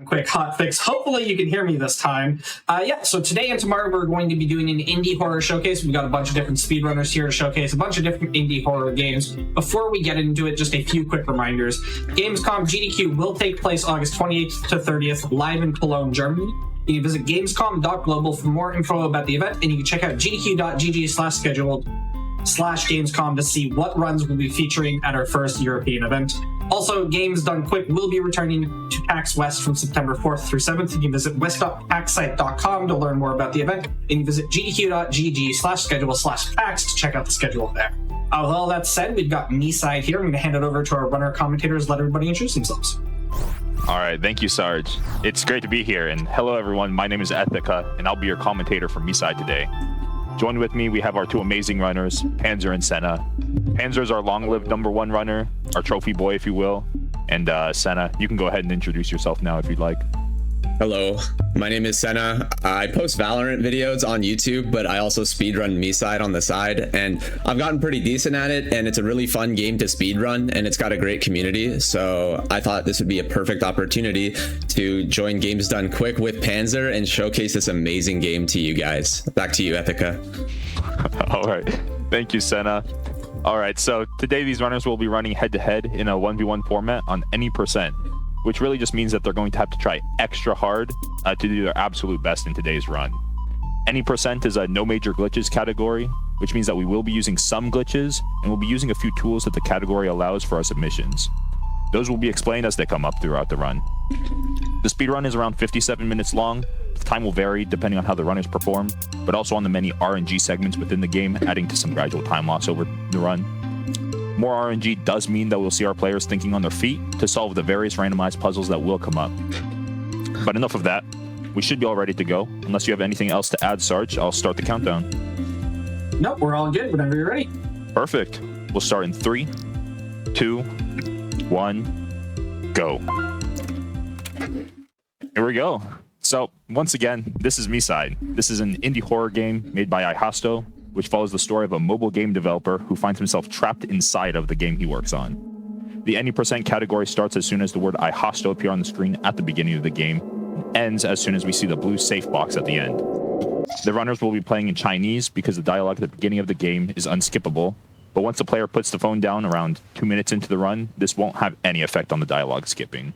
quick hot fix. Hopefully you can hear me this time. Yeah, so today and tomorrow we're going to be doing an indie horror showcase. We've got a bunch of different speedrunners here to showcase a bunch of different indie horror games. Before we get into it, just a few quick reminders. Gamescom GDQ will take place August 28th to 30th, live in Cologne, Germany. You can visit gamescom.global for more info about the event, and you can check out gdq.gg/scheduled/Gamescom to see what runs we'll be featuring at our first European event. Also, Games Done Quick will be returning to PAX West from September 4th through 7th. You can visit west.paxsite.com to learn more about the event, and you can visit gdq.gg/schedule/PAX to check out the schedule there. With all that said, we've got MiSide here. I'm going to hand it over to our runner commentators, let everybody introduce themselves. All right, thank you, Sarge. It's great to be here, and hello, everyone. My name is Ethica, and I'll be your commentator for MiSide today. Joined with me, we have our two amazing runners, Panzer and Senna. Panzer is our long-lived #1 runner, our trophy boy, if you will. And Senna, you can go ahead and introduce yourself now if you'd like. Hello, my name is Senna. I post Valorant videos on YouTube, but I also speedrun MiSide on the side, and I've gotten pretty decent at it, and it's a really fun game to speedrun, and it's got a great community, so I thought this would be a perfect opportunity to join Games Done Quick with Panzer and showcase this amazing game to you guys. Back to you, Ethica. All right, thank you, Senna. All right, so today these runners will be running head-to-head in a 1v1 format on any percent, which really just means that they're going to have to try extra hard to do their absolute best in today's run. Any percent is a no major glitches category, which means that we will be using some glitches, and we'll be using a few tools that the category allows for our submissions. Those will be explained as they come up throughout the run. The speed run is around 57 minutes long. The time will vary depending on how the runners perform, but also on the many RNG segments within the game, adding to some gradual time loss over the run. More RNG does mean that we'll see our players thinking on their feet to solve the various randomized puzzles that will come up. But enough of that. We should be all ready to go. Unless you have anything else to add, Sarge, I'll start the countdown. Nope, we're all good whenever you're ready. Perfect. We'll start in 3, 2, 1, go. Here we go. So, once again, this is MiSide. This is an indie horror game made by iHosto, which follows the story of a mobile game developer who finds himself trapped inside of the game he works on. The any percent category starts as soon as the word iHosto appear on the screen at the beginning of the game, and ends as soon as we see the blue safe box at the end. The runners will be playing in Chinese because the dialogue at the beginning of the game is unskippable, but once the player puts the phone down around 2 minutes into the run, this won't have any effect on the dialogue skipping.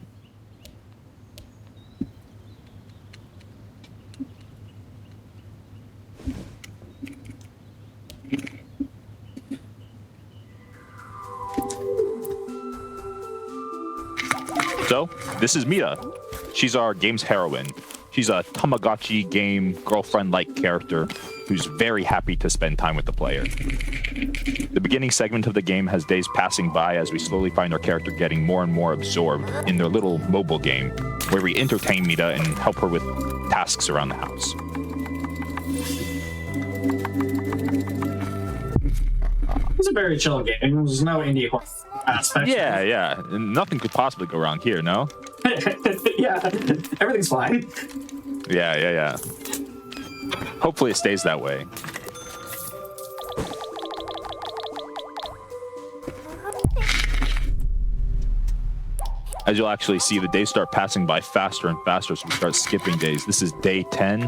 So, this is Mita. She's our game's heroine. She's a Tamagotchi game girlfriend-like character who's very happy to spend time with the player. The beginning segment of the game has days passing by as we slowly find our character getting more and more absorbed in their little mobile game, where we entertain Mita and help her with tasks around the house. It's a very chill game. There's no indie horror aspect. Yeah. Nothing could possibly go wrong here, no? Yeah, everything's fine. Yeah. Hopefully it stays that way. As you'll actually see, the days start passing by faster and faster, so we start skipping days. This is day 10,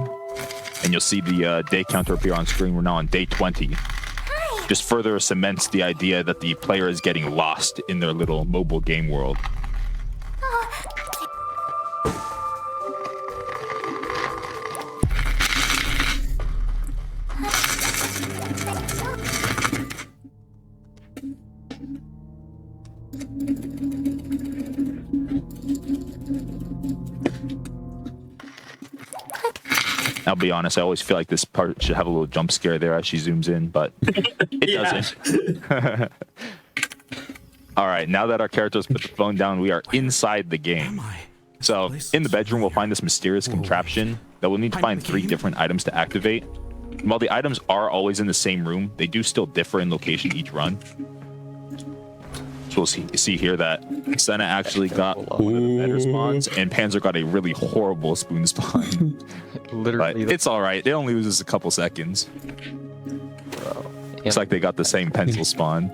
and you'll see the day counter appear on screen. We're now on day 20. Just further cements the idea that the player is getting lost in their little mobile game world. I'll be honest, I always feel like this part should have a little jump scare there as she zooms in, but it doesn't. All right, now that our characters put the phone down, we are inside the game. So, in the bedroom, we'll find this mysterious contraption that we'll need to find 3 different items to activate. And while the items are always in the same room, they do still differ in location each run. So we'll see here that Senna actually got one of the better spawns, and Panzer got a really horrible spoon spawn. Literally, but it's all right. It only loses a couple seconds. Bro. It's like they got the same pencil spawn.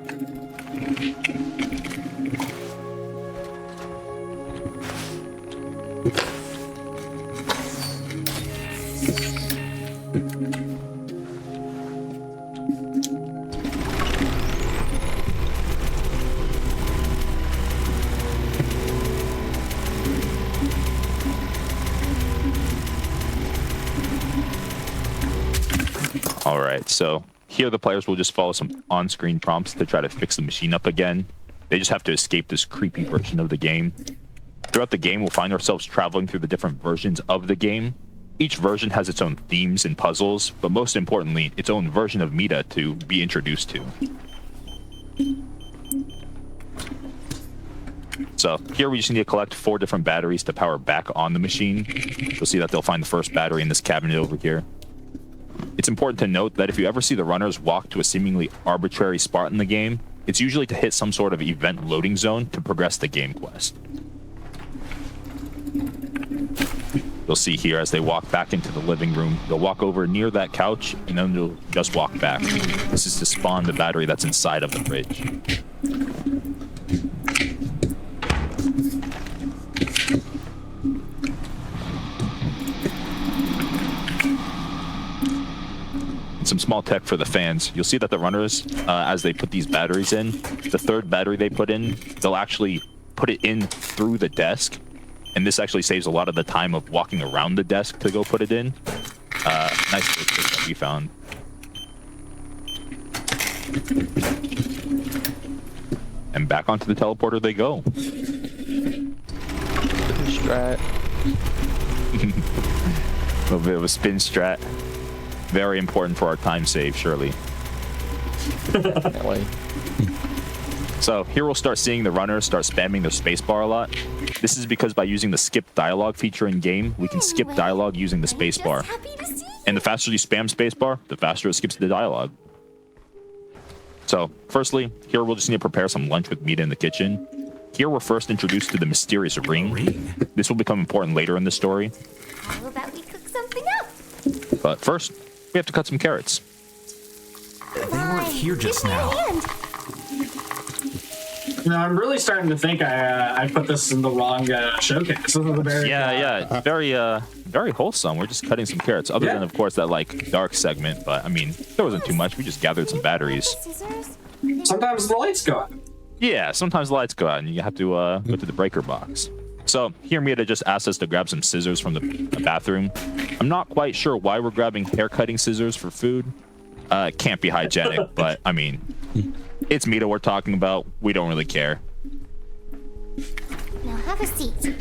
right, so here the players will just follow some on-screen prompts to try to fix the machine up again. They just have to escape this creepy version of the game. Throughout the game, we'll find ourselves traveling through the different versions of the game. Each version has its own themes and puzzles, but most importantly, its own version of Mita to be introduced to. So here we just need to collect 4 different batteries to power back on the machine. You'll see that they'll find the first battery in this cabinet over here. It's important to note that if you ever see the runners walk to a seemingly arbitrary spot in the game, it's usually to hit some sort of event loading zone to progress the game quest. You'll see here as they walk back into the living room, they'll walk over near that couch and then they'll just walk back. This is to spawn the battery that's inside of the fridge. Some small tech for the fans. You'll see that the runners, as they put these batteries in, the third battery they put in, they'll actually put it in through the desk. And this actually saves a lot of the time of walking around the desk to go put it in. Nice little trick that we found. And back onto the teleporter they go. Strat. A little bit of a spin strat. Very important for our time save, surely. That way. So here we'll start seeing the runners start spamming their spacebar a lot. This is because by using the skip dialogue feature in game, we can skip dialogue using the spacebar. And the faster you spam spacebar, the faster it skips the dialogue. So firstly, here we'll just need to prepare some lunch with Mita in the kitchen. Here we're first introduced to the mysterious ring. This will become important later in the story. How about we cook something up? But first, we have to cut some carrots. They weren't here just now. You know, I'm really starting to think I put this in the wrong showcase. This is a very, Yeah, very wholesome. We're just cutting some carrots, other than of course that like dark segment. But I mean, there wasn't too much. We just gathered some batteries. Sometimes the lights go out. Yeah, sometimes the lights go out and you have to go to the breaker box. So here Mita just asked us to grab some scissors from the bathroom. I'm not quite sure why we're grabbing hair cutting scissors for food. It can't be hygienic, but I mean, it's Mita we're talking about. We don't really care. Now have a seat.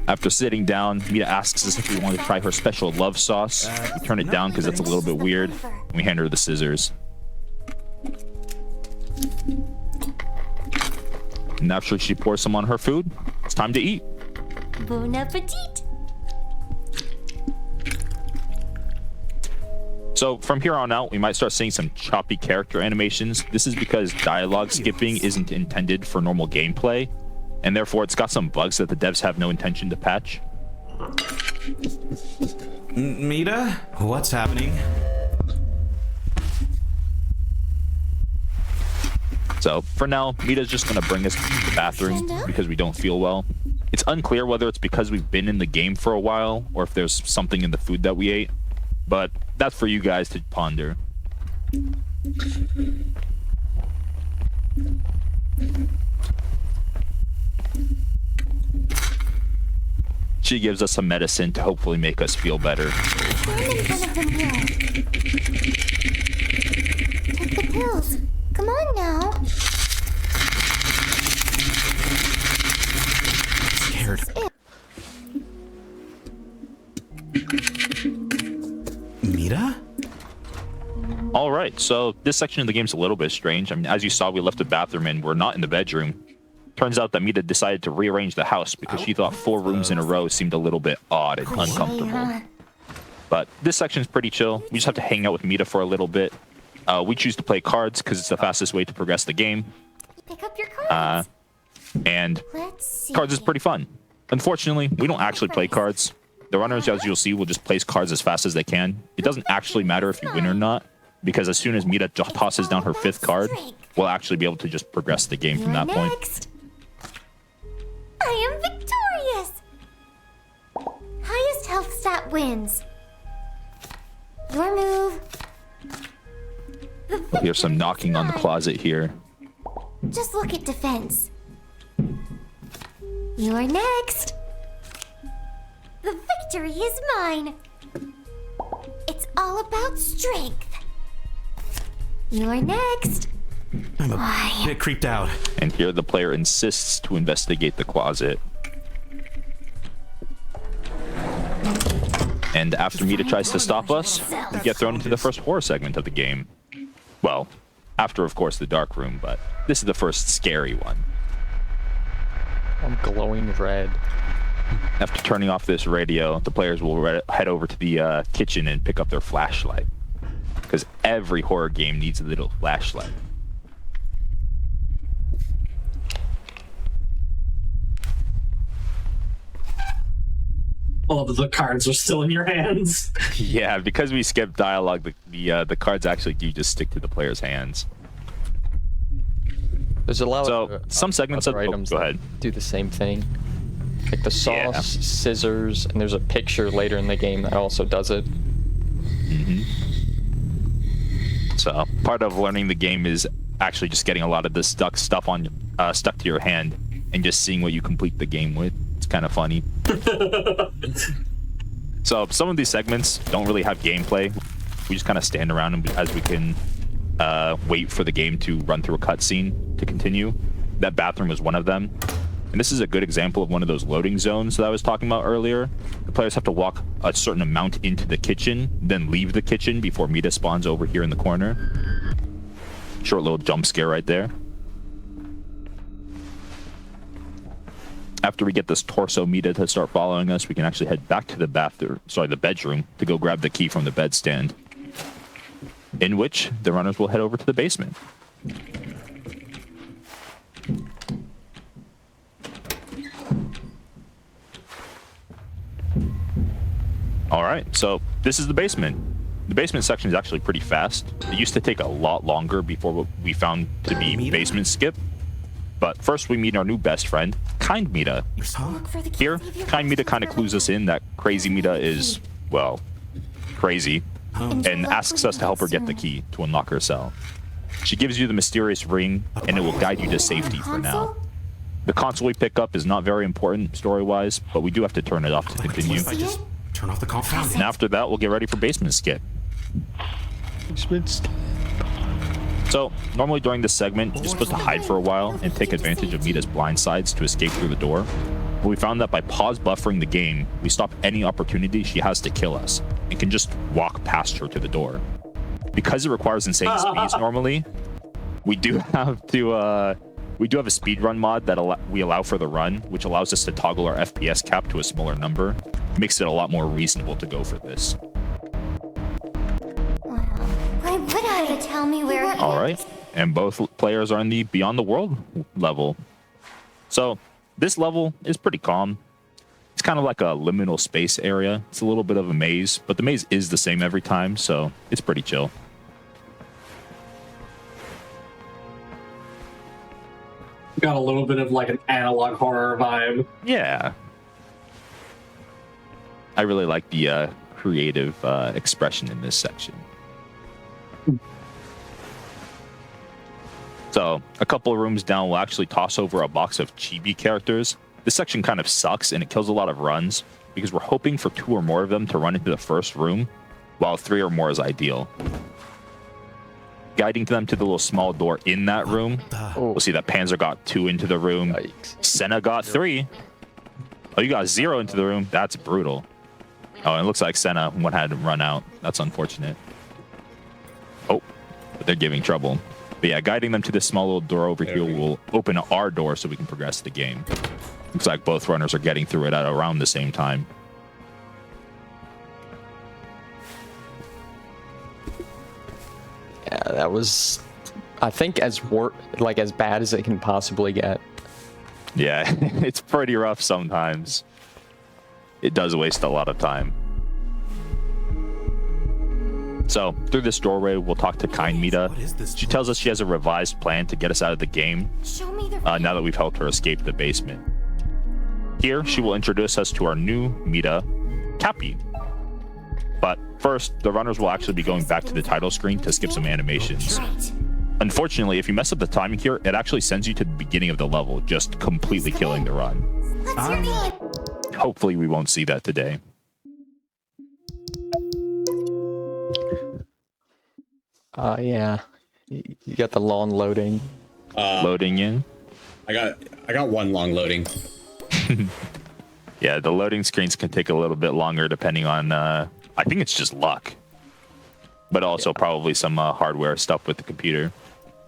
After sitting down, Mita asks us if we want to try her special love sauce. We turn it down because that's a little bit weird. We hand her the scissors. And after she pours some on her food, it's time to eat. Bon appetit. So from here on out, we might start seeing some choppy character animations. This is because dialogue skipping isn't intended for normal gameplay, and therefore it's got some bugs that the devs have no intention to patch. Mita, what's happening? So for now, Mita's just going to bring us to the bathroom because we don't feel well. It's unclear whether it's because we've been in the game for a while or if there's something in the food that we ate, but that's for you guys to ponder. She gives us some medicine to hopefully make us feel better. Stand in front of the mirror. Take the pills. Come on now. Scared. Mita? All right, so this section of the game's a little bit strange. I mean, as you saw, we left the bathroom and we're not in the bedroom. Turns out that Mita decided to rearrange the house because she thought 4 rooms in a row seemed a little bit odd and uncomfortable. But this section's pretty chill. We just have to hang out with Mita for a little bit. We choose to play cards because it's the fastest way to progress the game. Pick up your cards. And Let's see. cards is pretty fun. Unfortunately, we don't actually play cards. The runners, as you'll see, will just place cards as fast as they can. It doesn't actually matter if you win or not, because as soon as Mita tosses down her 5th card, we'll actually be able to just progress the game from that point. Next. I am victorious. Highest health stat wins. Your move. We'll hear some knocking on the closet here. Just look at defense. You're next. The victory is mine. It's all about strength. You're next. I'm a Why? bit creeped out. And here the player insists to investigate the closet. And after Mita tries to stop us, we get thrown into the first horror segment of the game. Well, after, of course, the dark room, but this is the first scary one. I'm glowing red. After turning off this radio, the players will head over to the kitchen and pick up their flashlight. Because every horror game needs a little flashlight. All of the cards are still in your hands. Yeah, because we skipped dialogue, the cards actually do just stick to the player's hands. There's a lot So, of some segments other of- oh, items go that ahead. do the same thing. Like the sauce, Yeah. scissors, and there's a picture later in the game that also does it. So part of learning the game is actually just getting a lot of this stuck to your hand and just seeing what you complete the game with. It's kind of funny. So some of these segments don't really have gameplay. We just kind of stand around as we can wait for the game to run through a cutscene to continue. That bathroom is one of them. And this is a good example of one of those loading zones that I was talking about earlier. The players have to walk a certain amount into the kitchen, then leave the kitchen before Mita spawns over here in the corner. Short little jump scare right there. After we get this torso Mita to start following us, we can actually head back to the bedroom to go grab the key from the bedstand. In which the runners will head over to the basement. All right, so this is the basement. The basement section is actually pretty fast. It used to take a lot longer before what we found to be basement skip. But first we meet our new best friend, Kind Mita. You saw? Look for the Here, keys. Kind Mita kind of clues us in that Crazy Mita is, well, crazy, and asks us to help her get the key to unlock her cell. She gives you the mysterious ring, and it will guide you to safety for now. The console we pick up is not very important story-wise, but we do have to turn it off to What continue. if I just turn off the confound? And after that, we'll get ready for basement skip. So, normally during this segment, you're supposed to hide for a while and take advantage of Mita's blind sides to escape through the door. But we found that by pause buffering the game, we stop any opportunity she has to kill us and can just walk past her to the door. Because it requires insane speeds normally, we do have a speedrun mod that we allow for the run, which allows us to toggle our FPS cap to a smaller number. Makes it a lot more reasonable to go for this. Why would I tell me where? All right, and both players are in the Beyond the World level. So this level is pretty calm. It's kind of like a liminal space area. It's a little bit of a maze, but the maze is the same every time, so it's pretty chill. Got a little bit of like an analog horror vibe. Yeah. I really like the creative expression in this section. So, a couple of rooms down, we'll actually toss over a box of chibi characters. This section kind of sucks, and it kills a lot of runs, because we're hoping for 2 or more of them to run into the first room, while 3 or more is ideal. Guiding them to the little small door in that room, we'll see that Panzer got 2 into the room. Yikes. Senna got 3. Oh, you got 0 into the room? That's brutal. Oh, and it looks like Senna one had to run out. That's unfortunate. Oh, but they're giving trouble. But yeah, guiding them to this small little door over here will open our door so we can progress the game. Looks like both runners are getting through it at around the same time. Yeah, that was, I think, as bad as it can possibly get. Yeah, it's pretty rough sometimes. It does waste a lot of time. So, through this doorway, we'll talk to Kind Mita. What is this She tells us she has a revised plan to get us out of the game, Show me the now that we've helped her escape the basement. Here, she will introduce us to our new Mita, Cappy. But first, the runners will actually be going back to the title screen to skip some animations. right. Unfortunately, if you mess up the timing here, it actually sends you to the beginning of the level, just completely killing the run. What's your name? Hopefully we won't see that today. Yeah. You got the long loading. Loading in. I got one long loading. Yeah, the loading screens can take a little bit longer depending on, I think it's just luck. But also probably some hardware stuff with the computer.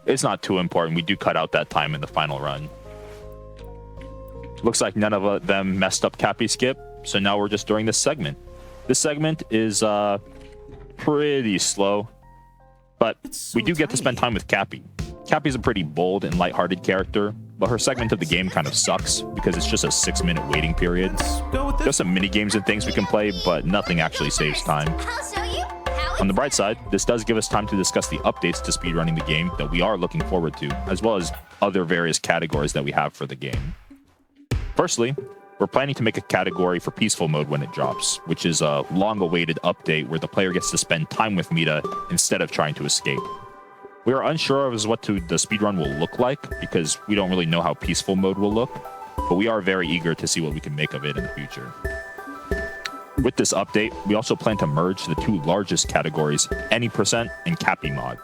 It's not too important. We do cut out that time in the final run. Looks like none of them messed up Cappy Skip, so now we're just doing this segment. This segment is pretty slow, but we do get to spend time with Cappy. Cappy's a pretty bold and lighthearted character, but her segment of the game kind of sucks because it's just a 6-minute waiting period. Go with this. There's some mini games and things we can play, but nothing actually saves time. I'll show you how On the bright side, this does give us time to discuss the updates to speedrunning the game that we are looking forward to, as well as other various categories that we have for the game. Firstly, we're planning to make a category for peaceful mode when it drops, which is a long-awaited update where the player gets to spend time with Mita instead of trying to escape. We are unsure as what the speedrun will look like because we don't really know how peaceful mode will look, but we are very eager to see what we can make of it in the future. With this update, we also plan to merge the two largest categories, Any Percent and Cappy Mod.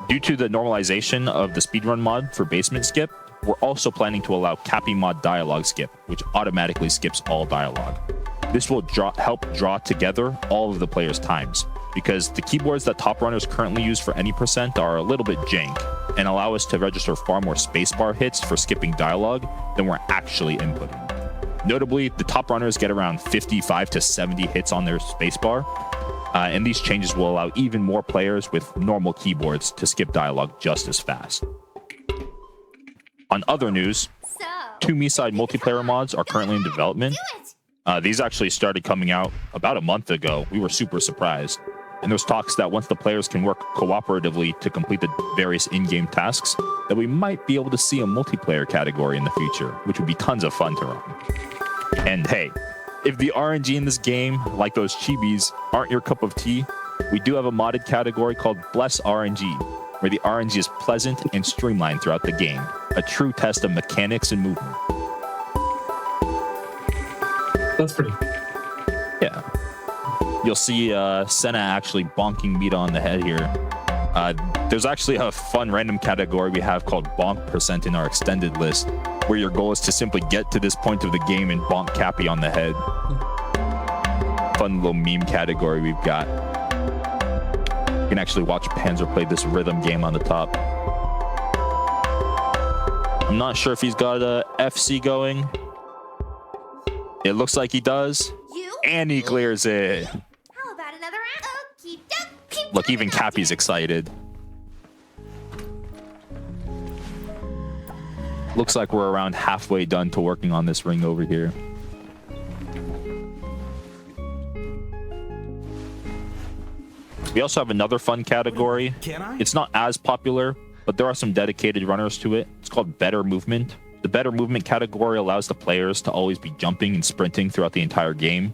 Due to the normalization of the speedrun mod for basement skip, we're also planning to allow Cappy Mod dialogue skip, which automatically skips all dialogue. This will help draw together all of the players' times, because the keyboards that top runners currently use for Any Percent are a little bit jank, and allow us to register far more spacebar hits for skipping dialogue than we're actually inputting. Notably, the top runners get around 55 to 70 hits on their spacebar, and these changes will allow even more players with normal keyboards to skip dialogue just as fast. On other news, So, 2 MiSide multiplayer mods are currently in development. do it. These actually started coming out about a month ago. We were super surprised. And there's talks that once the players can work cooperatively to complete the various in-game tasks, that we might be able to see a multiplayer category in the future, which would be tons of fun to run. And hey, if the RNG in this game, like those chibis, aren't your cup of tea, we do have a modded category called Bless RNG, where the RNG is pleasant and streamlined throughout the game, a true test of mechanics and movement. That's pretty. Yeah. You'll see Senna actually bonking Mita on the head here. There's actually a fun random category we have called Bonk Percent in our extended list, where your goal is to simply get to this point of the game and bonk Cappy on the head. Fun little meme category we've got. You can actually watch Panzer play this rhythm game on the top. I'm not sure if he's got a FC going. It looks like he does. You? And he clears it. How about another round? Okey doke. Look, even Cappy's excited. Looks like we're around halfway done to working on this ring over here. We also have another fun category. Can I? It's not as popular, but there are some dedicated runners to it. It's called Better Movement. The Better Movement category allows the players to always be jumping and sprinting throughout the entire game.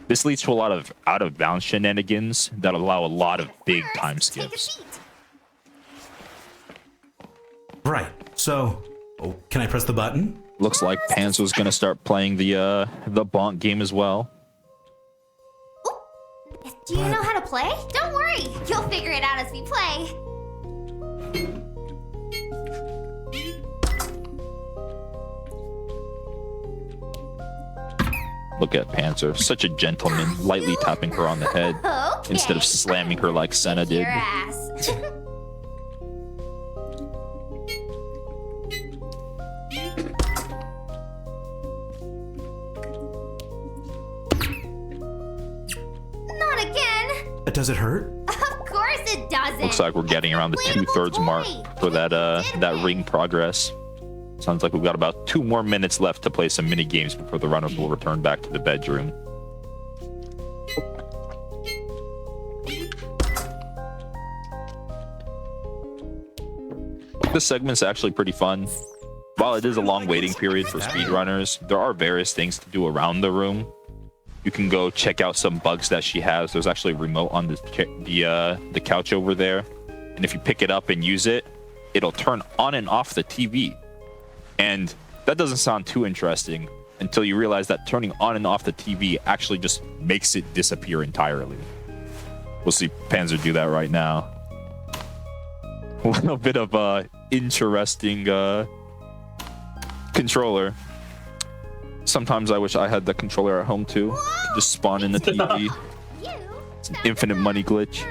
This leads to a lot of out-of-bounds shenanigans that allow a lot of big time Take a skips. seat. Right. So, can I press the button? Looks like Panzer's gonna start playing the bonk game as well. Do you know how to play? Don't worry. You'll figure it out as we play. Look at Panzer, such a gentleman, lightly tapping her on the head Okay. instead of slamming her like Senna did. Your ass. Not again. Does it hurt? Of course it doesn't. Looks like we're getting around the Inflatable 2/3 mark toy. for that ring progress. Sounds like we've got about 2 more minutes left to play some mini games before the runners will return back to the bedroom. This segment's actually pretty fun. While it is a long waiting period for speedrunners, there are various things to do around the room. You can go check out some bugs that she has. There's actually a remote on the couch over there. And if you pick it up and use it, it'll turn on and off the TV. And that doesn't sound too interesting until you realize that turning on and off the TV actually just makes it disappear entirely. We'll see Panzer do that right now. A little bit of interesting controller. Sometimes I wish I had the controller at home too. Could just spawn in the TV. It's an infinite money glitch.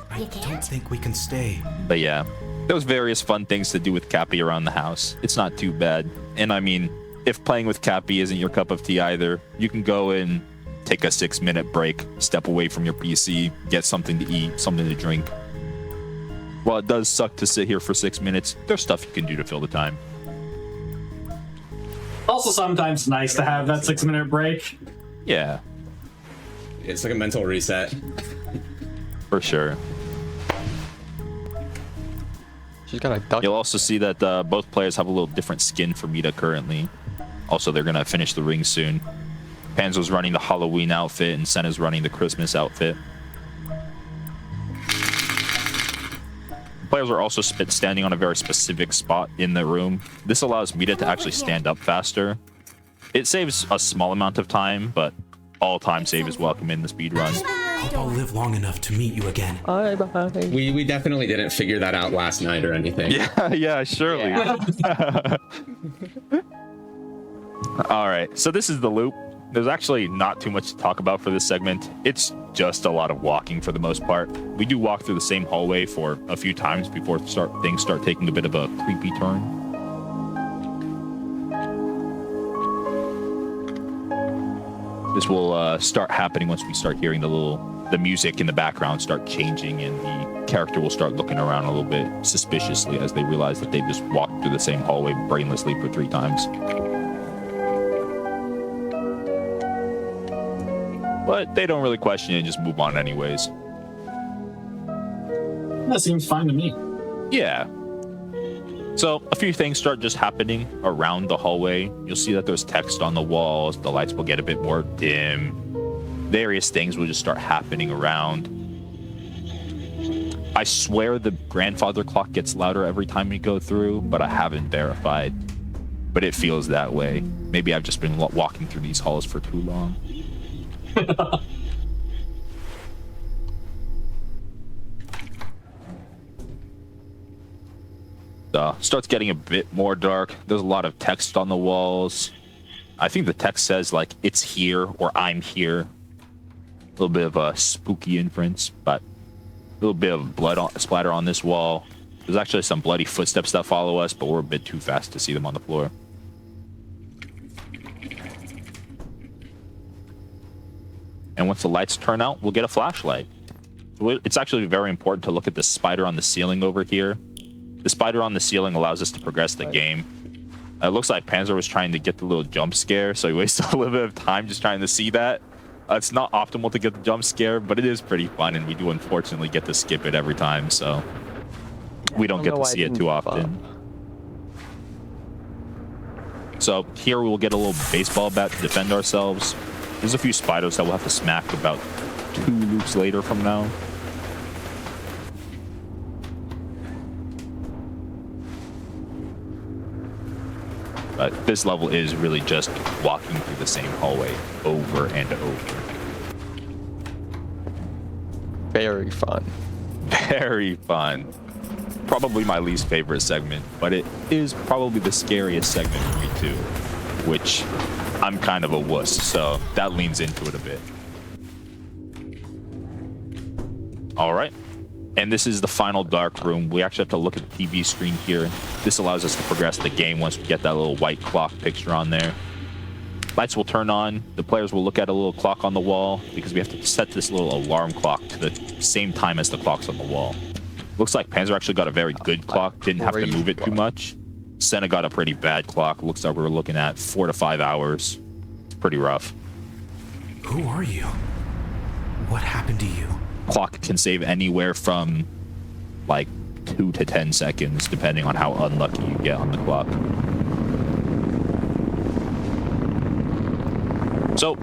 I don't think we can stay. But yeah, there's various fun things to do with Cappy around the house. It's not too bad. And I mean, if playing with Cappy isn't your cup of tea either, you can go and take a 6-minute break, step away from your PC, get something to eat, something to drink. While it does suck to sit here for 6 minutes, there's stuff you can do to fill the time. Also, sometimes nice to have that 6-minute break. Yeah, It's like a mental reset. for sure. She's got a duck. You'll also see that both players have a little different skin for Mita currently. Also, they're going to finish the ring soon. Panzer's running the Halloween outfit and Senna's running the Christmas outfit. Players are also standing on a very specific spot in the room. This allows Mita to actually stand up faster. It saves a small amount of time, but all time save is welcome in the speedrun. Hope I'll live long enough to meet you again. Bye bye. We definitely didn't figure that out last night or anything. Yeah, surely. Yeah. All right, so this is the loop. There's actually not too much to talk about for this segment. It's just a lot of walking for the most part. We do walk through the same hallway for a few times before things start taking a bit of a creepy turn. This will start happening once we start hearing the music in the background start changing, and the character will start looking around a little bit suspiciously as they realize that they've just walked through the same hallway brainlessly for 3 times. But they don't really question it and just move on anyways. That seems fine to me. Yeah. So a few things start just happening around the hallway. You'll see that there's text on the walls. The lights will get a bit more dim. Various things will just start happening around. I swear the grandfather clock gets louder every time we go through, but I haven't verified. But it feels that way. Maybe I've just been walking through these halls for too long. Starts getting a bit more dark. There's a lot of text on the walls. I think the text says like "it's here" or "I'm here." A little bit of a spooky inference, but a little bit of blood splatter on this wall. There's actually some bloody footsteps that follow us, but we're a bit too fast to see them on the floor. And once the lights turn out, we'll get a flashlight. It's actually very important to look at the spider on the ceiling over here. The spider on the ceiling allows us to progress the game. It looks like Panzer was trying to get the little jump scare, so he wasted a little bit of time just trying to see that. It's not optimal to get the jump scare, but it is pretty fun, and we do unfortunately get to skip it every time, so we don't get to see it too often. So here we'll get a little baseball bat to defend ourselves. There's a few spiders that we'll have to smack about 2 loops later from now. But this level is really just walking through the same hallway over and over. Very fun. Very fun. Probably my least favorite segment, but it is probably the scariest segment for me too, which I'm kind of a wuss, so that leans into it a bit. All right. And this is the final dark room. We actually have to look at the TV screen here. This allows us to progress the game once we get that little white clock picture on there. Lights will turn on. The players will look at a little clock on the wall because we have to set this little alarm clock to the same time as the clocks on the wall. Looks like Panzer actually got a very good clock. Didn't have to move it too much. Senna got a pretty bad clock. Looks like we're looking at 4 to 5 hours. It's pretty rough. Who are you? What happened to you? Clock can save anywhere from like 2 to 10 seconds, depending on how unlucky you get on the clock. So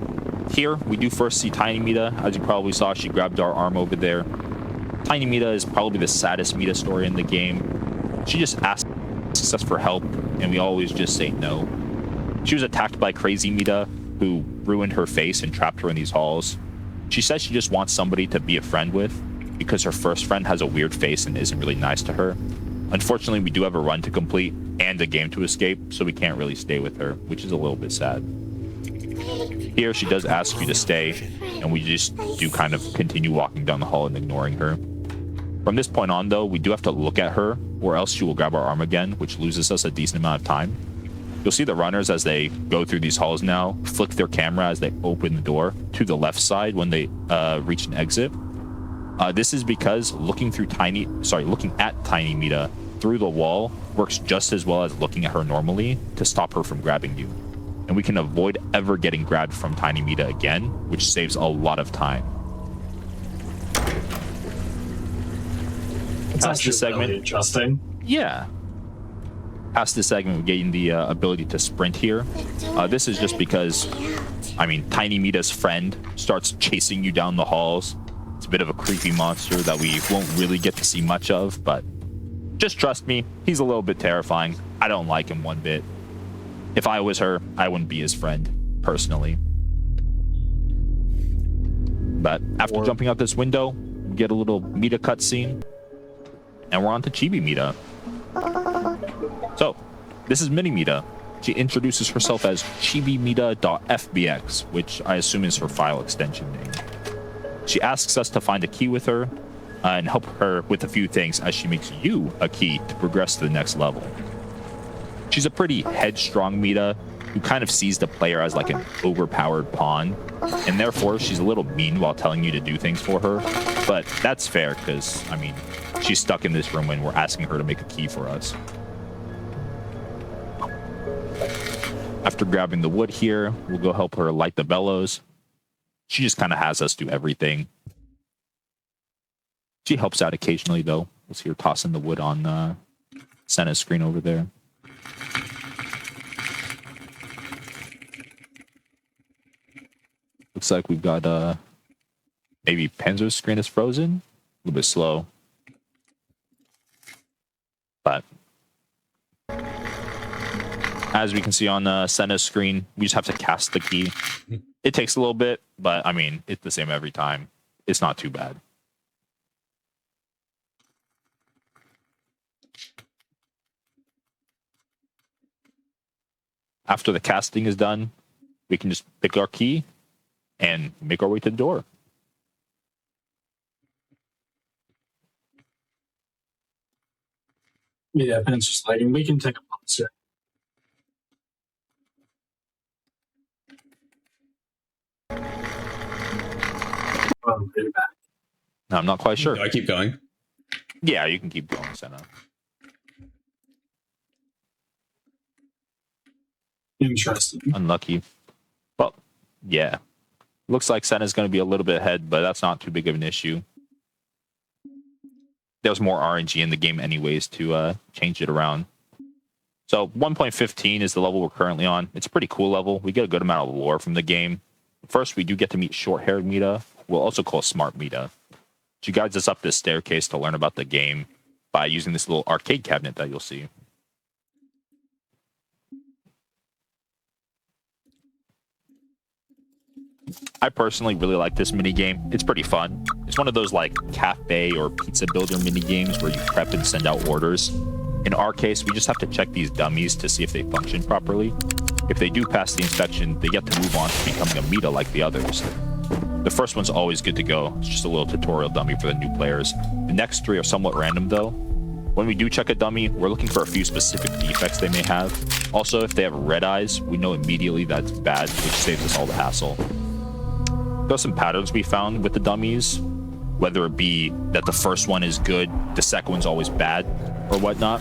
here we do first see Tiny Mita. As you probably saw, she grabbed our arm over there. Tiny Mita is probably the saddest Mita story in the game. She just asks us for help, and we always just say no. She was attacked by Crazy Mita, who ruined her face and trapped her in these halls. She says she just wants somebody to be a friend with because her first friend has a weird face and isn't really nice to her. Unfortunately, we do have a run to complete and a game to escape, so we can't really stay with her, which is a little bit sad. Here, she does ask you to stay, and we just do kind of continue walking down the hall and ignoring her. From this point on, though, we do have to look at her, or else she will grab our arm again, which loses us a decent amount of time. You'll see the runners as they go through these halls now, flick their camera as they open the door to the left side when they reach an exit. This is because looking at Tiny Mita through the wall works just as well as looking at her normally to stop her from grabbing you. And we can avoid ever getting grabbed from Tiny Mita again, which saves a lot of time. Past this segment, really interesting. Yeah. Past this segment, we're getting the ability to sprint here. This is just because, Tiny Mita's friend starts chasing you down the halls. It's a bit of a creepy monster that we won't really get to see much of, but just trust me, he's a little bit terrifying. I don't like him one bit. If I was her, I wouldn't be his friend, personally. But after jumping out this window, we get a little Mita cutscene, and we're on to Chibi Mita. So, this is Mini Mita. She introduces herself as chibimita.fbx, which I assume is her file extension name. She asks us to find a key with her and help her with a few things as she makes you a key to progress to the next level. She's a pretty headstrong Mita who kind of sees the player as like an overpowered pawn, and therefore she's a little mean while telling you to do things for her. But that's fair because, she's stuck in this room when we're asking her to make a key for us. After grabbing the wood here, we'll go help her light the bellows. She just kind of has us do everything. She helps out occasionally, though. We'll see her tossing the wood on Senna's screen over there. Looks like we've got maybe Panzer's screen is frozen. A little bit slow. But as we can see on Senna's screen, we just have to cast the key. It takes a little bit, but it's the same every time. It's not too bad. After the casting is done, we can just pick our key and make our way to the door. Yeah, Pence just lagging. We can take a pause here. Pretty back. No, I'm not quite sure. Do I keep going? Yeah, you can keep going, Senna. Interesting. Unlucky. Well, yeah. Looks like Senna's going to be a little bit ahead, but that's not too big of an issue. There's more RNG in the game anyways to change it around. So 1.15 is the level we're currently on. It's a pretty cool level. We get a good amount of lore from the game. First, we do get to meet short-haired Mita. We'll also call Smart Mita. She guides us up this staircase to learn about the game by using this little arcade cabinet that you'll see. I personally really like this mini game. It's pretty fun. It's one of those like cafe or pizza builder mini games where you prep and send out orders. In our case, we just have to check these dummies to see if they function properly. If they do pass the inspection, they get to move on to becoming a Mita like the others. The first one's always good to go. It's just a little tutorial dummy for the new players. The next three are somewhat random though. When we do check a dummy, we're looking for a few specific defects they may have. Also, if they have red eyes, we know immediately that's bad, which saves us all the hassle. There are some patterns we found with the dummies, whether it be that the first one is good, the second one's always bad, or whatnot.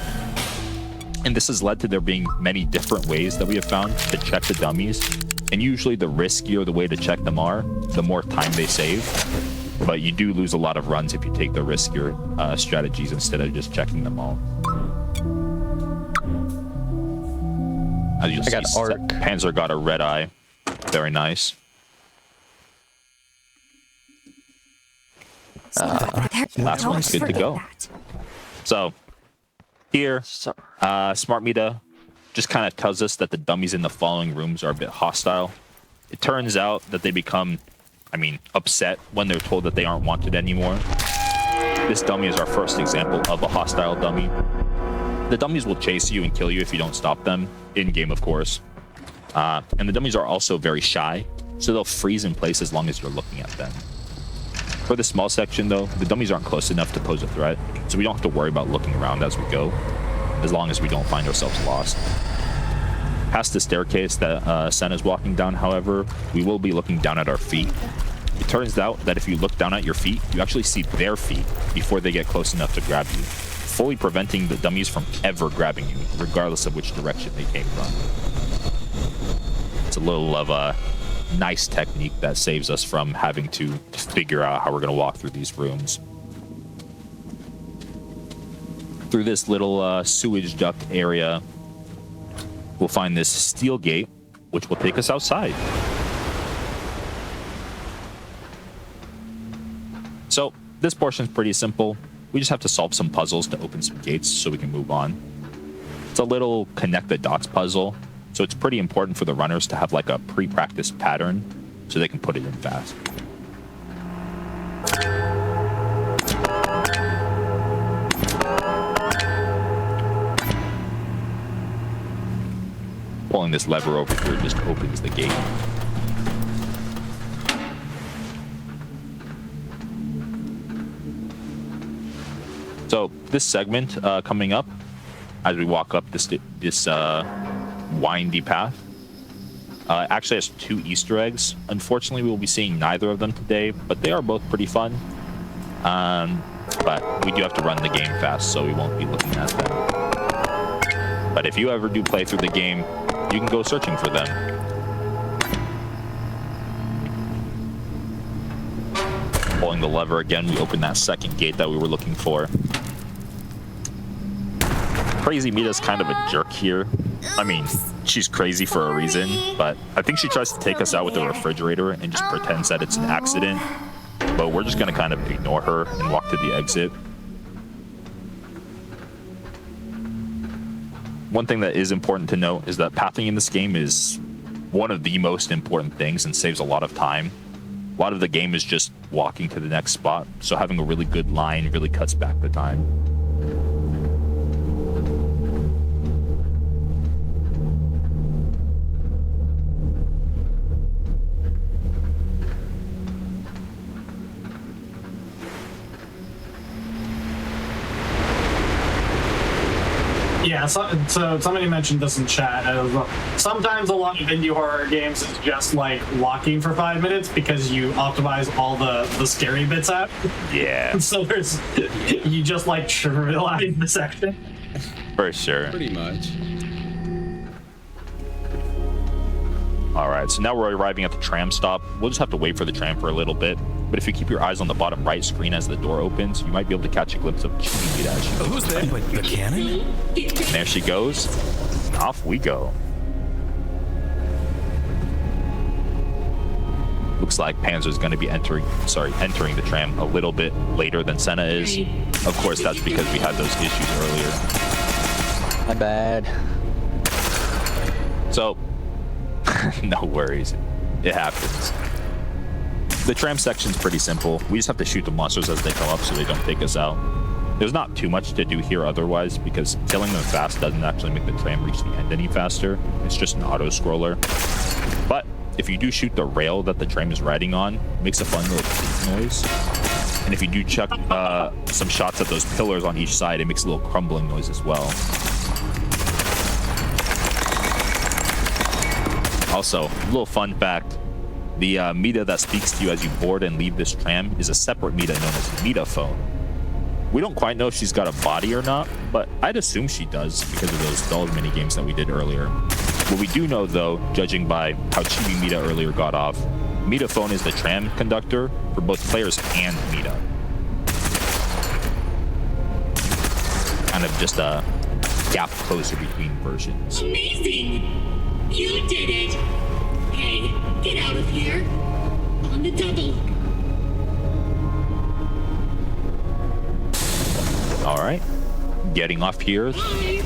And this has led to there being many different ways that we have found to check the dummies. And usually the riskier the way to check them are, the more time they save. But you do lose a lot of runs if you take the riskier strategies instead of just checking them all. As you'll see, Panzer got a red eye. Very nice. Last one's good to go. So here, Smart Mita just kind of tells us that the dummies in the following rooms are a bit hostile. It turns out that they become upset when they're told that they aren't wanted anymore. This dummy is our first example of a hostile dummy. The dummies will chase you and kill you if you don't stop them, in-game of course. And the dummies are also very shy, so they'll freeze in place as long as you're looking at them. For the small section though, the dummies aren't close enough to pose a threat, so we don't have to worry about looking around as we go, as long as we don't find ourselves lost. Past the staircase that Senna's walking down, however, we will be looking down at our feet. It turns out that if you look down at your feet, you actually see their feet before they get close enough to grab you, fully preventing the dummies from ever grabbing you, regardless of which direction they came from. It's a little of a nice technique that saves us from having to figure out how we're going to walk through these rooms. Through this little sewage duct area, we'll find this steel gate, which will take us outside. So this portion is pretty simple. We just have to solve some puzzles to open some gates so we can move on. It's a little connect the dots puzzle, so it's pretty important for the runners to have like a pre-practiced pattern so they can put it in fast. Pulling this lever over here just opens the gate. So this segment coming up, as we walk up this windy path, actually has 2 Easter eggs. Unfortunately, we will be seeing neither of them today, but they are both pretty fun. But we do have to run the game fast, so we won't be looking at them. But if you ever do play through the game, you can go searching for them. Pulling the lever again, we open that second gate that we were looking for. Crazy Mita's kind of a jerk here. I mean, she's crazy for a reason, but I think she tries to take us out with the refrigerator and just pretends that it's an accident. But we're just gonna kind of ignore her and walk to the exit. One thing that is important to note is that pathing in this game is one of the most important things and saves a lot of time. A lot of the game is just walking to the next spot, so having a really good line really cuts back the time. Yeah, so somebody mentioned this in chat. Sometimes a lot of indie horror games is just like walking for 5 minutes because you optimize all the scary bits out. Yeah. So you just like trivialize the section. For sure. Pretty much. All right, so now we're arriving at the tram stop. We'll just have to wait for the tram for a little bit. But if you keep your eyes on the bottom right screen as the door opens, you might be able to catch a glimpse of Chibi Mita as she goes. Who's that? Like the cannon? And there she goes. Off we go. Looks like Panzer's going to be entering the tram a little bit later than Senna is. Of course, that's because we had those issues earlier. My bad. So, no worries. It happens. The tram section's pretty simple. We just have to shoot the monsters as they come up so they don't take us out. There's not too much to do here otherwise, because killing them fast doesn't actually make the tram reach the end any faster. It's just an auto-scroller. But if you do shoot the rail that the tram is riding on, it makes a fun little creak noise. And if you do chuck some shots at those pillars on each side, it makes a little crumbling noise as well. Also, a little fun fact. The Mita that speaks to you as you board and leave this tram is a separate Mita known as Mita Phone. We don't quite know if she's got a body or not, but I'd assume she does because of those dull mini games that we did earlier. What we do know though, judging by how Chibi Mita earlier got off, Mita Phone is the tram conductor for both players and Mita. Kind of just a gap closer between versions. Amazing! You did it! Hey, get out of here! On the double! Alright, getting off here. Bye!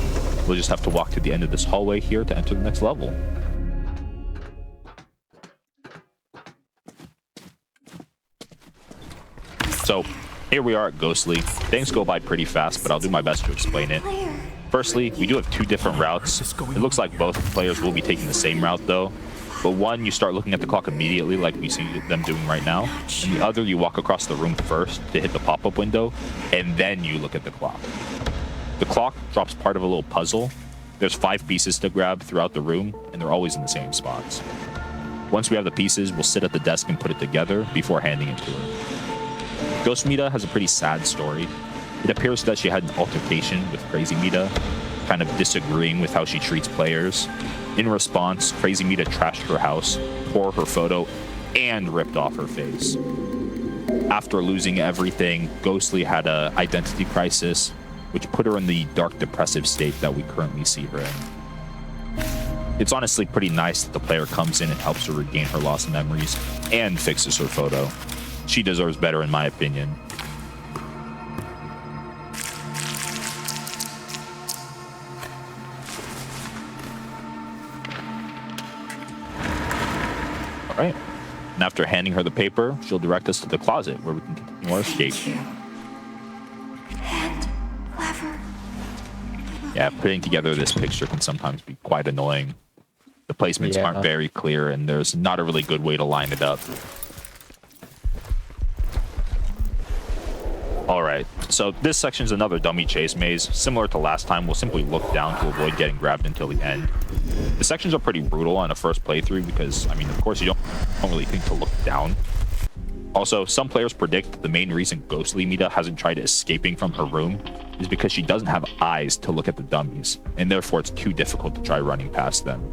We'll just have to walk to the end of this hallway here to enter the next level. So here we are at Ghostly. Things go by pretty fast, but I'll do my best to explain it. Firstly, we do have two different routes. It looks like both players will be taking the same route though. But one, you start looking at the clock immediately like we see them doing right now. And the other, you walk across the room first to hit the pop-up window, and then you look at the clock. The clock drops part of a little puzzle. There's 5 pieces to grab throughout the room, and they're always in the same spots. Once we have the pieces, we'll sit at the desk and put it together before handing it to her. Ghost Mita has a pretty sad story. It appears that she had an altercation with Crazy Mita, kind of disagreeing with how she treats players. In response, Crazy Mita trashed her house, tore her photo, and ripped off her face. After losing everything, Ghostly had an identity crisis, which put her in the dark, depressive state that we currently see her in. It's honestly pretty nice that the player comes in and helps her regain her lost memories and fixes her photo. She deserves better, in my opinion. Right. And after handing her the paper, she'll direct us to the closet where we can continue our escape. And clever. Yeah, putting together this picture can sometimes be quite annoying. The placements aren't very clear, and there's not a really good way to line it up. Alright, so this section is another dummy chase maze. Similar to last time, we'll simply look down to avoid getting grabbed until the end. The sections are pretty brutal on a first playthrough because, I mean, of course, you don't really think to look down. Also, some players predict that the main reason Ghostly Mita hasn't tried escaping from her room is because she doesn't have eyes to look at the dummies, and therefore it's too difficult to try running past them.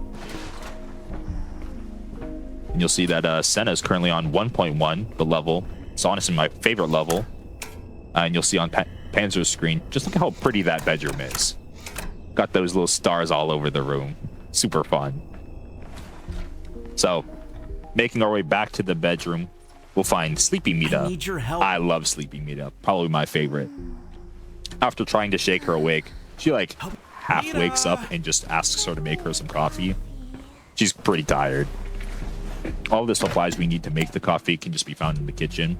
And you'll see that Senna is currently on 1.1, the level. It's honestly my favorite level. And you'll see on Panzer's screen, just look at how pretty that bedroom is. Got those little stars all over the room. Super fun. So, making our way back to the bedroom, we'll find Sleepy Mita. I need your help. I love Sleepy Mita. Probably my favorite. After trying to shake her awake, she like half wakes up and just asks her to make her some coffee. She's pretty tired. All the supplies we need to make the coffee can just be found in the kitchen.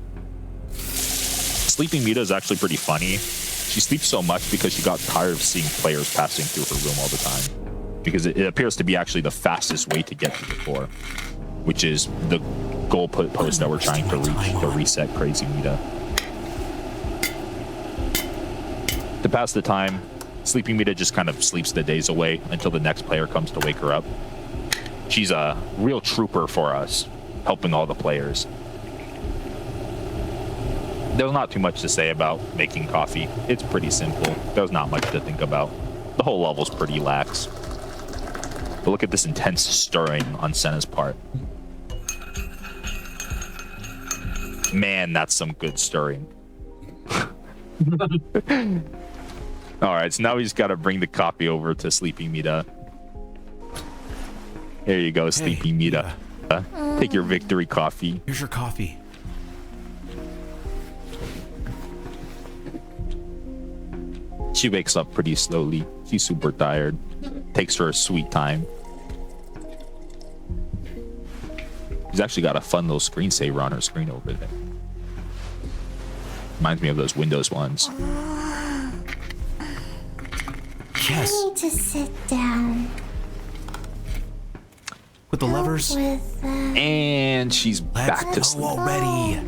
Sleeping Mita is actually pretty funny. She sleeps so much because she got tired of seeing players passing through her room all the time. Because it appears to be actually the fastest way to get to the floor, which is the goal post that we're trying to reach to reset Crazy Mita. To pass the time, Sleeping Mita just kind of sleeps the days away until the next player comes to wake her up. She's a real trooper for us, helping all the players. There's not too much to say about making coffee. It's pretty simple. There's not much to think about. The whole level's pretty lax. But look at this intense stirring on Senna's part. Man, that's some good stirring. Alright, so now we just gotta bring the coffee over to Sleepy Mita. Here you go, Sleepy Mita. Take your victory coffee. Here's your coffee. She wakes up pretty slowly. She's super tired. Takes her a sweet time. She's actually got a fun little screensaver on her screen over there. Reminds me of those Windows ones. Yes. I need to sit down. With the levers. And she's back to Let's sleep. go already.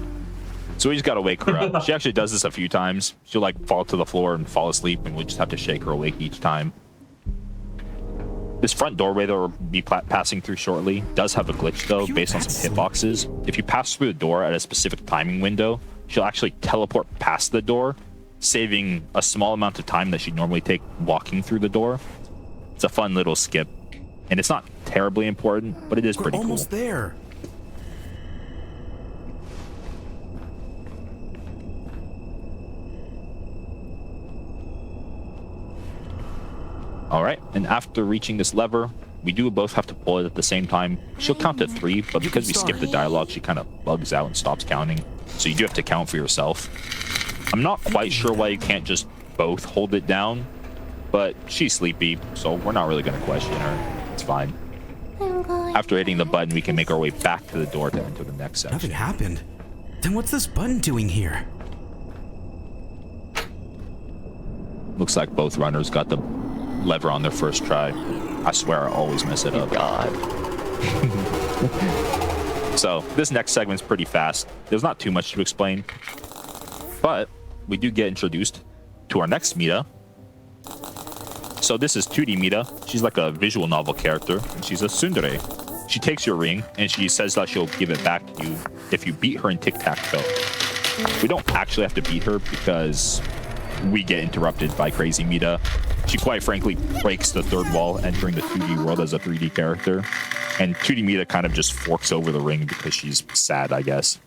So we just gotta wake her up. She actually does this a few times. She'll like fall to the floor and fall asleep, and we just have to shake her awake each time. This front doorway that we'll be passing through shortly does have a glitch though, based on some hitboxes. If you pass through the door at a specific timing window, she'll actually teleport past the door, saving a small amount of time that she'd normally take walking through the door. It's a fun little skip, and it's not terribly important, but it is We're pretty cool. almost there. All right, and after reaching this lever, we do both have to pull it at the same time. She'll count to 3, but because we skip the dialogue, she kind of bugs out and stops counting. So you do have to count for yourself. I'm not quite sure why you can't just both hold it down, but she's sleepy, so we're not really going to question her. It's fine. After hitting the button, we can make our way back to the door to enter the next section. Nothing happened. Then what's this button doing here? Looks like both runners got the lever on their first try. I swear I always mess it up. God. So this next segment's pretty fast. There's not too much to explain, but we do get introduced to our next Mita. So this is 2D Mita. She's like a visual novel character, and she's a tsundere. She takes your ring, and she says that she'll give it back to you if you beat her in tic-tac-toe. We don't actually have to beat her because we get interrupted by Crazy Mita. She quite frankly breaks the third wall entering the 2D world as a 3D character. And 2D Mita kind of just forks over the ring because she's sad, I guess.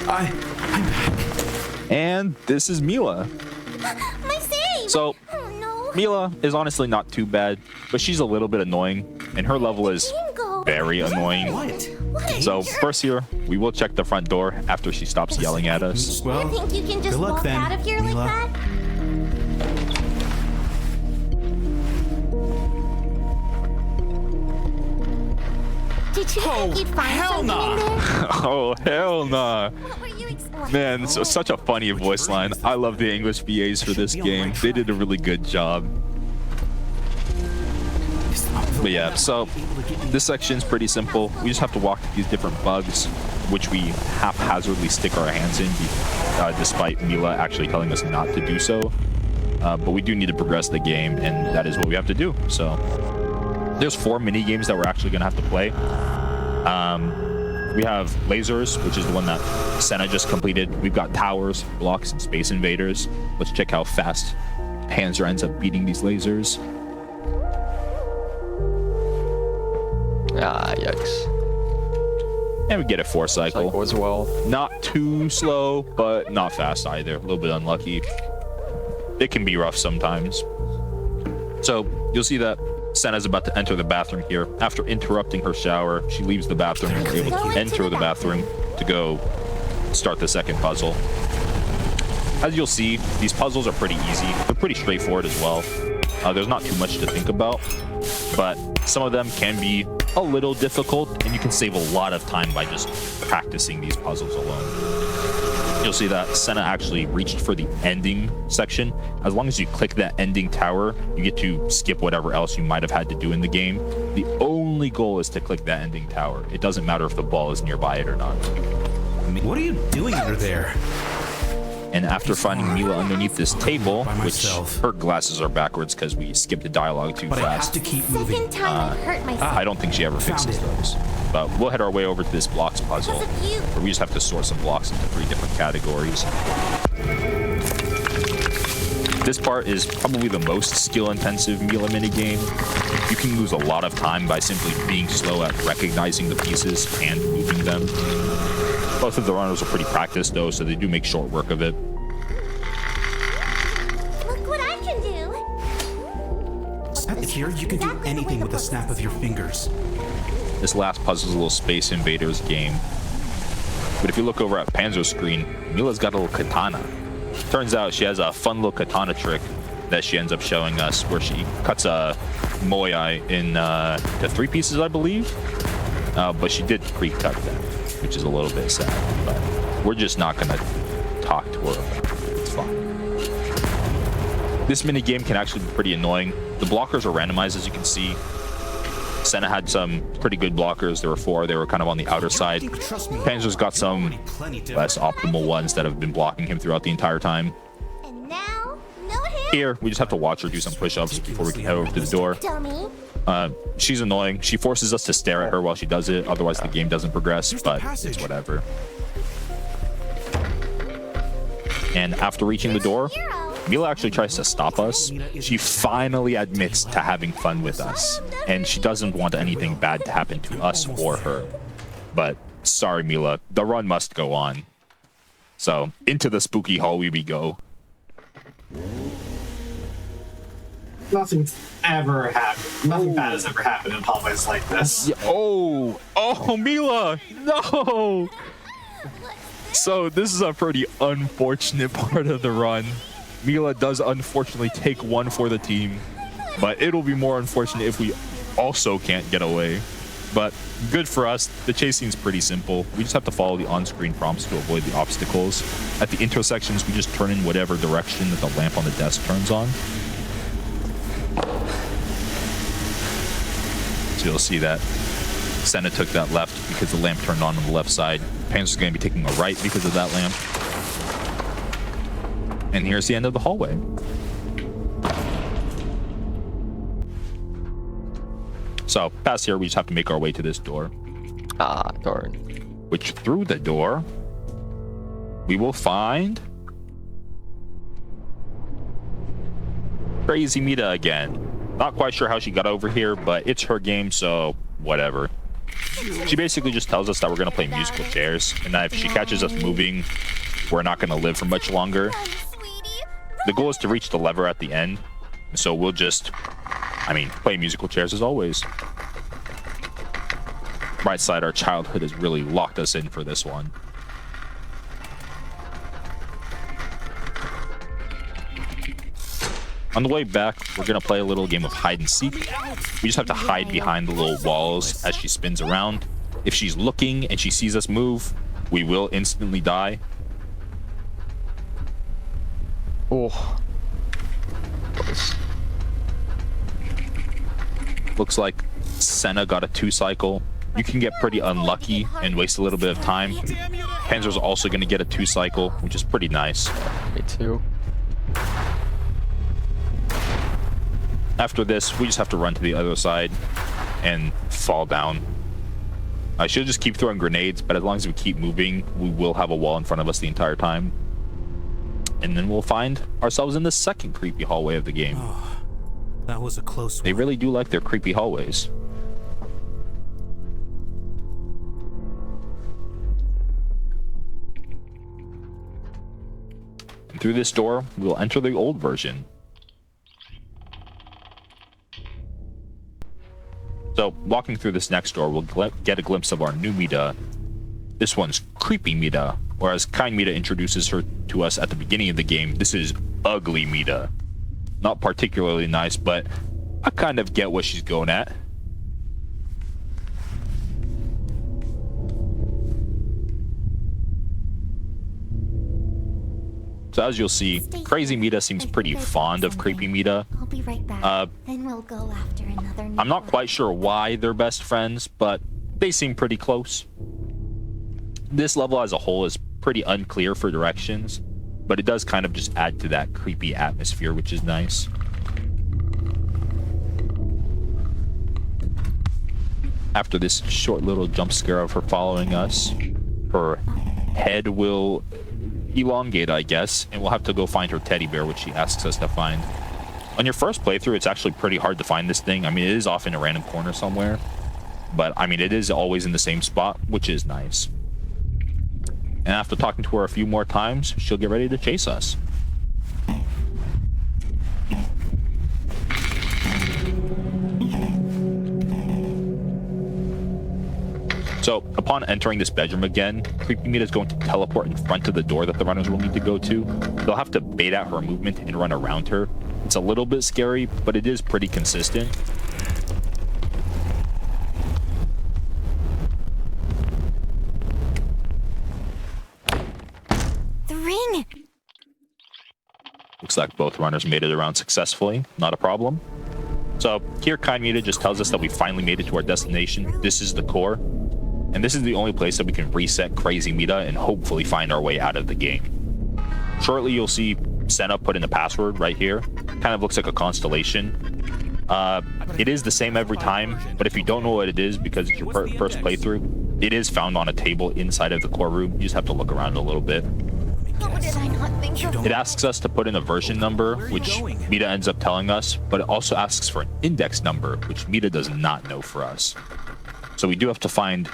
I'm back. And this is Mila. My save! So Oh no. Mila is honestly not too bad, but she's a little bit annoying, and her level is Bingo. very annoying. What? What a So jerk. first here, we will check the front door after she stops yelling at us. You Well, think you can just good luck walk then, out of here Mila. like that? Did you think you'd find hell something nah. in there? Oh, hell nah. What were you expecting? Man, so such a funny voice line. I love the English VAs for this game. They did a really good job. But yeah, so this section's pretty simple. We just have to walk through these different bugs, which we haphazardly stick our hands in, despite Mila actually telling us not to do so. But we do need to progress the game, and that is what we have to do. So there's 4 mini games that we're actually gonna have to play. We have lasers, which is the one that Senna just completed. We've got towers, blocks, and space invaders. Let's check how fast Panzer ends up beating these lasers. Ah, yikes. And we get a 4 cycle. Cycle as well. Not too slow, but not fast either. A little bit unlucky. It can be rough sometimes. So you'll see that Senna's about to enter the bathroom here. After interrupting her shower, she leaves the bathroom and we're able to enter the bathroom to go start the second puzzle. As you'll see, these puzzles are pretty easy. They're pretty straightforward as well. There's not too much to think about, but some of them can be a little difficult, and you can save a lot of time by just practicing these puzzles alone. You'll see that Senna actually reached for the ending section. As long as you click that ending tower, you get to skip whatever else you might have had to do in the game. The only goal is to click that ending tower. It doesn't matter if the ball is nearby it or not. What are you doing under there? And after finding Mila underneath this table, By which myself. her glasses are backwards because we skipped the dialogue too But I have fast. to keep moving. Second time I've hurt myself. I don't think she ever Found fixes it. those. But we'll head our way over to this blocks puzzle, Because of you. where we just have to sort some blocks into 3 different categories. This part is probably the most skill-intensive Mila minigame. You can lose a lot of time by simply being slow at recognizing the pieces and moving them. Both of the runners are pretty practiced though, so they do make short work of it. Look what I can do. Here, you can do Exactly the way anything the with the book snap of your fingers. This last puzzle is a little Space Invaders game. But if you look over at Panzer's screen, Mila's got a little katana. Turns out she has a fun little katana trick that she ends up showing us, where she cuts a moai into 3 pieces, I believe. But she did pre-cut them, which is a little bit sad. But we're just not gonna talk to her about it. It's fine. This mini game can actually be pretty annoying. The blockers are randomized, as you can see. Senna had some pretty good blockers. There were 4. They were kind of on the outer side. Trust me. Panzer's got some Plenty different. less optimal ones that have been blocking him throughout the entire time. And now, no hands. Here, we just have to watch her do some push-ups before we can head over to the door. Dummy. She's annoying. She forces us to stare at her while she does it. Otherwise, the game doesn't progress, Here's the but passage. it's whatever. And after reaching the door, Mila actually tries to stop us. She finally admits to having fun with us, and she doesn't want anything bad to happen to us or her. But sorry, Mila, the run must go on. So into the spooky hallway we go. Nothing's ever happened. Nothing bad has ever happened in hallways like this. Oh, Mila, no. So this is a pretty unfortunate part of the run. Mila does unfortunately take 1 for the team, but it'll be more unfortunate if we also can't get away. But good for us. The chase scene's pretty simple. We just have to follow the on-screen prompts to avoid the obstacles. At the intersections, we just turn in whatever direction that the lamp on the desk turns on. So you'll see that Senna took that left because the lamp turned on the left side. Panzer's going to be taking a right because of that lamp. And here's the end of the hallway. So past here, we just have to make our way to this door. Ah, darn. Which through the door, we will find Crazy Mita again. Not quite sure how she got over here, but it's her game, so whatever. She basically just tells us that we're going to play musical chairs, and that if she catches us moving, we're not going to live for much longer. The goal is to reach the lever at the end, so we'll just, play musical chairs as always. Right side, our childhood has really locked us in for this one. On the way back, we're going to play a little game of hide and seek. We just have to hide behind the little walls as she spins around. If she's looking and she sees us move, we will instantly die. Oh. Looks like Senna got a 2-cycle. You can get pretty unlucky and waste a little bit of time. Panzer's also going to get a 2-cycle, which is pretty nice. Me too. After this, we just have to run to the other side and fall down. I should just keep throwing grenades, but as long as we keep moving, we will have a wall in front of us the entire time. And then we'll find ourselves in the second creepy hallway of the game. Oh, that was a close one. They really do like their creepy hallways. And through this door, we'll enter the old version. So, walking through this next door, we'll get a glimpse of our new Mita. This one's Creepy Mita, or as Kind Mita introduces her to us at the beginning of the game, this is Ugly Mita. Not particularly nice, but I kind of get what she's going at. So as you'll see, Crazy Mita seems pretty fond of Creepy Mita. I'll be right back. Then we'll go after another. I'm not quite sure why they're best friends, but they seem pretty close. This level as a whole is pretty unclear for directions, but it does kind of just add to that creepy atmosphere, which is nice. After this short little jump scare of her following us, her head will elongate, I guess, and we'll have to go find her teddy bear, which she asks us to find. On your first playthrough, it's actually pretty hard to find this thing. It is off in a random corner somewhere, but it is always in the same spot, which is nice. And after talking to her a few more times, she'll get ready to chase us. So, upon entering this bedroom again, Creepy Mita is going to teleport in front of the door that the runners will need to go to. They'll have to bait out her movement and run around her. It's a little bit scary, but it is pretty consistent. The ring! Looks like both runners made it around successfully. Not a problem. So, here Kind Mita just tells us that we finally made it to our destination. This is the core. And this is the only place that we can reset Crazy Mita and hopefully find our way out of the game. Shortly, you'll see Senna put in a password right here. Kind of looks like a constellation. It is the same every time, but if you don't know what it is because it's your first playthrough, it is found on a table inside of the core room. You just have to look around a little bit. What did I not think of? It asks us to put in a version number, which Mita ends up telling us, but it also asks for an index number, which Mita does not know for us. So we do have to find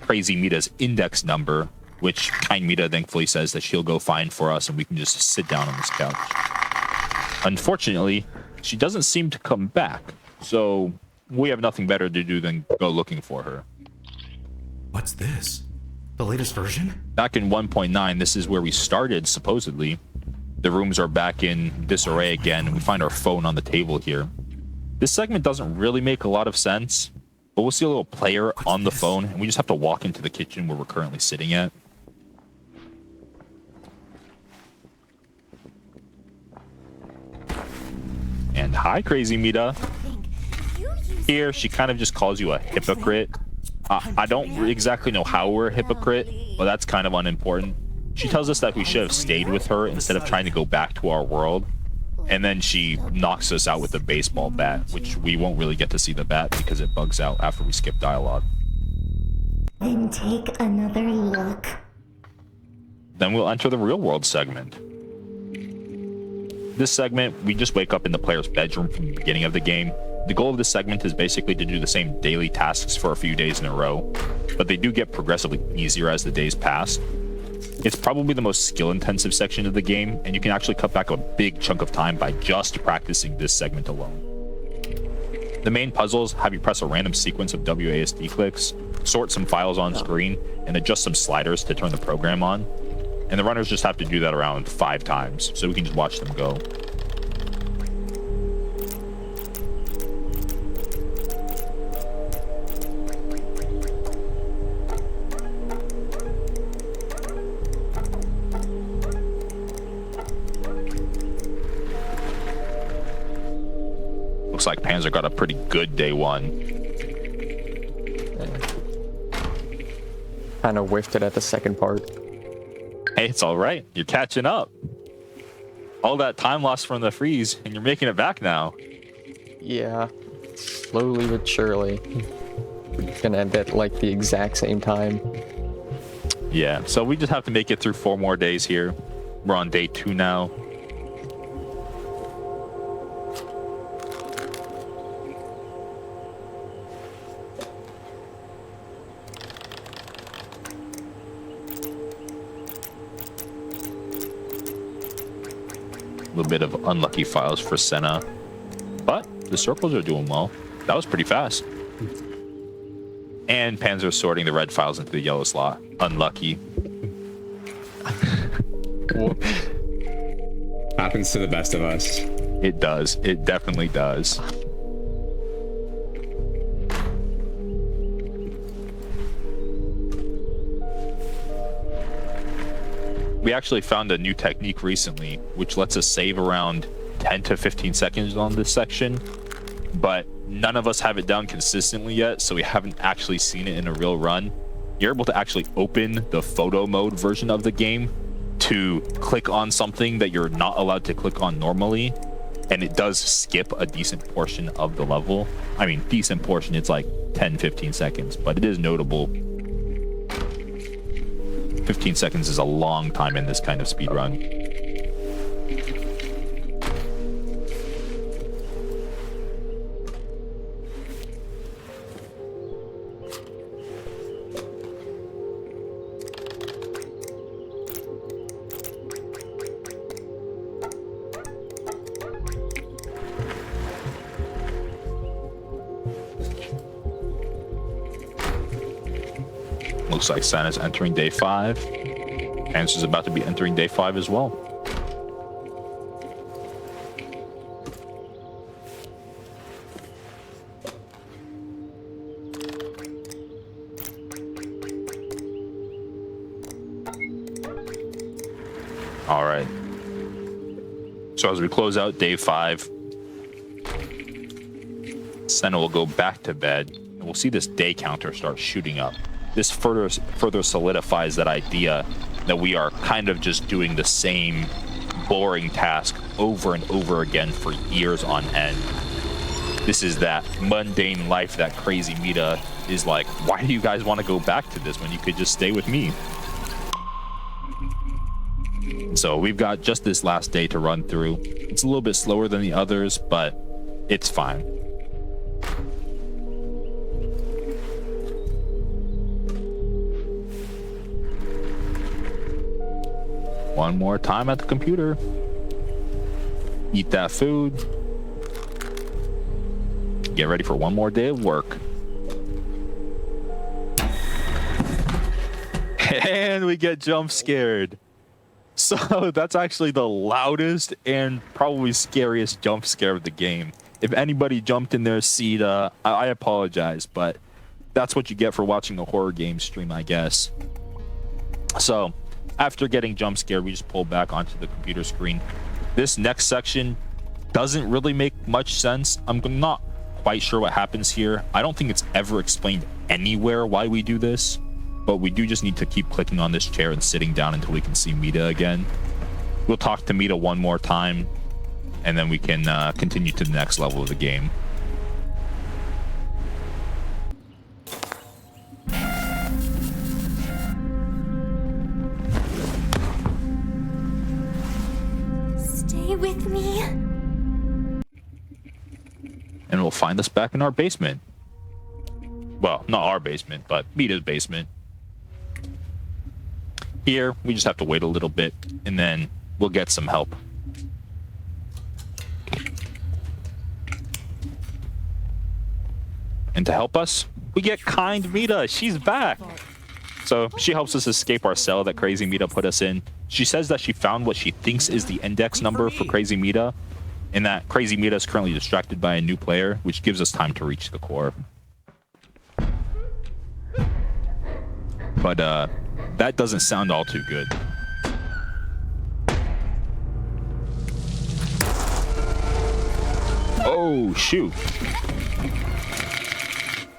Crazy Mita's index number, which Kind Mita thankfully says that she'll go find for us and we can just sit down on this couch. Unfortunately, she doesn't seem to come back, so we have nothing better to do than go looking for her. What's this? The latest version? Back in 1.9, this is where we started, supposedly. The rooms are back in disarray again, and we find our phone on the table here. This segment doesn't really make a lot of sense, but but we'll see a little player on the phone, and we just have to walk into the kitchen where we're currently sitting at. And hi, Crazy Mita. Here, she kind of just calls you a hypocrite. I don't exactly know how we're a hypocrite, but that's kind of unimportant. She tells us that we should have stayed with her instead of trying to go back to our world. And then she knocks us out with a baseball bat, which we won't really get to see the bat because it bugs out after we skip dialogue. Then take another look. Then we'll enter the real world segment. This segment, we just wake up in the player's bedroom from the beginning of the game. The goal of this segment is basically to do the same daily tasks for a few days in a row, but they do get progressively easier as the days pass. It's probably the most skill-intensive section of the game, and you can actually cut back a big chunk of time by just practicing this segment alone. The main puzzles have you press a random sequence of WASD clicks, sort some files on screen, and adjust some sliders to turn the program on. And the runners just have to do that around 5 times, so we can just watch them go. Looks like Panzer got a pretty good day 1. Kind of whiffed it at the second part. Hey, it's all right. You're catching up. All that time lost from the freeze, and you're making it back now. Yeah, slowly but surely. We're gonna end at like the exact same time. Yeah, so we just have to make it through 4 more days here. We're on day 2 now. A little bit of unlucky files for Senna, but the circles are doing well. That was pretty fast. And Panzer sorting the red files into the yellow slot. Unlucky. Happens to the best of us. It does. It definitely does. We actually found a new technique recently, which lets us save around 10 to 15 seconds on this section, but none of us have it down consistently yet, so we haven't actually seen it in a real run. You're able to actually open the photo mode version of the game to click on something that you're not allowed to click on normally, and it does skip a decent portion of the level. I mean, decent portion, it's like 10-15 seconds, but it is notable. 15 seconds is a long time in this kind of speed run. Looks like Santa's entering day 5. Panzer's about to be entering day 5 as well. All right. So as we close out day 5, Senna will go back to bed, and we'll see this day counter start shooting up. This further solidifies that idea that we are kind of just doing the same boring task over and over again for years on end. This is that mundane life that Crazy Mita is like, why do you guys want to go back to this when you could just stay with me? So we've got just this last day to run through. It's a little bit slower than the others, but it's fine. One more time at the computer. Eat that food. Get ready for one more day of work. And we get jump scared. So that's actually the loudest and probably scariest jump scare of the game. If anybody jumped in their seat, I apologize, but that's what you get for watching a horror game stream, I guess. So after getting jump scared, we just pull back onto the computer screen. This next section doesn't really make much sense. I'm not quite sure what happens here. I don't think it's ever explained anywhere why we do this, but we do just need to keep clicking on this chair and sitting down until we can see Mita again. We'll talk to Mita one more time, and then we can continue to the next level of the game. Stay with me. And we'll find us back in our basement. Well, not our basement, but Mita's basement. Here, we just have to wait a little bit, and then we'll get some help. And to help us, we get kind Mita. She's back. So she helps us escape our cell that Crazy Mita put us in. She says that she found what she thinks is the index number for Crazy Mita, and that Crazy Mita is currently distracted by a new player, which gives us time to reach the core. But that doesn't sound all too good. Oh, shoot.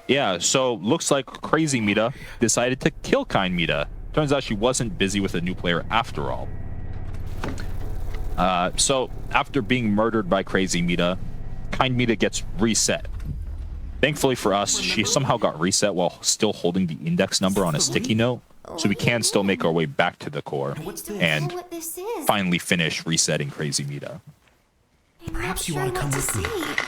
Yeah, so looks like Crazy Mita decided to kill Kind Mita. Turns out she wasn't busy with a new player after all. So after being murdered by Crazy Mita, Kind Mita gets reset. Thankfully for us, she somehow got reset while still holding the index number on a sticky note, so we can still make our way back to the core and What this is? finally finish resetting Crazy Mita. I'm Perhaps you not want to sure come what with me. say.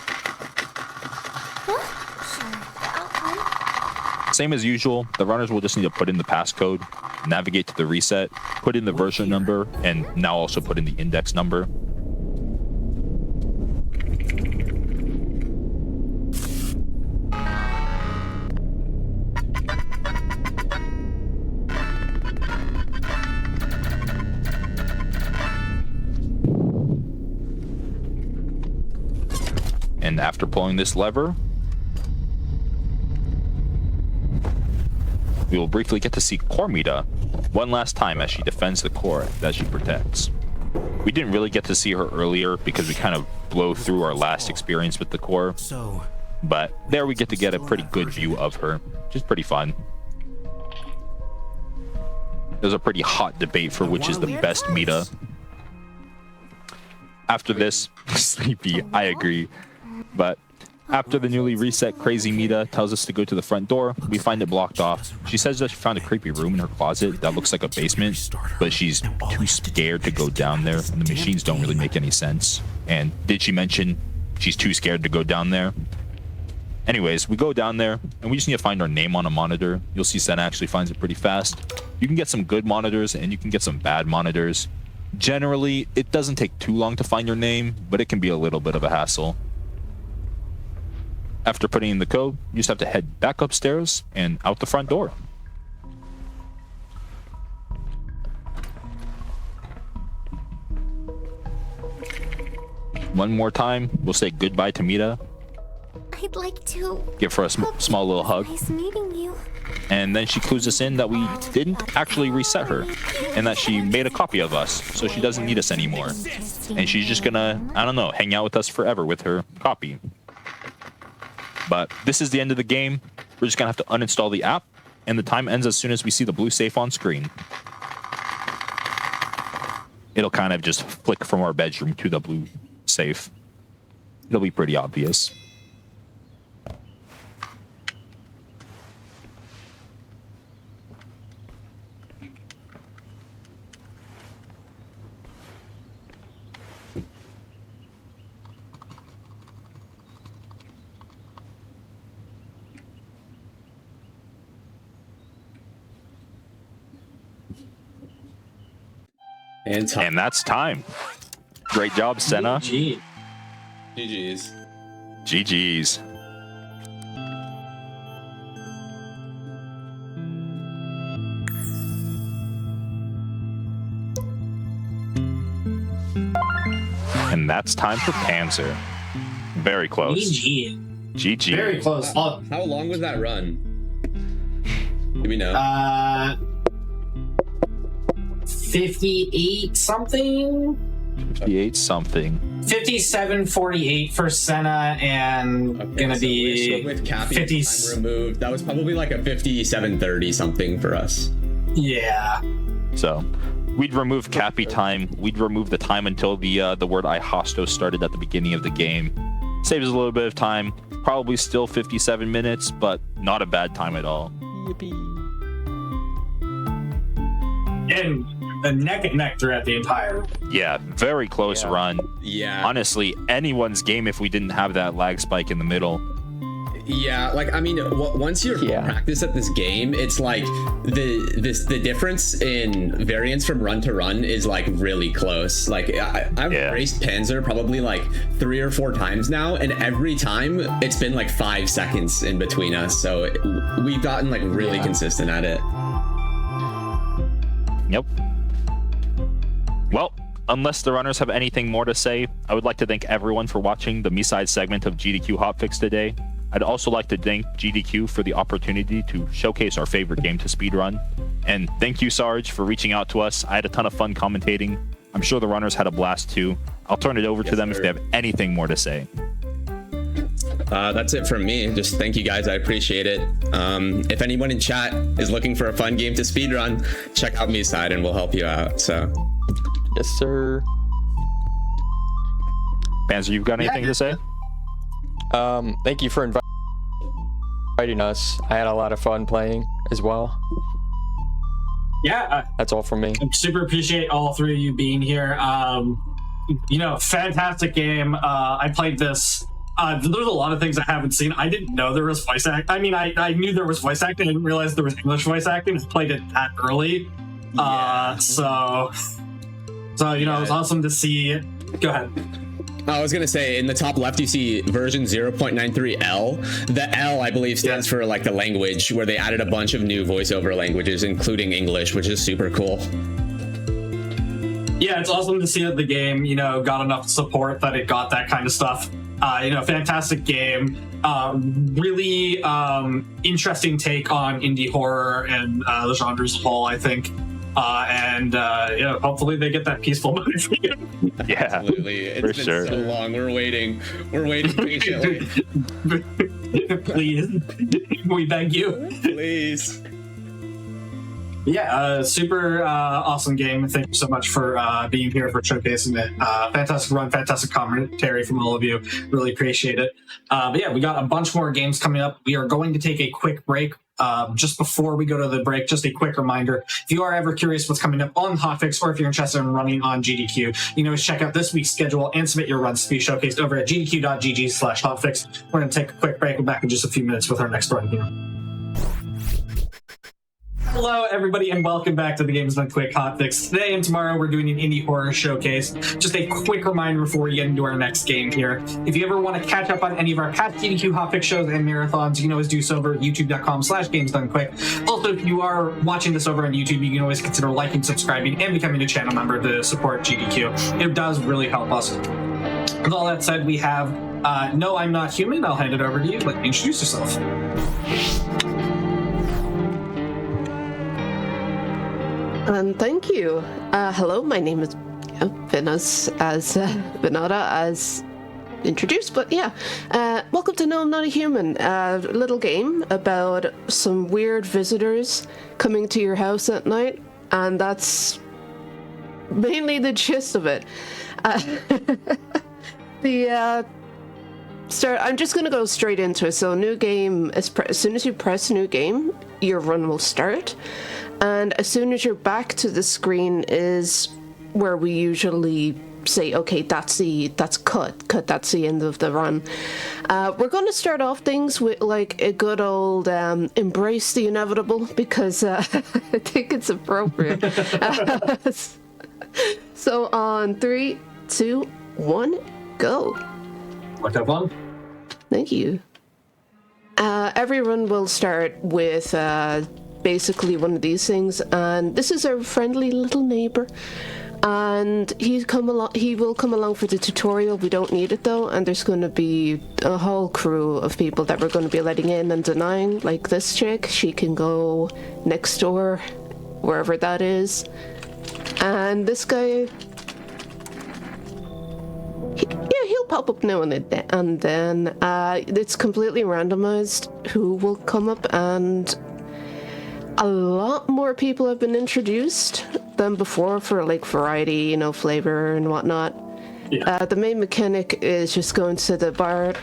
Huh? Sure, I'll come. Same as usual, the runners will just need to put in the passcode, navigate to the reset, put in the version number, and now also put in the index number. And after pulling this lever, we will briefly get to see Core Mita one last time as she defends the core that she protects. We didn't really get to see her earlier because we kind of blow through our last experience with the core, So, but there we get to get a pretty good view of her, which is pretty fun. There's a pretty hot debate for which is the best Mita. After this, Sleepy, I agree. But after the newly reset Crazy Mita tells us to go to the front door, we find it blocked off. She says that she found a creepy room in her closet that looks like a basement, but she's too scared to go down there, and the machines don't really make any sense. And did she mention she's too scared to go down there? Anyways, we go down there, and we just need to find our name on a monitor. You'll see Senna actually finds it pretty fast. You can get some good monitors, and you can get some bad monitors. Generally, it doesn't take too long to find your name, but it can be a little bit of a hassle. After putting in the code, you just have to head back upstairs and out the front door. One more time, we'll say goodbye to Mita, I'd like to. give her a small little hug, Nice meeting you. and then she clues us in that we didn't actually reset her, and that she made a copy of us, so she doesn't need us anymore. And she's just gonna, I don't know, hang out with us forever with her copy. But this is the end of the game. We're just gonna have to uninstall the app, and the time ends as soon as we see the blue safe on screen. It'll kind of just flick from our bedroom to the blue safe. It'll be pretty obvious. And time. And that's time. Great job, Senna. Gee. GG's. GG's. And that's time for Panzer. Very close. GG. GG. Very close. How long was that run? Do we know? 58 something. 58 something. 57-48 for Senna, and gonna be so with Cappy 50. time removed. That was probably like a 57-30 something for us. Yeah. So we'd remove Cappy time. We'd remove the time until the word I hosto started at the beginning of the game. Saves us a little bit of time. Probably still 57 minutes, but not a bad time at all. Yippee. And neck and neck throughout the entire. Yeah, very close run. Yeah. Honestly, anyone's game if we didn't have that lag spike in the middle. Yeah, like I mean, once you're practice at this game, it's like the difference in variance from run to run is like really close. Like I've raced Panzer probably like 3 or 4 times now, and every time it's been like 5 seconds in between us. So we've gotten like really consistent at it. Yep. Well, unless the runners have anything more to say, I would like to thank everyone for watching the MiSide segment of GDQ Hotfix today. I'd also like to thank GDQ for the opportunity to showcase our favorite game to speedrun. And thank you, Sarge, for reaching out to us. I had a ton of fun commentating. I'm sure the runners had a blast too. I'll turn it over to them if they have anything more to say. That's it from me. Just thank you guys. I appreciate it. If anyone in chat is looking for a fun game to speedrun, check out MiSide and we'll help you out. So, yes, sir. Panzer, you've got anything to say? Thank you for inviting us. I had a lot of fun playing as well. Yeah. That's all from me. I super appreciate all 3 of you being here. You know, fantastic game. I played this. There's a lot of things I haven't seen. I didn't know there was voice acting. I mean, I knew there was voice acting. I didn't realize there was English voice acting. I played it that early. So you know, it was awesome to see. Go ahead. I was gonna say, in the top left you see version 0.93L. The L, I believe, stands for like the language, where they added a bunch of new voiceover languages, including English, which is super cool. Yeah, it's awesome to see that the game, you know, got enough support that it got that kind of stuff. You know, fantastic game. Really interesting take on indie horror and the genre as a whole, I think. And you know, hopefully they get that peaceful mode for you. Yeah, absolutely. It's been so long. We're waiting patiently. Please, we beg you. Please. Yeah, super awesome game. Thank you so much for being here, for showcasing it. Fantastic run, fantastic commentary from all of you. Really appreciate it. But yeah, we got a bunch more games coming up. We are going to take a quick break. Just before we go to the break, just a quick reminder, if you are ever curious what's coming up on Hotfix, or if you're interested in running on GDQ, you can always check out this week's schedule and submit your runs to be showcased over at gdq.gg/hotfix. We're going to take a quick break. We're back in just a few minutes with our next run here. Hello, everybody, and welcome back to the Games Done Quick Hotfix. Today and tomorrow, we're doing an indie horror showcase. Just a quick reminder before we get into our next game here. If you ever want to catch up on any of our past GDQ Hotfix shows and marathons, you can always do so over at youtube.com/gamesdonequick. Also, if you are watching this over on YouTube, you can always consider liking, subscribing, and becoming a channel member to support GDQ. It does really help us. With all that said, we have No, I'm Not Human. I'll hand it over to you. Let me introduce yourself. Thank you. Hello, my name is Vinata, as introduced, but yeah. Welcome to No, I'm Not a Human, a little game about some weird visitors coming to your house at night, and that's mainly the gist of it. I'm just gonna go straight into it. So new game, as soon as you press new game, your run will start. And as soon as you're back to the screen is where we usually say, okay, that's cut, that's the end of the run. We're going to start off things with like a good old embrace the inevitable, because I think it's appropriate. So on 3, 2, 1, go. Let's have fun. Thank you. Every run will start with basically one of these things, and this is our friendly little neighbor. And he will come along for the tutorial. We don't need it though, and there's going to be a whole crew of people that we're going to be letting in and denying. Like this chick, she can go next door, wherever that is. And this guy, he'll pop up now and then. It's completely randomized who will come up, and a lot more people have been introduced than before for like variety, flavor and whatnot. Yeah. The main mechanic is just going to the bar,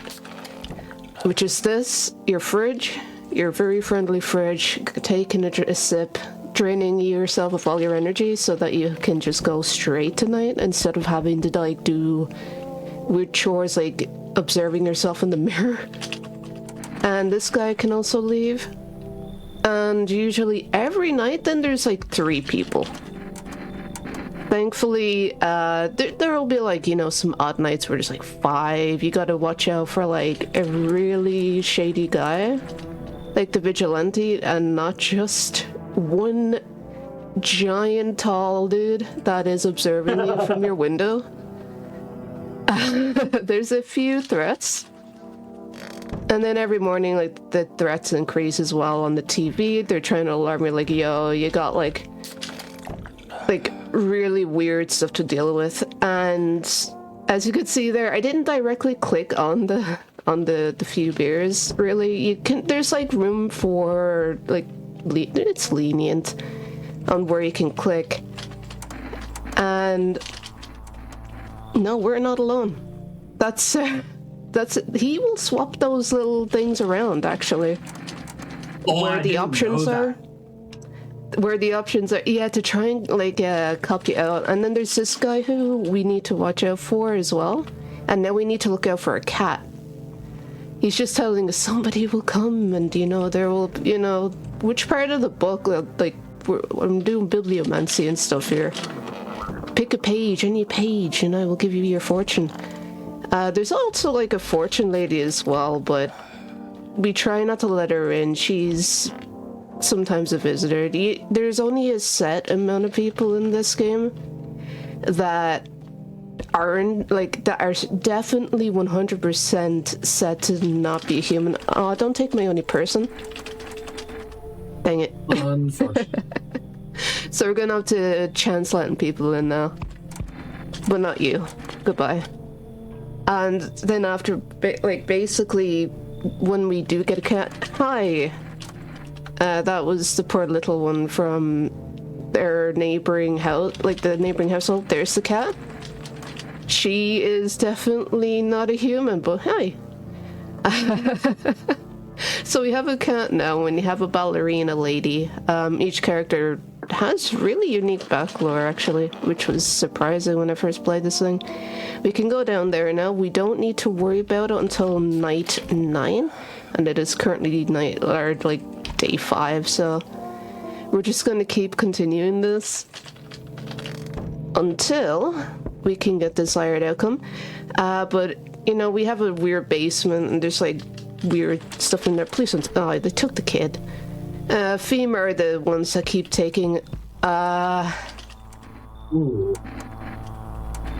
which is your fridge, your very friendly fridge, taking a sip, draining yourself of all your energy so that you can just go straight tonight instead of having to like do weird chores like observing yourself in the mirror. And this guy can also leave. And usually every night then there's like 3 people. Thankfully, there will be like, some odd nights where there's like 5. You gotta watch out for like a really shady guy, like the vigilante, and not just one giant tall dude that is observing you from your window. There's a few threats. And then every morning, like, the threats increase as well on the TV. They're trying to alarm me, like, yo, you got, like, really weird stuff to deal with. And as you could see there, I didn't directly click on the few beers, really. There's, like, room for, like, it's lenient on where you can click. And no, we're not alone. That's it. He will swap those little things around, actually. Where the options are. Where the options are, to try and, like, cop you out. And then there's this guy who we need to watch out for as well. And now we need to look out for a cat. He's just telling us somebody will come and, there will, which part of the book, like, I'm doing bibliomancy and stuff here. Pick a page, any page, and I will give you your fortune. There's also like a fortune lady as well, but we try not to let her in. She's sometimes a visitor. There's only a set amount of people in this game that are definitely 100% set to not be human. Oh, don't take my only person. Dang it. Unfortunately. So we're gonna have to chance letting people in now. But not you. Goodbye. And then after, basically, when we do get a cat... Hi! That was the poor little one from their neighboring house, like the neighboring household. There's the cat. She is definitely not a human, but hi! So we have a cat now, and we have a ballerina lady. Each character has really unique backlore, actually, which was surprising when I first played this thing. We can go down there now. We don't need to worry about it until night 9, and it is currently day 5, so we're just going to keep continuing this until we can get desired outcome. But, we have a weird basement, and there's, like, weird stuff in there. Please don't... Oh, they took the kid. FEMA are the ones that keep taking... Ooh.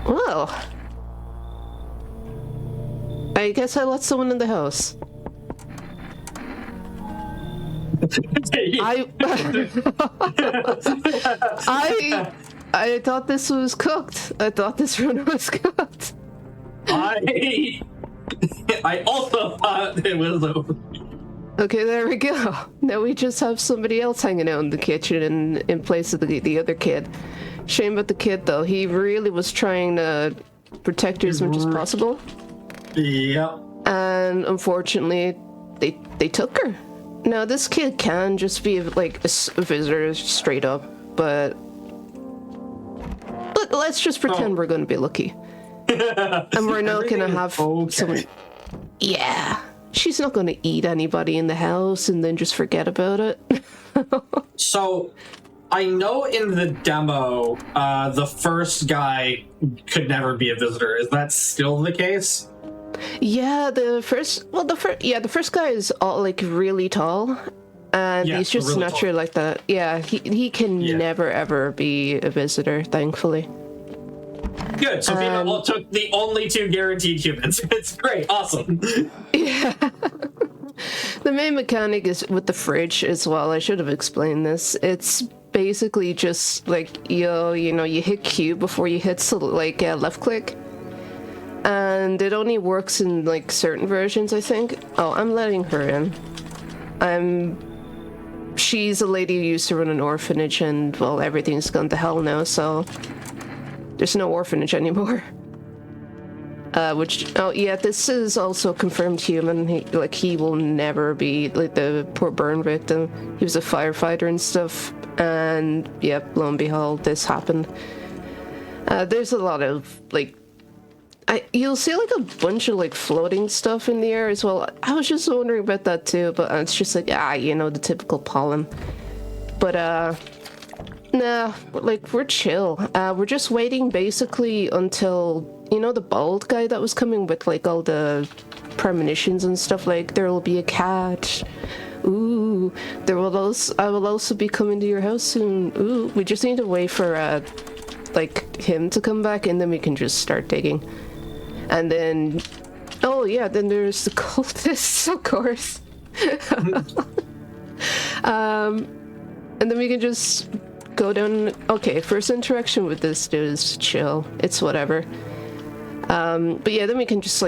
Well... I guess I let someone in the house. I thought this was cooked. I thought this run was cooked. I also thought it was over. Okay, there we go. Now we just have somebody else hanging out in the kitchen in place of the other kid. Shame about the kid, though. He really was trying to protect her as much as possible. Yep. And unfortunately, they took her. Now, this kid can just be like a visitor straight up, but let's just pretend we're going to be lucky. And we're not going to have someone... Yeah. She's not going to eat anybody in the house and then just forget about it. So, I know in the demo, the first guy could never be a visitor. Is that still the case? Yeah, the first guy is all like really tall, and he's just really naturally like that. Yeah, he can never ever be a visitor, thankfully. Good. So Vito took the only 2 guaranteed humans. It's great. Awesome. Yeah. The main mechanic is with the fridge as well. I should have explained this. It's basically just like you hit Q before you hit left click, and it only works in like certain versions, I think. Oh, I'm letting her in. She's a lady who used to run an orphanage, and well, everything's gone to hell now, so there's no orphanage anymore. This is also confirmed human. He will never be like the poor burn victim. He was a firefighter and stuff, and lo and behold, this happened. There's a lot of you'll see like a bunch of like floating stuff in the air as well. I was just wondering about that too, but it's just like the typical pollen. But nah, we're chill. We're just waiting basically until the bald guy that was coming with like all the premonitions and stuff. Like there will be a cat. Ooh, I will also be coming to your house soon. Ooh, we just need to wait for him to come back, and then we can just start digging. And then, then there's the cultists, of course. And then we can just go down. Okay, first interaction with this dude is chill. It's whatever. But then we can just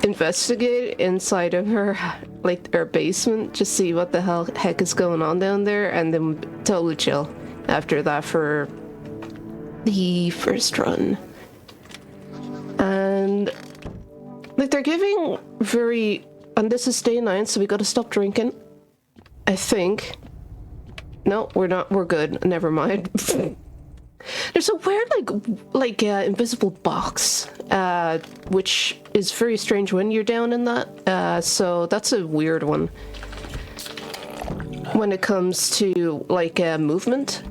investigate inside of her basement, just see what the heck is going on down there, and then totally chill after that for the first run. And they're giving and this is day 9, so we gotta stop drinking, I think. No, we're not. We're good. Never mind. There's a weird invisible box, which is very strange when you're down in that. So that's a weird one. When it comes to movement,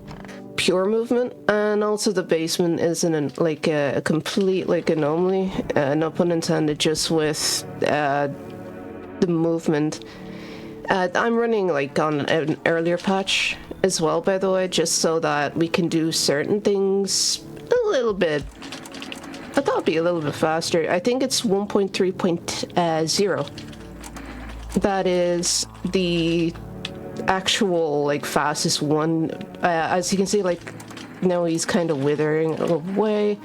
pure movement, and also the basement isn't a complete anomaly. No pun intended. Just with the movement. I'm running on an earlier patch as well, by the way, just so that we can do certain things a little bit. I thought it'd be a little bit faster. I think it's 1.3.0. That is the actual fastest one. As you can see, now he's kind of withering away,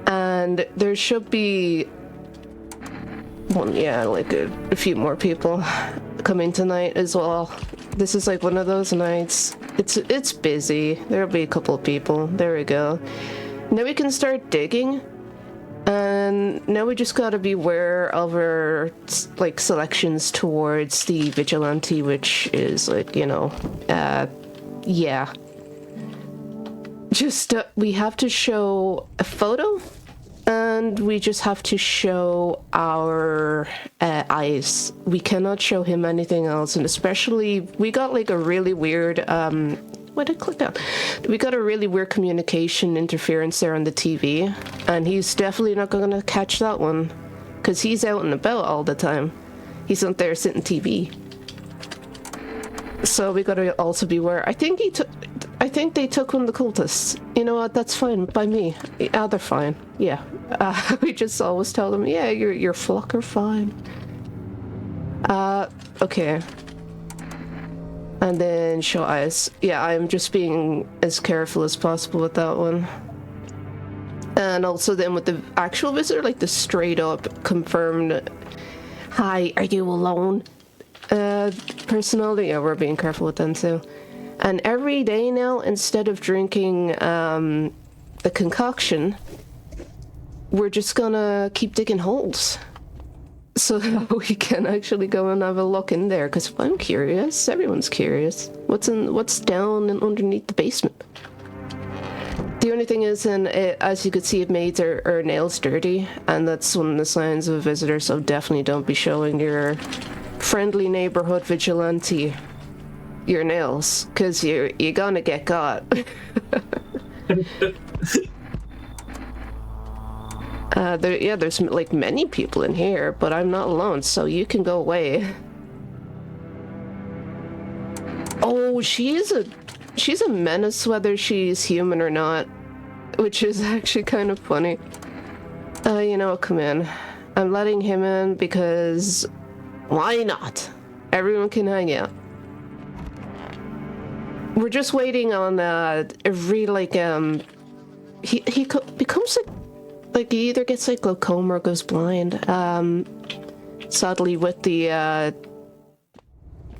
and there should be a few more people coming tonight as well. This is one of those nights. It's busy. There'll be a couple of people. There we go. Now we can start digging, and now we just gotta be aware of our selections towards the vigilante, which is just we have to show a photo, and we just have to show our eyes. We cannot show him anything else, and especially we got a really weird what did I click on? We got a really weird communication interference there on the TV, and he's definitely not going to catch that one because he's out and about all the time. He's not there sitting TV. So we got to also be aware. I think they took one of the cultists. You know what? That's fine by me. Yeah, they're fine. Yeah. We just always tell them, yeah, your flock are fine. Okay. And then show eyes. Yeah, I'm just being as careful as possible with that one. And also then with the actual visitor, the straight up confirmed, hi, are you alone? Personality, yeah, we're being careful with them too. And every day now, instead of drinking the concoction, we're just gonna keep digging holes so that we can actually go and have a look in there. Because I'm curious, everyone's curious. What's down and underneath the basement? The only thing is, as you could see, it made her nails dirty, and that's one of the signs of a visitor. So definitely don't be showing your friendly neighborhood vigilante your nails, because you're gonna get caught. There's many people in here, but I'm not alone, so you can go away. Oh, she's a menace, whether she's human or not. which is actually kind of funny. You know, come in. I'm letting him in because why not? Everyone can hang out. We're just waiting on he becomes like he either gets like glaucoma or goes blind. Sadly, with the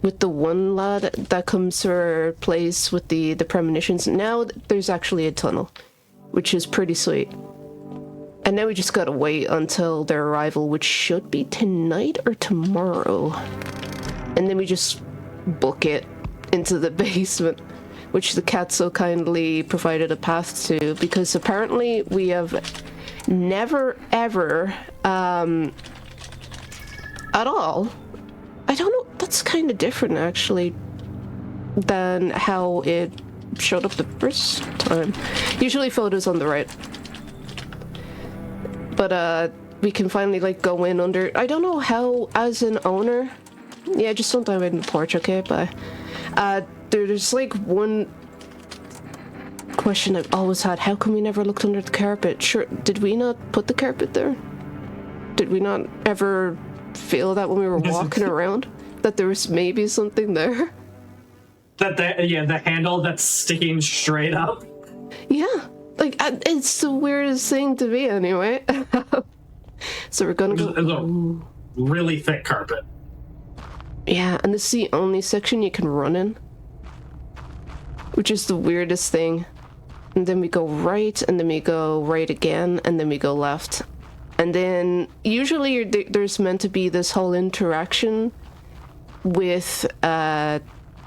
one lad that comes to our place with the premonitions, now there's actually a tunnel, which is pretty sweet. And now we just gotta wait until their arrival, which should be tonight or tomorrow. And then we just book it into the basement, which the cat so kindly provided a path to, because apparently we have never ever at all, I don't know, that's kind of different actually than how it showed up the first time. Usually photos on the right, but we can finally like go in under, I don't know how as an owner. Yeah, just don't dive in the porch, okay? Bye. There's like one question I've always had. How come we never looked under the carpet? Sure, did we not put the carpet there? Did we not ever feel that when we were walking around? That there was maybe something there? The handle that's sticking straight up? Yeah. Like, it's the weirdest thing to me anyway. So we're gonna go... It's a really thick carpet. Yeah, and this is the only section you can run in, which is the weirdest thing. And then we go right, and then we go right again, and then we go left. And then usually there's meant to be this whole interaction with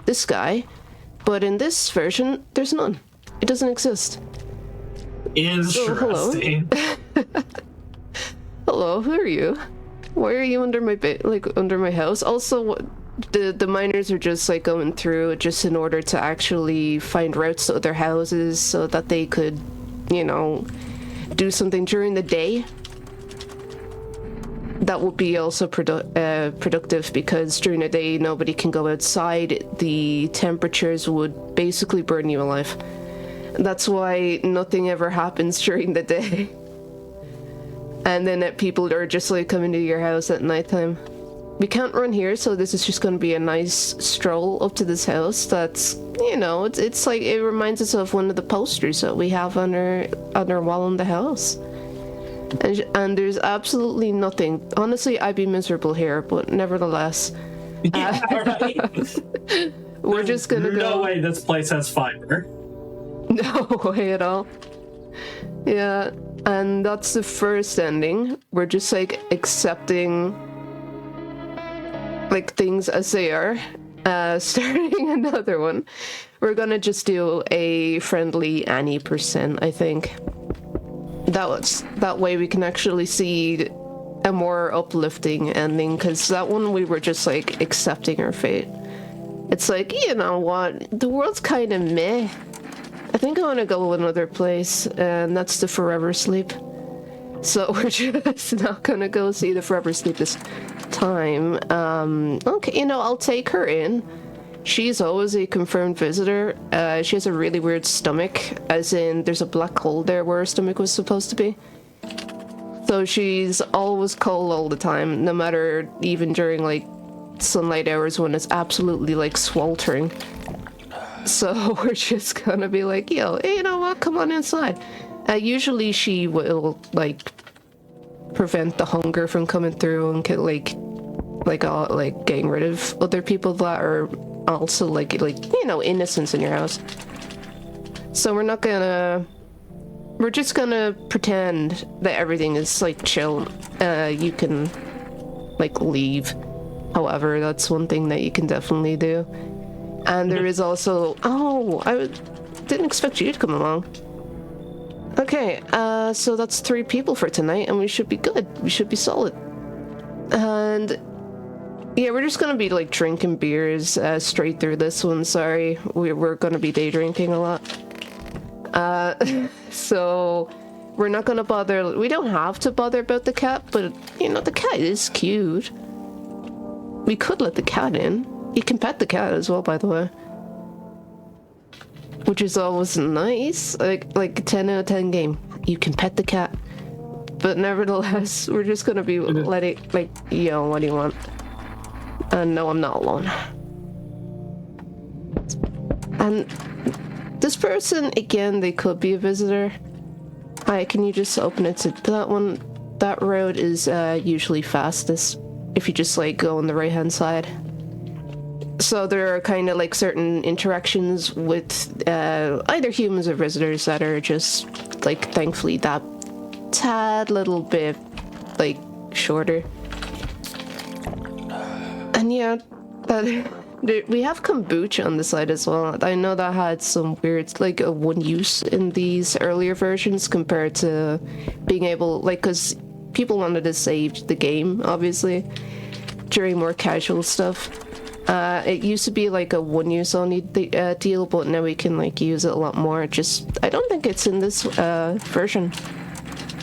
this guy, but in this version, there's none. It doesn't exist. Interesting. So, hello. Hello, who are you? Why are you under my under my house? Also, the miners are just like going through just in order to actually find routes to other houses so that they could, you know, do something during the day. That would be also productive, because during the day nobody can go outside. The temperatures would basically burn you alive. That's why nothing ever happens during the day. And then people are just like coming to your house at nighttime. We can't run here, so this is just going to be a nice stroll up to this house. That's, you know, it's like, it reminds us of one of the posters that we have on our wall in the house. And there's absolutely nothing. Honestly, I'd be miserable here, but nevertheless. Yeah, right. We're just gonna go. No way this place has fiber. No way at all. Yeah, and that's the first ending. We're just like accepting like things as they are. Starting another one. We're gonna just do a friendly Annie %, I think. That way we can actually see a more uplifting ending, because that one we were just like accepting our fate. It's like, you know what, the world's kind of meh. I think I want to go another place, and that's the Forever Sleep. So we're just not gonna go see the Forever Sleep this time. Okay, you know, I'll take her in. She's always a confirmed visitor. She has a really weird stomach, as in there's a black hole there where her stomach was supposed to be. So she's always cold all the time, no matter even during like sunlight hours when it's absolutely like sweltering. So we're just gonna be like, yo, hey, you know what, come on inside. Usually she will like prevent the hunger from coming through and get like getting rid of other people that are also like you know, innocents in your house. So we're just gonna pretend that everything is like chill. You can like leave. However, that's one thing that you can definitely do. And there is also, I didn't expect you to come along. Okay, so that's 3 people for tonight, and we should be good. We should be solid. And yeah, we're just gonna be like drinking beers straight through this one. Sorry, we're gonna be day drinking a lot. So we're not gonna bother. We don't have to bother about the cat, but you know, the cat is cute. We could let the cat in. You can pet the cat as well, by the way. which is always nice. Like a 10 out of 10 game. You can pet the cat. But nevertheless, we're just gonna be letting, like, yo, what do you want? No, I'm not alone. And this person, again, they could be a visitor. Hi, can you just open it to that one? That road is usually fastest if you just, like, go on the right-hand side. So there are kind of, like, certain interactions with either humans or visitors that are just, like, thankfully that tad little bit, like, shorter. And yeah, we have kombucha on the side as well. I know that had some weird, like, one use in these earlier versions compared to being able, like, because people wanted to save the game, obviously, during more casual stuff. It used to be like a one-use only deal, but now we can, like, use it a lot more. I don't think it's in this version.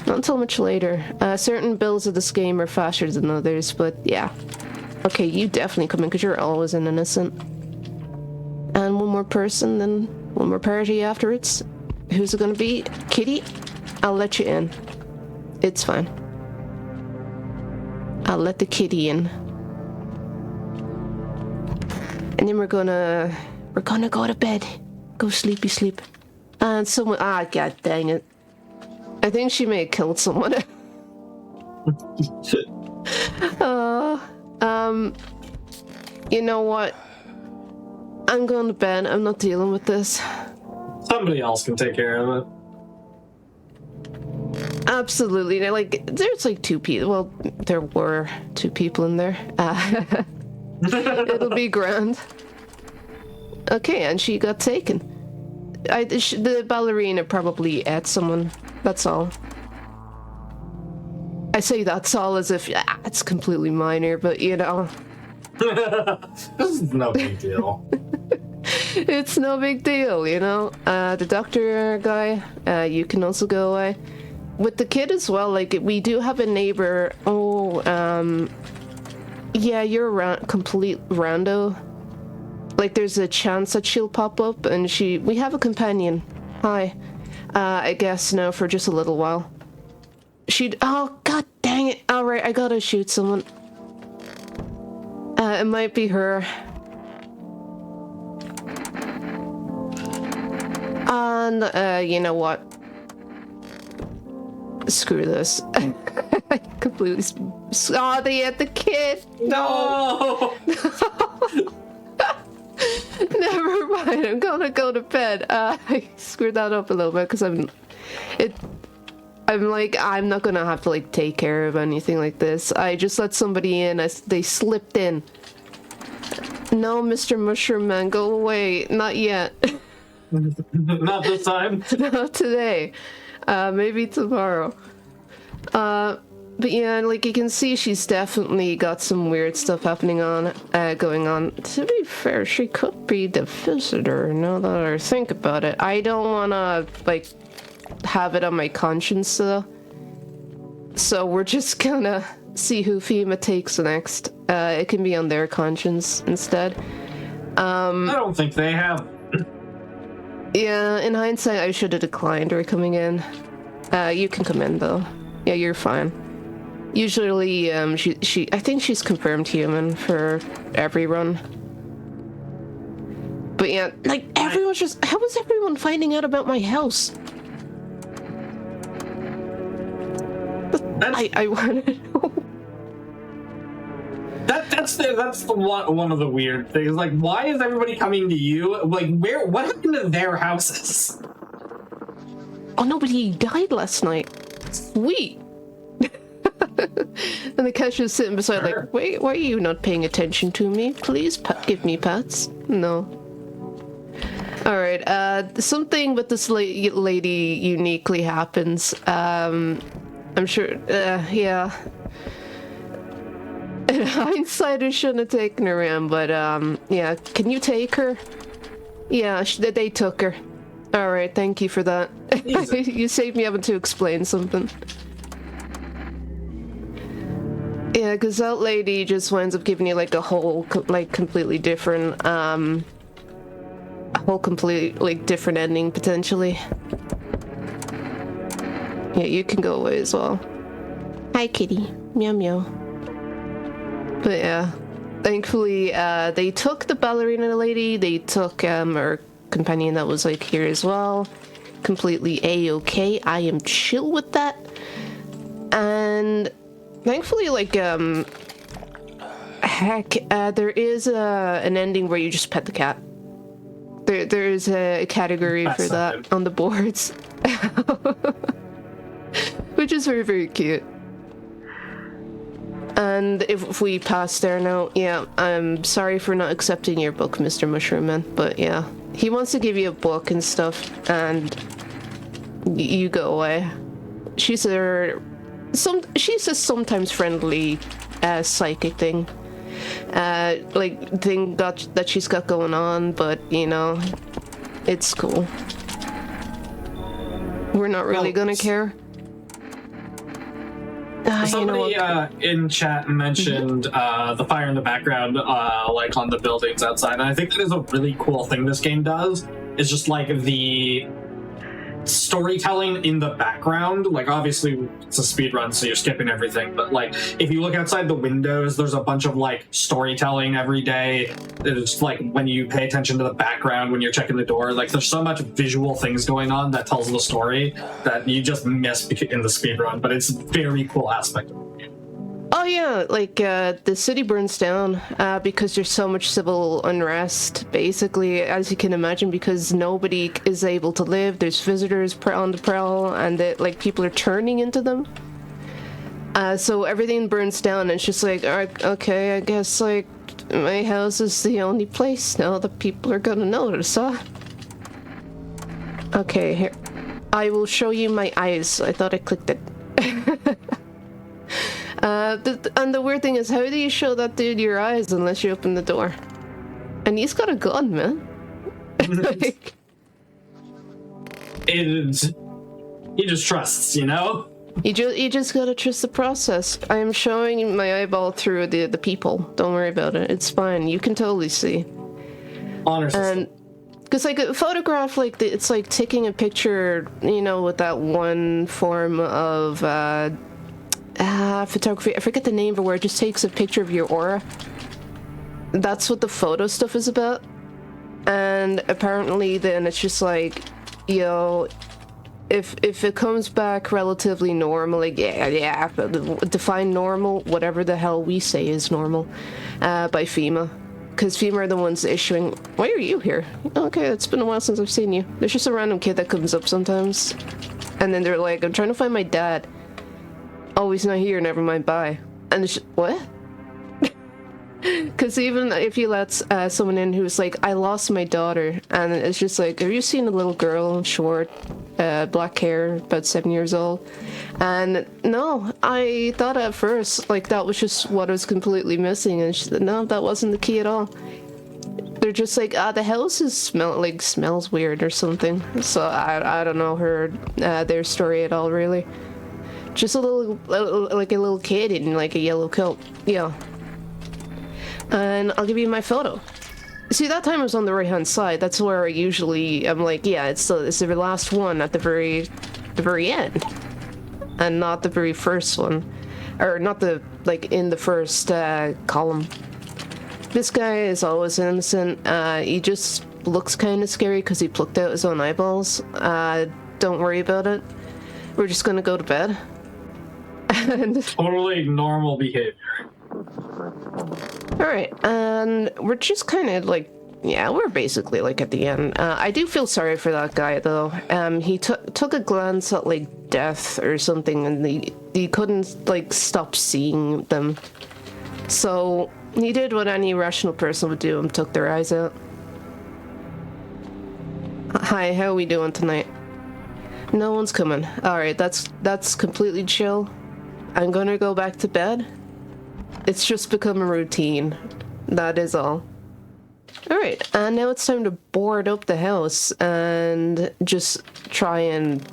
Not until much later. Certain builds of this game are faster than others, but yeah. Okay, you definitely come in because you're always an innocent. And one more person, then one more party afterwards. Who's it gonna be? Kitty? I'll let you in. It's fine. I'll let the kitty in. And then we're gonna go to bed. Go sleepy sleep. And someone, god dang it. I think she may have killed someone. You know what? I'm going to bed. I'm not dealing with this. Somebody else can take care of it. Absolutely. Like, there's like two people. Well, there were two people in there. It'll be grand. Okay, and she got taken. The ballerina probably ate someone. That's all. I say that's all as if it's completely minor, but you know. This is no big deal. It's no big deal, you know. The doctor guy, you can also go away. With the kid as well, like, we do have a neighbor. Yeah, you're a complete rando. Like, there's a chance that she'll pop up, and we have a companion. Hi. I guess now for just a little while. Oh, god dang it. Alright, I gotta shoot someone. It might be her. And, you know what? Screw this. I completely... Oh, they had the kid! No! Never mind, I'm gonna go to bed. I screwed that up a little bit because I'm not gonna have to, like, take care of anything like this. I just let somebody in, they slipped in. No, Mr. Mushroom Man, go away. Not yet. Not this time. Not today. Maybe tomorrow. But yeah, like, you can see she's definitely got some weird stuff happening going on. To be fair, she could be the visitor, now that I think about it. I don't wanna, like, have it on my conscience, though. So we're just gonna see who FEMA takes next. It can be on their conscience instead. I don't think they have. Yeah, in hindsight, I should have declined her coming in. You can come in, though. Yeah, you're fine. Usually, I think she's confirmed human for every run. But yeah, like, everyone's just... How is everyone finding out about my house? I want to know. That's the one of the weird things. Like, why is everybody coming to you? Like, what happened to their houses? Oh, nobody died last night. Sweet. And the cat was sitting beside, like, wait, why are you not paying attention to me? Please give me pats. No. Alright, something with this lady uniquely happens. I'm sure, yeah. In hindsight, I shouldn't have taken her in, but, yeah. Can you take her? Yeah, they took her. Alright, thank you for that. You saved me having to explain something. Yeah, because that lady just winds up giving you, like, a whole, like, completely different, whole complete, like, different ending, potentially. Yeah, you can go away as well. Hi, kitty. Meow meow. But yeah, thankfully, they took the ballerina lady, they took, our companion that was, like, here as well. Completely A-okay. I am chill with that. And thankfully, like, heck, there is an ending where you just pet the cat. There is a category for that on the boards. Which is very, very cute. And if we pass there now, yeah, I'm sorry for not accepting your book, Mr. Mushroom Man, but yeah. He wants to give you a book and stuff, and you go away. She's a sometimes friendly psychic thing. Like, thing that she's got going on, but, you know, it's cool. We're not really gonna care. Somebody in chat mentioned the fire in the background, like on the buildings outside, and I think that is a really cool thing this game does. It's just like the storytelling in the background. Like, obviously it's a speed run, so you're skipping everything, but like if you look outside the windows, there's a bunch of like storytelling every day. It's like when you pay attention to the background when you're checking the door, like there's so much visual things going on that tells the story that you just miss in the speed run, but it's a very cool aspect of it. Oh yeah, like, the city burns down because there's so much civil unrest, basically, as you can imagine, because nobody is able to live. There's visitors on the prowl, and like, people are turning into them. So everything burns down, and it's just like, alright, okay, I guess, like, my house is the only place now that people are gonna notice, huh? Okay, here. I will show you my eyes. I thought I clicked it. And the weird thing is, how do you show that dude your eyes unless you open the door? And he's got a gun, man. Like, He just trusts, you know? you just gotta trust the process. I am showing my eyeball through the people. Don't worry about it. It's fine. You can totally see. Honor system. And because, like, a photograph, like, it's like taking a picture, you know, with that one form of photography. I forget the name, but where it just takes a picture of your aura. That's what the photo stuff is about. And apparently then it's just like, yo, if it comes back relatively normal, like, yeah, define normal, whatever the hell we say is normal, by FEMA. Because FEMA are the ones issuing. Why are you here? Okay, it's been a while since I've seen you. There's just a random kid that comes up sometimes. And then they're like, I'm trying to find my dad. Oh, he's not here, never mind, bye. And it's just, what? Because even if you let someone in who's like, I lost my daughter, and it's just like, have you seen a little girl, short, black hair, about 7 years old? And no, I thought at first, like, that was just what was completely missing, and she said, no, that wasn't the key at all. They're just like, the house smells weird or something. So I don't know their story at all, really. Just a little kid in like a yellow coat. Yeah. And I'll give you my photo. See, that time it was on the right hand side. That's where I usually I'm like, yeah, it's the last one at the very end, and not the very first one, or not the like in the first column. This guy is always innocent. He just looks kind of scary because he plucked out his own eyeballs. Don't worry about it. We're just gonna go to bed. And Totally normal behavior. alright, and we're just kind of like, yeah, we're basically like at the end. I do feel sorry for that guy though. He took a glance at like death or something, and he couldn't like stop seeing them. So he did what any rational person would do and took their eyes out. Hi, how are we doing tonight? No one's coming. Alright, that's completely chill. I'm gonna go back to bed. It's just become a routine. That is all. Alright, and now it's time to board up the house and just try and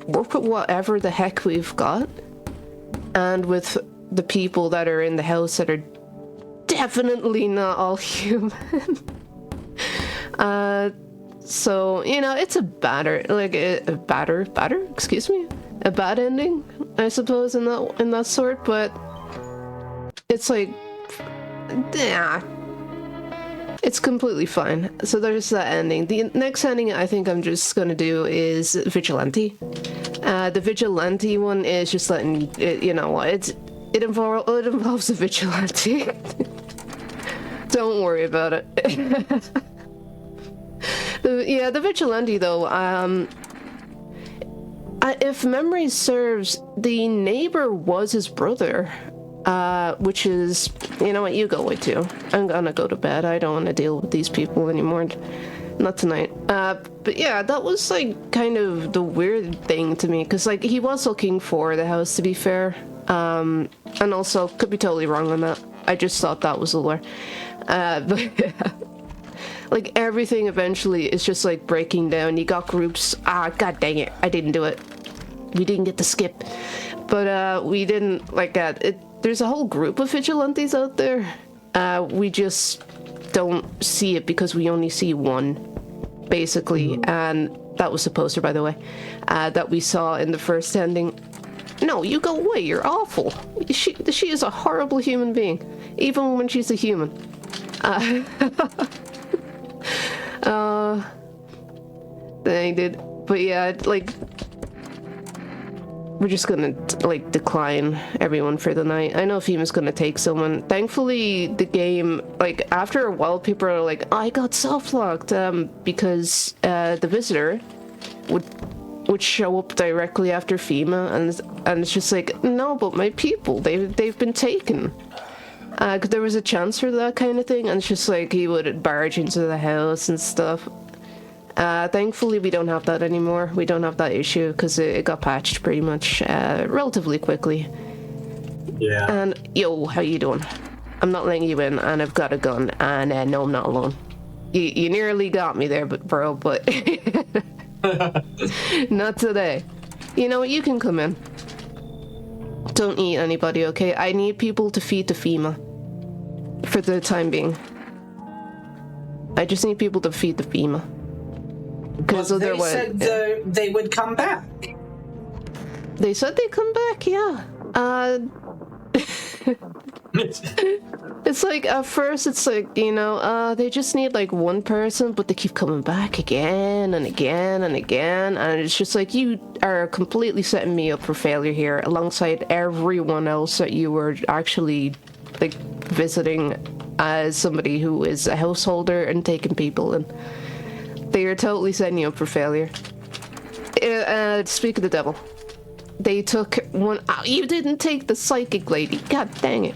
work with whatever the heck we've got. And with the people that are in the house that are definitely not all human. So, you know, it's a batter, like a batter, excuse me? A bad ending, I suppose, in that sort, but it's like, yeah, it's completely fine. So there's that ending. The next ending I think I'm just gonna do is Vigilante. The Vigilante one is just letting, you know what, it involves a Vigilante. Don't worry about it. The Vigilante though, if memory serves, the neighbor was his brother, which is, you know what, you go away too. I'm gonna go to bed. I don't want to deal with these people anymore. Not tonight. But yeah, that was like kind of the weird thing to me, because like he was looking for the house, to be fair. And also, could be totally wrong on that. I just thought that was the lore. But yeah. Like everything eventually is just like breaking down. You got groups. God dang it, I didn't do it. We didn't get to skip. But we didn't like that. There's a whole group of vigilantes out there. We just don't see it because we only see one, basically. And that was the poster, by the way, that we saw in the first ending. No, you go away. You're awful. She is a horrible human being, even when she's a human. They did, but yeah, like we're just gonna like decline everyone for the night. I know Fima's gonna take someone. Thankfully, the game, like after a while, people are like, I got soft-locked because the visitor would show up directly after Fima, and it's just like, no, but my people, they've been taken. Cause there was a chance for that kind of thing, and it's just like he would barge into the house and stuff. Thankfully, we don't have that anymore. We don't have that issue because it got patched pretty much relatively quickly. Yeah. And yo, how you doing? I'm not letting you in, and I've got a gun, and no, I'm not alone. You nearly got me there, but not today. You know what? You can come in. Don't eat anybody, okay? I need people to feed the Fima. For the time being. I just need people to feed the Fima. Because they said they would come back. They said they'd come back, yeah. It's like, at first it's like, you know, they just need like one person, but they keep coming back again and again and again, and it's just like, you are completely setting me up for failure here, alongside everyone else that you were actually, like, visiting as somebody who is a householder and taking people, and they are totally setting you up for failure. Speak of the devil. They took one. Oh, you didn't take the psychic lady. God dang it.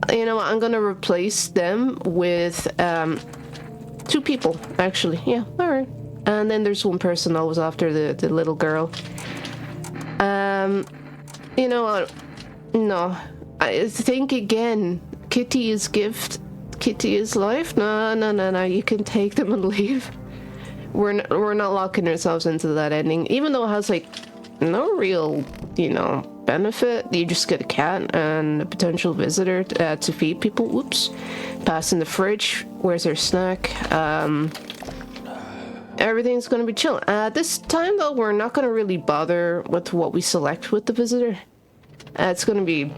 You know, I'm gonna replace them with 2 people, actually. Yeah, alright. And then there's one person always after the little girl. You know what? No. I think again, Kitty is gift, Kitty is life. No. You can take them and leave. We're not locking ourselves into that ending, even though it has like no real, you know, benefit. You just get a cat and a potential visitor to feed people. Whoops. Pass in the fridge. Where's their snack? Everything's gonna be chill. This time though, we're not gonna really bother with what we select with the visitor. It's gonna be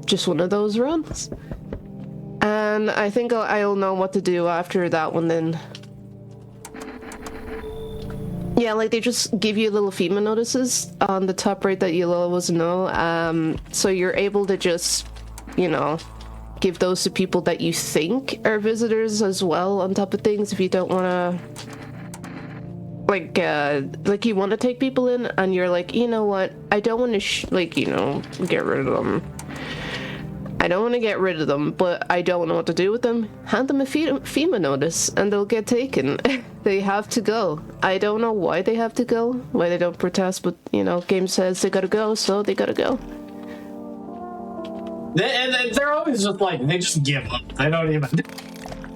just one of those runs. And I think I'll know what to do after that one then. Yeah, like they just give you little FEMA notices on the top right that you'll always know. So you're able to just, you know, give those to people that you think are visitors as well on top of things if you don't want to, like you want to take people in and you're like, you know what, I don't want to, you know, get rid of them. I don't want to get rid of them, but I don't know what to do with them. Hand them a FEMA notice and they'll get taken. They have to go. I don't know why they have to go, why they don't protest, but, you know, game says they gotta go, so they gotta go. They're always just like, they just give up. They don't even...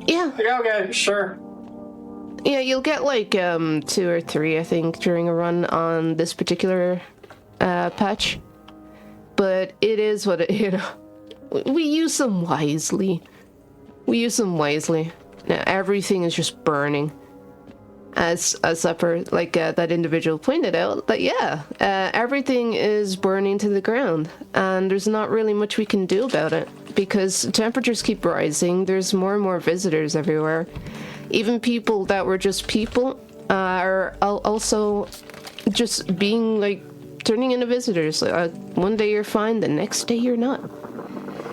Yeah. Okay, sure. Yeah, you'll get like 2 or 3, I think, during a run on this particular patch. But it is what it, you know. We use them wisely. We use them wisely. Now everything is just burning. as that individual pointed out, that everything is burning to the ground, and there's not really much we can do about it because temperatures keep rising. There's more and more visitors everywhere. Even people that were just people are also just being like turning into visitors. One day you're fine, the next day you're not.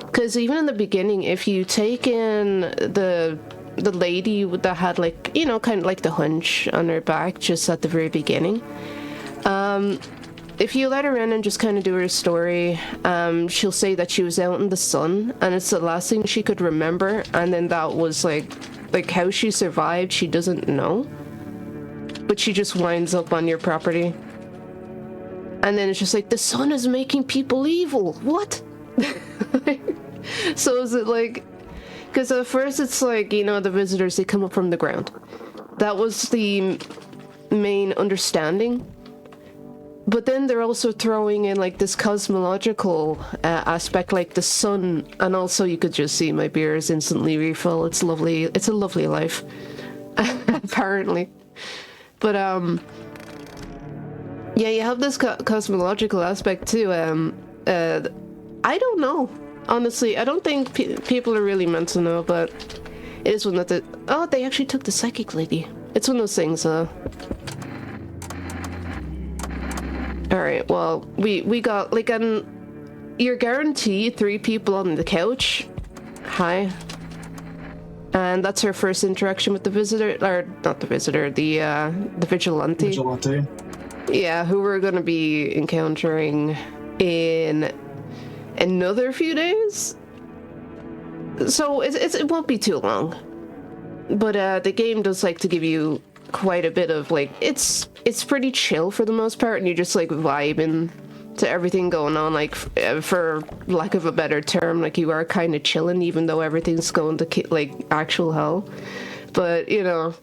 Because even in the beginning, if you take in the lady that had like, you know, kind of like the hunch on her back just at the very beginning, if you let her in and just kind of do her story, she'll say that she was out in the sun and it's the last thing she could remember, and then that was like how she survived, she doesn't know, but she just winds up on your property. And then it's just like, the sun is making people evil. What? So is it like, because at first it's like, you know, the visitors, they come up from the ground. That was the main understanding. But then they're also throwing in like this cosmological aspect, like the sun, and also you could just see my beer is instantly refill. It's lovely. It's a lovely life, apparently. But yeah, you have this cosmological aspect too. I don't know. Honestly, I don't think people are really meant to know, but it is one that they actually took the psychic lady. It's one of those things. Alright, well, we got like you're guaranteed 3 people on the couch. Hi. And that's her first interaction with the visitor, or not the visitor, the vigilante. Vigilante. Yeah, who we're gonna be encountering in another few days. So it won't be too long. But the game does like to give you quite a bit of like, it's pretty chill for the most part, and you're just like vibing to everything going on, like for lack of a better term, like you are kind of chilling even though everything's going to like actual hell. But you know,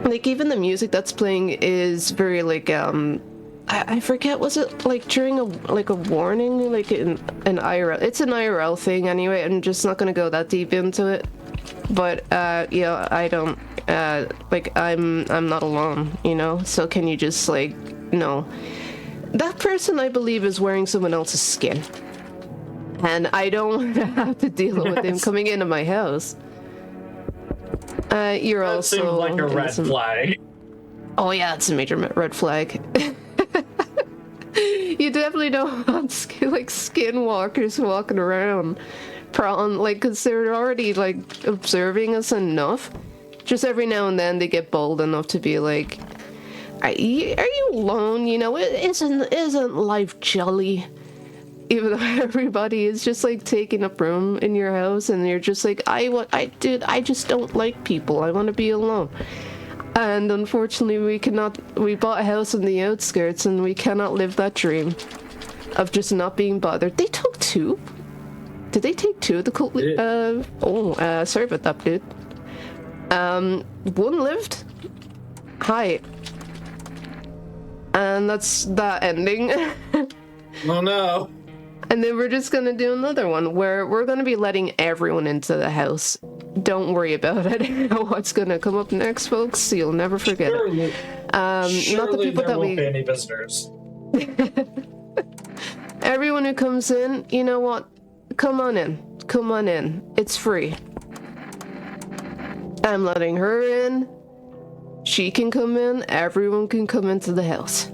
like even the music that's playing is very like I forget, was it like during a warning, like an IRL? It's an IRL thing anyway. I'm just not gonna go that deep into it. But yeah, I don't like I'm not alone, you know. So can you just like, no, that person I believe is wearing someone else's skin, and I don't have to deal with him coming into my house. You're That also seems like a red flag. Oh yeah, it's a major red flag. You definitely don't want skinwalkers walking around, like, because they're already like observing us enough. Just every now and then they get bold enough to be like, "Are you alone? You know, isn't life jolly?" Even though everybody is just like taking up room in your house, and you're just like, I just don't like people. I want to be alone. And unfortunately, we bought a house in the outskirts, and we cannot live that dream of just not being bothered. They took 2. Did they take 2 of the cult? Sorry about that, dude. One lived. Hi. And that's that ending. Oh no. And then we're just gonna do another one where we're gonna be letting everyone into the house. Don't worry about it. What's gonna come up next, folks? You'll never forget it. Not the people that won't be any visitors. Everyone who comes in, you know what? Come on in. Come on in. It's free. I'm letting her in. She can come in. Everyone can come into the house.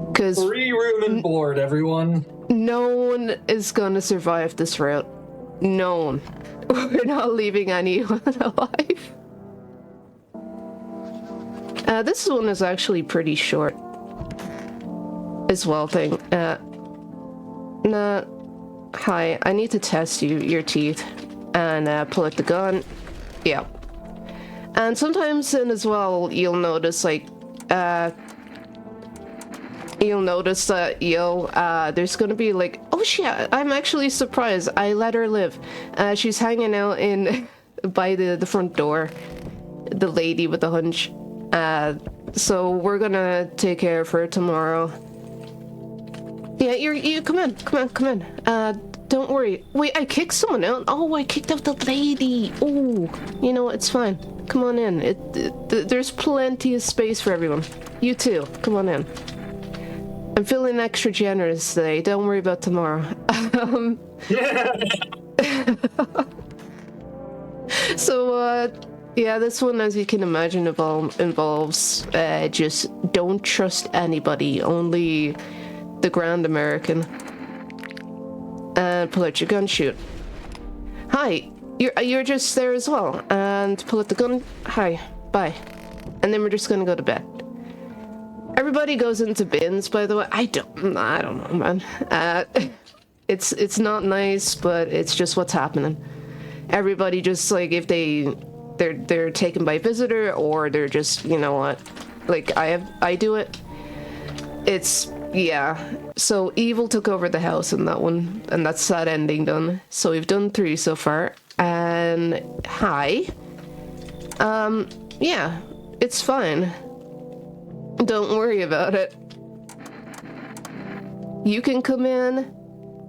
Because free room and board, everyone. No one is gonna survive this route. No one. We're not leaving anyone alive. This one is actually pretty short as well. Hi, I need to test your teeth, and pull out the gun. Yeah. And sometimes then as well, you'll notice like that, there's gonna be like, oh shit, I'm actually surprised. I let her live. She's hanging out by the front door, the lady with the hunch. So we're gonna take care of her tomorrow. Yeah, you come in. Don't worry. Wait, I kicked someone out. Oh, I kicked out the lady. Oh, you know, it's fine. Come on in. There's plenty of space for everyone. You too. Come on in. I'm feeling extra generous today. Don't worry about tomorrow. So, yeah, this one, as you can imagine, involves just don't trust anybody. Only the Grand American. And pull out your gun, shoot. Hi, you're just there as well. And pull out the gun. Hi, bye. And then we're just gonna go to bed. Everybody goes into bins, by the way. I don't know, man. It's not nice, but it's just what's happening. Everybody just like if they're taken by visitor or they're just, you know what, like I do it. It's yeah. So evil took over the house in that one, and that's that ending done. So we've done 3 so far. And hi. Yeah, it's fine. Don't worry about it. You can come in,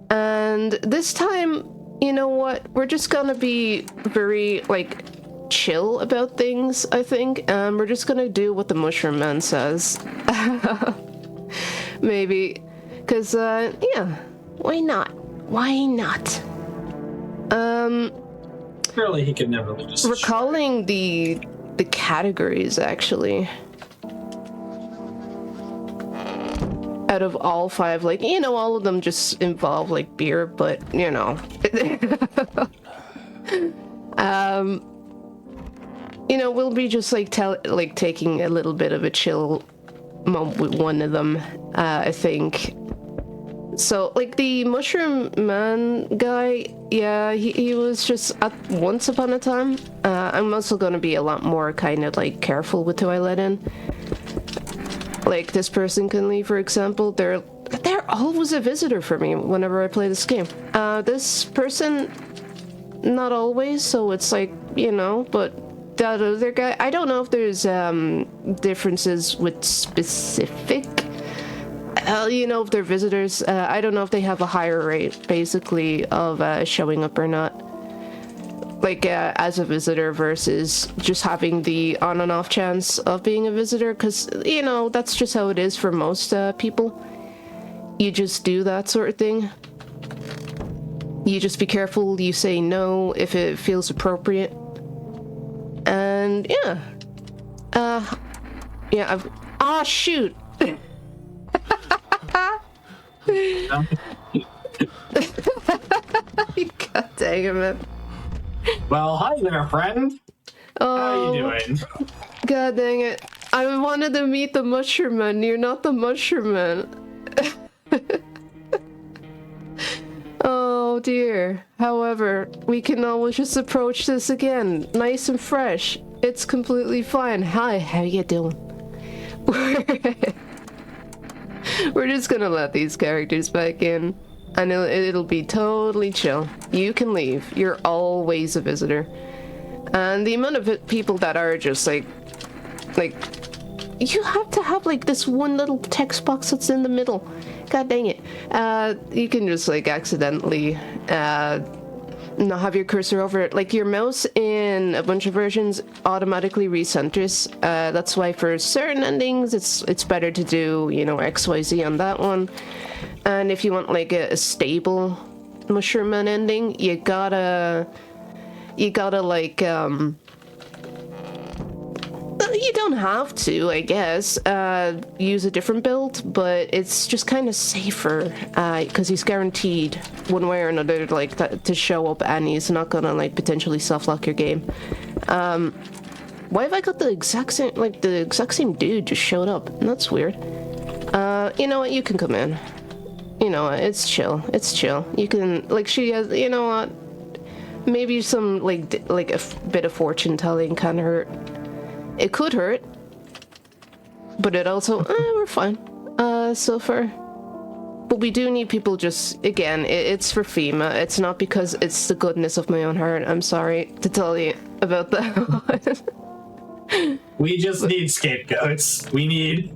and this time, you know what? We're just gonna be very, like, chill about things, I think. We're just gonna do what the Mushroom Man says. Maybe. Because, yeah. Why not? Why not? Surely he could never just recalling the categories, actually. Out of all 5, like, you know, all of them just involve, like, beer, but, you know. You know, we'll be just, like, taking a little bit of a chill moment with one of them, I think. So, like, the Mushroom Man guy, yeah, he was just once upon a time. I'm also gonna be a lot more kind of, like, careful with who I let in. Like, this person can leave, for example. They're always a visitor for me whenever I play this game. This person, not always, so it's like, you know, but that other guy, I don't know if there's differences with specific, you know, if they're visitors. I don't know if they have a higher rate, basically, of showing up or not. Like, as a visitor versus just having the on and off chance of being a visitor, because, you know, that's just how it is for most people. You just do that sort of thing. You just be careful, you say no if it feels appropriate. And, yeah. Yeah, ah, shoot! God dang it, man. Well, hi there, friend. Oh, how you doing? God dang it. I wanted to meet the Mushroom Man. You're not the Mushroom Man. Oh dear. However, we can always just approach this again, nice and fresh. It's completely fine. Hi, how you doing? We're just gonna let these characters back in. And it'll be totally chill. You can leave. You're always a visitor. And the amount of people that are just like, you have to have like this one little text box that's in the middle. God dang it. You can just like accidentally not have your cursor over it. Like your mouse in a bunch of versions automatically recenters. That's why for certain endings it's better to do, you know, XYZ on that one. And if you want like a stable Mushroom Man ending, you gotta like you don't have to, I guess, use a different build, but it's just kind of safer because he's guaranteed one way or another like to show up, and he's not gonna like potentially softlock your game. Why have I got the exact same dude just showed up? That's weird. You know what? You can come in. You know what? It's chill. It's chill. You can like she has. You know what? Maybe some like a bit of fortune telling can hurt. It could hurt, but it also we're fine so far. But we do need people. Just again, it's for FEMA. It's not because it's the goodness of my own heart. I'm sorry to tell you about that. We just need scapegoats. We need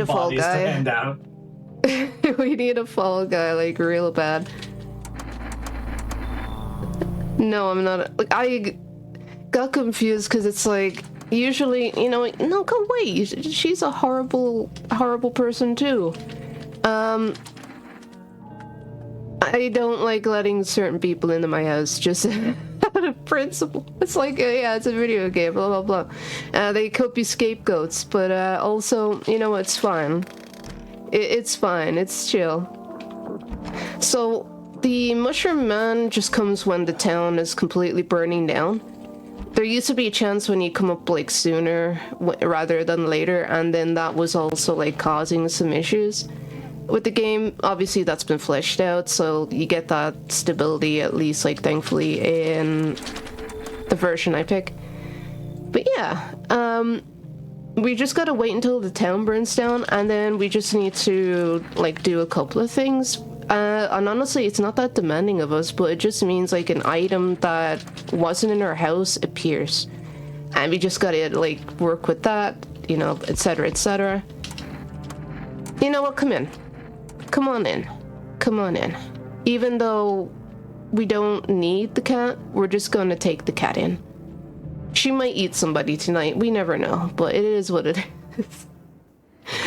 a fall bodies guy to hand out. We need a fall guy, like, real bad. No, I'm not. Like, I got confused because it's like, usually, you know, no, come wait. She's a horrible, horrible person too. I don't like letting certain people into my house just out of principle. It's like, yeah, it's a video game, blah, blah, blah. They could be scapegoats, but also, you know, it's fine. It's fine. It's chill. So, the Mushroom Man just comes when the town is completely burning down. There used to be a chance when you come up, like, sooner rather than later, and then that was also, like, causing some issues. With the game, obviously that's been fleshed out, so you get that stability, at least, like, thankfully, in the version I pick. But yeah, we just gotta wait until the town burns down, and then we just need to, like, do a couple of things. And honestly, it's not that demanding of us, but it just means, like, an item that wasn't in our house appears. And we just gotta, like, work with that, you know, etc., etc. You know what? Come in. Come on in. Come on in. Even though we don't need the cat, we're just gonna take the cat in. She might eat somebody tonight. We never know, but it is what it is.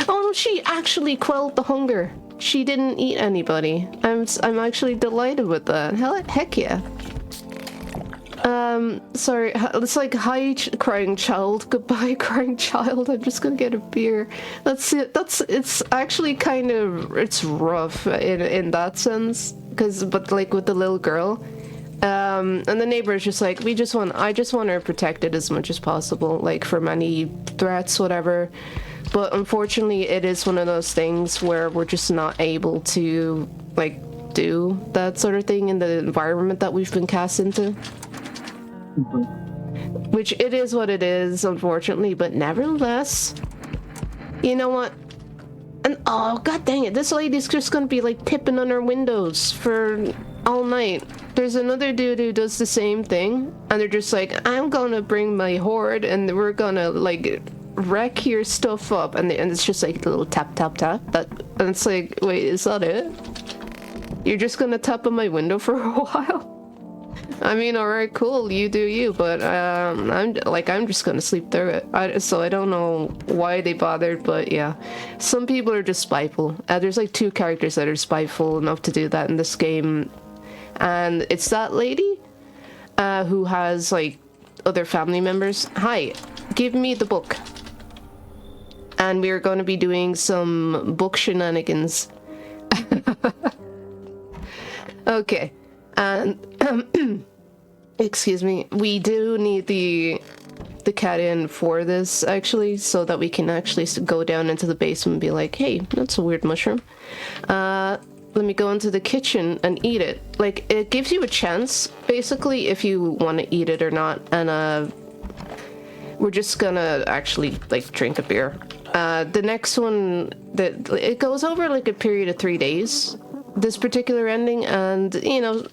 Oh no, she actually quelled the hunger. She didn't eat anybody. I'm actually delighted with that. Heck yeah. Sorry, it's like, hi, crying child, goodbye, crying child. I'm just gonna get a beer. That's it. It's actually kind of, it's rough in that sense, but like with the little girl, and the neighbor is just like, I just want her protected as much as possible, like from any threats, whatever. But unfortunately, it is one of those things where we're just not able to, like, do that sort of thing in the environment that we've been cast into. Which it is what it is, unfortunately, but nevertheless, you know what? And oh, god dang it, this lady's just gonna be like tipping on her windows for all night. There's another dude who does the same thing, and they're just like, I'm gonna bring my horde, and we're gonna, like, wreck your stuff up, and it's just like a little tap tap tap. And it's like, wait, is that it? You're just gonna tap on my window for a while? I mean, alright, cool, you do you, but I'm just gonna sleep through it. So I don't know why they bothered, but yeah. Some people are just spiteful. There's like 2 characters that are spiteful enough to do that in this game. And it's that lady who has like other family members. Hi, give me the book. And we're going to be doing some book shenanigans. Okay. And excuse me, we do need the cat in for this, actually, so that we can actually go down into the basement and be like, hey, that's a weird mushroom. Let me go into the kitchen and eat it. Like, it gives you a chance, basically, if you want to eat it or not. And we're just gonna actually, like, drink a beer. The next one, it goes over like a period of 3 days, this particular ending, and, you know,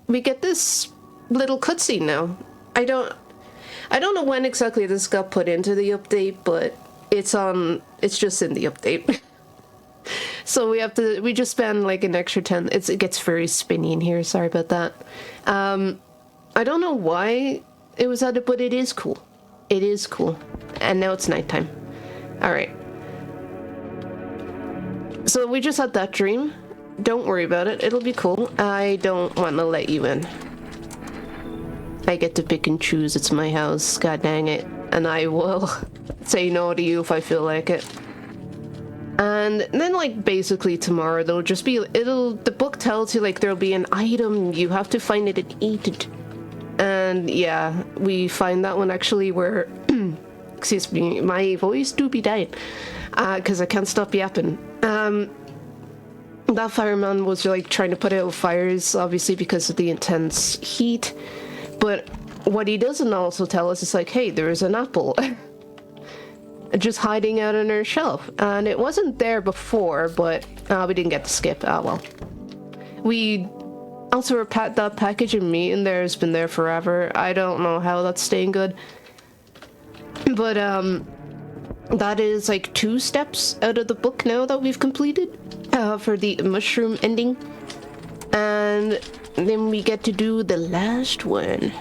we get this little cutscene now. I don't know when exactly this got put into the update, but it's just in the update. So we just spend like an extra 10, it gets very spinny in here, sorry about that. I don't know why it was added, but it is cool. It is cool. And now it's nighttime. Alright. So we just had that dream. Don't worry about it, it'll be cool. I don't want to let you in. I get to pick and choose, it's my house, god dang it. And I will say no to you if I feel like it. And then, like, basically tomorrow there'll just be, the book tells you, like, there'll be an item, you have to find it and eat it. And yeah, we find that one actually where, excuse me, my voice do be dying, because I can't stop yapping. That fireman was, like, trying to put out fires, obviously because of the intense heat. But what he doesn't also tell us is, like, hey, there is an apple. Just hiding out on our shelf, and it wasn't there before, but we didn't get to skip. Well, we also that package of meat in there has been there forever. I don't know how that's staying good, but that is like 2 steps out of the book now that we've completed for the mushroom ending. And then we get to do the last one.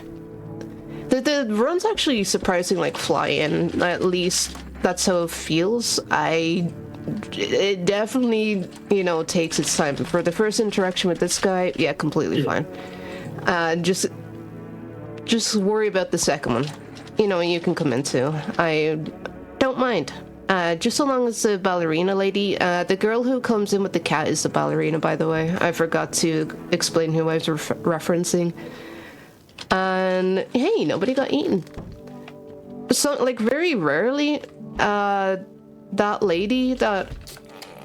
The run's actually surprising, like fly-in. At least that's how it feels. It definitely, you know, takes its time. For the first interaction with this guy, yeah, completely fine. Just worry about the second one. You know, you can come into. I don't mind. Just so long as the ballerina lady, the girl who comes in with the cat is the ballerina, by the way. I forgot to explain who I was referencing. And hey, nobody got eaten. So, like, very rarely, that lady that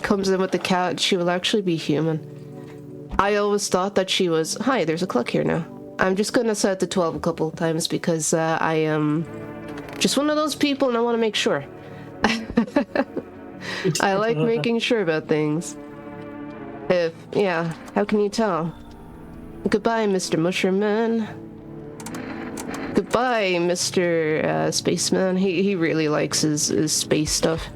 comes in with the cat, she will actually be human. I always thought that she was... Hi, there's a clock here now. I'm just gonna set it to 12 a couple of times because I am just one of those people and I want to make sure. I like making sure about things. Yeah, how can you tell? Goodbye, Mr. Mushroom Man. Goodbye, Mr. Spaceman. He really likes his space stuff.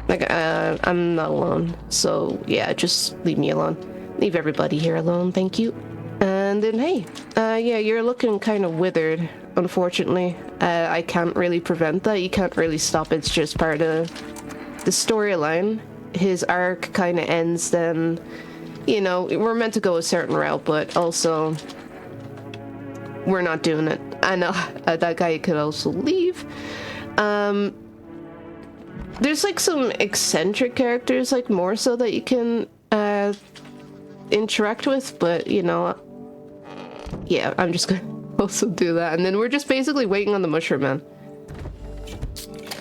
Like, I'm not alone, so yeah, just leave me alone. Leave everybody here alone, thank you. And then, hey, yeah, you're looking kind of withered, unfortunately. I can't really prevent that. You can't really stop it. It's just part of the storyline. His arc kind of ends then, you know, we're meant to go a certain route, but also we're not doing it. I know that guy could also leave. There's like some eccentric characters, like more so that you can interact with, but you know, yeah, I'm just gonna also do that. And then we're just basically waiting on the Mushroom Man.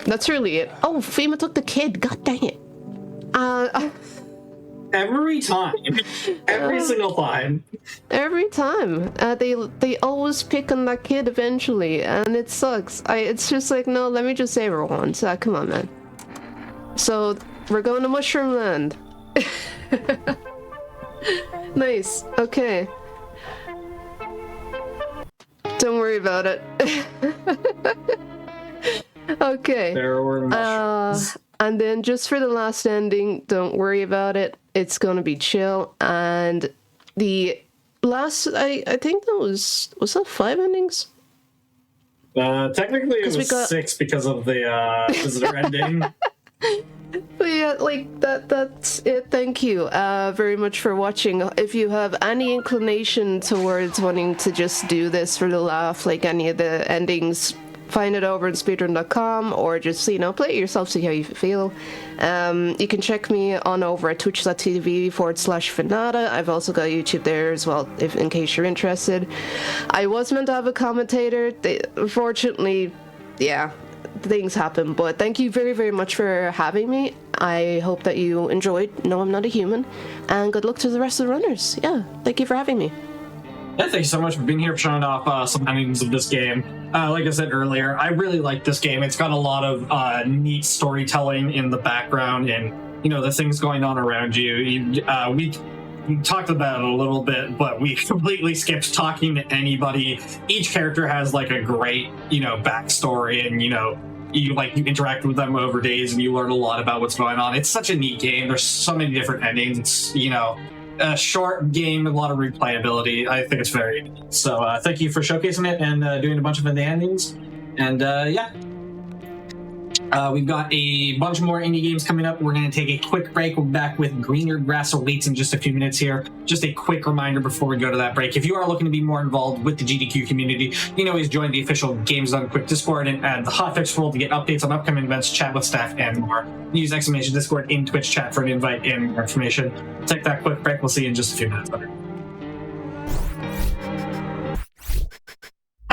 That's really it. Oh, Fema took the kid. God dang it. Every time. Every single time. Every time. They always pick on that kid eventually, and it sucks. It's just like, no, let me just save her once. Come on, man. So, we're going to Mushroom Land. Nice. Okay. Don't worry about it. Okay. There were mushrooms. And then just for the last ending, don't worry about it. It's gonna be chill. And the last, I think that was that 5 endings? Technically it was 6 because of the visitor ending. But yeah, like that's it. Thank you very much for watching. If you have any inclination towards wanting to just do this for the laugh, like any of the endings, find it over on speedrun.com or just, you know, play it yourself, see how you feel. You can check me on over at twitch.tv/Fanata. I've also got YouTube there as well, in case you're interested. I was meant to have a commentator. Unfortunately, yeah, things happen, but thank you very, very much for having me. I hope that you enjoyed No, I'm Not a Human, and good luck to the rest of the runners. Yeah, thank you for having me. Yeah, thank you so much for being here, for showing off some endings of this game. Like I said earlier, I really like this game. It's got a lot of neat storytelling in the background and, you know, the things going on around you. We talked about it a little bit, but we completely skipped talking to anybody. Each character has like a great, you know, backstory, and, you know, you interact with them over days and you learn a lot about what's going on. It's such a neat game. There's so many different endings. It's, you know, a short game, a lot of replayability. I think it's very neat. So thank you for showcasing it and doing a bunch of the endings. And yeah. We've got a bunch more indie games coming up. We're going to take a quick break. We'll be back with Greener Grass Awaits in just a few minutes here. Just a quick reminder before we go to that break. If you are looking to be more involved with the GDQ community, you can always join the official Games Done Quick Discord and add the Hotfix role to get updates on upcoming events, chat with staff, and more. Use !Discord in Twitch chat for an invite and more information. Take that quick break. We'll see you in just a few minutes.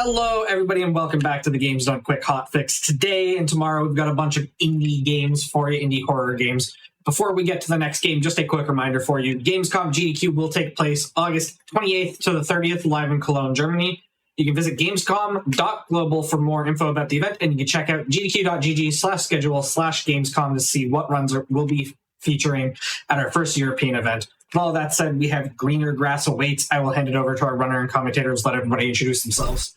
Hello, everybody, and welcome back to the Games Done Quick Hotfix. Today and tomorrow, we've got a bunch of indie games for you, indie horror games. Before we get to the next game, just a quick reminder for you. Gamescom GDQ will take place August 28th to the 30th, live in Cologne, Germany. You can visit gamescom.global for more info about the event, and you can check out gdq.gg/schedule/gamescom to see what runs we'll be featuring at our first European event. With all that said, we have Greener Grass Awaits. I will hand it over to our runner and commentators. Let everybody introduce themselves.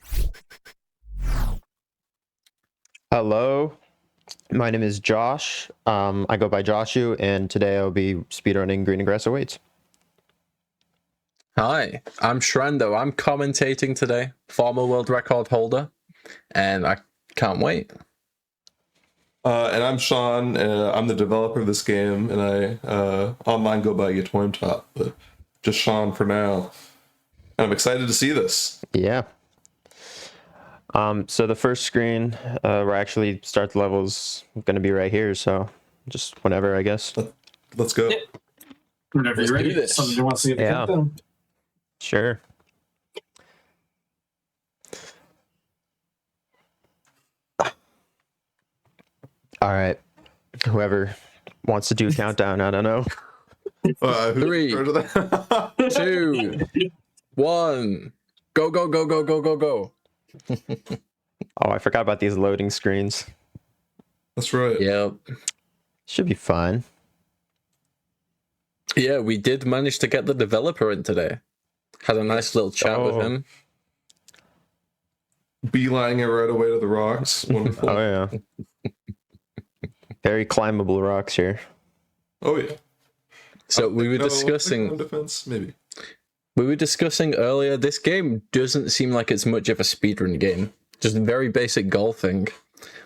Hello, My name is Josh. I go by Joshu, and today I'll be speedrunning Green and Grass Awaits. Hi, I'm Shrendo. I'm commentating today, former world record holder, and I can't wait. And I'm Sean. I'm the developer of this game, and I online go by Top, but just Sean for now. And I'm excited to see this. Yeah. So the first screen where I actually start the levels going to be right here. So just whenever, I guess. Let's go. Whenever you're ready. Something you want to see the countdown. Sure. All right. Whoever wants to do a countdown, I don't know. 3, 2, 1. Go, go, go, go, go, go, go. Oh, I forgot about these loading screens. That's right. Yep. Should be fun. Yeah, we did manage to get the developer in today. Had a nice little chat with him. Beelining it right away to the rocks. Wonderful. Oh, yeah. Very climbable rocks here. Oh, yeah. So we were discussing... defense, maybe. We were discussing earlier, this game doesn't seem like it's much of a speedrun game. Just very basic golfing.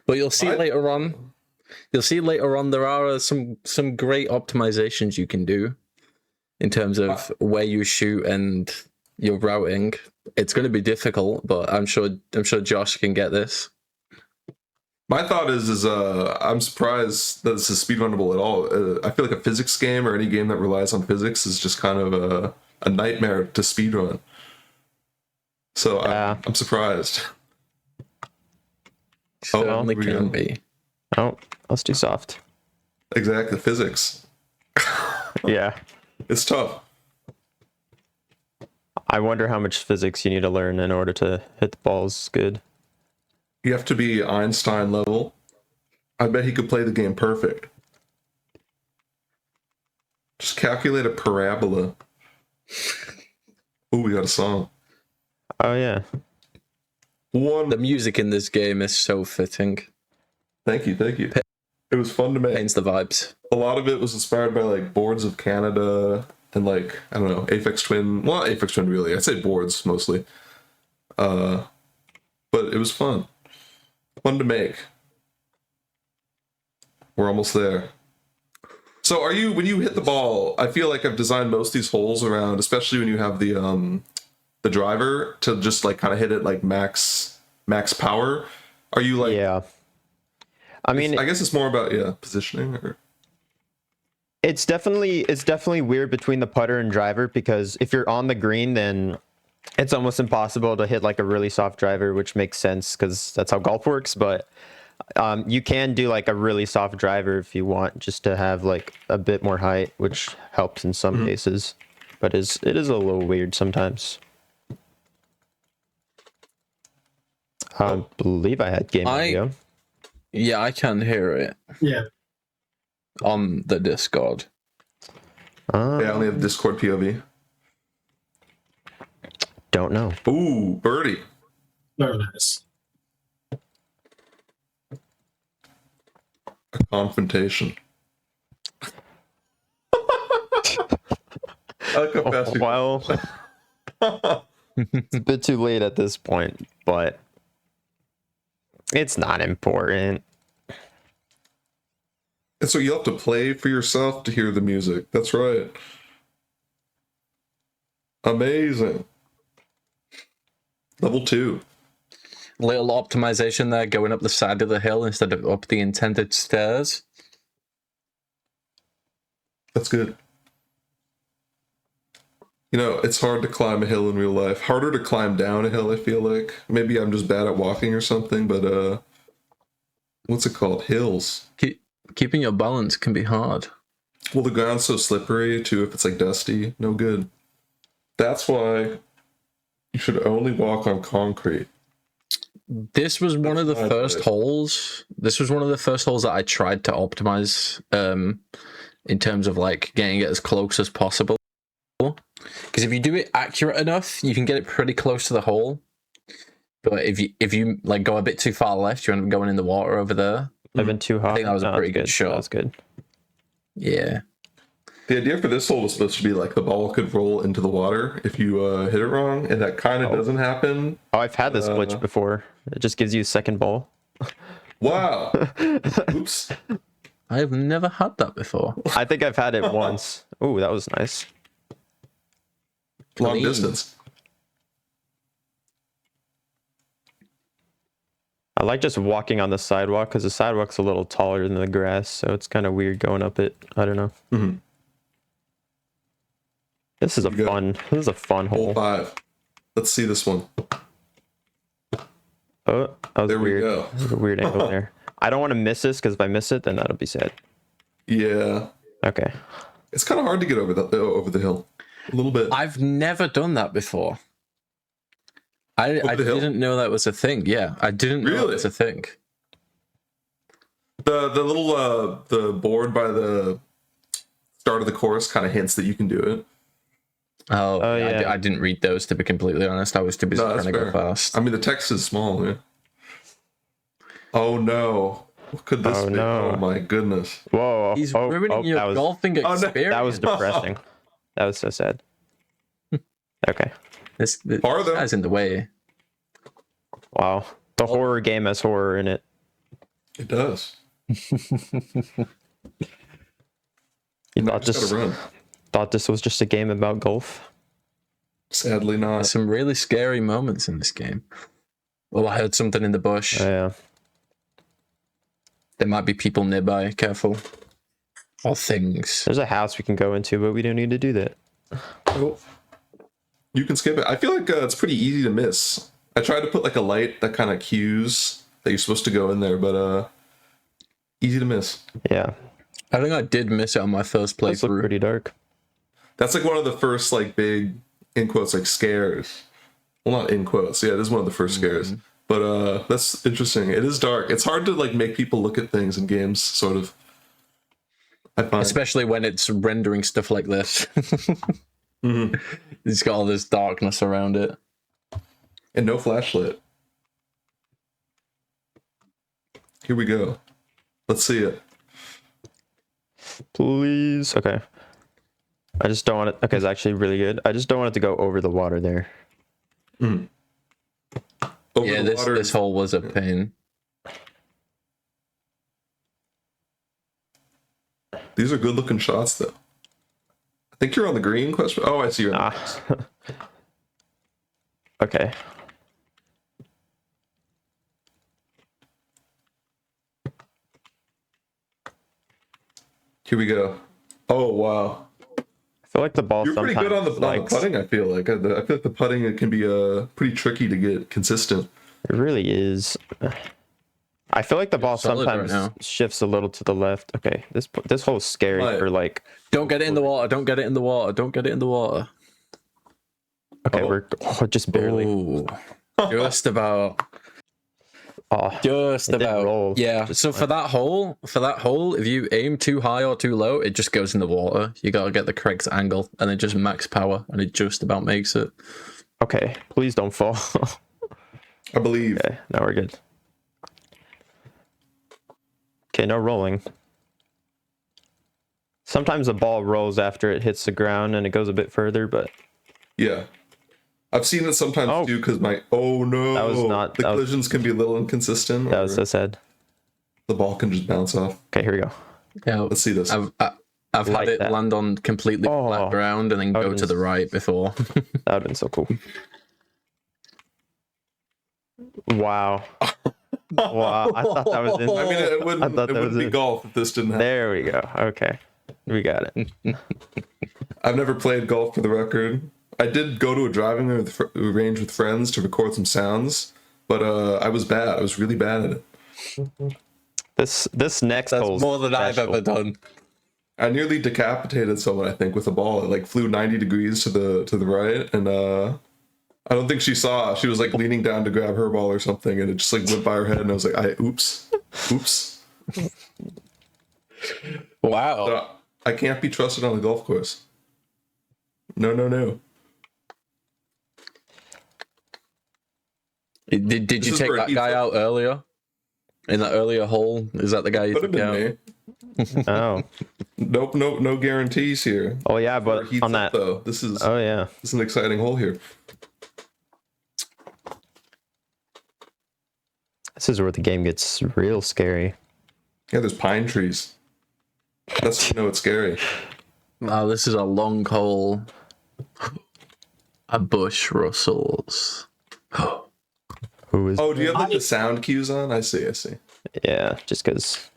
But you'll see later on... You'll see later on there are some great optimizations you can do in terms of where you shoot and your routing. It's going to be difficult, but I'm sure Josh can get this. My thought is I'm surprised that this is speedrunnable at all. I feel like a physics game or any game that relies on physics is just kind of a nightmare to speedrun. So I'm surprised. Certainly can be. Oh, let's do soft. Exactly, physics. Yeah. It's tough. I wonder how much physics you need to learn in order to hit the balls good. You have to be Einstein level. I bet he could play the game perfect. Just calculate a parabola. Oh, we got a song. Oh, yeah. The music in this game is so fitting. Thank you. It was fun to make. Paints the vibes. A lot of it was inspired by like Boards of Canada and like, I don't know, Aphex Twin. Well, not Aphex Twin really. I'd say Boards mostly. But it was fun. Fun to make. We're almost there. So when you hit the ball, I feel like I've designed most of these holes around, especially when you have the driver to just like kind of hit it like max power. Are you like... Yeah. I mean, I guess it's more about positioning. Or... It's definitely weird between the putter and driver, because if you're on the green, then it's almost impossible to hit like a really soft driver, which makes sense because that's how golf works. But you can do like a really soft driver if you want, just to have like a bit more height, which helps in some cases. But it is a little weird sometimes. I believe I had game audio. Yeah, I can hear it. Yeah. On the Discord. Yeah, I only have Discord POV. Don't know. Ooh, birdie. Very nice. A confrontation. Well, it's a bit too late at this point, but it's not important. And so you have to play for yourself to hear the music. That's right. Amazing. Level 2. Little optimization there, going up the side of the hill instead of up the intended stairs. That's good. You know, it's hard to climb a hill in real life. Harder to climb down a hill, I feel like. Maybe I'm just bad at walking or something, but what's it called? Hills. Keeping your balance can be hard. Well, the ground's so slippery, too, if it's like dusty. No good. That's why you should only walk on concrete. This was one of the first holes. This was one of the first holes that I tried to optimize in terms of like getting it as close as possible. Because if you do it accurate enough, you can get it pretty close to the hole. But if you like go a bit too far left, you end up going in the water over there. I've been too hot. I think that was a No, pretty that's good shot. That was good. Yeah. The idea for this hole was supposed to be like the ball could roll into the water if you hit it wrong, and that kind of doesn't happen. Oh, I've had this glitch before. It just gives you a second ball. Wow. Oops. I've never had that before. I think I've had it once. Ooh, that was nice. Long Clean. distance. I like just walking on the sidewalk because the sidewalk's a little taller than the grass, so it's kind of weird going up it. I don't know. Mhm. This is a fun Hole hole. 5. Let's see this one. Oh, that was There we weird. go. That was a weird angle there. I don't want to miss this because if I miss it, then that'll be sad. Yeah. Okay. It's kind of hard to get over the hill. A little bit. I've never done that before. I the hill? didn't know that was a thing. Yeah, I didn't know Really? that was a thing. The little the board by the start of the course kind of hints that you can do it. Oh, yeah. I didn't read those, to be completely honest. I was too busy No, that's trying to go fair. fast. I mean, the text is small. Yeah. Oh no! What could this Oh, be? no. Oh my goodness! He's ruining your that was, golfing no. experience. that was depressing. That was so sad. Okay. This Farther. guy's in the way. Wow. The horror game has horror in it. It does. You Just gotta run. thought this was just a game about golf? Sadly, not. There's some really scary moments in this game. Oh, I heard something in the bush. Yeah. There might be people nearby. Careful. Or things. There's a house we can go into, but we don't need to do that. Oh. You can skip it. I feel like it's pretty easy to miss. I tried to put like a light that kind of cues that you're supposed to go in there, but easy to miss. Yeah. I think I did miss it on my first Those look playthrough. pretty dark. That's like one of the first like big in quotes like scares. Well, not in quotes. Yeah, it is one of the first scares. But that's interesting. It is dark. It's hard to like make people look at things in games, sort of. I find. Especially when it's rendering stuff like this. Mhm. It's got all this darkness around it. And no flashlight. Here we go. Let's see it. Please. Okay. I just don't want it. Okay, it's actually really good. I just don't want it to go over the water there. Over Yeah, the water. this hole was a pain. These are good looking shots, though. I think you're on the green question. Oh, I see you're on the Okay. Here we go. Oh, wow. I feel like the ball You're pretty sometimes good on the likes, putting, I feel like. I feel like the putting can be pretty tricky to get consistent. It really is. I feel like the ball solid right sometimes now. shifts a little to the left. Okay, this hole's scary Right. for like. Don't get it in the water. Don't get it in the water. Don't get it in the water. Okay, Oh. we're just barely. Ooh. Just about. Oh, Just it didn't about. roll. Yeah. Just So for that hole, if you aim too high or too low, it just goes in the water. You gotta get the correct angle, and it just max power, and it just about makes it. Okay, please don't fall. I believe. Okay, now we're good. Okay, no rolling. Sometimes the ball rolls after it hits the ground and it goes a bit further, but Yeah. I've seen it sometimes too, because oh no. That was not- The that was- collisions can be a little inconsistent. that was so sad. The ball can just bounce off. Okay, here we go. Yeah. Let's see this. I've Like had it that. land on completely Oh. flat ground and then That go would've to been the right before. That would have been so cool. Wow. Wow. I thought that was in. I mean, it wouldn't, thought that was be it. golf if this didn't happen. There we go. Okay. We got it. I've never played golf for the record. I did go to a driving range with friends to record some sounds, but I was bad. I was really bad at it. This next That's hole's more than I've special. ever done. I nearly decapitated someone, I think, with a ball. It like flew 90 degrees to the right, and I don't think she saw. She was like leaning down to grab her ball or something, and it just like went by her head, and I was like, oops. Wow. So, I can't be trusted on a golf course. No. Did This you is take for that an guy easel. out earlier? In that earlier hole, is that the guy you Could have took been out? me. Oh. Nope, no guarantees here. Oh yeah, Or but heats on up, that. though, this is Oh yeah. this is an exciting hole here. This is where the game gets real scary. Yeah, there's pine trees. That's when you know it's scary. Wow, this is a long hole. A bush rustles. Who is? Oh, do you have like the sound cues on? I see. Yeah, just because.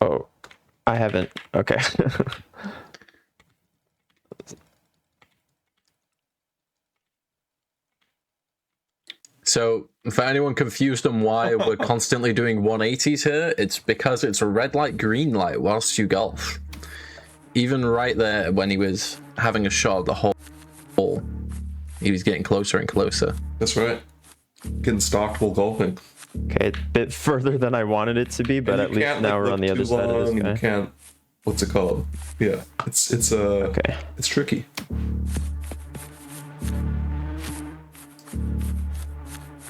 Oh, I haven't. Okay. So, for anyone confused on why we're constantly doing 180s here, it's because it's a red light, green light whilst you golf. Even right there, when he was having a shot at the hole, he was getting closer and closer. That's right. Getting stalked while golfing. Okay, a bit further than I wanted it to be, but at least now we're on the other side of this guy. You can't. What's it called? Yeah, it's Okay. It's tricky.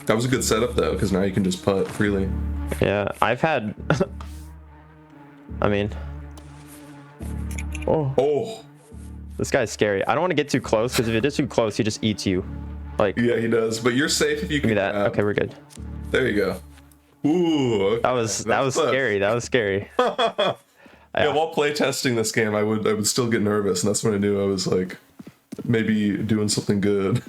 That was a good setup though, because now you can just putt freely. Yeah, I've had. I mean. Oh. This guy's scary. I don't want to get too close because if it is too close, he just eats you. Like. Yeah, he does. But you're safe if you Give me can. that. Okay, we're good. There you go. Ooh. Okay. That was close. scary. That was scary. Yeah, while playtesting this game, I would still get nervous, and that's when I knew I was like maybe doing something good.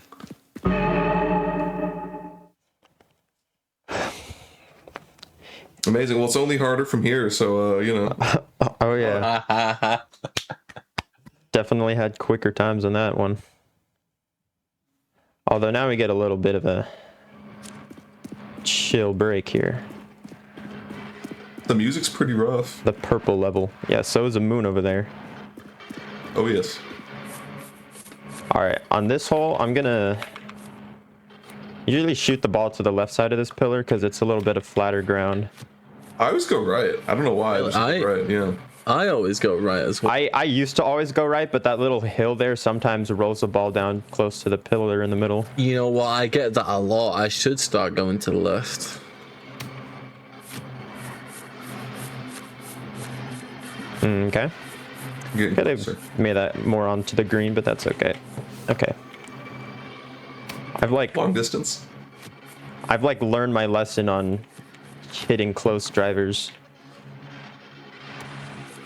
Amazing. Well, it's only harder from here, so you know. Oh yeah. Definitely had quicker times on that one. Although now we get a little bit of a chill break here. The music's pretty rough. The purple level. Yeah, so is the moon over there. Oh yes. Alright, on this hole, I'm gonna usually shoot the ball to the left side of this pillar because it's a little bit of flatter ground. I always go right. I don't know why. I just go right, yeah. I always go right as well. I used to always go right, but that little hill there sometimes rolls the ball down close to the pillar in the middle. You know what? I get that a lot. I should start going to the left. Okay. Could have made that more onto the green, but that's okay. Okay. I've like long distance. I've like learned my lesson on hitting close drivers.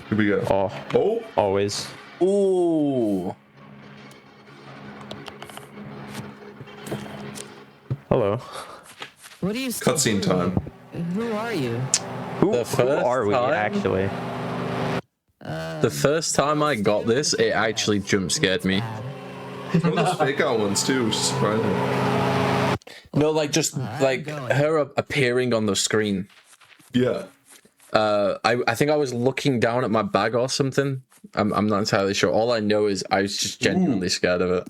Here we go. Oh. Always. Ooh. Hello. What do you? Cutscene time. Who are you? Who are we actually? The first time I got this, it actually jump scared me. One of those fake out ones too, which is surprising. No, like just like her appearing on the screen. Yeah. I think I was looking down at my bag or something. I'm not entirely sure. All I know is I was just genuinely scared of it.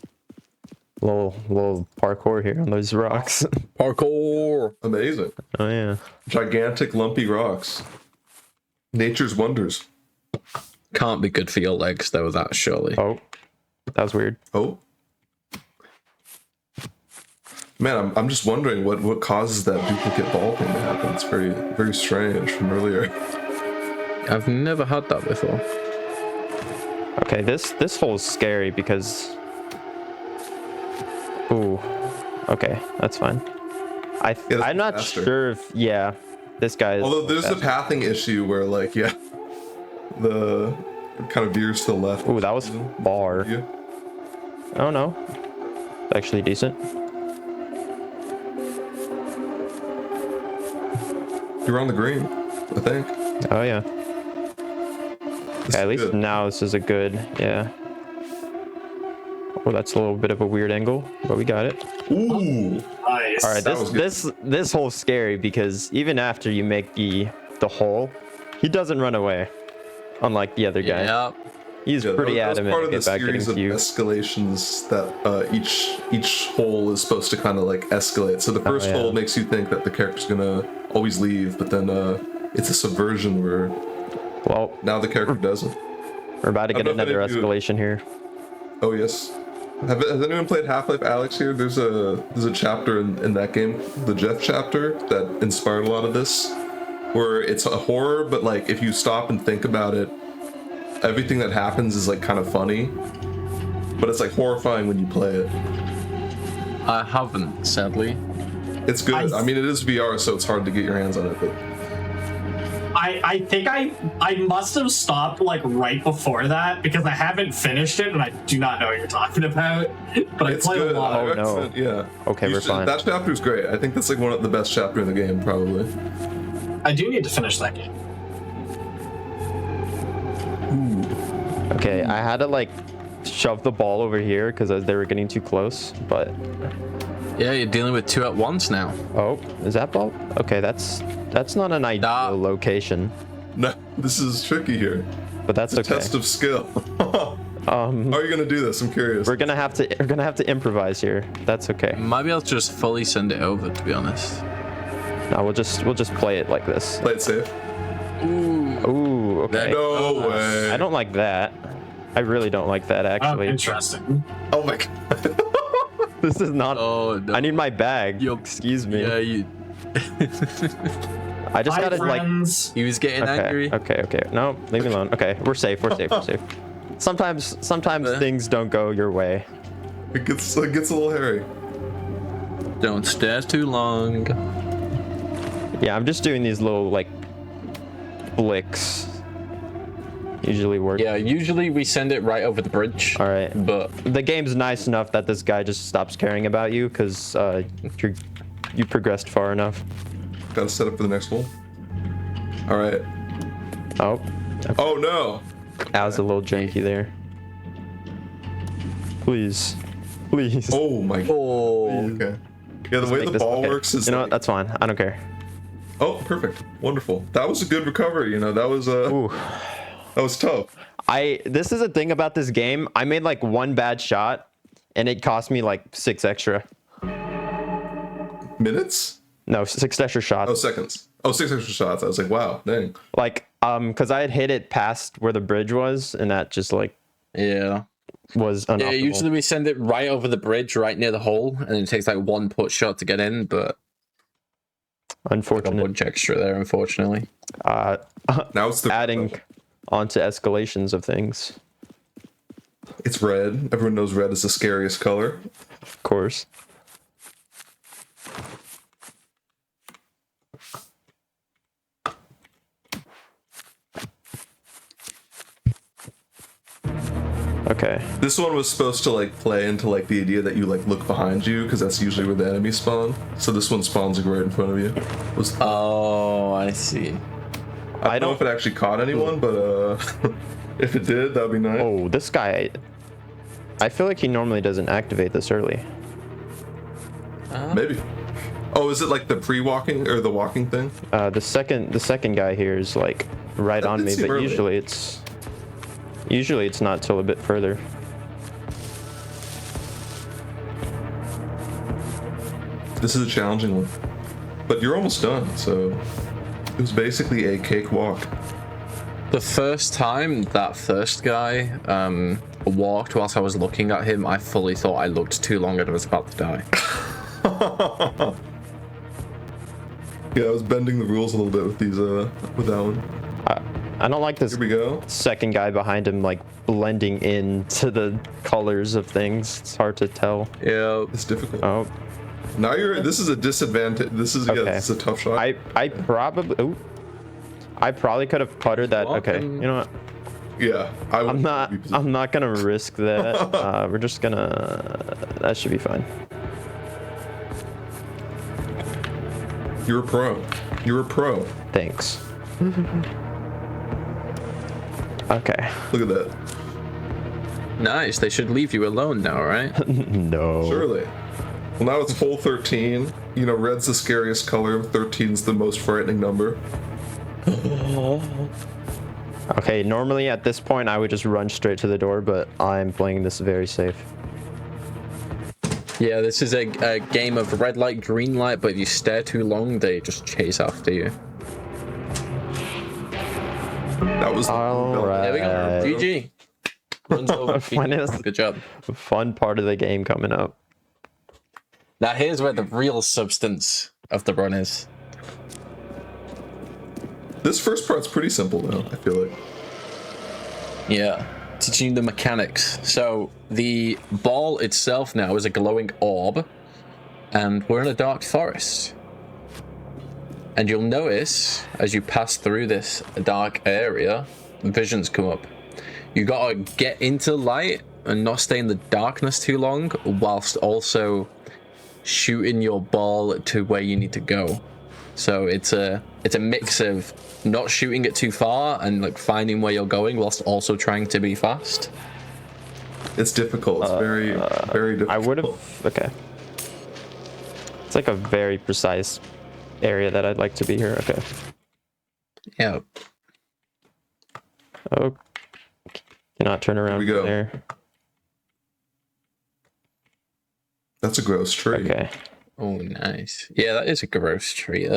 Little parkour here on those rocks. Parkour. Amazing. Oh yeah. Gigantic lumpy rocks. Nature's wonders. Can't be good for your legs though, that surely. Oh. That was weird. Oh. Man, I'm just wondering what causes that duplicate ball thing to happen. It's very, very strange from earlier. I've never had that before. Okay, this hole's scary because... Ooh. Okay, that's fine. I'm not sure if... Yeah, this guy is... Although there's the pathing issue where, like, yeah, the... It kind of veers to the left. Ooh, that was far. Yeah. Oh no. Actually decent. You're on the green, I think. Oh yeah. Okay, at least good. now this is a good, yeah. Oh, that's a little bit of a weird angle, but we got it. Ooh. Nice. All right, this hole's scary because even after you make the hole, he doesn't run away, unlike the other guy. Yeah. He's pretty adamant part of to the get back getting series of to you. escalations that each hole is supposed to kind of like escalate. So the first hole makes you think that the character's gonna always leave, but then it's a subversion where well now the character doesn't. We're about to get another escalation here. Oh yes. Has anyone played Half-Life Alyx here? There's a chapter in that game, the Jeff chapter, that inspired a lot of this, where it's a horror, but like if you stop and think about it, everything that happens is like kind of funny, but it's like horrifying when you play it. I haven't, sadly. It's good. I mean, it is VR, so it's hard to get your hands on it, but I think I must have stopped like right before that because I haven't finished it and I do not know what you're talking about. But it's I played good. a lot. Oh no. Yeah. Okay, we're fine. That chapter's great. I think that's like one of the best chapter in the game, probably. I do need to finish that game. Okay, I had to like shove the ball over here because they were getting too close, but Yeah, you're dealing with two at once now. oh, is that ball? Okay, that's not an ideal location, No, this is tricky here. but that's It's a okay. test of skill. How are you gonna do this? I'm curious. We're gonna have to improvise here. That's okay. Maybe I'll just fully send it over, to be honest. No, we'll just play it like this. Play it safe. Ooh, okay. No way. I don't like that. I really don't like that Oh, actually. interesting. Oh my god. This is not. Oh, no. I need my bag. Excuse me. Yeah, you. I just Hi, gotta friends. He was getting angry. Okay. No, leave me alone. Okay, we're safe. We're safe. Sometimes things don't go your way. It gets a little hairy. Don't stare too long. Yeah, I'm just doing these little like flicks. Usually work. Yeah, usually we send it right over the bridge. All right. But the game's nice enough that this guy just stops caring about you because you progressed far enough. Gotta set up for the next one. All right. Oh. Okay. Oh no. That was a little janky there. Please. Oh my god. oh, Okay. Yeah, the way the ball works is. You know what? like- That's fine. I don't care. Oh, perfect. Wonderful. That was a good recovery. You know, that was Ooh. that was tough. This is a thing about this game. I made like one bad shot, and it cost me like 6 extra. Minutes? No, 6 extra shots. Oh, seconds. Oh, 6 extra shots. I was like, wow, dang. Like, because I had hit it past where the bridge was, and that just like yeah. was Yeah, unoptimal. usually we send it right over the bridge, right near the hole, and it takes like one put shot to get in, but a Unfortunate. bunch extra there, unfortunately. Now it's the Adding onto escalations of things, It's red. Everyone knows red is the scariest color. of course. Okay. This one was supposed to like play into like the idea that you like look behind you because that's usually where the enemies spawn. So this one spawns like right in front of you. Oh, I see. I don't know if it actually caught anyone, but if it did, that'd be nice. Oh, this guy. I feel like he normally doesn't activate this early. Maybe. Oh, is it like the pre-walking or the walking thing? The second guy here is like right That on did me, seem but early. usually it's not till a bit further. This is a challenging one, but you're almost done. So it was basically a cakewalk. The first time that first guy walked whilst I was looking at him, I fully thought I looked too long and I was about to die. Yeah, I was bending the rules a little bit with these with that one. I don't like this Here we go. second guy behind him like blending into the colors of things. It's hard to tell. Yeah, it's difficult. Oh, Now this is a disadvantage. This is this is a tough shot. I probably could have puttered that. Okay, you know what? Yeah, I'm not gonna risk that. We're just gonna. That should be fine. You're a pro. You're a pro. Thanks. Okay. Look at that. Nice. They should leave you alone now, right? No. Surely. Well, now it's hole 13. You know, red's the scariest color. 13's the most frightening number. Okay, normally at this point I would just run straight to the door, but I'm playing this very safe. Yeah, this is a game of red light, green light, but if you stare too long, they just chase after you. That was all right. There we go. GG. Runs over When people. is Good job. a fun part of the game coming up? Now here's where the real substance of the run is. This first part's pretty simple though, I feel like. Yeah, teaching you the mechanics. So the ball itself now is a glowing orb, and we're in a dark forest. And you'll notice as you pass through this dark area, visions come up. You gotta get into light and not stay in the darkness too long, whilst also shooting your ball to where you need to go. So it's a mix of not shooting it too far and like finding where you're going whilst also trying to be fast. It's difficult. It's very difficult. I would have. Okay. It's like a very precise area that I'd like to be here. Okay. Yeah. Oh. Cannot turn around Here we go. there. That's a gross tree. Okay. Oh, nice. Yeah, that is a gross tree.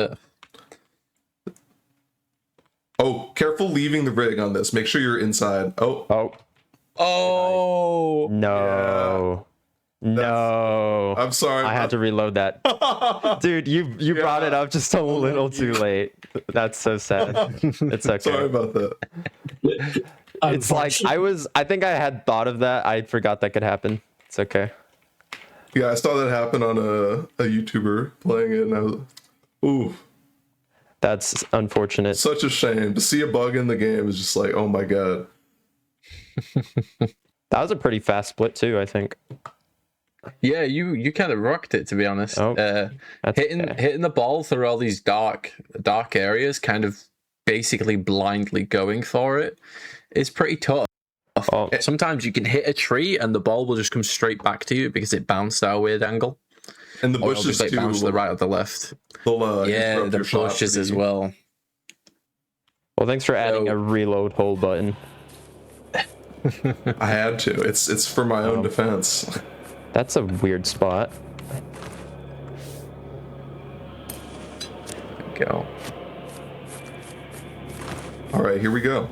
Oh, careful leaving the rig on this. Make sure you're inside. Oh. Oh. Oh. No. No. I'm sorry. I had to reload that. Dude, you brought it up just a little too late. That's so sad. It's okay. Sorry about that. It's like I think I had thought of that. I forgot that could happen. It's okay. Yeah, I saw that happen on a YouTuber playing it, and I was, ooh. That's unfortunate. Such a shame. To see a bug in the game is just like, oh my god. That was a pretty fast split too, I think. Yeah, you kind of rocked it, to be honest. Oh, hitting the ball through all these dark areas, kind of basically blindly going for it, is pretty tough. Oh. Sometimes you can hit a tree and the ball will just come straight back to you because it bounced at a weird angle. And the Or it'll bushes just, like, too. bounce to the right or the left. Yeah, interrupt the your shot bushes as pretty- well. Well, thanks for adding a reload hold button. I had to. It's for my own defense. That's a weird spot. Go. All right, here we go.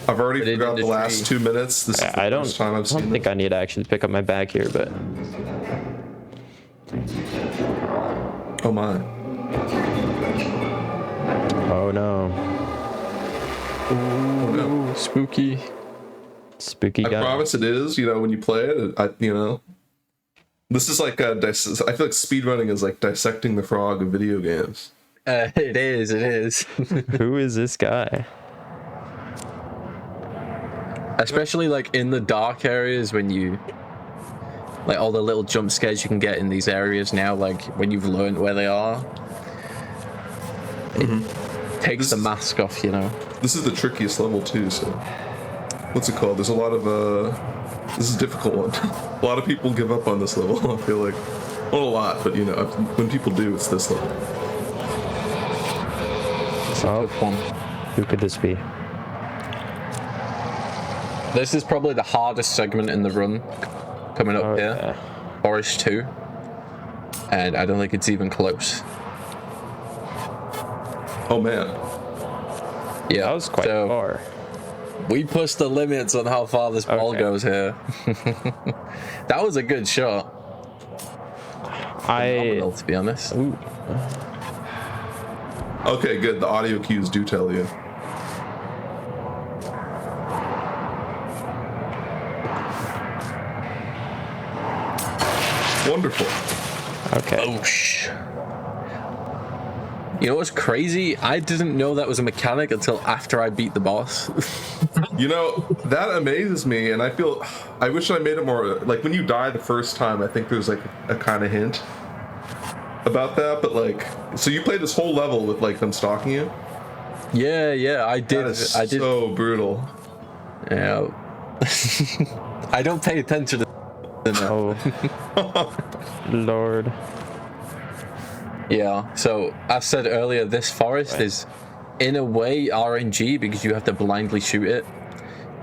I've already forgot the last 2 minutes. This is the first time I've I don't seen think I need to actually pick up my bag here, but oh my. oh no. Ooh, spooky. Spooky I guy. promise it is. You know, when you play it, this is like I feel like speedrunning is like dissecting the frog of video games. It is. Who is this guy? Especially like in the dark areas when you like all the little jump scares you can get in these areas now, like when you've learned where they are. It takes the mask off, you know. This is the trickiest level too, so what's it called? There's a lot of this is a difficult one. A lot of people give up on this level, I feel like. Not a lot, but when people do, it's this level. Oh, who could this be? This is probably the hardest segment in the run coming up here. Forest 2. And I don't think it's even close. Oh man. Yeah, that was quite far. We pushed the limits on how far this ball goes here. That was a good shot. Phenomenal, to be honest. Ooh. Okay, good. The audio cues do tell you. Wonderful. Okay. Boosh. You know what's crazy? I didn't know that was a mechanic until after I beat the boss. That amazes me, and I wish I made it more, like when you die the first time, I think there's like a kind of hint about that, but like, so you played this whole level with like them stalking you? Yeah, I did. That is I did. so brutal. Yeah. I don't pay attention to Oh. Lord. Yeah, so as said earlier, this forest is in a way RNG because you have to blindly shoot it.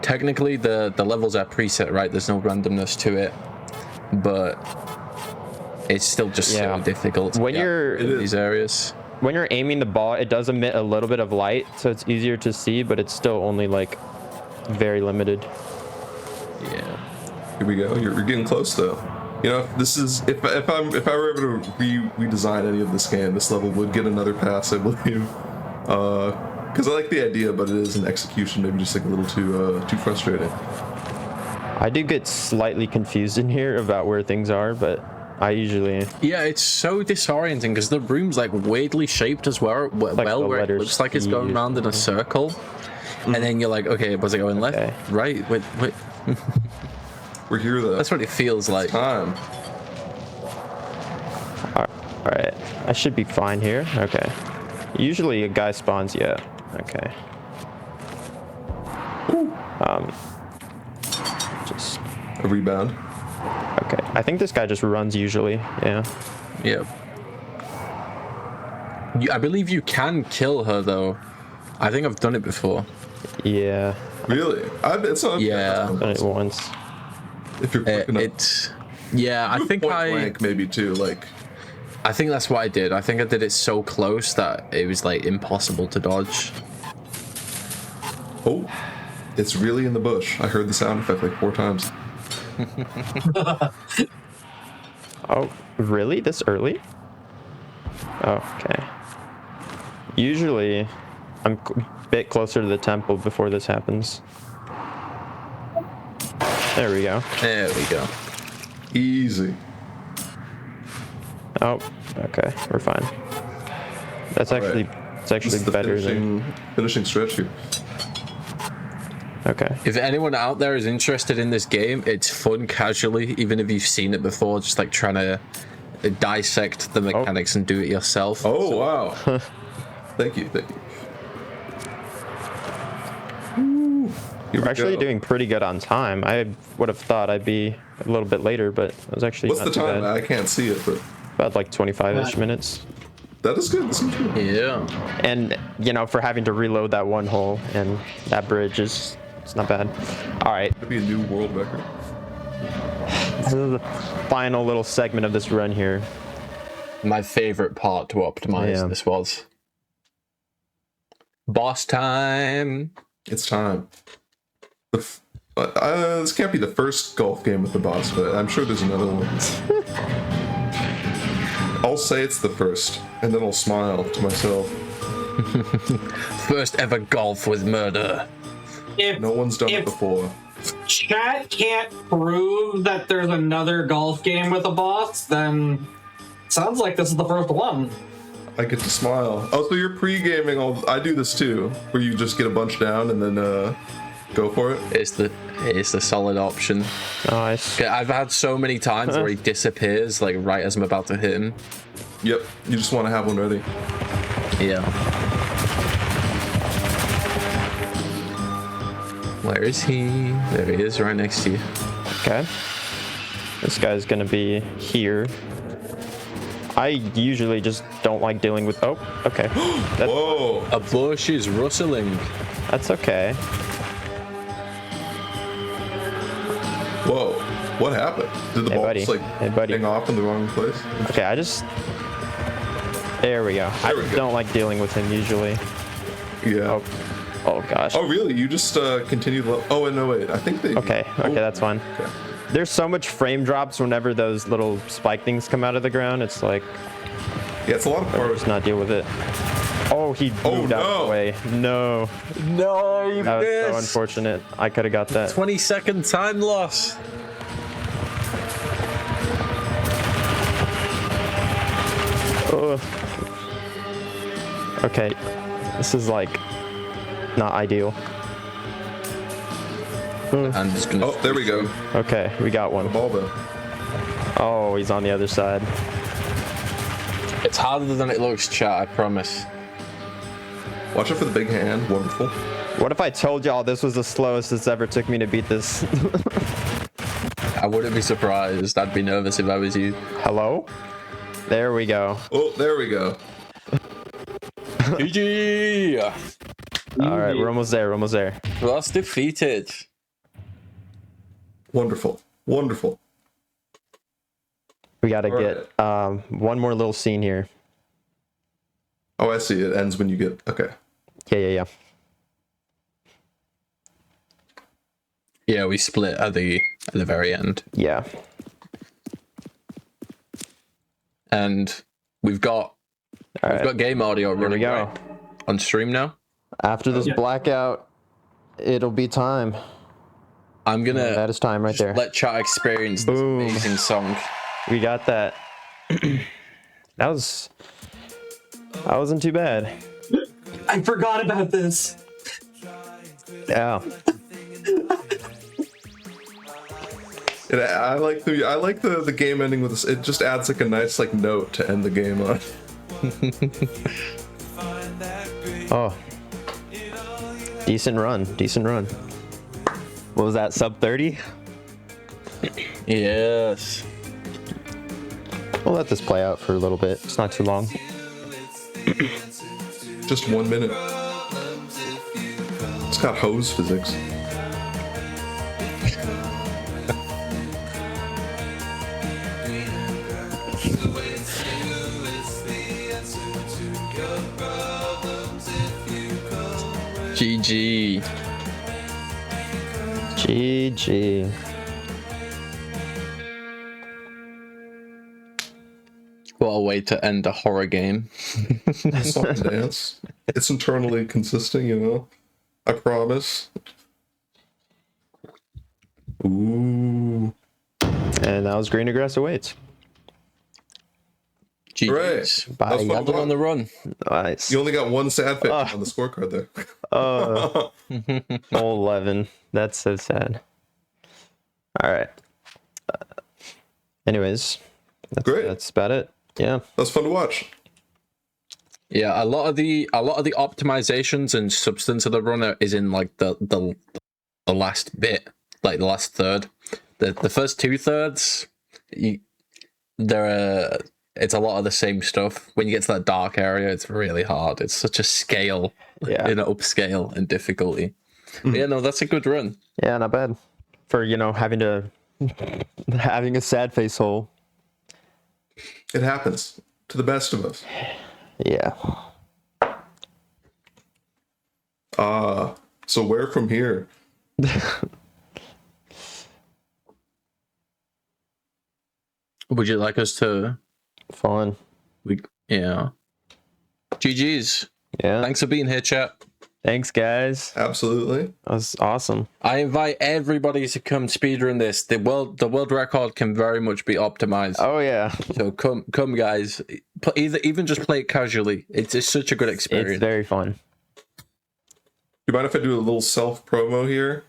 Technically the levels are preset, right? There's no randomness to it, but it's still just so difficult to when get you're in these areas. When you're aiming the ball, it does emit a little bit of light, so it's easier to see, but it's still only like very limited. Yeah. Here we go. You're getting close though. You know, if I were able to redesign any of this game, this level would get another pass, I believe. Because I like the idea, but it is an execution maybe just like a little too frustrating. I do get slightly confused in here about where things are, but I usually... Yeah, it's so disorienting because the room's like weirdly shaped as well, where it looks like it's going around in a circle. And then you're like, okay, was it going left? Right? Wait. We're here though. That's what it feels like. Time. Alright, I should be fine here. Okay. Usually a guy spawns, yeah. Okay. Just... A rebound. Okay, I think this guy just runs usually, yeah. Yeah. I believe you can kill her though. I think I've done it before. Yeah. Really? It's not. Yeah. I've done it once. If you're quick enough. Yeah, I think point blank maybe too. Like, I think that's what I did. I think I did it so close that it was like impossible to dodge. Oh, it's really in the bush. I heard the sound effect like 4 times. Oh, really? This early? Okay. Usually, I'm a bit closer to the temple before this happens. There we go. There we go. Easy. Oh, okay, we're fine. That's actually, it's actually better than finishing stretch here. Okay. If anyone out there is interested in this game, it's fun casually, even if you've seen it before, just like trying to dissect the mechanics and do it yourself. Oh, wow. Thank you. You're actually doing pretty good on time. I would have thought I'd be a little bit later, but I was actually What's not the too time? bad. I can't see it, but About like 25-ish minutes. That is good. That's good. Yeah. And, you know, for having to reload that one hole and that bridge it's not bad. All right. Could be a new world record. This is the final little segment of this run here. My favorite part to optimize this was. Boss time. It's time. This can't be the first golf game with the boss, but I'm sure there's another one. I'll say it's the first, and then I'll smile to myself. First ever golf with murder. No one's done it before. Chat can't prove that there's another golf game with a boss, then sounds like this is the first one. I get to smile. Oh, so you're pre-gaming. I do this too, where you just get a bunch down and then go for it. It's the solid option. Nice. I've had so many times where he disappears, like right as I'm about to hit him. Yep, you just want to have one ready. Yeah. Where is he? There he is, right next to you. Okay. This guy's gonna be here. I usually just don't like dealing with... Oh, okay. Whoa! A bush is rustling. That's okay. Whoa! What happened? Did the ball just like hang off in the wrong place? Okay, I just... There we go. I don't like dealing with him usually. Yeah. Oh gosh. Oh really? You just continued... Oh, and no, wait. I think they... Okay, that's fine. Okay. There's so much frame drops whenever those little spike things come out of the ground. It's like... Yeah, it's a lot of power. Just not deal with it. Oh, he moved out of the way. No. No, you That was missed. so unfortunate. I could have got that. 20-second time loss. Ugh. Okay. This is like... not ideal. I'm just gonna... Oh, there we go. Okay, we got one. Ball though. Oh, he's on the other side. It's harder than it looks, chat, I promise. Watch out for the big hand. Wonderful. What if I told y'all this was the slowest it's ever took me to beat this? I wouldn't be surprised. I'd be nervous if I was you. Hello? There we go. Oh, there we go. GG! All right, we're almost there. We're almost there. Boss defeated. Wonderful. Wonderful. We got to get one more little scene here. Oh, I see. It ends when you get... Okay. Yeah. Yeah, we split at the very end. Yeah. And we've got game audio Here we running go. right on stream now. After this blackout, it'll be time. I'm gonna that is time right there. let chat experience this amazing song. We got that. That wasn't too bad. I forgot about this. Yeah. I like the game ending with this. It just adds like a nice like note to end the game on. Oh. Decent run. What was that, sub 30? Yes. We'll let this play out for a little bit. It's not too long. Just 1 minute. It's got hose physics. GG. GG. What a way to end a horror game. Song and dance. It's internally consistent, you know. I promise. Ooh. And that was Green Grass Awaits. GG's. Bye. That was fun to on the run. Nice. You only got one sad face on the scorecard there. 11. That's so sad. All right. Anyways, Great. That's about it. Yeah. That's fun to watch. Yeah, a lot of the optimizations and substance of the runner is in like the last bit, like the last third. The first 2/3, it's a lot of the same stuff. When you get to that dark area, it's really hard. It's such a scale, in upscale and difficulty. Yeah, no, that's a good run. Yeah, not bad. For, having a sad face hole. It happens to the best of us. Yeah. So where from here? Would you like us to? Fun. Yeah. GG's. Yeah. Thanks for being here, chat. Thanks, guys. Absolutely. That was awesome. I invite everybody to come speedrun this. The world record can very much be optimized. Oh yeah. So come guys. Even just play it casually. It's such a good experience. It's very fun. You mind if I do a little self promo here?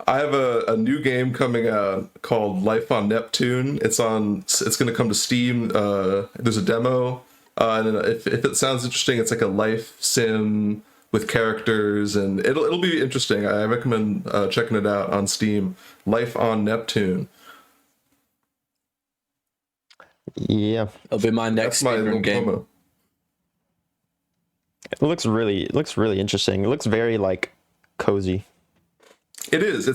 I have a new game coming out called Life on Neptune. It's going to come to Steam. There's a demo. And if it sounds interesting, it's like a life sim with characters, and it'll be interesting. I recommend checking it out on Steam. Life on Neptune. Yeah, it'll be my next speedrun game. Promo. It looks really interesting. It looks very cozy. It is.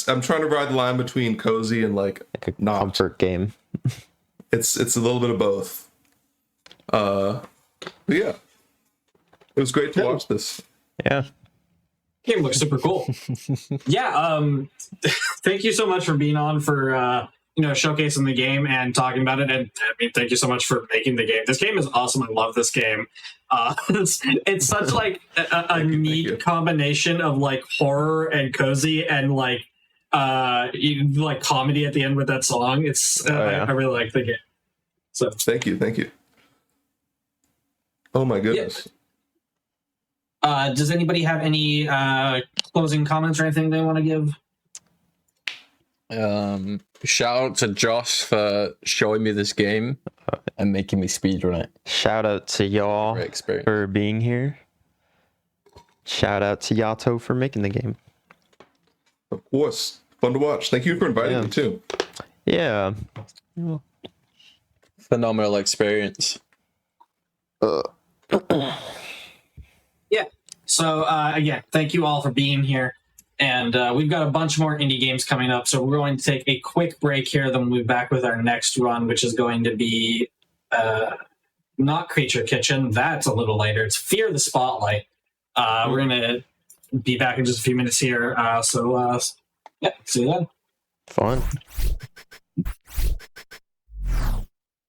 I'm trying to ride the line between cozy and like a comfort game. It's a little bit of both. But yeah, it was great to watch this. Yeah, game looks super cool. Yeah, thank you so much for being on for showcasing the game and talking about it, and I mean, thank you so much for making the game. This game is awesome. I love this game. It's such like a neat combination of like horror and cozy and like comedy at the end with that song. It's I really like the game. So thank you. Oh my goodness. Yeah. Does anybody have any closing comments or anything they want to give? Shout out to Josh for showing me this game and making me speedrun it. Shout out to y'all for being here. Shout out to Yato for making the game. Of course. Fun to watch. Thank you for inviting me too. Yeah. Phenomenal experience. Yeah. So again, thank you all for being here. And we've got a bunch more indie games coming up. So we're going to take a quick break here. Then we'll be back with our next run, which is going to be not Creature Kitchen. That's a little later. It's Fear the Spotlight. We're going to be back in just a few minutes here. Yeah, see you then. Fun.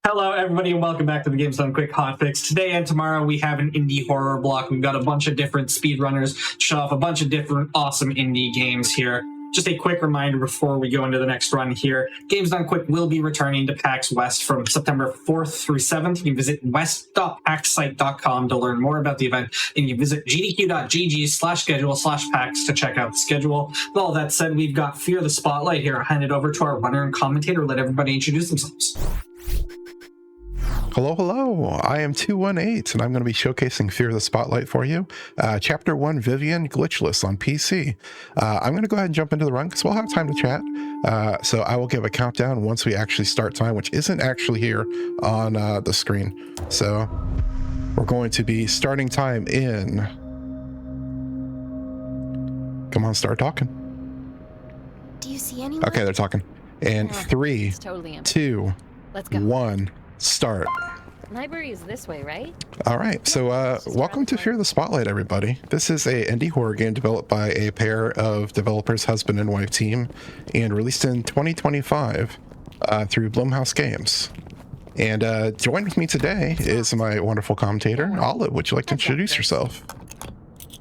Hello, everybody, and welcome back to the Games Done Quick Hotfix. Today and tomorrow, we have an indie horror block. We've got a bunch of different speedrunners to show off a bunch of different awesome indie games here. Just a quick reminder before we go into the next run here. Games Done Quick will be returning to PAX West from September 4th through 7th. You can visit west.paxsite.com to learn more about the event, and you can visit gdq.gg/schedule/PAX to check out the schedule. With all that said, we've got Fear the Spotlight here. I'll hand it over to our runner and commentator. Let everybody introduce themselves. Hello, hello. I am 218, and I'm going to be showcasing Fear the Spotlight for you. Chapter 1, Vivian, glitchless on PC. I'm going to go ahead and jump into the run because we'll have time to chat. So I will give a countdown once we actually start time, which isn't actually here on the screen. So we're going to be starting time in... Come on, start talking. Do you see anyone? Okay, they're talking. In 3, 2, 1... Start. Library is this way, right? All right, so welcome to Fear the Spotlight, everybody. This is a indie horror game developed by a pair of developers, husband and wife team, and released in 2025 through Blumhouse Games. And joined with me today is my wonderful commentator, Olive. Would you like to introduce yourself?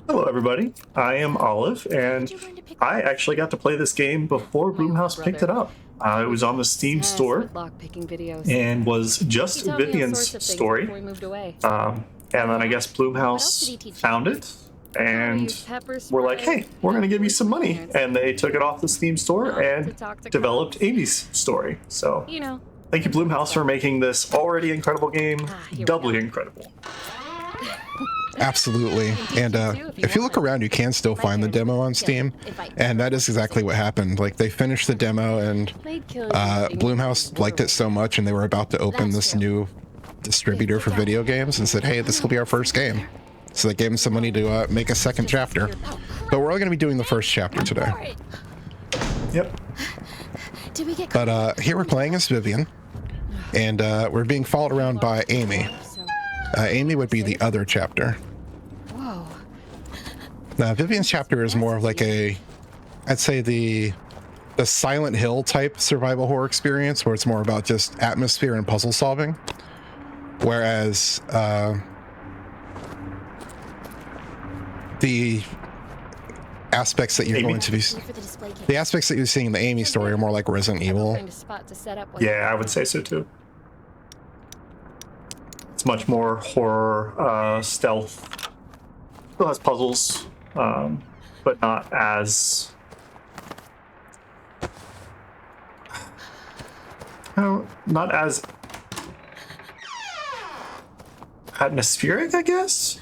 Hello, everybody. I am Olive, and I actually got to play this game before Blumhouse picked it up. It was on the Steam store and was just Vivian's story. And then I guess Blumhouse found it and were like, hey, we're going to give you some money. And they took it off the Steam store and developed Amy's story. So thank you, Blumhouse, for making this already incredible game doubly incredible. Absolutely. And if you look around, you can still find the demo on Steam, and that is exactly what happened. Like, they finished the demo, and Blumhouse liked it so much, and they were about to open this new distributor for video games and said, hey, this will be our first game. So they gave them some money to make a second chapter. But we're only going to be doing the first chapter today. Yep. But here we're playing as Vivian, and we're being followed around by Amy. Amy would be the other chapter. Whoa. Now, Vivian's chapter is more of like I'd say the Silent Hill type survival horror experience, where it's more about just atmosphere and puzzle solving. Whereas the aspects that you're going to be, the aspects that you're seeing in the Amy story are more like Resident Evil. Yeah, I would say so too. It's much more horror, stealth. Still has puzzles, but not as atmospheric, I guess.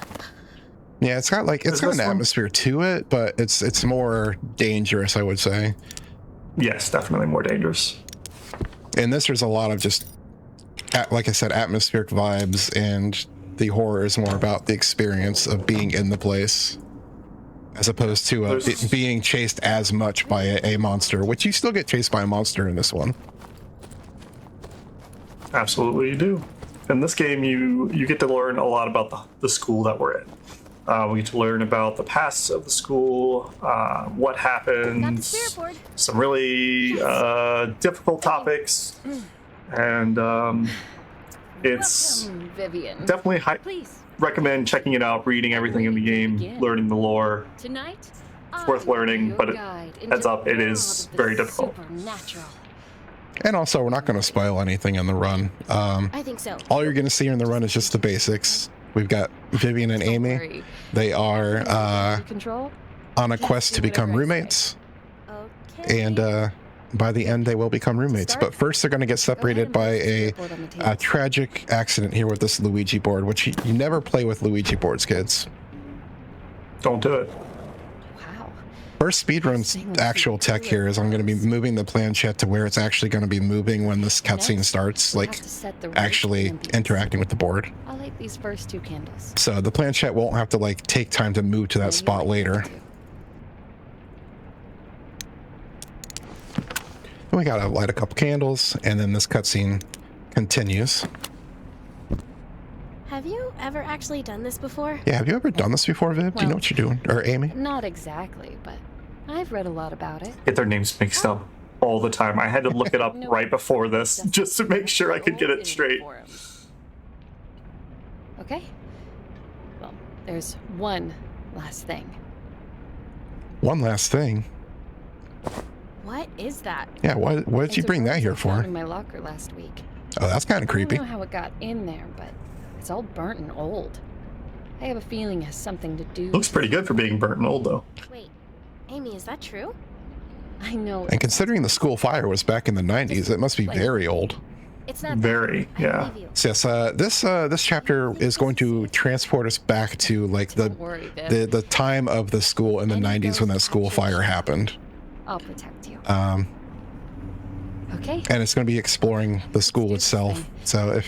Yeah, it's got an atmosphere to it, but it's more dangerous, I would say. Yes, definitely more dangerous. In this, there's a lot of just, like I said, atmospheric vibes, and the horror is more about the experience of being in the place, as opposed to being chased as much by a monster, which you still get chased by a monster in this one. Absolutely, you do. In this game, you get to learn a lot about the school that we're in. We get to learn about the past of the school, what happened, some really difficult topics, and it's definitely recommend checking it out, reading everything in the game, learning the lore. It's worth learning, but heads up, it is very difficult. And also, we're not going to spoil anything in the run. I think so. All you're going to see in the run is just the basics. We've got Vivian and Amy. They are on a quest to become roommates. And by the end, they will become roommates. But first, they're going to get separated by a tragic accident here with this Luigi board, which you never play with Luigi boards, kids. Don't do it. First speedrun's actual tech here is I'm going to be moving the planchette to where it's actually going to be moving when this cutscene starts, like actually interacting with the board. I'll light these first two candles. So the planchette won't have to like take time to move to that spot later. We gotta light a couple candles, and then this cutscene continues. Have you ever actually done this before? Yeah, have you ever done this before, Viv? Do you know what you're doing? Or Amy? Not exactly, but I've read a lot about it. Get their names mixed up all the time. I had to look it up right before this just to make sure I could get it straight. Okay. Well, there's one last thing. One last thing? What is that? Yeah, what did you bring that here for? In my locker last week. Oh, that's kind of creepy. I don't know how it got in there, but it's all burnt and old. I have a feeling it has something to do. Looks pretty good for being burnt and old, though. Wait, Amy, is that true? I know. And considering the school fire was back in the 90s, it must be very old. It's not very, yeah. So yes, this chapter is going to transport us back to like the time of the school in the 90s when that school fire happened. I'll protect you. Okay. And it's going to be exploring the school itself. So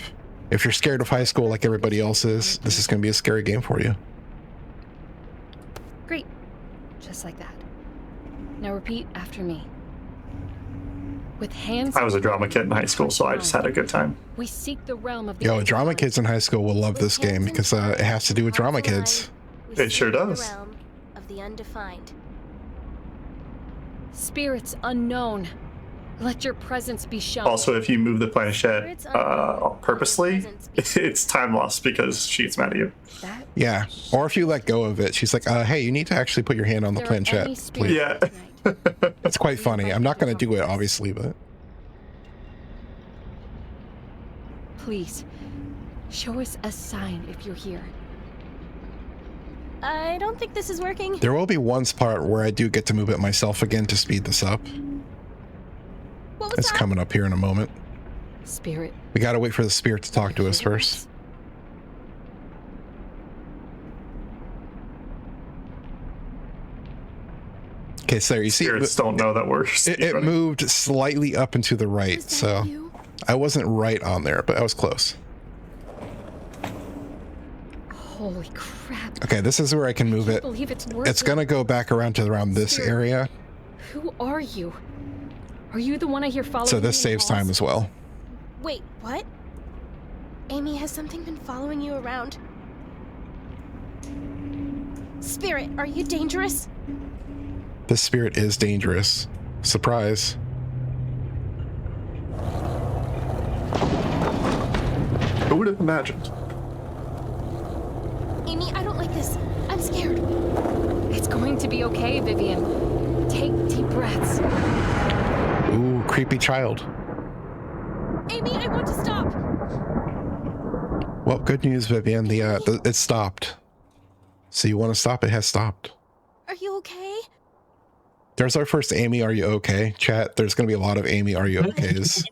if you're scared of high school like everybody else is, this is going to be a scary game for you. Great. Just like that. Now repeat after me. With hands. I was a drama kid in high school, so I just had a good time. We seek the realm of the Yo, drama kids in high school will love this game because it has to do with drama kids. It sure does. The realm of the undefined. Spirits unknown. Let your presence be shown. Also, if you move the planchette purposely, it's time lost because she gets mad at you. Yeah, or if you let go of it, she's like, hey, you need to actually put your hand on the planchette, please. Yeah. It's quite funny. I'm not going to do it, obviously, but... Please, show us a sign if you're here. I don't think this is working. There will be one part where I do get to move it myself again to speed this up. What was it's that? Coming up here in a moment. Spirit. We gotta wait for the spirit to talk to us first. Okay, so you see, spirits don't know that we're it moved slightly up and to the right, so I wasn't right on there, but I was close. Holy crap. Okay, this is where I can move it. Believe it's worth It's gonna go back around to this area. Who are you? Are you the one I hear following? So this saves time as well. Wait, what? Amy, has something been following you around? Spirit, are you dangerous? This spirit is dangerous. Surprise. Who would have imagined? Amy, I don't like this. I'm scared. It's going to be okay, Vivian. Take deep breaths. Ooh, creepy child. Amy, I want to stop. Well, good news, Vivian. It stopped. So you want to stop? It has stopped. Are you okay? There's our first Amy, are you okay? Chat, there's going to be a lot of Amy, are you okays?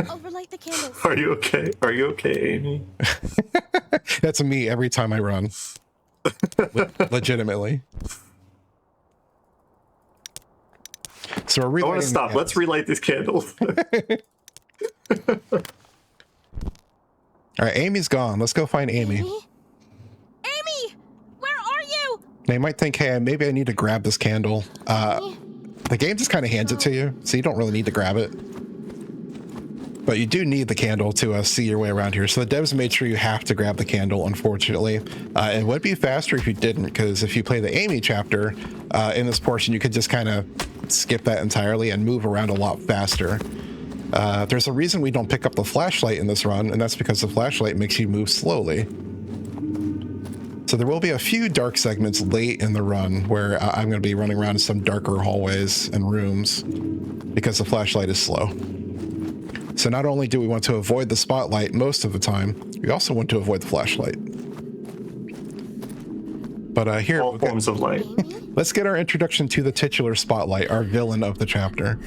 I'll relight the candles. Are you okay? Are you okay, Amy? That's me every time I run. Legitimately. So we're I want to stop. Let's relight these candles. All right, Amy's gone. Let's go find Amy. Amy, where are you? They might think, hey, maybe I need to grab this candle. The game just kind of hands it to you, so you don't really need to grab it. But you do need the candle to see your way around here. So the devs made sure you have to grab the candle, unfortunately. It would be faster if you didn't, because if you play the Amy chapter in this portion, you could just kind of skip that entirely and move around a lot faster. There's a reason we don't pick up the flashlight in this run, and that's because the flashlight makes you move slowly. So there will be a few dark segments late in the run where I'm going to be running around in some darker hallways and rooms because the flashlight is slow. So not only do we want to avoid the spotlight most of the time, we also want to avoid the flashlight. But here, all forms of light. Let's get our introduction to the titular spotlight, our villain of the chapter.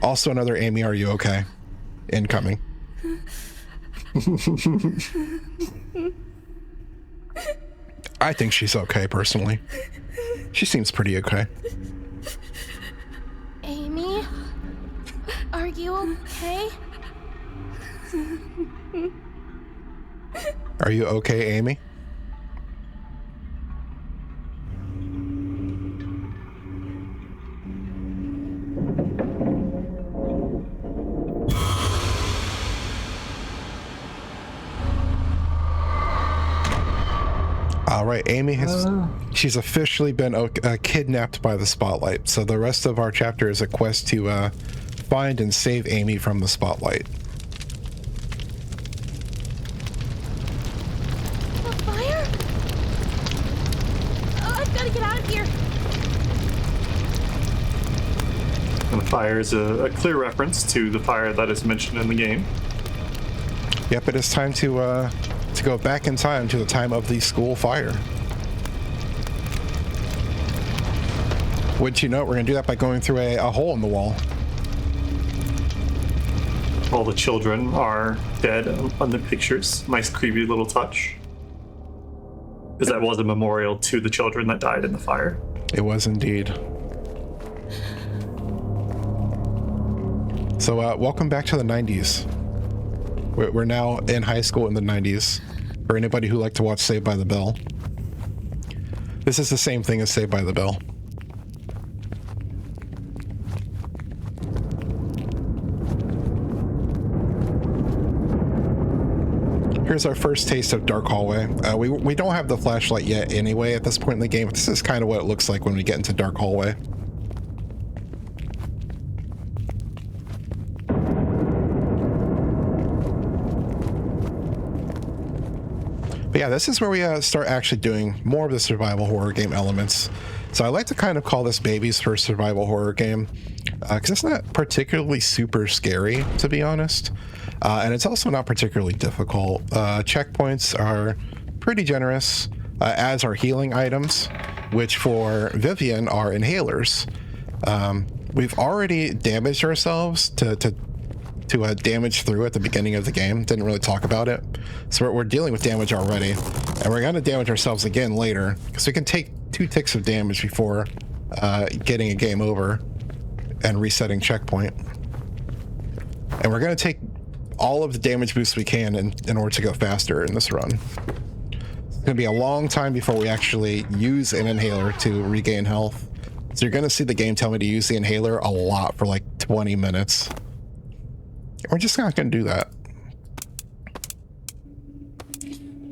Also another Amy, are you okay? Incoming. I think she's okay, personally. She seems pretty okay. Amy, are you okay? Are you okay, Amy? All right, Amy has she's officially been kidnapped by the spotlight. So the rest of our chapter is a quest to find and save Amy from the spotlight. The fire? Oh, I've got to get out of here. And the fire is a clear reference to the fire that is mentioned in the game. Yep, it is time to go back in time to the time of the school fire. Wouldn't you know it, we're going to do that by going through a hole in the wall. All the children are dead on the pictures. Nice creepy little touch. Because that was a memorial to the children that died in the fire. It was indeed. So welcome back to the 90s. We're now in high school in the 90s. For anybody who liked to watch Saved by the Bell. This is the same thing as Saved by the Bell. Here's our first taste of Dark Hallway. We don't have the flashlight yet anyway at this point in the game. This is kind of what it looks like when we get into Dark Hallway. But yeah, this is where we start actually doing more of the survival horror game elements. So I like to kind of call this baby's first survival horror game because it's not particularly super scary, to be honest. And it's also not particularly difficult. Checkpoints are pretty generous, as are healing items, which for Vivian are inhalers. We've already damaged ourselves to damage through at the beginning of the game. Didn't really talk about it. So we're dealing with damage already. And we're going to damage ourselves again later. Because we can take 2 ticks of damage before getting a game over and resetting checkpoint. And we're going to take all of the damage boosts we can in order to go faster in this run. It's going to be a long time before we actually use an inhaler to regain health. So you're going to see the game tell me to use the inhaler a lot for like 20 minutes. We're just not going to do that.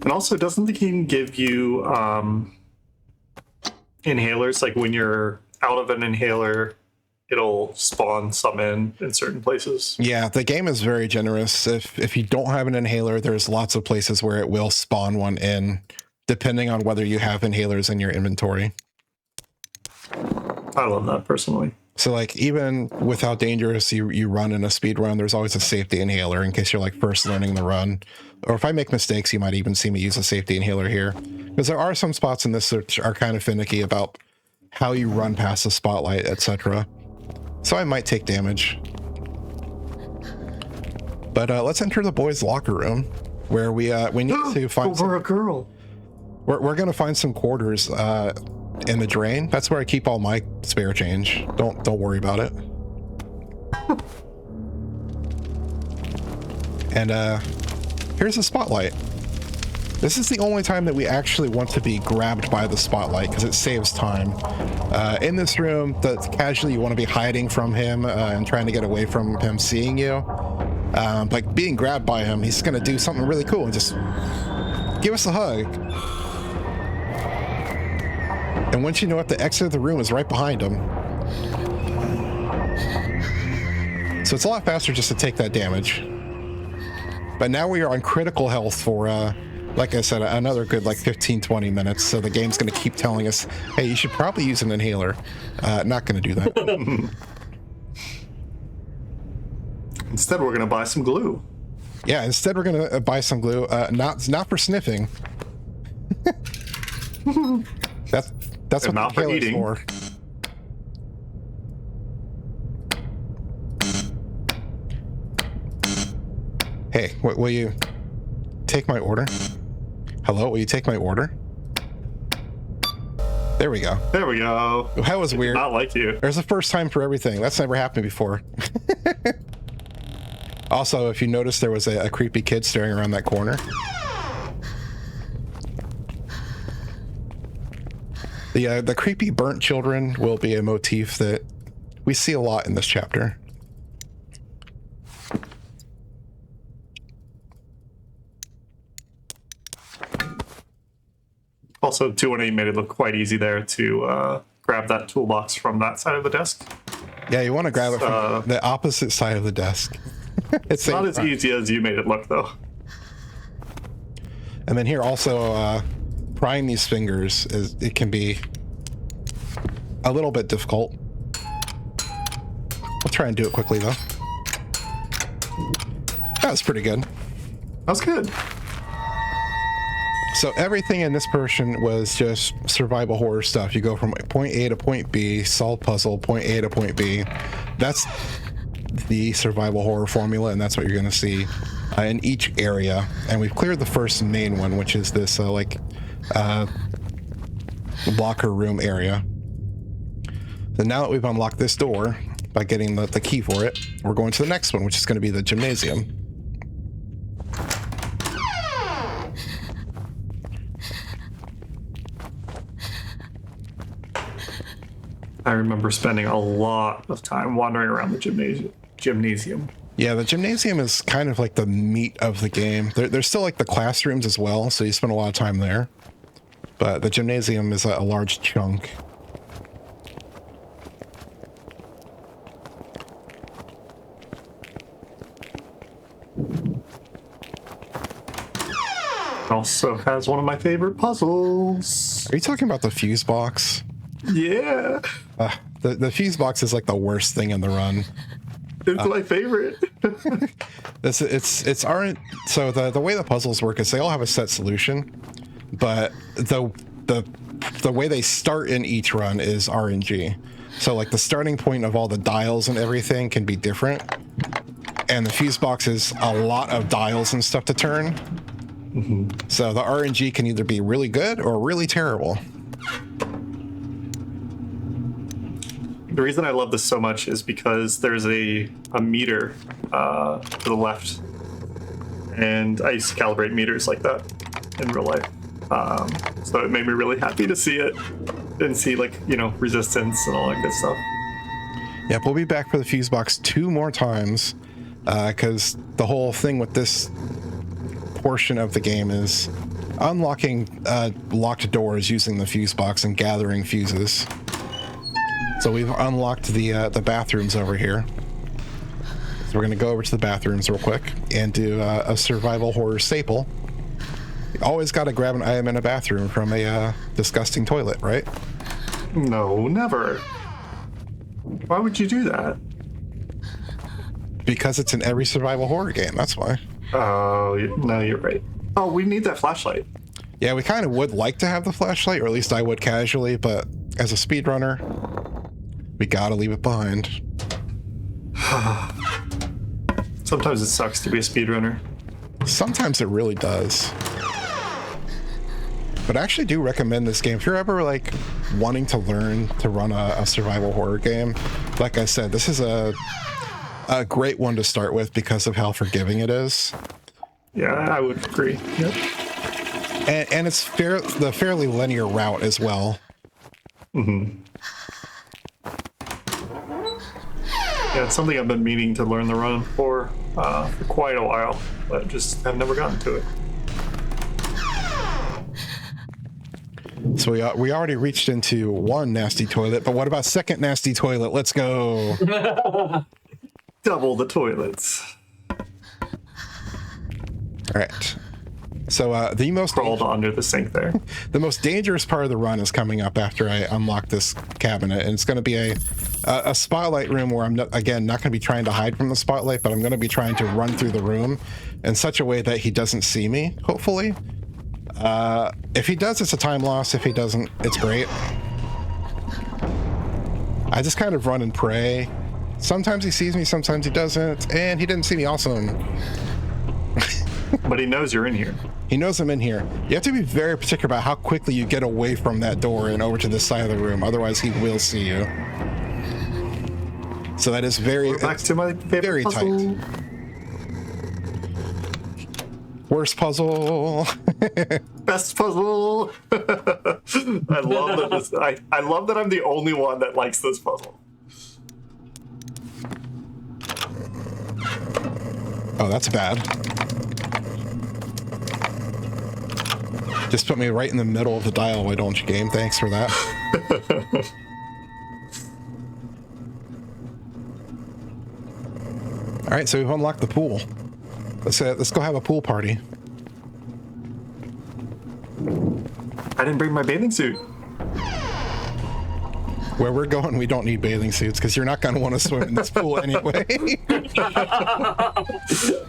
And also, doesn't the game give you inhalers? Like when you're out of an inhaler, it'll spawn some in certain places. Yeah, the game is very generous. If you don't have an inhaler, there's lots of places where it will spawn one in, depending on whether you have inhalers in your inventory. I love that personally. So like even with how dangerous you run in a speed run, there's always a safety inhaler in case you're like first learning the run. Or if I make mistakes, you might even see me use a safety inhaler here. Because there are some spots in this that are kind of finicky about how you run past the spotlight, etc. So I might take damage. But let's enter the boys' locker room where we need to find a girl. We're gonna find some quarters in the drain. That's where I keep all my spare change. Don't worry about it. And here's the spotlight. This is the only time that we actually want to be grabbed by the spotlight because it saves time. In this room, casually you want to be hiding from him and trying to get away from him seeing you. Like being grabbed by him, he's gonna do something really cool and just give us a hug. And once you know it, the exit of the room is right behind him. So it's a lot faster just to take that damage. But now we are on critical health for, like I said, another good like 15-20 minutes. So the game's going to keep telling us, hey, you should probably use an inhaler. Not going to do that. Instead, we're going to buy some glue. Yeah, instead we're going to buy some glue. Not for sniffing. That's what not the for eating. For. Hey, will you take my order? Hello, will you take my order? There we go. There we go. That was weird. Not like you. There's a first time for everything. That's never happened before. Also, if you notice, there was a creepy kid staring around that corner. The creepy burnt children will be a motif that we see a lot in this chapter. Also, 218 made it look quite easy there to grab that toolbox from that side of the desk. Yeah, you want to grab it from the opposite side of the desk. It's not as easy as you made it look, though. And then here also, prying these fingers, it can be a little bit difficult. I'll try and do it quickly, though. That was pretty good. That was good. So everything in this portion was just survival horror stuff. You go from point A to point B, solve puzzle, point A to point B. That's the survival horror formula, and that's what you're going to see in each area. And we've cleared the first main one, which is this locker room area. So now that we've unlocked this door by getting the key for it, we're going to the next one, which is going to be the gymnasium. I remember spending a lot of time wandering around the gymnasium. Yeah, the gymnasium is kind of like the meat of the game. There's still like the classrooms as well, so you spend a lot of time there. But the gymnasium is a large chunk. Also has one of my favorite puzzles. Are you talking about the fuse box? Yeah. The fuse box is like the worst thing in the run. It's my favorite. It's aren't so the way the puzzles work is they all have a set solution, but the way they start in each run is RNG. So like the starting point of all the dials and everything can be different, and the fuse box is a lot of dials and stuff to turn. Mm-hmm. So the RNG can either be really good or really terrible. The reason I love this so much is because there's a meter to the left, and I used to calibrate meters like that in real life. So it made me really happy to see it and see, like, resistance and all that good stuff. Yep, we'll be back for the fuse box 2 more times, because the whole thing with this portion of the game is unlocking locked doors using the fuse box and gathering fuses. So we've unlocked the bathrooms over here. So we're going to go over to the bathrooms real quick and do a survival horror staple. You always got to grab an item in a bathroom from a disgusting toilet, right? No, never. Why would you do that? Because it's in every survival horror game, that's why. Oh, no, you're right. Oh, we need that flashlight. Yeah, we kind of would like to have the flashlight, or at least I would casually, but as a speedrunner, we gotta leave it behind. Sometimes it sucks to be a speedrunner. Sometimes it really does. But I actually do recommend this game. If you're ever like wanting to learn to run a survival horror game, like I said, this is a great one to start with because of how forgiving it is. Yeah, I would agree. Yep. And it's the fairly linear route as well. Mm-hmm. Yeah, it's something I've been meaning to learn the run for quite a while, but just have never gotten to it. So we already reached into one nasty toilet, but what about second nasty toilet? Let's go. Double the toilets. All right. So the most crawled under the sink there. The most dangerous part of the run is coming up after I unlock this cabinet, and it's going to be a spotlight room where I'm not going to be trying to hide from the spotlight, but I'm going to be trying to run through the room in such a way that he doesn't see me. Hopefully, if he does, it's a time loss. If he doesn't, it's great. I just kind of run and pray. Sometimes he sees me, sometimes he doesn't, and he didn't see me. Awesome. But he knows you're in here. He knows I'm in here. You have to be very particular about how quickly you get away from that door and over to this side of the room. Otherwise, he will see you. So that is back to my favorite very puzzle. tight. Worst puzzle. Best puzzle. I love that. I love that I'm the only one that likes this puzzle. Oh, that's bad. Just put me right in the middle of the dial, why don't you, game? Thanks for that. All right, so we've unlocked the pool. Let's go have a pool party. I didn't bring my bathing suit. Where we're going, we don't need bathing suits because you're not going to want to swim in this pool anyway.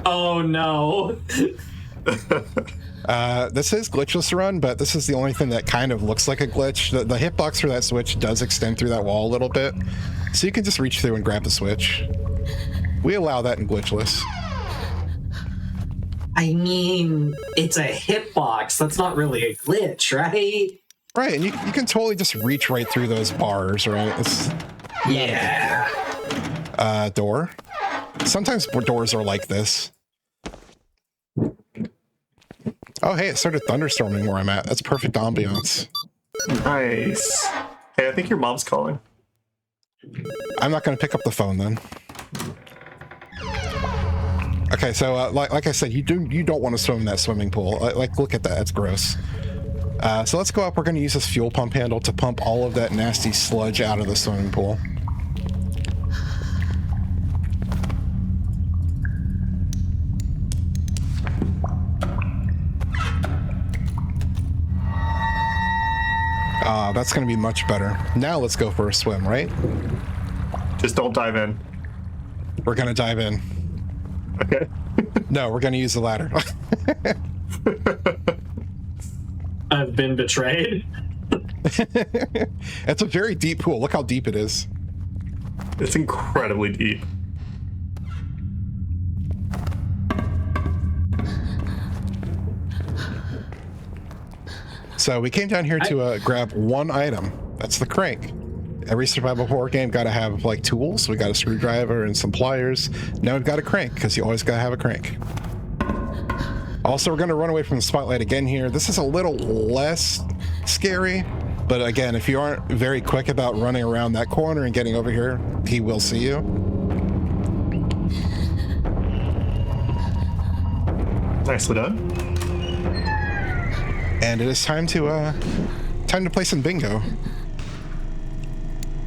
Oh no. This is glitchless run, but this is the only thing that kind of looks like a glitch. The hitbox for that switch does extend through that wall a little bit, so you can just reach through and grab the switch. We allow that in glitchless. I mean, it's a hitbox. That's not really a glitch, right? Right, and you can totally just reach right through those bars, right? It's yeah. Door. Sometimes doors are like this. Oh, hey, it started thunderstorming where I'm at. That's perfect ambiance. Nice. Hey, I think your mom's calling. I'm not going to pick up the phone then. Okay, so like I said, you don't want to swim in that swimming pool. Like, look at that. That's gross. So let's go up. We're going to use this fuel pump handle to pump all of that nasty sludge out of the swimming pool. That's going to be much better. Now let's go for a swim, right? Just don't dive in. We're going to dive in. Okay. No, we're going to use the ladder. I've been betrayed. It's a very deep pool. Look how deep it is. It's incredibly deep. So we came down here to grab one item. That's the crank. Every survival horror game got to have like tools. We got a screwdriver and some pliers. Now we've got a crank because you always got to have a crank. Also, we're going to run away from the spotlight again here. This is a little less scary, but again, if you aren't very quick about running around that corner and getting over here, he will see you. Nicely done. And it is time to play some bingo.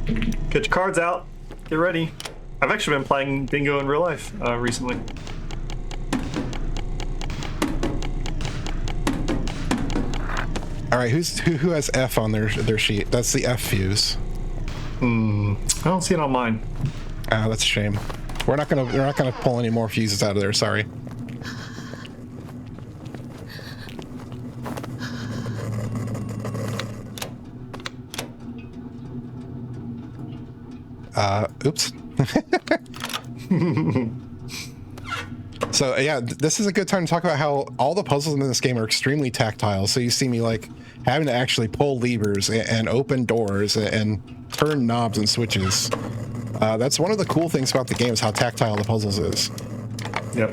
Get your cards out. Get ready. I've actually been playing bingo in real life recently. All right, who has F on their sheet? That's the F fuse. I don't see it on mine. That's a shame. We're not gonna pull any more fuses out of there. Sorry. Oops. So yeah, this is a good time to talk about how all the puzzles in this game are extremely tactile. So you see me like having to actually pull levers and open doors and turn knobs and switches. That's one of the cool things about the game is how tactile the puzzles is. Yep.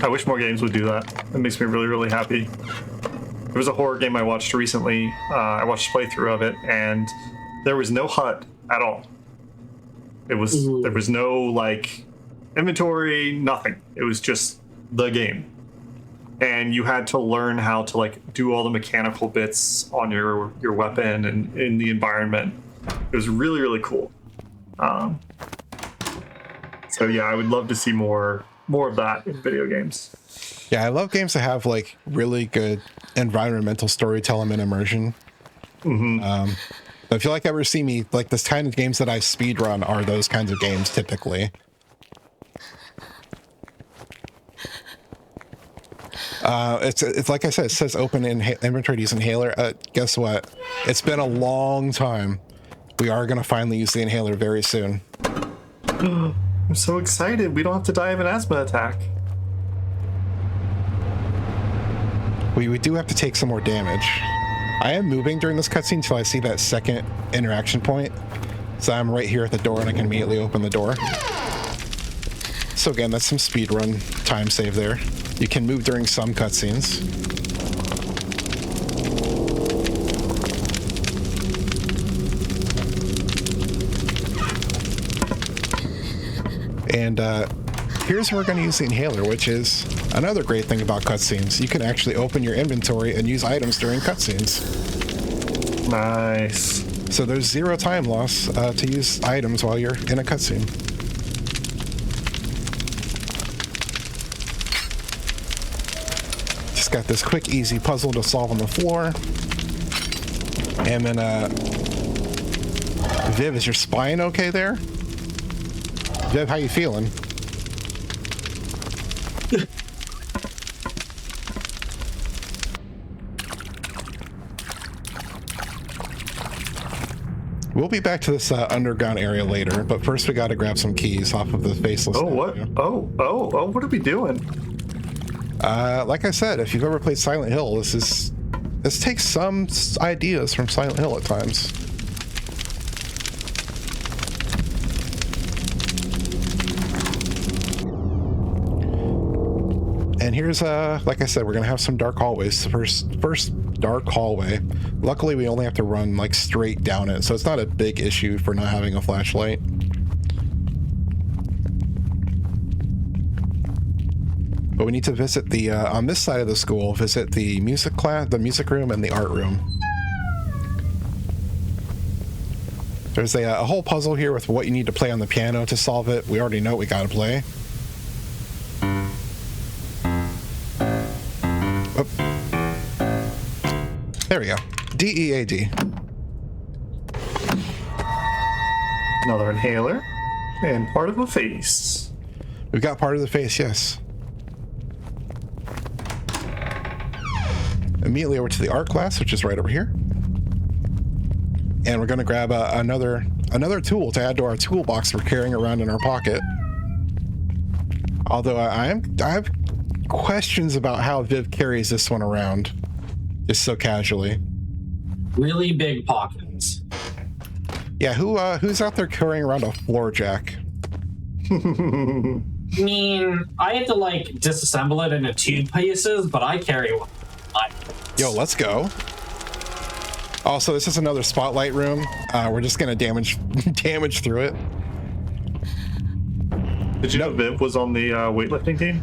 I wish more games would do that. It makes me really, really happy. There was a horror game I watched recently. I watched a playthrough of it, and there was no HUD at all. There was no like inventory, nothing. It was just the game, and you had to learn how to like do all the mechanical bits on your weapon and in the environment. It was really, really cool. So yeah, I would love to see more of that in video games. Yeah, I love games that have like really good environmental storytelling and immersion. Mm-hmm. If you like ever see me, like this kind of games that I speedrun are those kinds of games typically. It's like I said, it says open inventory to use inhaler. Guess what? It's been a long time. We are going to finally use the inhaler very soon. I'm so excited. We don't have to die of an asthma attack. We do have to take some more damage. I am moving during this cutscene until I see that second interaction point. So I'm right here at the door and I can immediately open the door. So again, that's some speedrun time save there. You can move during some cutscenes. And here's where we're going to use the inhaler, which is Another great thing about cutscenes, you can actually open your inventory and use items during cutscenes. Nice. So there's 0 time loss to use items while you're in a cutscene. Just got this quick, easy puzzle to solve on the floor. And then, Viv, is your spine okay there? Viv, how you feeling? We'll be back to this underground area later, but first we got to grab some keys off of the faceless. Oh, what? Oh, what are we doing? Like I said, if you've ever played Silent Hill, this takes some ideas from Silent Hill at times. And here's like I said, we're gonna have some dark hallways. The first dark hallway. Luckily, we only have to run like straight down it, so it's not a big issue for not having a flashlight. But we need to visit the on this side of the school. Visit the music class, the music room, and the art room. There's a whole puzzle here with what you need to play on the piano to solve it. We already know what we gotta play. Oh. There we go. D-E-A-D. Another inhaler. And part of a face. We've got part of the face, yes. Immediately over to the art class, which is right over here. And we're going to grab another tool to add to our toolbox we're carrying around in our pocket. Although I have questions about how Viv carries this one around just so casually. Really big pockets. Yeah, who's out there carrying around a floor jack? I mean, I had to like disassemble it into 2 pieces, but I carry one. Yo, let's go. Also, this is another spotlight room. We're just gonna damage through it. Did you know Viv was on the weightlifting team?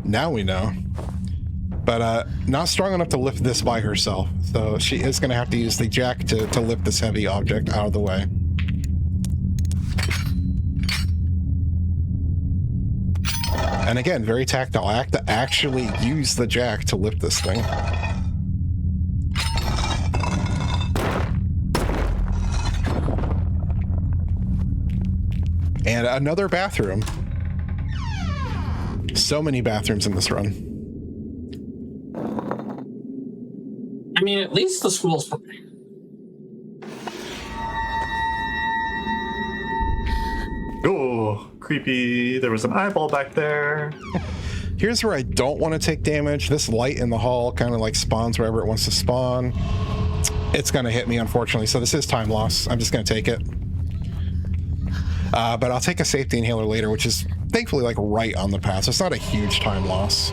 Now we know. But not strong enough to lift this by herself. So she is gonna have to use the jack to lift this heavy object out of the way. And again, very tactile. I have to actually use the jack to lift this thing. And another bathroom. So many bathrooms in this run. I mean, at least the school's prepared. Oh, creepy. There was an eyeball back there. Here's where I don't want to take damage. This light in the hall kind of like spawns wherever it wants to spawn. It's going to hit me, unfortunately. So this is time loss. I'm just going to take it. But I'll take a safety inhaler later, which is thankfully like right on the path. So it's not a huge time loss.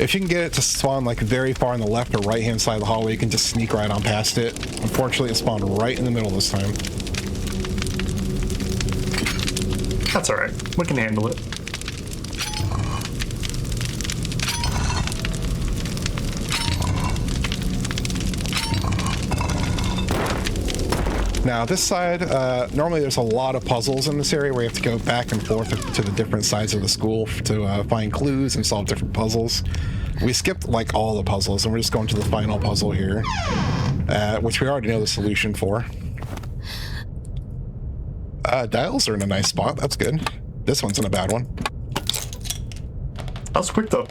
If you can get it to spawn like very far on the left or right hand side of the hallway, you can just sneak right on past it. Unfortunately, it spawned right in the middle this time. That's alright. We can handle it. Now this side, normally there's a lot of puzzles in this area where you have to go back and forth to the different sides of the school to find clues and solve different puzzles. We skipped like all the puzzles and we're just going to the final puzzle here, which we already know the solution for. Dials are in a nice spot, that's good. This one's in a bad one. That was quick though.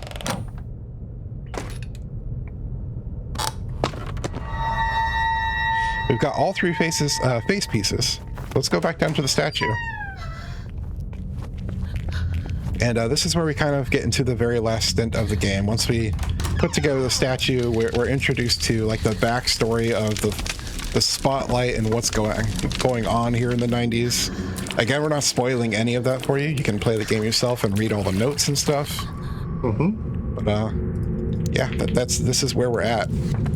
We've got all 3 face pieces. Let's go back down to the statue. And this is where we kind of get into the very last stint of the game. Once we put together the statue, we're introduced to like the backstory of the spotlight and what's going on here in the 90s. Again, we're not spoiling any of that for you. You can play the game yourself and read all the notes and stuff. Mm-hmm. But yeah, this is where we're at.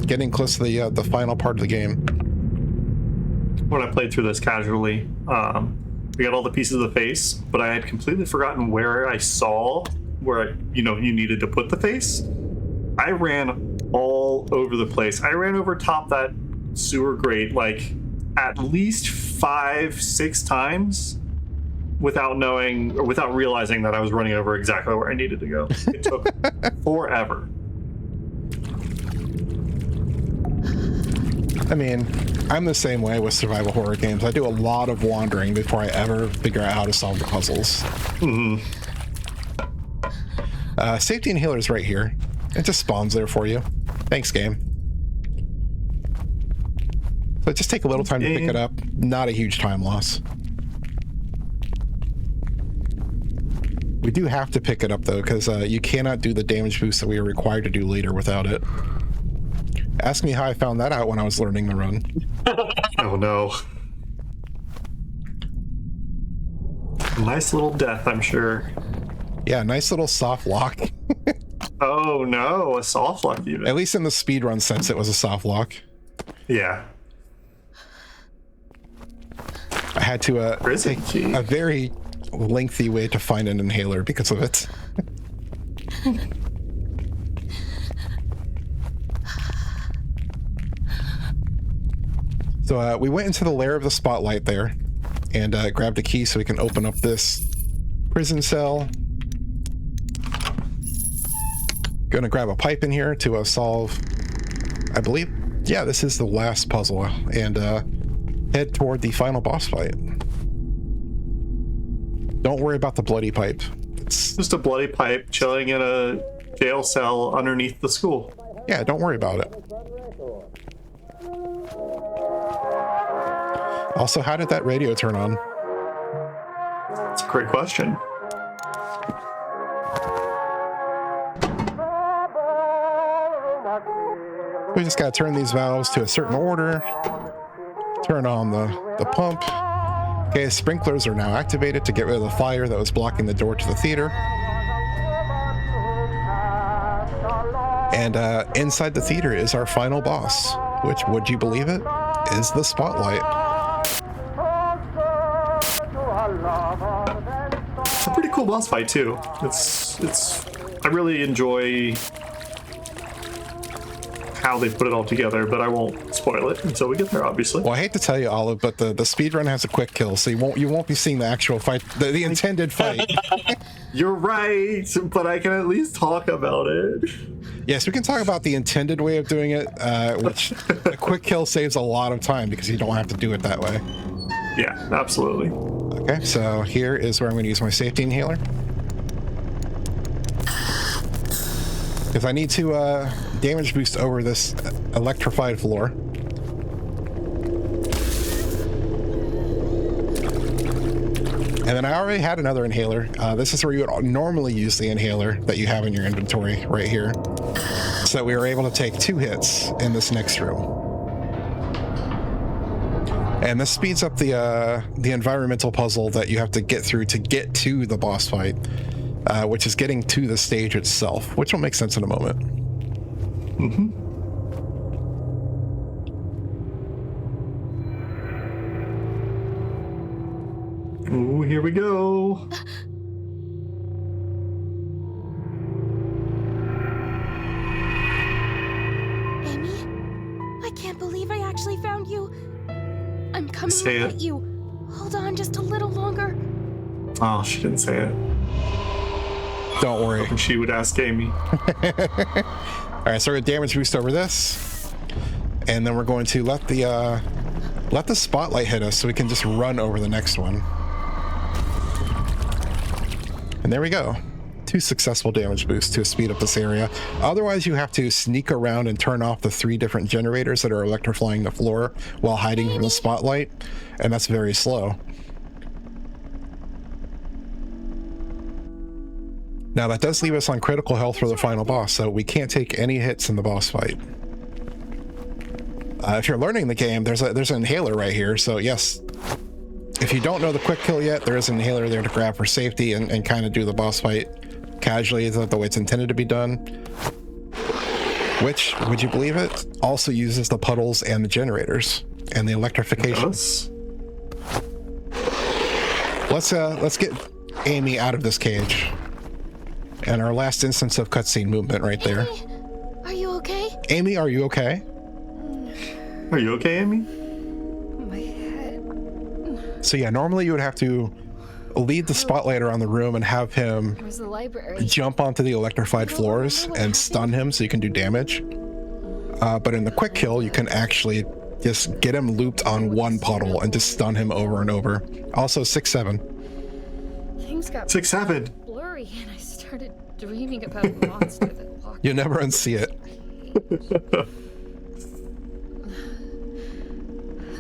Getting close to the final part of the game. When I played through this casually, I got all the pieces of the face, but I had completely forgotten where I saw where you needed to put the face. I ran all over the place. I ran over top that sewer grate like at least 5-6 times without knowing or without realizing that I was running over exactly where I needed to go. It took forever. I mean, I'm the same way with survival horror games. I do a lot of wandering before I ever figure out how to solve the puzzles. Safety inhaler is right here. It just spawns there for you. Thanks, game. So just take a little time to pick it up. Not a huge time loss. We do have to pick it up, though, because you cannot do the damage boost that we are required to do later without it. Ask me how I found that out when I was learning the run. Oh, no. Nice little death, I'm sure. Yeah, nice little soft lock. Oh, no, a soft lock even. At least in the speedrun sense, it was a soft lock. Yeah. I had to take a very lengthy way to find an inhaler because of it. So we went into the lair of the spotlight there and grabbed a key so we can open up this prison cell. Gonna grab a pipe in here to solve, I believe, yeah, this is the last puzzle, and head toward the final boss fight. Don't worry about the bloody pipe. It's just a bloody pipe chilling in a jail cell underneath the school. Yeah, don't worry about it. Also, how did that radio turn on? That's a great question. We just gotta turn these valves to a certain order. Turn on the pump. Okay, sprinklers are now activated to get rid of the fire that was blocking the door to the theater. And inside the theater is our final boss, which, would you believe it, is the spotlight. It's a pretty cool boss fight too. It's I really enjoy how they put it all together, but I won't spoil it until we get there, obviously. Well, I hate to tell you, Olive, but the speedrun has a quick kill, so you won't be seeing the actual fight, the intended fight. You're right, but I can at least talk about it. Yes, we can talk about the intended way of doing it, which a quick kill saves a lot of time because you don't have to do it that way. Yeah, absolutely. Okay, so here is where I'm going to use my safety inhaler. Because I need to damage boost over this electrified floor. And then I already had another inhaler. This is where you would normally use the inhaler that you have in your inventory right here. So that we were able to take 2 hits in this next room. And this speeds up the environmental puzzle that you have to get through to get to the boss fight, which is getting to the stage itself, which will make sense in a moment. Ooh, here we go. Amy, I can't believe I actually found you. I'm coming Say to it. get you. Hold on just a little longer. Oh, she didn't say it. Don't worry. Hoping she would ask Amy. All right, so we're gonna damage boost over this, and then we're going to let the spotlight hit us so we can just run over the next one. And there we go. 2 successful damage boosts to speed up this area. Otherwise, you have to sneak around and turn off the 3 different generators that are electrifying the floor while hiding from the spotlight, and that's very slow. Now, that does leave us on critical health for the final boss, so we can't take any hits in the boss fight. If you're learning the game, there's an inhaler right here, so yes, if you don't know the quick kill yet, there is an inhaler there to grab for safety and kind of do the boss fight casually, the way it's intended to be done. Which, would you believe it, also uses the puddles and the generators and the electrification. let's get Amy out of this cage. And our last instance of cutscene movement right there. Amy, are you okay? Amy, are you okay? Are you okay, Amy? My head. So yeah, normally you would have to lead the spotlight around the room and have him Where's the library? jump onto the electrified floors and stun him so you can do damage. But in the quick kill, you can actually just get him looped on one puddle and just stun him over and over. Also 6-7. Things got 6-7. blurry, and I started dreaming about a monster that walked. You'll never unsee it.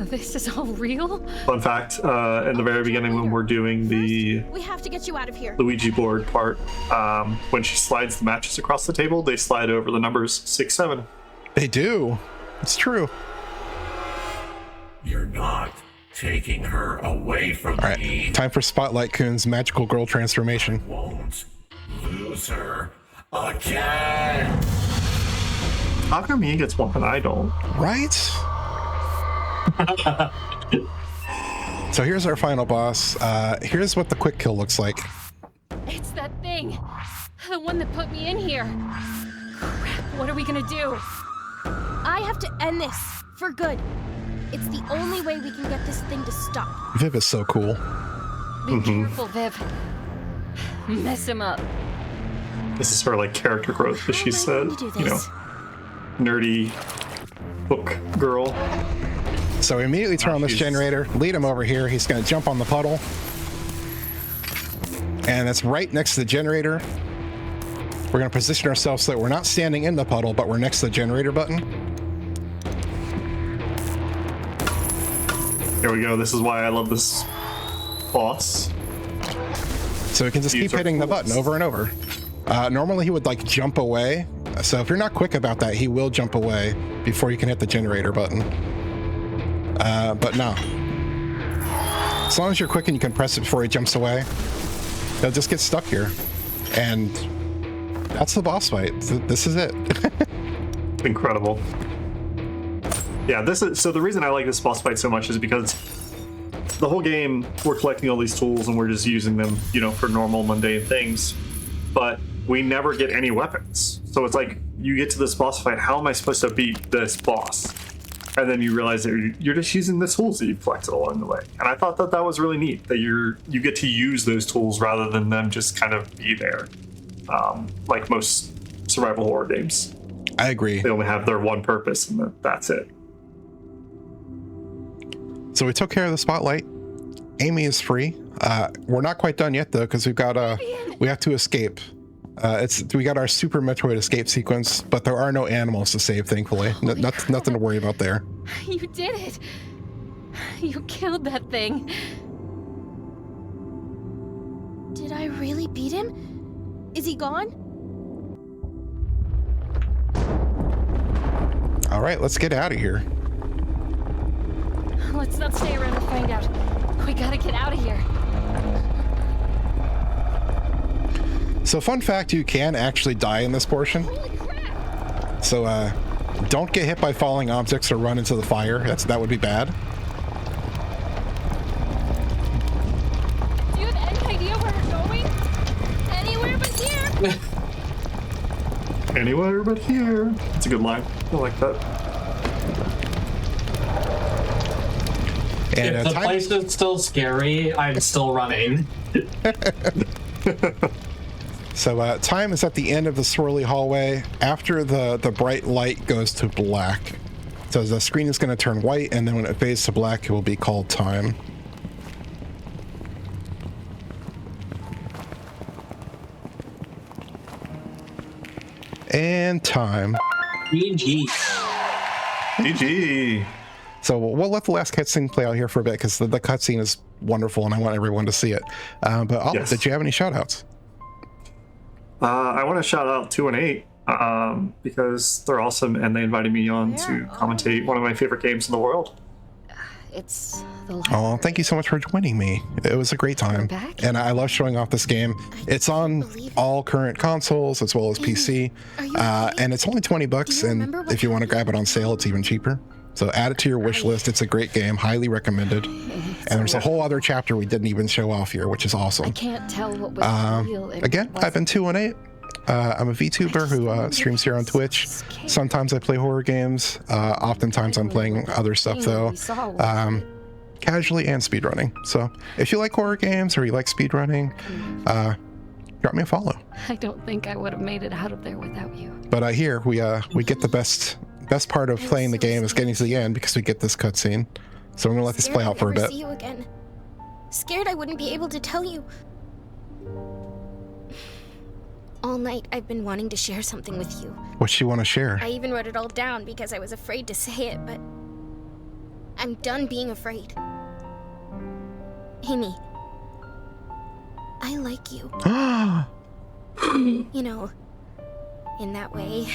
This is all real? Fun fact, in the very beginning when we're doing the We have to get you out of here. Luigi board part, when she slides the matches across the table, they slide over the numbers 6-7. They do. It's true. You're not taking her away from All right, me. time for Spotlight Coon's magical girl transformation. Won't lose her again. How come he gets one and I don't? Right? So here's our final boss. Here's what the quick kill looks like. It's that thing. The one that put me in here. Crap, what are we gonna do? I have to end this for good. It's the only way we can get this thing to stop. Viv is so cool. Be careful, Viv. Mess him up. This is her like character growth, as she said, you know, nerdy book girl. So we immediately turn on this generator, lead him over here. He's going to jump on the puddle. And that's right next to the generator. We're going to position ourselves so that we're not standing in the puddle, but we're next to the generator button. Here we go. This is why I love this boss. So we can just keep hitting the button over and over. Normally he would like jump away. So if you're not quick about that, he will jump away before you can hit the generator button. But no. As long as you're quick and you can press it before he jumps away, they'll just get stuck here. And that's the boss fight. This is it. Incredible. Yeah, so the reason I like this boss fight so much is because the whole game we're collecting all these tools and we're just using them, you know, for normal mundane things, but we never get any weapons. So it's like you get to this boss fight, how am I supposed to beat this boss? And then you realize that you're just using the tools that you've collected along the way. And I thought that was really neat, that you get to use those tools rather than them just kind of be there, like most survival horror games. I agree. They only have their one purpose, and that's it. So we took care of the spotlight. Amy is free. We're not quite done yet though, because we have to escape. We got our Super Metroid escape sequence, but there are no animals to save, thankfully. Nothing to worry about there. You did it. You killed that thing. Did I really beat him? Is he gone? All right, let's get out of here. Let's not stay around to find out. We gotta get out of here. So fun fact, you can actually die in this portion. So don't get hit by falling objects or run into the fire. That would be bad. Do you have any idea where we're going? Anywhere but here. Anywhere but here. It's a good line. I like that. And if the place is still scary, I'm still running. So time is at the end of the swirly hallway after the bright light goes to black. So the screen is going to turn white, and then when it fades to black, it will be called time. And time. GG. GG. So we'll let the last cutscene play out here for a bit, because the cutscene is wonderful and I want everyone to see it. But Olive, did you have any shout-outs? I want to shout out 2 and 8 because they're awesome and they invited me on to commentate one of my favorite games in the world. It's the Oh, thank you so much for joining me. It was a great time. And I love showing off this game. It's on all current consoles as well as PC. And it's only $20, and if you want to grab it on sale, it's even cheaper. So add it to your wish list. It's a great game, highly recommended. And there's a whole other chapter we didn't even show off here, which is awesome. I can't tell what was real and Again, what I've been 218. I'm a VTuber who streams here on Twitch. Sometimes I play horror games. Oftentimes I'm playing other stuff though, casually and speedrunning. So if you like horror games or you like speedrunning, drop me a follow. I don't think I would have made it out of there without you. But here we get the best part of playing the game is getting to the end because we get this cutscene. So I'm gonna let this play out for a bit. See you again. Scared I wouldn't be able to tell you. All night I've been wanting to share something with you. What you want to share? I even wrote it all down because I was afraid to say it, but I'm done being afraid. Amy, I like you. You know, in that way.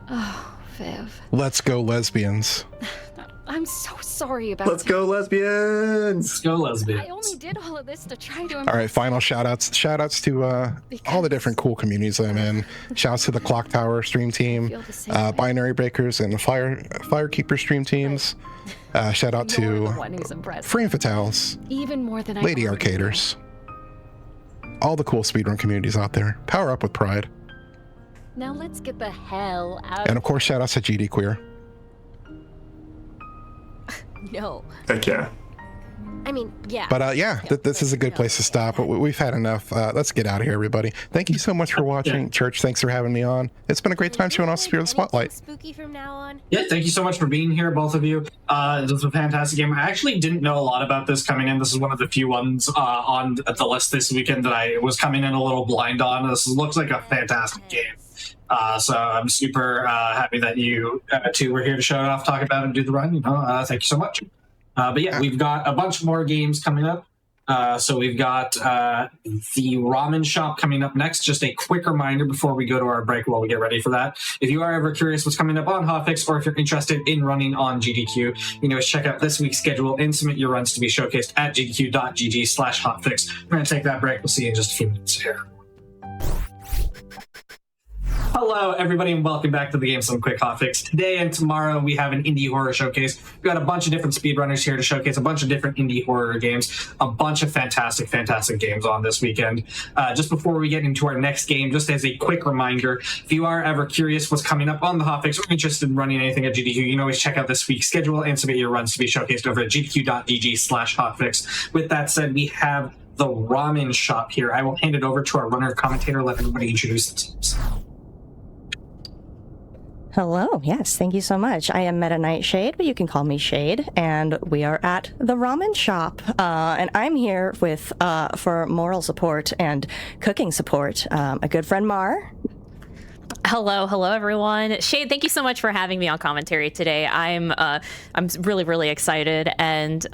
Oh, Viv. Let's go lesbians. I'm so sorry about Let's go lesbians! Let's go lesbians. I only did all of this to try to... All right, final shout-outs. Shout-outs to all the different cool communities I'm in. Shouts to the Clock Tower stream team, Binary Breakers and the Firekeeper stream teams. Shout out to Frame Fatales, Even more than Lady Arcaders. All the cool speedrun communities out there. Power up with pride. Now let's get the hell out. And of course, shout outs to GD Queer. No. Heck yeah. I mean, yeah. But yeah, this is a good place to stop. We've had enough. Let's get out of here, everybody. Thank you so much for watching. Church, thanks for having me on. It's been a great time showing off Spear the Spotlight. Spooky from now on. Yeah, thank you so much for being here, both of you. This was a fantastic game. I actually didn't know a lot about this coming in. This is one of the few ones on the list this weekend that I was coming in a little blind on. This looks like a fantastic game. So I'm super happy that you two were here to show it off, talk about it, and do the run. Thank you so much. But yeah, we've got a bunch more games coming up. So we've got the Ramen Shop coming up next. Just a quick reminder before we go to our break while we get ready for that. If you are ever curious what's coming up on Hotfix, or if you're interested in running on GDQ, you know, check out this week's schedule and submit your runs to be showcased at gdq.gg/hotfix. We're going to take that break. We'll see you in just a few minutes here. Hello, everybody, and welcome back to the Game Some Quick Hotfix. Today and tomorrow, we have an indie horror showcase. We've got a bunch of different speedrunners here to showcase a bunch of different indie horror games, a bunch of fantastic games on this weekend. Just before we get into our next game, just as a quick reminder, if you are ever curious what's coming up on the Hotfix or interested in running anything at GDQ, you can always check out this week's schedule and submit your runs to be showcased over at gdq.gg/hotfix. With that said, we have the Ramen Shop here. I will hand it over to our runner commentator, let everybody introduce themselves. Hello, yes, thank you so much. I am Meta Nightshade, but you can call me Shade, and we are at the Ramen Shop. And I'm here with for moral support and cooking support, a good friend Mar. Hello everyone. Shade, thank you so much for having me on commentary today. I'm really excited, and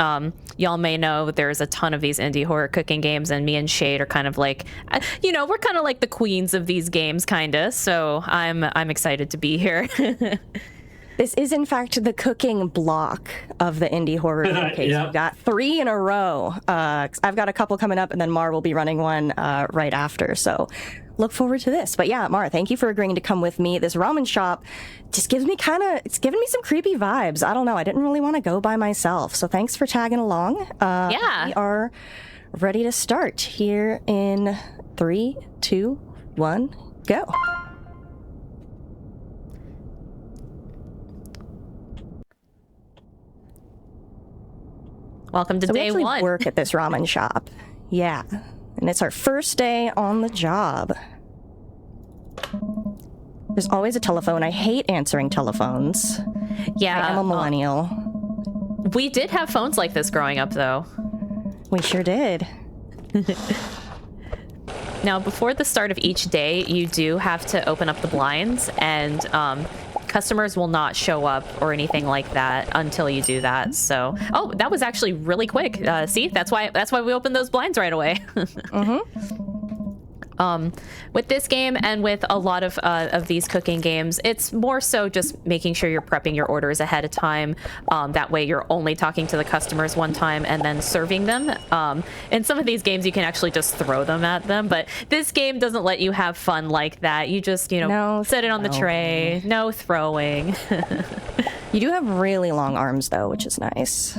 y'all may know there's a ton of these indie horror cooking games, and me and Shade are kind of like, you know, we're kind of like the queens of these games, kinda. So I'm excited to be here. This is, in fact, the cooking block of the indie horror showcase. We've got 3 in a row. I've got a couple coming up, and then Mar will be running one right after. So look forward to this. But yeah, Mar, thank you for agreeing to come with me. This Ramen Shop just gives me it's giving me some creepy vibes. I don't know. I didn't really want to go by myself. So thanks for tagging along. Yeah. We are ready to start here in 3, 2, 1, go. Welcome to day we one. Work at this ramen shop. Yeah. And it's our first day on the job. There's always a telephone. I hate answering telephones. Yeah. I am a millennial. We did have phones like this growing up, though. We sure did. Now, before the start of each day, you do have to open up the blinds, and customers will not show up or anything like that until you do that. So, oh, that was actually really quick. See, that's why we opened those blinds right away. with this game and with a lot of these cooking games, it's more so just making sure you're prepping your orders ahead of time. That way you're only talking to the customers one time and then serving them. In some of these games, you can actually just throw them at them, but this game doesn't let you have fun like that. You just, set it on the tray. No throwing. You do have really long arms, though, which is nice.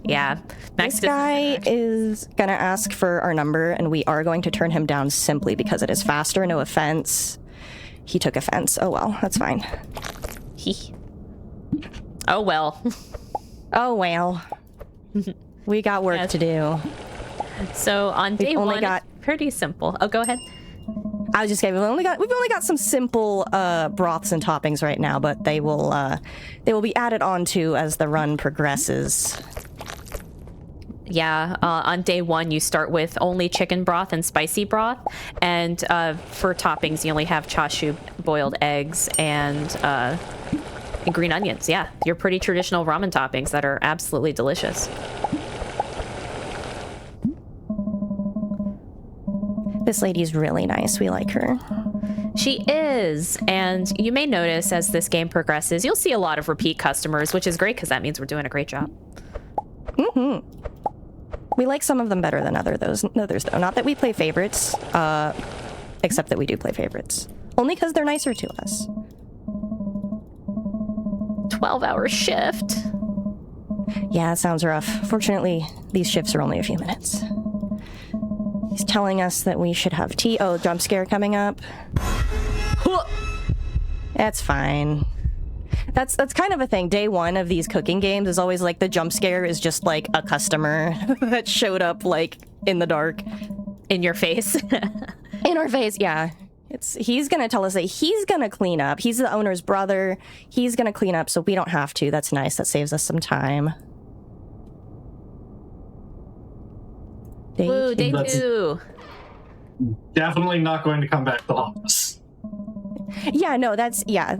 Yeah. This guy is going to ask for our number, and we are going to turn him down simply because it is faster. No offense. He took offense. Oh, well. That's fine. Oh, well. Oh, well. We got work to do. So on day one, it's pretty simple. Oh, go ahead. I was just kidding. We've only got some simple broths and toppings right now, but they will be added onto as the run progresses. Yeah, on day one, you start with only chicken broth and spicy broth. And for toppings, you only have chashu, boiled eggs, and green onions. Yeah, your pretty traditional ramen toppings that are absolutely delicious. This lady's really nice. We like her. She is. And you may notice as this game progresses, you'll see a lot of repeat customers, which is great because that means we're doing a great job. Mm-hmm. We like some of them better than others, though. Not that we play favorites, except that we do play favorites. Only because they're nicer to us. 12-hour shift. Yeah, it sounds rough. Fortunately, these shifts are only a few minutes. He's telling us that we should have tea. Oh, jump scare coming up. That's fine. That's kind of a thing. Day one of these cooking games is always like the jump scare is just like a customer that showed up like in the dark. In your face. In our face, yeah. He's gonna tell us that he's gonna clean up. He's the owner's brother. He's gonna clean up so we don't have to. That's nice. That saves us some time. Woo, day two. Definitely not going to come back to the office. Yeah, no, yeah.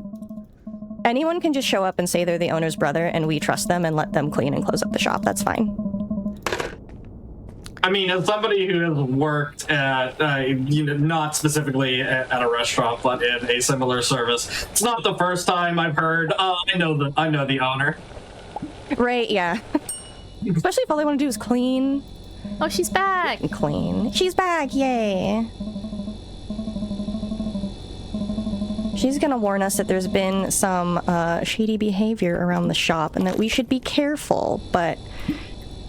Anyone can just show up and say they're the owner's brother, and we trust them and let them clean and close up the shop. That's fine. I mean, as somebody who has worked at, not specifically at a restaurant, but in a similar service, it's not the first time I've heard, I know the owner. Right, yeah. Especially if all they want to do is clean. Oh, she's back. And clean. She's back, yay. She's gonna warn us that there's been some shady behavior around the shop and that we should be careful, but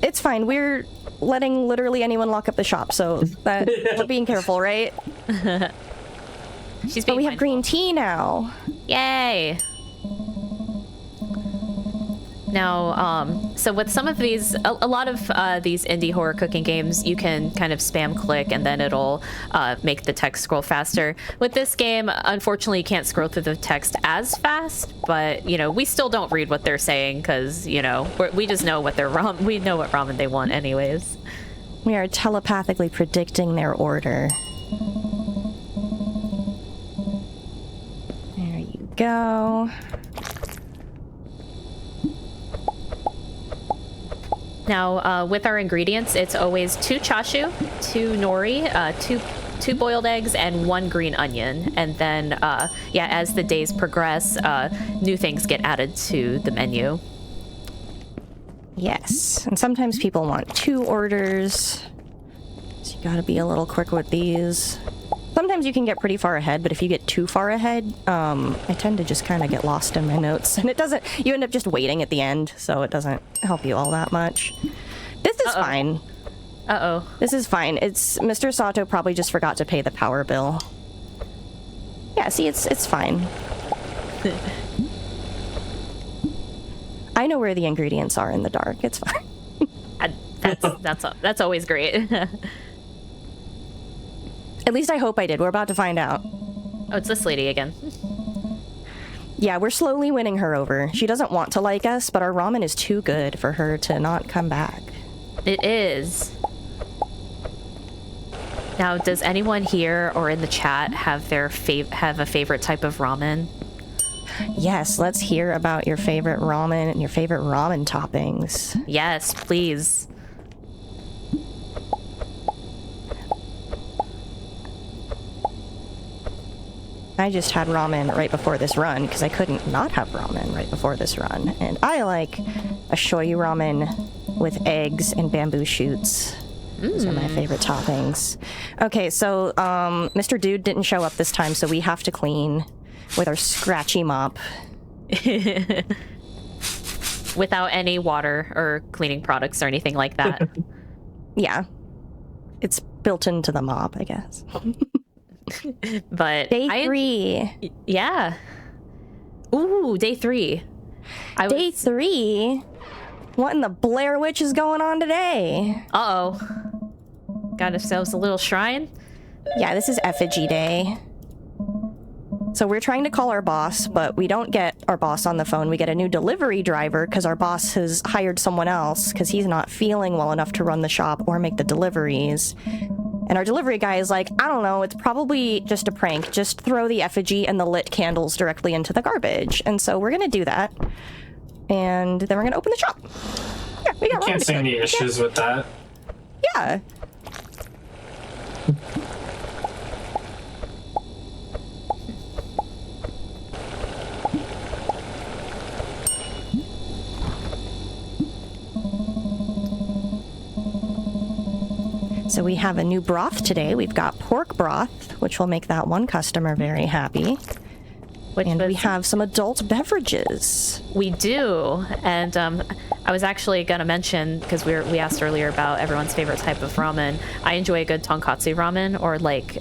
it's fine. We're letting literally anyone lock up the shop, so that we're being careful, right? She's but we have green tea now. Yay! Now, so with some of these, a lot of these indie horror cooking games, you can kind of spam click and then it'll make the text scroll faster. With this game, unfortunately, you can't scroll through the text as fast, but, we still don't read what they're saying because, we just know what we know what ramen they want anyways. We are telepathically predicting their order. There you go. Now, with our ingredients, it's always 2 chashu, 2 nori, 2 boiled eggs, and 1 green onion. And then, as the days progress, new things get added to the menu. Yes, and sometimes people want 2 orders, so you gotta be a little quick with these. Sometimes you can get pretty far ahead, but if you get too far ahead, I tend to just kind of get lost in my notes, and you end up just waiting at the end, so it doesn't help you all that much. This is fine. Uh-oh. This is fine. It's Mr. Sato probably just forgot to pay the power bill. Yeah, see, it's fine. I know where the ingredients are in the dark. It's fine. That's always great. At least I hope I did. We're about to find out. Oh, it's this lady again. Yeah, we're slowly winning her over. She doesn't want to like us, but our ramen is too good for her to not come back. It is. Now, does anyone here or in the chat have a favorite type of ramen? Yes, let's hear about your favorite ramen and your favorite ramen toppings. Yes, please. I just had ramen right before this run because I couldn't not have ramen right before this run. And I like a shoyu ramen with eggs and bamboo shoots. Those are my favorite toppings. Okay, so Mr. Dude didn't show up this time, so we have to clean with our scratchy mop. Without any water or cleaning products or anything like that. Yeah. It's built into the mop, I guess. But Day 3. Yeah. Ooh, day 3. Day 3? What in the Blair Witch is going on today? Uh-oh. Got ourselves a little shrine? Yeah, this is effigy day. So we're trying to call our boss, but we don't get our boss on the phone. We get a new delivery driver because our boss has hired someone else because he's not feeling well enough to run the shop or make the deliveries. And our delivery guy is like, I don't know, it's probably just a prank. Just throw the effigy and the lit candles directly into the garbage. And so we're going to do that. And then we're going to open the shop. Yeah, we got Can't see any issues with that. Yeah. So we have a new broth today. We've got pork broth, which will make that one customer very happy. And we have some adult beverages. We do. And I was actually going to mention, because we asked earlier about everyone's favorite type of ramen. I enjoy a good tonkatsu ramen, or like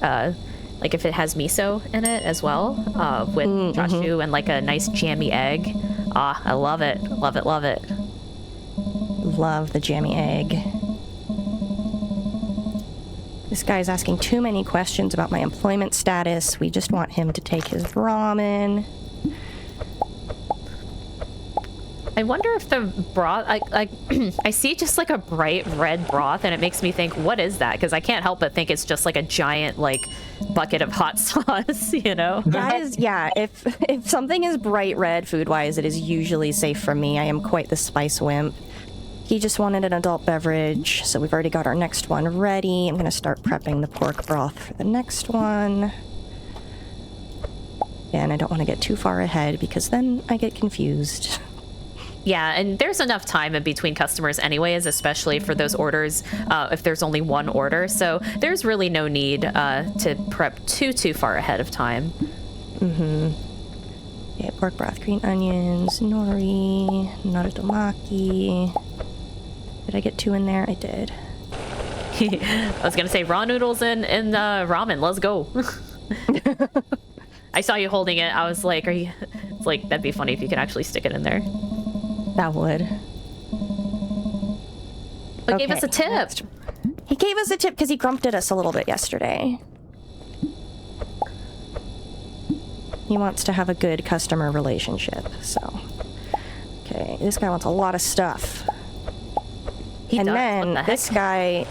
if it has miso in it as well, with chashu and like a nice jammy egg. Ah, I love it. Love it, love it. Love the jammy egg. This guy's asking too many questions about my employment status. We just want him to take his ramen. I wonder if the broth, I see just like a bright red broth, and it makes me think, what is that? Because I can't help but think it's just like a giant like bucket of hot sauce, you know? That is, yeah, if something is bright red food-wise, it is usually safe for me. I am quite the spice wimp. He just wanted an adult beverage, so we've already got our next one ready. I'm going to start prepping the pork broth for the next one. And I don't want to get too far ahead because then I get confused. Yeah, and there's enough time in between customers anyways, especially for those orders, if there's only one order. So there's really no need to prep too far ahead of time. Mm-hmm. Yeah, pork broth, green onions, nori, noritomaki. Did I get 2 in there? I did. I was gonna say raw noodles and ramen. Let's go. I saw you holding it. I was like, it's like, that'd be funny if you could actually stick it in there. That would. But gave us a tip. He gave us a tip because he grumped at us a little bit yesterday. He wants to have a good customer relationship, so. Okay, this guy wants a lot of stuff. And then this guy,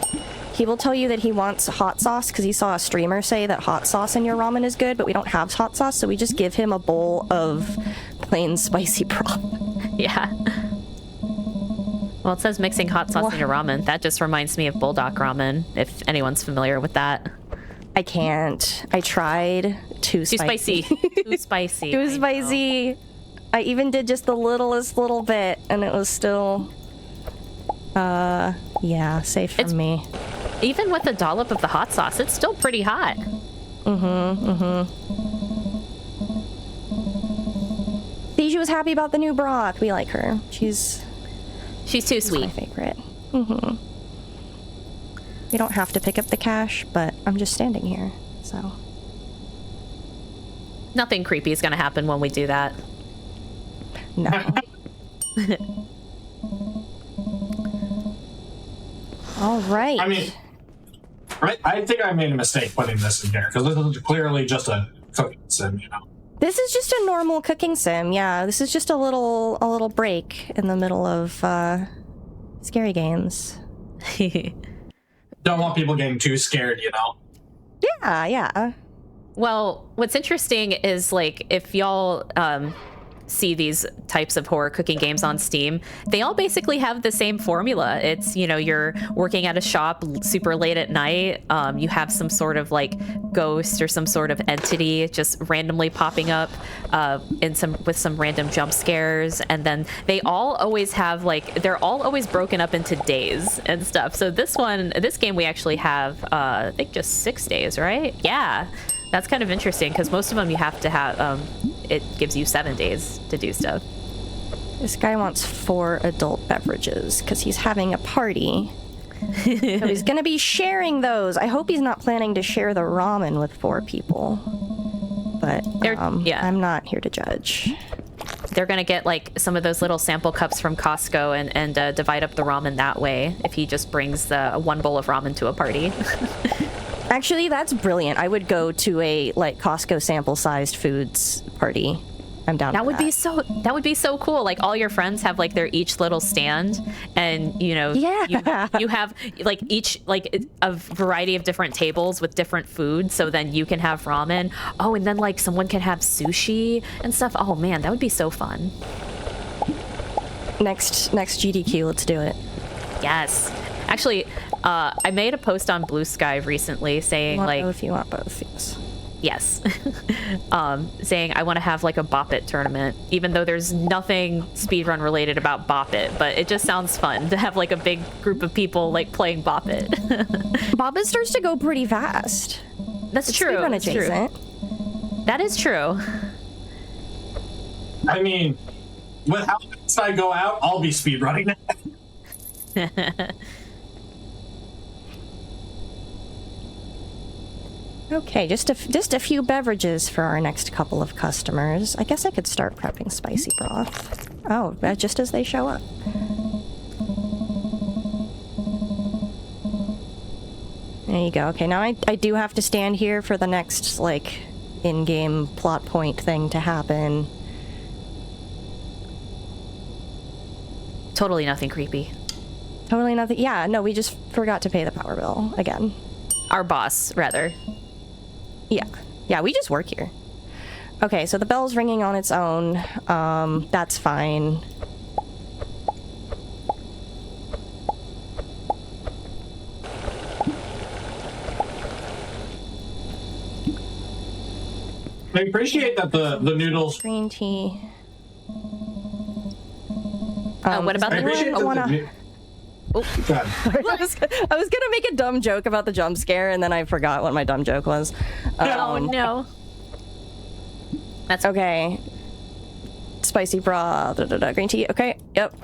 he will tell you that he wants hot sauce because he saw a streamer say that hot sauce in your ramen is good, but we don't have hot sauce, so we just give him a bowl of plain spicy broth. Yeah. Well, it says mixing hot sauce in your ramen. That just reminds me of bulldog ramen, if anyone's familiar with that. I can't. I tried. Too spicy. Too spicy. Too spicy. I even did just the littlest little bit, and it was still... yeah, safe from me. Even with a dollop of the hot sauce, it's still pretty hot. Bijou was happy about the new broth. We like her. She's too sweet. My favorite. We don't have to pick up the cash, but I'm just standing here, so. Nothing creepy is gonna happen when we do that. No. All right. I mean, I think I made a mistake putting this in here because this is clearly just a cooking sim, you know. This is just a normal cooking sim. Yeah, this is just a little break in the middle of scary games. Don't want people getting too scared, you know. Yeah. Well, what's interesting is like if y'all see these types of horror cooking games on Steam, they all basically have the same formula. It's, you know, you're working at a shop super late at night. You have some sort of like ghost or some sort of entity just randomly popping up with some random jump scares. And then they all always have like, they're all always broken up into days and stuff. So this game we actually have, I think just 6 days, right? Yeah. That's kind of interesting because most of them you have to have, it gives you 7 days to do stuff. This guy wants 4 adult beverages because he's having a party. So he's going to be sharing those. I hope he's not planning to share the ramen with 4 people. But yeah. I'm not here to judge. They're going to get like some of those little sample cups from Costco and divide up the ramen that way if he just brings the 1 bowl of ramen to a party. Actually, that's brilliant. I would go to a like Costco sample-sized foods party. I'm down. That would be so cool. Like all your friends have like their each little stand, and you know, you have like each like a variety of different tables with different food. So then you can have ramen. Oh, and then like someone can have sushi and stuff. Oh man, that would be so fun. Next GDQ, let's do it. Yes. Actually, I made a post on Blue Sky recently saying like, if you want both, yes, saying I want to have like a Bop It tournament, even though there's nothing speedrun related about Bop It, but it just sounds fun to have like a big group of people like playing Bop It. Bop It starts to go pretty fast. That's true. Speedrun adjacent. That is true. I mean, with how fast I go out, I'll be speedrunning. Okay, just a few beverages for our next couple of customers. I guess I could start prepping spicy broth. Oh, just as they show up. There you go. Okay, now I do have to stand here for the next, like, in-game plot point thing to happen. Totally nothing creepy. Totally nothing. Yeah, no, we just forgot to pay the power bill again. Our boss, rather. Yeah, we just work here. Okay, so the bell's ringing on its own. That's fine. I appreciate that the noodles. Green tea. What about the one? Oh, God. I was gonna make a dumb joke about the jump scare, and then I forgot what my dumb joke was. Oh no. That's okay. Spicy broth, green tea. Okay, yep.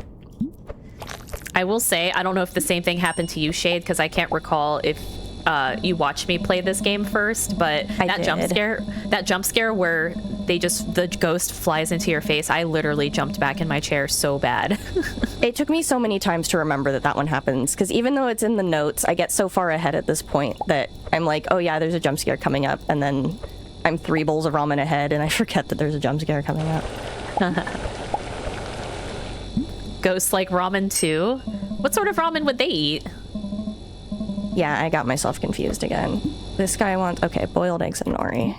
I will say, I don't know if the same thing happened to you, Shade, because I can't recall if you watched me play this game first, but that jump scare where the ghost flies into your face, I literally jumped back in my chair so bad. It took me so many times to remember that one happens, because even though it's in the notes, I get so far ahead at this point that I'm like, oh yeah, there's a jump scare coming up, and then I'm 3 bowls of ramen ahead, and I forget that there's a jump scare coming up. Ghosts like ramen too? What sort of ramen would they eat? Yeah, I got myself confused again. This guy wants, okay, boiled eggs and nori.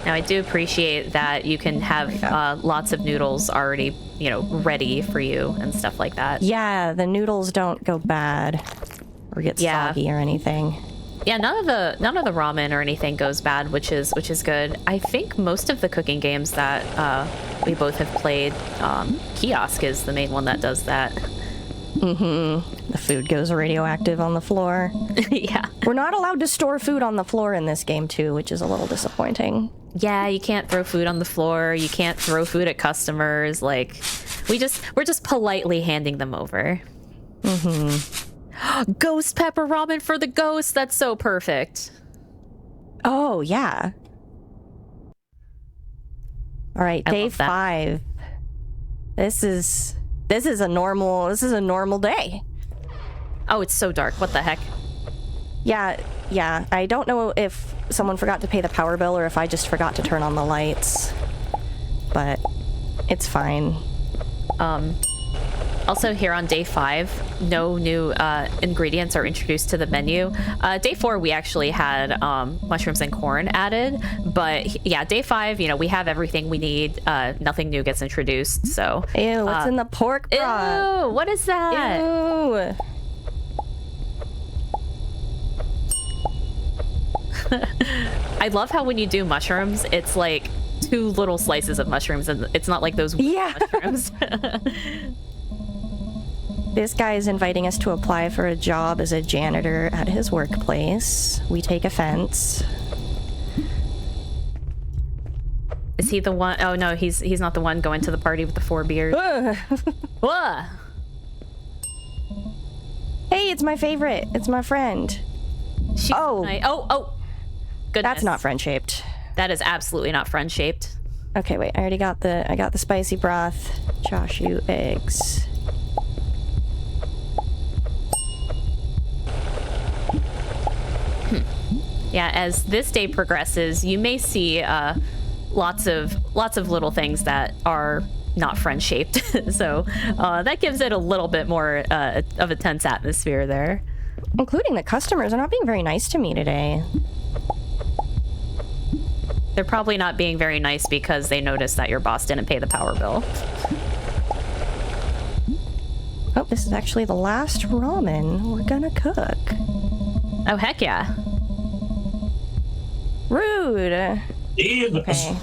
Now, I do appreciate that you can have lots of noodles already, you know, ready for you and stuff like that. Yeah, the noodles don't go bad or get soggy or anything. Yeah, none of the ramen or anything goes bad, which is good. I think most of the cooking games that we both have played, Kiosk is the main one that does that. Mm-hmm. The food goes radioactive on the floor. Yeah. We're not allowed to store food on the floor in this game too, which is a little disappointing. Yeah, you can't throw food on the floor. You can't throw food at customers. Like, we're just politely handing them over. Mm-hmm. Ghost pepper ramen for the ghost. That's so perfect. Oh, yeah. All right, day 5. This is a normal day. Oh, it's so dark. What the heck? Yeah. I don't know if someone forgot to pay the power bill or if I just forgot to turn on the lights. But it's fine. Also here on day 5, no new ingredients are introduced to the menu. Day 4, we actually had mushrooms and corn added, but yeah, day 5, you know, we have everything we need. Nothing new gets introduced. So ew, what's in the pork broth? Ew, what is that? Ew. I love how when you do mushrooms, it's like 2 little slices of mushrooms, and it's not like those mushrooms. This guy is inviting us to apply for a job as a janitor at his workplace. We take offense. Is he the one? Oh no, he's not the one going to the party with the 4 beers. Whoa. Hey, it's my favorite. It's my friend. Oh. Goodness. That's not friend-shaped. That is absolutely not friend-shaped. Okay, wait. I got the spicy broth, chashu eggs. Yeah, as this day progresses, you may see lots of little things that are not friend-shaped. So that gives it a little bit more of a tense atmosphere there. Including the customers are not being very nice to me today. They're probably not being very nice because they noticed that your boss didn't pay the power bill. Oh, this is actually the last ramen we're gonna cook. Oh, heck yeah. Rude. Okay.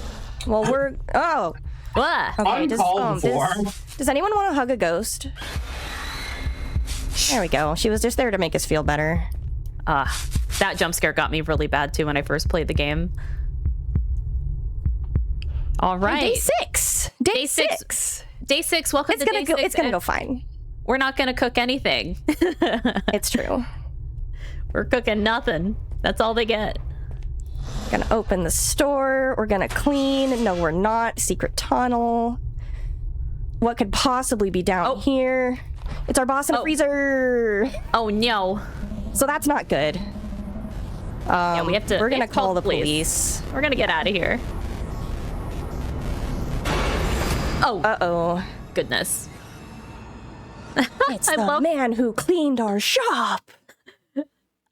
Well, we're... Oh. What? Okay, does anyone want to hug a ghost? There we go. She was just there to make us feel better. That jump scare got me really bad too when I first played the game. All right. Day 6. Day 6. Day 6. Welcome to day 6. It's gonna go fine. We're not gonna cook anything. It's true. We're cooking nothing. That's all they get. Gonna open the store. We're gonna clean. No, we're not. Secret tunnel. What could possibly be down here? It's our boss in a freezer. Oh no. So that's not good. Yeah, we have to. We're gonna call the police. We're gonna get out of here. Oh. Uh-oh. Goodness. It's the man who cleaned our shop.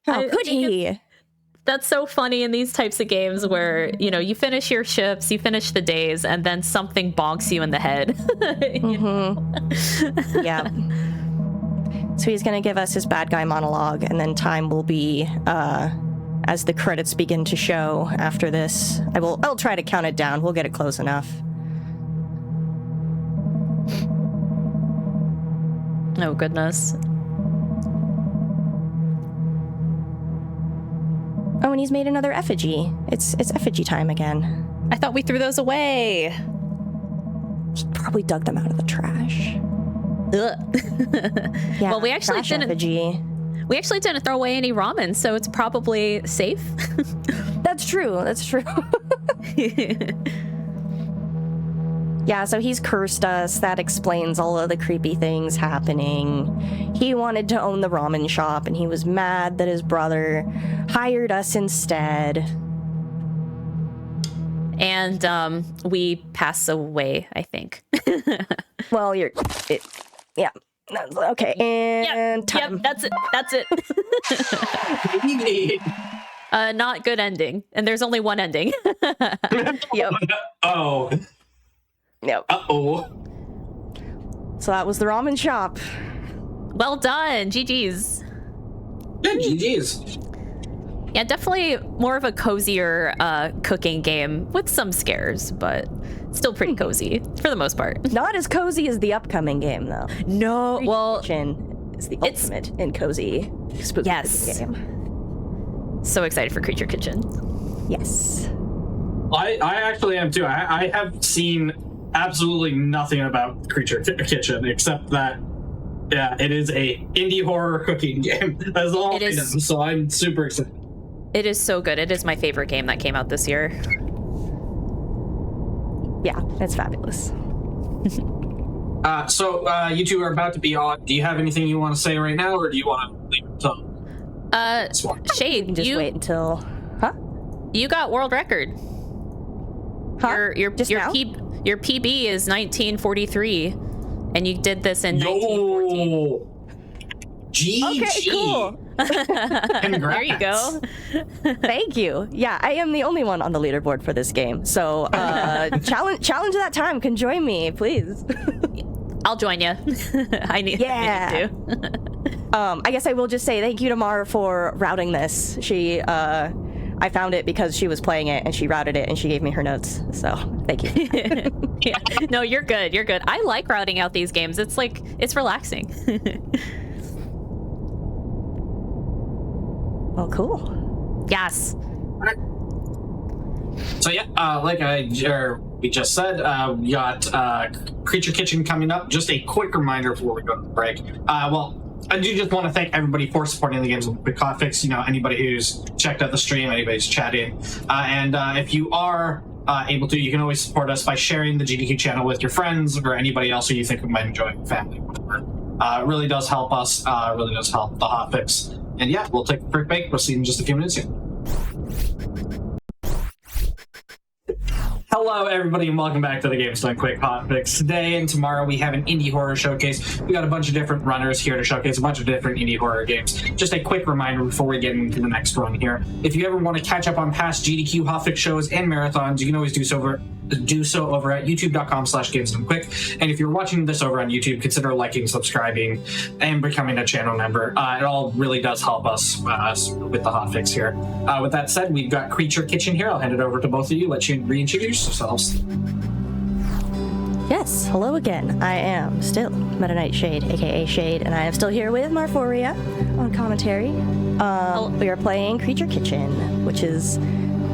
How could he? That's so funny in these types of games where, you know, you finish your shifts, you finish the days, and then something bonks you in the head. Yeah. So he's gonna give us his bad guy monologue, and then time will be, as the credits begin to show after this. I'll try to count it down. We'll get it close enough. Oh, goodness. Oh, and he's made another effigy. It's effigy time again. I thought we threw those away. He probably dug them out of the trash. Ugh. Yeah, well, we actually didn't. Effigy. We actually didn't throw away any ramen, so it's probably safe. That's true. That's true. Yeah, so he's cursed us. That explains all of the creepy things happening. He wanted to own the ramen shop, and he was mad that his brother hired us instead. And we pass away, I think. Well, yeah. Okay, and time. Yep, that's it. Not good ending. And there's only one ending. Yep. Oh. Yep. Uh-oh. So that was the ramen shop. Well done. GG's. Yeah, GG's. Yeah, definitely more of a cozier cooking game with some scares, but still pretty cozy for the most part. Not as cozy as the upcoming game, though. No, well, Kitchen is the ultimate in cozy spooky game. So excited for Creature Kitchen. Yes. I actually am too. I have seen absolutely nothing about Creature Kitchen except that, yeah, it is a indie horror cooking game. That's all I know, so I'm super excited. It is so good. It is my favorite game that came out this year. Yeah, it's fabulous. So you two are about to be on. Do you have anything you want to say right now, or do you want to leave it until? Shade, just wait until. Huh? You got world record. Huh? Your PB is 1943. And you did this in 1914. GG. Okay, cool. There you go. Thank you. Yeah, I am the only one on the leaderboard for this game. So challenge that time. Can join me, please. I'll join you. I need to. I guess I will just say thank you to Mar for routing this. She I found it because she was playing it and she routed it and she gave me her notes. So thank you. Yeah. No, you're good. You're good. I like routing out these games. It's like, it's relaxing. Oh, cool. Yes. So yeah, like we just said, we got Creature Kitchen coming up. Just a quick reminder before we go to the break. Well, I do just want to thank everybody for supporting the games with GDQ Hotfix. You know, anybody who's checked out the stream, anybody's chatting, and if you are able to, you can always support us by sharing the GDQ channel with your friends or anybody else who you think might enjoy, family, whatever. It really does help us. Really does help the Hotfix. And yeah, we'll take a quick break. We'll see you in just a few minutes here. Hello, everybody, and welcome back to the Games Done Quick Hotfix. Today and tomorrow we have an indie horror showcase. We got a bunch of different runners here to showcase a bunch of different indie horror games. Just a quick reminder before we get into the next run here. If you ever want to catch up on past GDQ Hotfix shows and marathons, you can always do so over at youtube.com/GamesDoneQuick. And if you're watching this over on YouTube, consider liking, subscribing, and becoming a channel member. It all really does help us with the hotfix here. With that said, we've got Creature Kitchen here. I'll hand it over to both of you. Let you reintroduce yourselves. Yes, hello again. I am still Meta Knight Shade, aka Shade, and I am still here with Marforia on commentary. We are playing Creature Kitchen, which is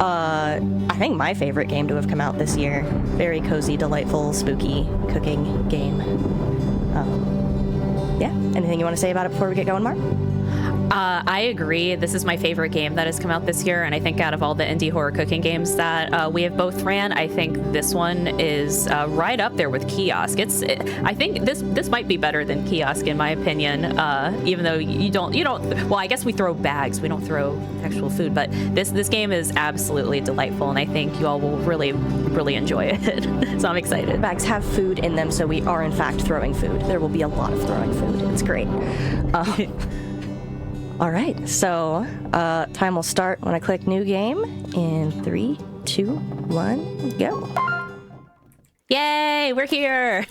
I think my favorite game to have come out this year. Very cozy, delightful, spooky cooking game. Yeah, anything you want to say about it before we get going, Mark? I agree. This is my favorite game that has come out this year, and I think out of all the indie horror cooking games that we have both ran, I think this one is right up there with Kiosk. I think this might be better than Kiosk in my opinion. Even though you don't. Well, I guess we throw bags. We don't throw actual food, but this game is absolutely delightful, and I think you all will really, really enjoy it. So I'm excited. Bags have food in them, so we are in fact throwing food. There will be a lot of throwing food. It's great. All right, so time will start when I click new game in 3, 2, 1, go. Yay, we're here.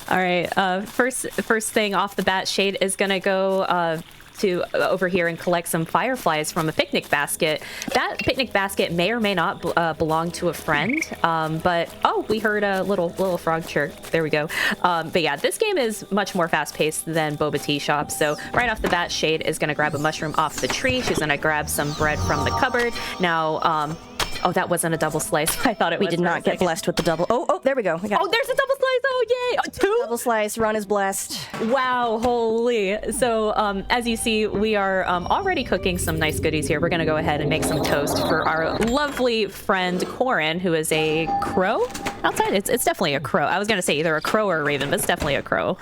All right, first thing off the bat, Shade is gonna go to over here and collect some fireflies from a picnic basket. That picnic basket may or may not belong to a friend, but oh, we heard a little frog chirp. There we go. But yeah, this game is much more fast-paced than Boba Teashop. So right off the bat, Shade is gonna grab a mushroom off the tree. She's gonna grab some bread from the cupboard. Now, oh, that wasn't a double slice. I thought it was. We did not get blessed with the double. Oh, there we go. We got oh, there's a double slice. Oh, yay. Oh, 2? Double slice. Run is blessed. Wow, holy. So, as you see, we are already cooking some nice goodies here. We're going to go ahead and make some toast for our lovely friend, Corin, who is a crow outside. It's definitely a crow. I was going to say either a crow or a raven, but it's definitely a crow.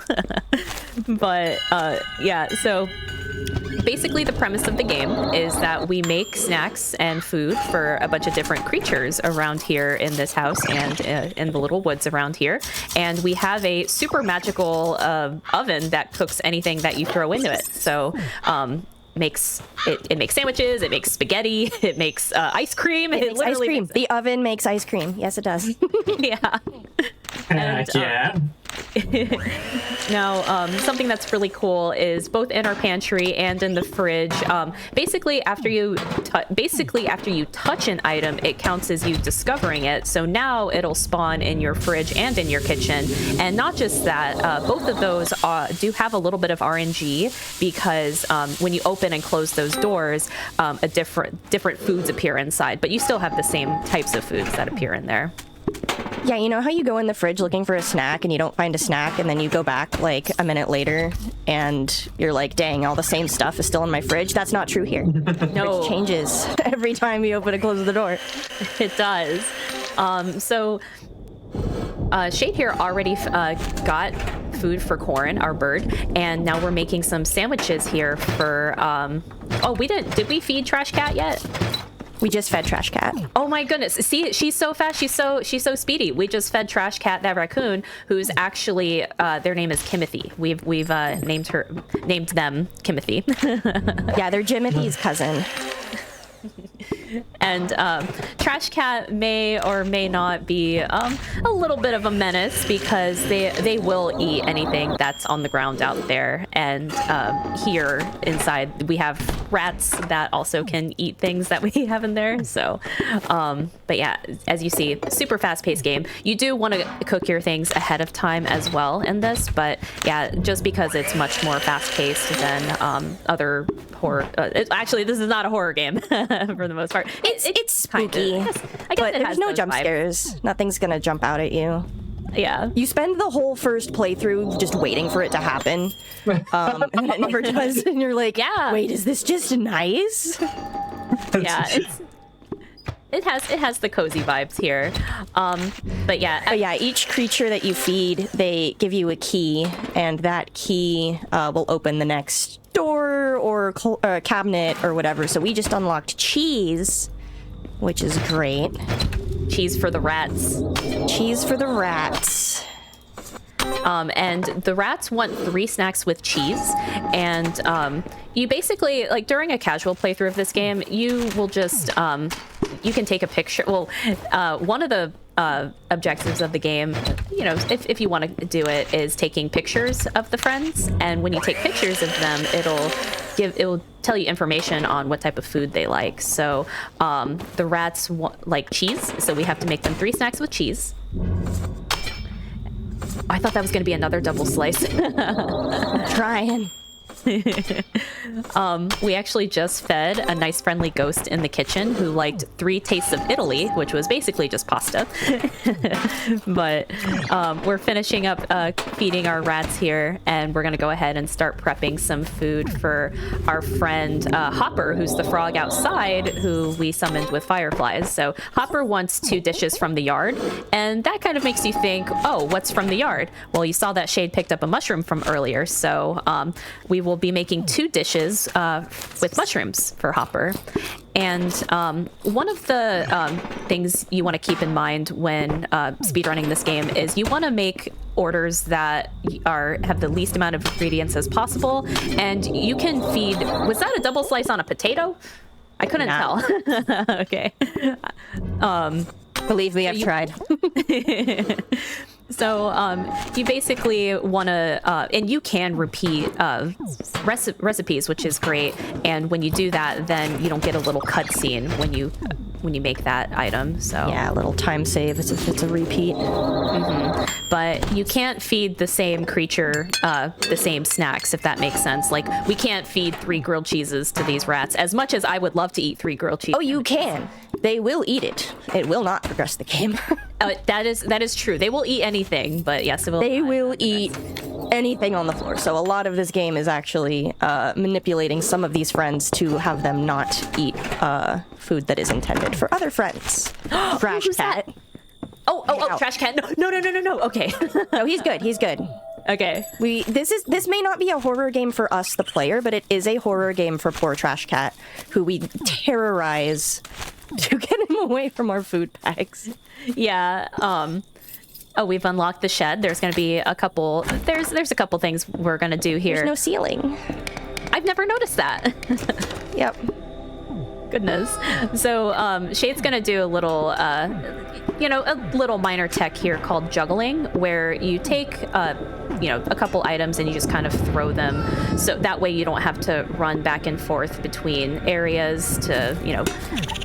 But, yeah, so basically the premise of the game is that we make snacks and food for a bunch of different creatures around here in this house and in the little woods around here, and we have a super magical oven that cooks anything that you throw into it. So it makes sandwiches, it makes spaghetti, it makes ice cream. It makes ice cream. The oven makes ice cream. Yes, it does. Yeah. And, yeah. Now, something that's really cool is both in our pantry and in the fridge. Basically, after you touch an item, it counts as you discovering it. So now it'll spawn in your fridge and in your kitchen. And not just that, both of those do have a little bit of RNG because when you open and close those doors, different foods appear inside, but you still have the same types of foods that appear in there. Yeah, you know how you go in the fridge looking for a snack and you don't find a snack and then you go back like a minute later and you're like, dang, all the same stuff is still in my fridge? That's not true here. No. It changes every time you open and close the door. It does. So Shade here already got food for Corin, our bird, and now we're making some sandwiches here for, oh, did we feed Trash Cat yet? We just fed Trash Cat. Oh my goodness! See, she's so fast. She's so speedy. We just fed Trash Cat that raccoon, who's actually their name is Kimothy. We've named them Kimothy. Yeah, they're Jimothy's cousin. And Trash Cat may or may not be a little bit of a menace because they will eat anything that's on the ground out there. And here inside we have rats that also can eat things that we have in there. So, but yeah, as you see, super fast-paced game. You do want to cook your things ahead of time as well in this, but yeah, just because it's much more fast-paced than other horror. Actually, this is not a horror game for the most part. It's spooky, I guess but it there's has no those jump vibes. scares. Nothing's gonna jump out at you. Yeah. You spend the whole first playthrough just waiting for it to happen, and it never does. And you're like, yeah. Wait, is this just nice? Yeah, it has the cozy vibes here. But yeah, each creature that you feed, they give you a key, and that key will open the next door or cabinet or whatever. So we just unlocked cheese, which is great. Cheese for the rats. Cheese for the rats. And the rats want 3 snacks with cheese, and you basically, like, during a casual playthrough of this game, you will just you can take a picture. Well, one of the objectives of the game, you know, if you want to do it, is taking pictures of the friends, and when you take pictures of them, it will tell you information on what type of food they like. So the rats like cheese, so we have to make them 3 snacks with cheese. I thought that was going to be another double slice. I'm trying. We actually just fed a nice friendly ghost in the kitchen who liked 3 tastes of Italy, which was basically just pasta. But we're finishing up feeding our rats here, and we're gonna go ahead and start prepping some food for our friend Hopper, who's the frog outside who we summoned with fireflies. So Hopper wants 2 dishes from the yard, and that kind of makes you think, oh, what's from the yard? Well, you saw that Shade picked up a mushroom from earlier, so we will be making 2 dishes with mushrooms for Hopper. And one of the things you want to keep in mind when speedrunning this game is you want to make orders that have the least amount of ingredients as possible. And you can feed... Was that a double slice on a potato? I couldn't tell. Okay. Believe me, I've tried. So you basically want to, and you can repeat recipes, which is great. And when you do that, then you don't get a little cutscene when you make that item. So yeah, a little time save if it's a repeat. Mm-hmm. But you can't feed the same creature the same snacks, if that makes sense. Like, we can't feed 3 grilled cheeses to these rats, as much as I would love to eat 3 grilled cheeses. Oh, you can. They will eat it. It will not progress the game. That is true. They will eat anything, but yes, they will eat anything on the floor. So a lot of this game is actually manipulating some of these friends to have them not eat food that is intended for other friends. Trash Cat. Oh, Trash Cat. No. Okay. No, he's good. He's good. Okay. This may not be a horror game for us, the player, but it is a horror game for poor Trash Cat, who we terrorize to get him away from our food bags. Yeah. Oh, we've unlocked the shed. There's going to be a couple. There's a couple things we're going to do here. There's no ceiling. I've never noticed that. Yep. Goodness. So Shade's going to do a little, a little minor tech here called juggling, where you take, a couple items and you just kind of throw them. So that way you don't have to run back and forth between areas to,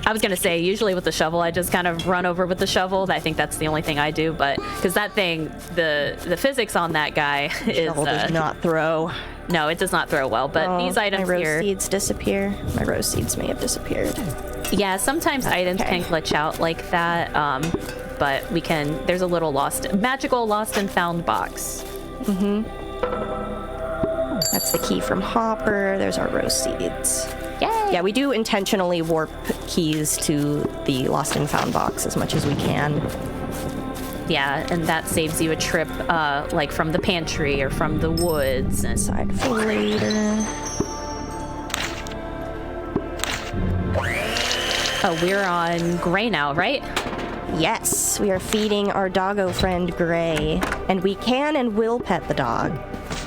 I was going to say, usually with the shovel, I just kind of run over with the shovel. I think that's the only thing I do, but because that thing, the physics on that guy is... Shovel does not throw. No, it does not throw well, but these items my here... rose seeds disappear. My rose seeds may have disappeared. Yeah, sometimes items can glitch out like that, but there's a little magical lost and found box. Mm-hmm. That's the key from Hopper. There's our rose seeds. Yay! Yeah, we do intentionally warp keys to the lost and found box as much as we can. Yeah, and that saves you a trip, like from the pantry or from the woods. And side for later. Oh, we're on Gray now, right? Yes, we are feeding our doggo friend Gray, and we can and will pet the dog.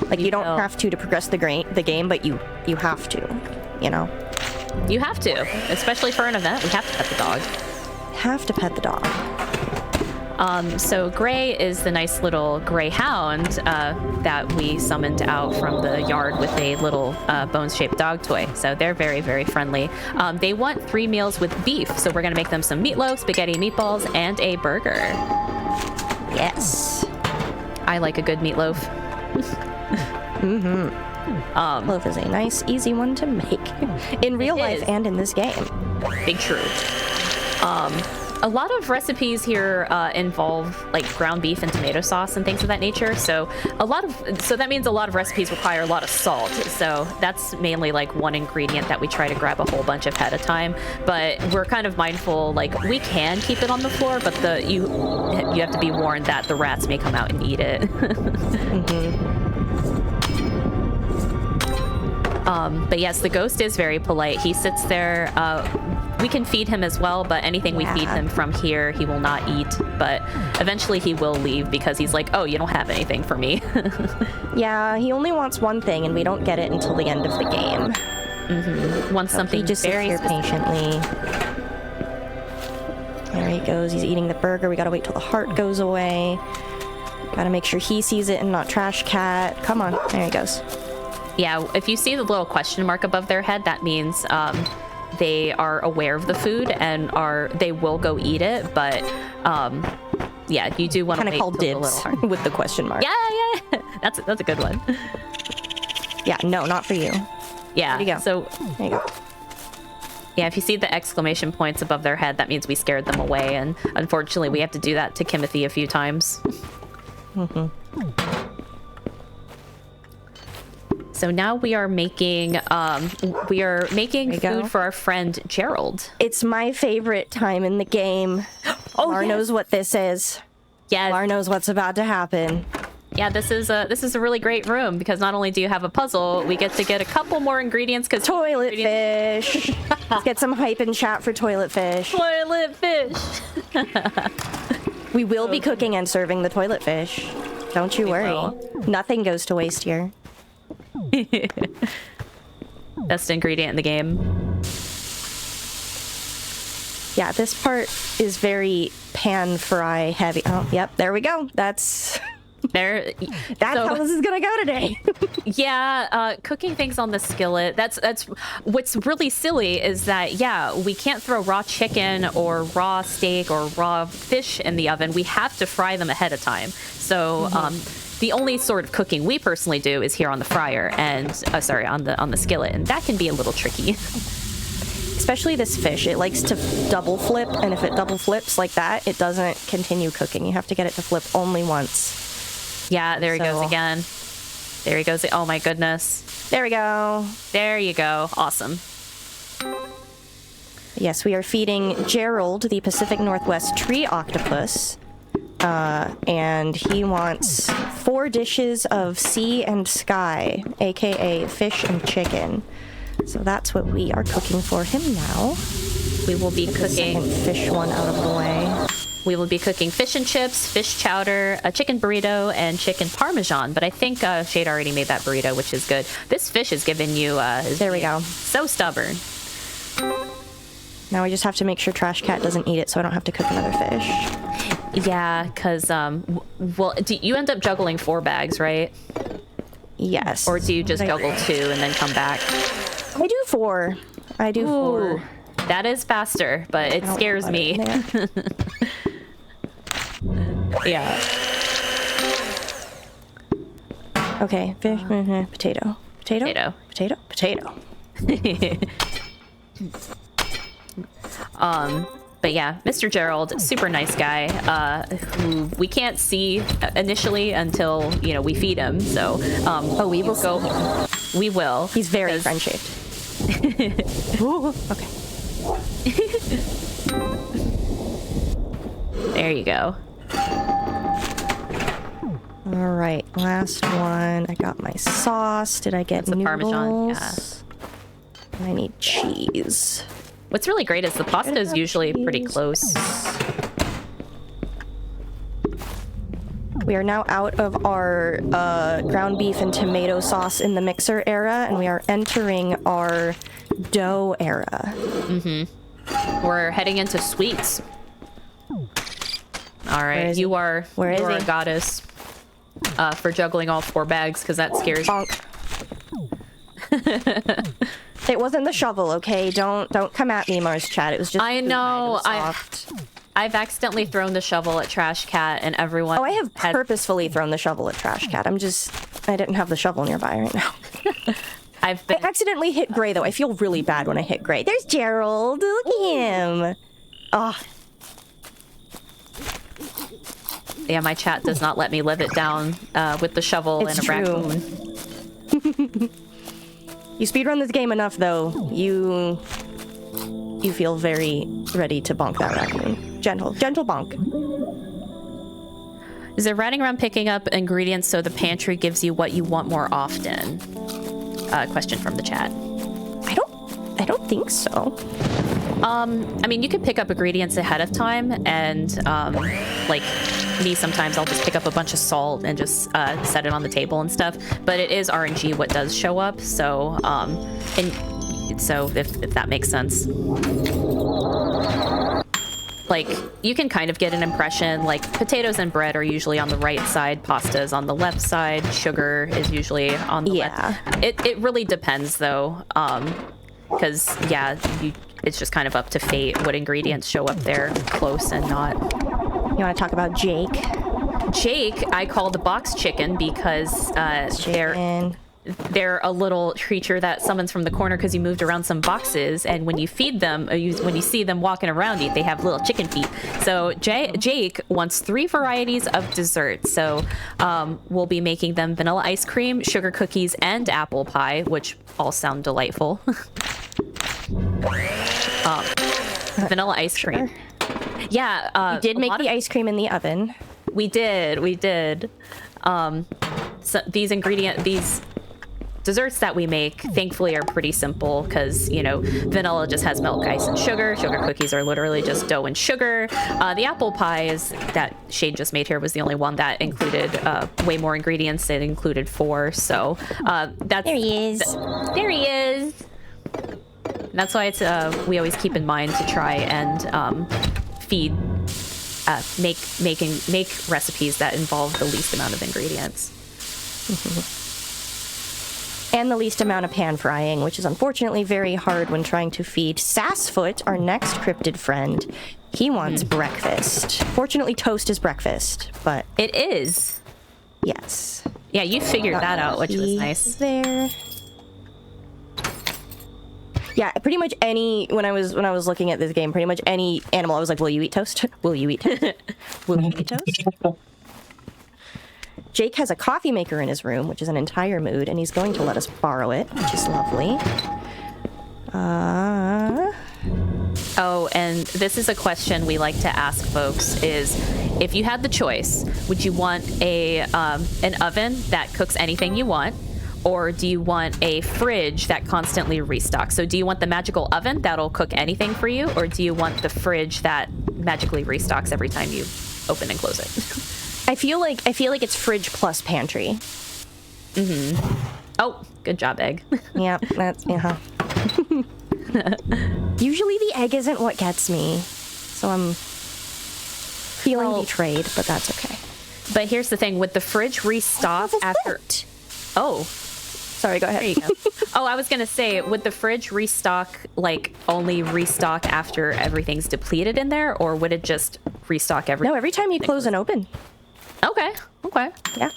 Like, you don't have to progress the game, but you have to, you know? You have to, especially for an event. We have to pet the dog. Have to pet the dog. So Gray is the nice little greyhound that we summoned out from the yard with a little bone-shaped dog toy. So they're very, very friendly. They want 3 meals with beef, so we're gonna make them some meatloaf, spaghetti meatballs, and a burger. Yes. I like a good meatloaf. Meatloaf is a nice, easy one to make in real life and in this game. Big true. A lot of recipes here involve like ground beef and tomato sauce and things of that nature. So that means a lot of recipes require a lot of salt. So that's mainly like one ingredient that we try to grab a whole bunch of at a time. But we're kind of mindful, like we can keep it on the floor, but you have to be warned that the rats may come out and eat it. But yes, the ghost is very polite. He sits there. We can feed him as well, but anything we feed him from here, he will not eat. But eventually he will leave because he's like, oh, you don't have anything for me. Yeah, he only wants one thing, and we don't get it until the end of the game. Wants something he just very sits here patiently. There he goes. He's eating the burger. We gotta wait till the heart goes away. Gotta make sure he sees it and not Trash Cat. Come on. There he goes. Yeah, if you see the little question mark above their head, that means they are aware of the food and they will go eat it. But yeah, you do want to wait call till the dibs little heart. with the question mark. Yeah. That's a good one. Yeah, no, not for you. Yeah. There you go. So there you go. Yeah, if you see the exclamation points above their head, that means we scared them away, and unfortunately, we have to do that to Kimothy a few times. So now we are making food for our friend Gerald. It's my favorite time in the game. Lar knows what this is. Yeah, Lar knows what's about to happen. Yeah, this is a really great room because not only do you have a puzzle, we get to get a couple more ingredients because toilet fish. Let's get some hype and chat for toilet fish. Toilet fish. We will be cooking and serving the toilet fish. Don't you worry. Nothing goes to waste here. Best ingredient in the game. Yeah, this part is very pan-fry heavy. Oh, yep, there we go. That's how this is gonna go today. Yeah, cooking things on the skillet. That's what's really silly is that we can't throw raw chicken or raw steak or raw fish in the oven. We have to fry them ahead of time. So the only sort of cooking we personally do is here on the fryer and on the skillet, and that can be a little tricky. Especially this fish, it likes to double flip, and if it double flips like that, it doesn't continue cooking. You have to get it to flip only once. Yeah, there he goes again. There he goes. Oh my goodness. There we go. There you go. Awesome. Yes, we are feeding Gerald the Pacific Northwest tree octopus. And he wants 4 dishes of sea and sky, aka fish and chicken. So that's what we are cooking for him now. We will be cooking the fish one out of the way. We will be cooking fish and chips, fish chowder, a chicken burrito, and chicken parmesan. But I think Shade already made that burrito, which is good. This fish is giving you... there we go. So stubborn. Now we just have to make sure Trash Cat doesn't eat it so I don't have to cook another fish. Yeah, because, you end up juggling 4 bags, right? Yes. Or do you just juggle 2 and then come back? I do 4. I do 4. That is faster, but it scares me. Yeah. Okay, fish, potato. Potato? Potato? Potato. But yeah, Mr. Gerald, super nice guy, who we can't see initially until, we feed him, so... we will go. We will. He's very friend-shaped. Okay. There you go. All right, last one. I got my sauce. Did I get noodles? Parmesan, yeah. I need cheese. What's really great is the pasta is usually pretty close. We are now out of our ground beef and tomato sauce in the mixer era, and we are entering our dough era. We're heading into sweets. All right, you are a goddess for juggling all 4 bags because that scares me. It wasn't the shovel, okay? Don't come at me, Mars Chat. It was just. I know. I've accidentally thrown the shovel at Trash Cat, and everyone. Oh, I have purposefully thrown the shovel at Trash Cat. I didn't have the shovel nearby right now. I accidentally hit Gray though. I feel really bad when I hit Gray. There's Gerald. Look at him. Oh. Yeah, my chat does not let me live it down with the shovel and a raccoon. You speedrun this game enough, though. You feel very ready to bonk that raccoon. Gentle bonk. Is it running around picking up ingredients so the pantry gives you what you want more often? Question from the chat. I don't think so. I mean, you could pick up ingredients ahead of time, and like me, sometimes I'll just pick up a bunch of salt and just set it on the table and stuff. But it is RNG what does show up, so if that makes sense. Like, you can kind of get an impression, like, potatoes and bread are usually on the right side, pasta is on the left side, sugar is usually on the left. It really depends, though, because, it's just kind of up to fate what ingredients show up there close and not. You want to talk about Jake? Jake, I call the box chicken because they're a little creature that summons from the corner because you moved around some boxes, and when you feed them, when you see them walking around you, they have little chicken feet. So Jake wants 3 varieties of dessert. So we'll be making them vanilla ice cream, sugar cookies, and apple pie, which all sound delightful. Vanilla ice cream. Yeah, we did make the ice cream in the oven. We did. So these desserts that we make, thankfully, are pretty simple because, vanilla just has milk, ice, and sugar. Sugar cookies are literally just dough and sugar. The apple pie that Shade just made here was the only one that included way more ingredients. It included 4, so that's... There he is. There he is. That's why it's we always keep in mind to try and make recipes that involve the least amount of ingredients. And the least amount of pan frying, which is unfortunately very hard when trying to feed Sassfoot, our next cryptid friend. He wants breakfast. Fortunately, toast is breakfast, but... It is. Yes. Yeah, you figured that out, which was nice. There. Yeah, pretty much when I was looking at this game, pretty much any animal, I was like, will you eat toast? Will you eat toast? Will you eat toast? Jake has a coffee maker in his room, which is an entire mood, and he's going to let us borrow it, which is lovely. Oh, and this is a question we like to ask folks is, if you had the choice, would you want an oven that cooks anything you want? Or do you want a fridge that constantly restocks? So do you want the magical oven that'll cook anything for you? Or do you want the fridge that magically restocks every time you open and close it? I feel like it's fridge plus pantry. Oh, good job, egg. Yeah, that's Usually the egg isn't what gets me, so I'm feeling betrayed, but that's okay. But here's the thing: would the fridge restock after? Oh, sorry. Go ahead. There you go. Oh, I was gonna say, would the fridge only restock after everything's depleted in there, or would it just restock every? No, every time you close and open. Okay. Yeah.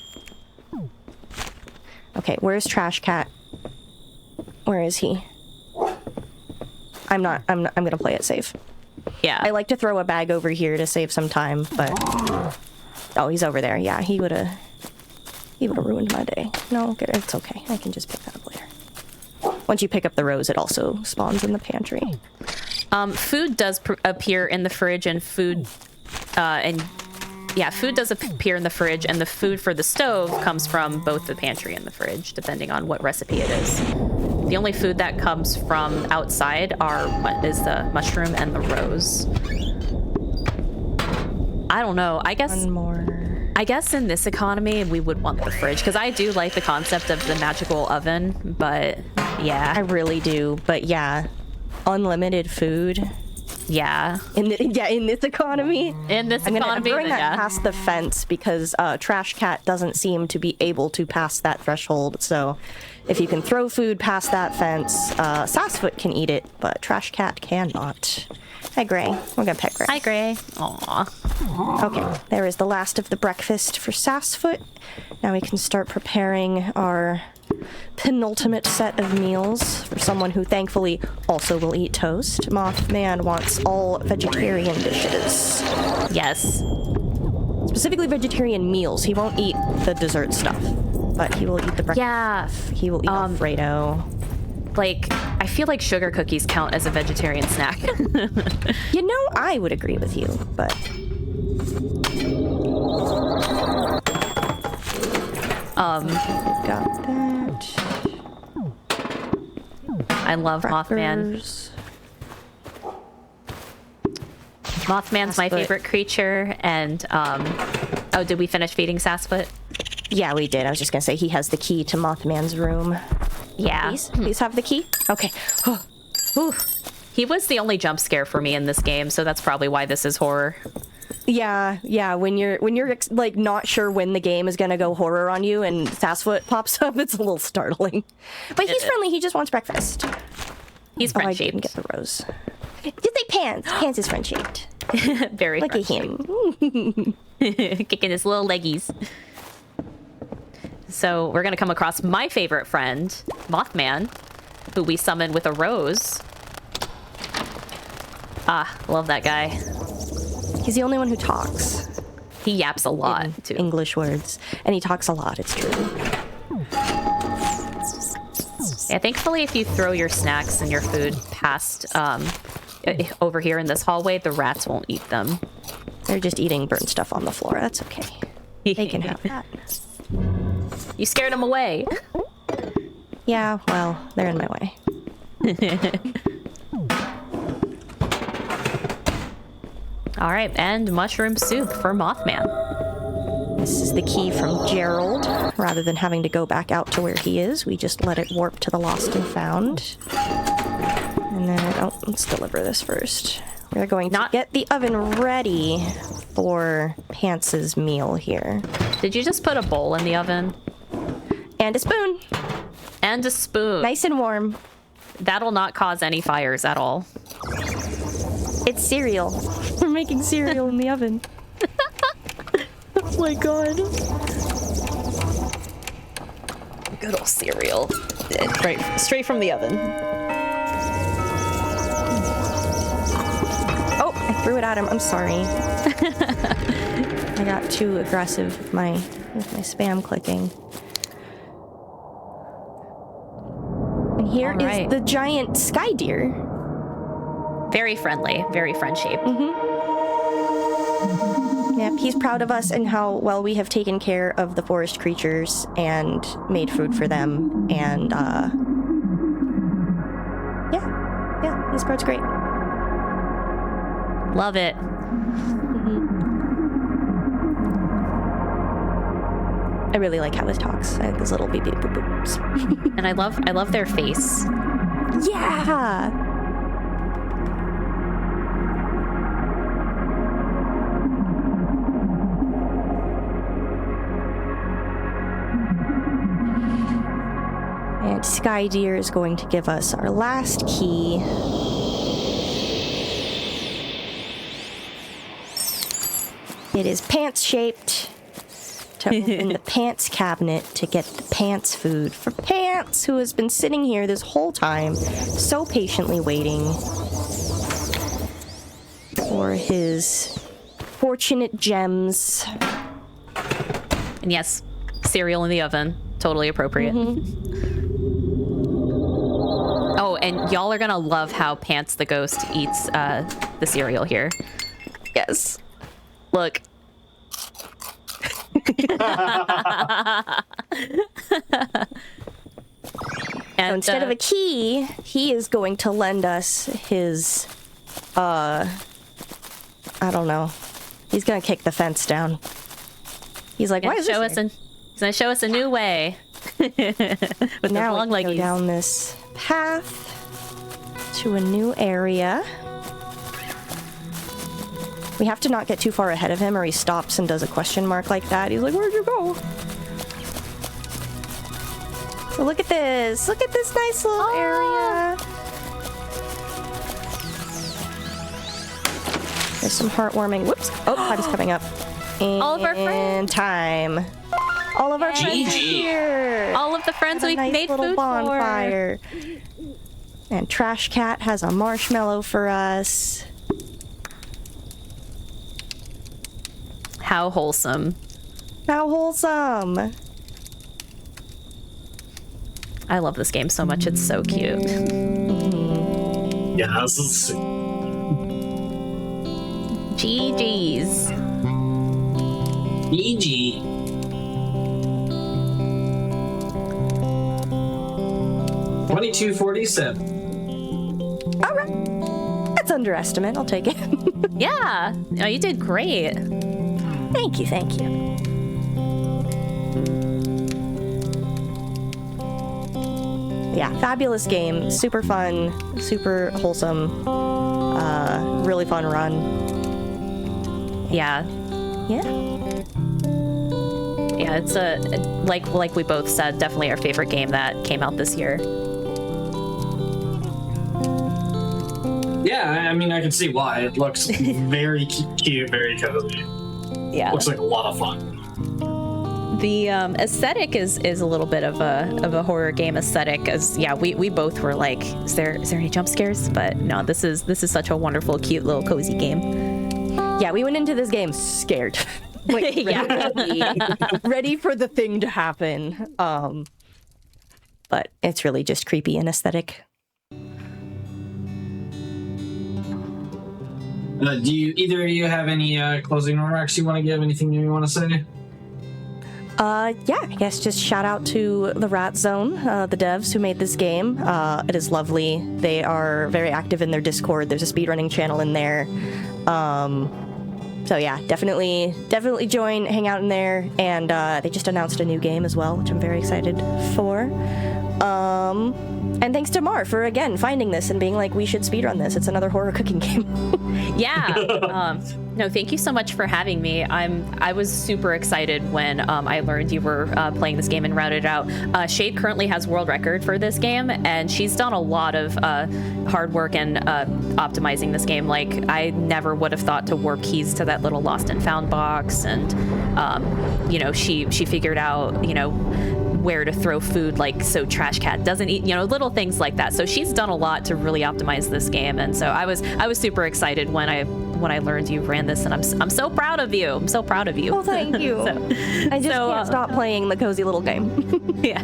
Okay, where's Trash Cat? Where is he? I'm gonna play it safe. Yeah. I like to throw a bag over here to save some time, but oh, he's over there. Yeah, he would've ruined my day. No, it's okay. I can just pick that up later. Once you pick up the rose, it also spawns in the pantry. Food does appear in the fridge, and food does appear in the fridge, and the food for the stove comes from both the pantry and the fridge, depending on what recipe it is. The only food that comes from outside is the mushroom and the rose. I don't know. I guess one more. I guess in this economy we would want the fridge because I do like the concept of the magical oven, but yeah, I really do. But yeah, unlimited food. Yeah. In this economy. In this I'm economy, throwing that yeah. past the fence because Trash Cat doesn't seem to be able to pass that threshold. So if you can throw food past that fence, Sassfoot can eat it, but Trash Cat cannot. Hi, Gray. We're gonna pet Gray. Hi, Gray. Aww. Okay, there is the last of the breakfast for Sassfoot. Now we can start preparing our penultimate set of meals for someone who thankfully also will eat toast. Mothman wants all vegetarian dishes. Yes. Specifically vegetarian meals. He won't eat the dessert stuff, but he will eat the breakfast stuff. He will eat Alfredo. Like, I feel like sugar cookies count as a vegetarian snack. You know, I would agree with you, but... got that. I love Mothman. Mothman's my favorite creature, and oh, did we finish feeding Sassfoot? Yeah, we did. I was just gonna say he has the key to Mothman's room. Yeah. Please have the key. Okay. He was the only jump scare for me in this game, so that's probably why this is horror. Yeah. When you're like not sure when the game is gonna go horror on you and Sassfoot pops up, it's a little startling. But he's friendly. He just wants breakfast. He's friend shaped. I didn't get the rose. Just like Pants. Pants is friend shaped. Very. Look at him. Kicking his little leggies. So we're gonna come across my favorite friend, Mothman, who we summoned with a rose. Ah, love that guy. He's the only one who talks. He yaps a lot, too. English words. And he talks a lot, it's true. Yeah, thankfully, if you throw your snacks and your food past over here in this hallway, the rats won't eat them. They're just eating burnt stuff on the floor. That's okay. They can have that. You scared them away. Yeah, well, they're in my way. All right, and mushroom soup for Mothman. This is the key from Gerald. Rather than having to go back out to where he is, we just let it warp to the lost and found. And then, let's deliver this first. We're going to get the oven ready for Pants's meal here. Did you just put a bowl in the oven? And a spoon. And a spoon. Nice and warm. That'll not cause any fires at all. It's cereal. We're making cereal in the oven. Oh my god. Good old cereal. Right, straight from the oven. Oh, I threw it at him. I'm sorry. I got too aggressive with my spam clicking. And here is the giant sky deer. Very friendly, very friend-shaped. Yep, he's proud of us and how well we have taken care of the forest creatures and made food for them. And, yeah, this part's great. Love it. I really like how this talks. I like those little beep beep boop boops. And I love their face. Yeah! And Sky Deer is going to give us our last key. It is pants-shaped to open the pants cabinet to get the pants food for Pants, who has been sitting here this whole time, so patiently waiting for his fortunate gems. And yes, cereal in the oven. Totally appropriate. Oh, and y'all are gonna love how Pants the Ghost eats the cereal here. Yes. Look. And so instead of a key, he is going to lend us his, I don't know. He's gonna kick the fence down. He's like, why is this? He's gonna show us a new way. With now long we leggies. go down this path to a new area. We have to not get too far ahead of him or he stops and does a question mark like that. He's like, where'd you go? So look at this. Look at this nice little area. There's some heartwarming. Whoops. Oh, time's coming up. And all of our friends. Time. All of our friends are here. All of the friends we've nice made little food bonfire. And Trash Cat has a marshmallow for us. How wholesome. How wholesome. I love this game so much. It's so cute. Yeah, this is... GG's. GG. $22.47. All right. That's underestimate. I'll take it. Yeah. Oh, you did great. Thank you. Thank you. Yeah, fabulous game. Super fun. Super wholesome. Really fun run. Yeah. Yeah. Yeah, it's a like we both said, definitely our favorite game that came out this year. Yeah, I mean, I can see why. It looks very cute, very cozy. Yeah. Looks like a lot of fun. The aesthetic is a little bit of a horror game aesthetic. As yeah, we both were like, is there any jump scares? But no, this is such a wonderful, cute little cozy game. Yeah, we went into this game scared. Like, ready for the thing to happen. But it's really just creepy and aesthetic. Do either of you have any closing remarks you want to give? Anything you want to say? Yeah, I guess just shout out to the Rat Zone, the devs who made this game. It is lovely. They are very active in their Discord. There's a speedrunning channel in there. So yeah, definitely join, hang out in there. And they just announced a new game as well, which I'm very excited for. And thanks to Mar for, again, finding this and being like, we should speedrun this. It's another horror cooking game. Yeah. No, thank you so much for having me. I was super excited when I learned you were playing this game and routed it out. Shade currently has world record for this game, and she's done a lot of hard work and optimizing this game. Like, I never would have thought to warp keys to that little lost and found box, and she figured out where to throw food, like so Trash Cat doesn't eat, little things like that. So she's done a lot to really optimize this game, and so I was super excited when I learned you ran this, and I'm so proud of you. I'm so proud of you. Oh, thank you. I just can't stop playing the cozy little game. Yeah.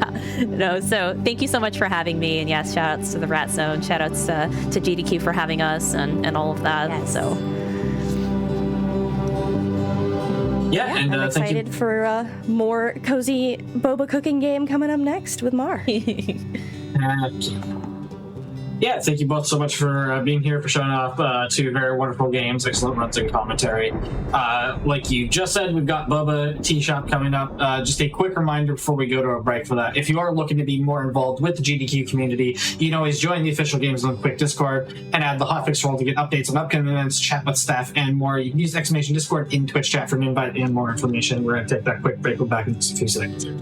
No, so thank you so much for having me, and yes, shout outs to the Rat Zone, shout outs to GDQ for having us and all of that. Yes. So yeah, and I'm excited for more cozy boba cooking game coming up next with Mar. Yeah, thank you both so much for being here, for showing off two very wonderful games, excellent runs and commentary. Like you just said, we've got Boba Teashop coming up. Just a quick reminder before we go to a break for that. If you are looking to be more involved with the GDQ community, you can always join the official Games on Quick Discord and add the Hotfix role to get updates on upcoming events, chat with staff, and more. You can use exclamation Discord in Twitch chat for an invite and more information. We're going to take that quick break. We'll be back in just a few seconds here.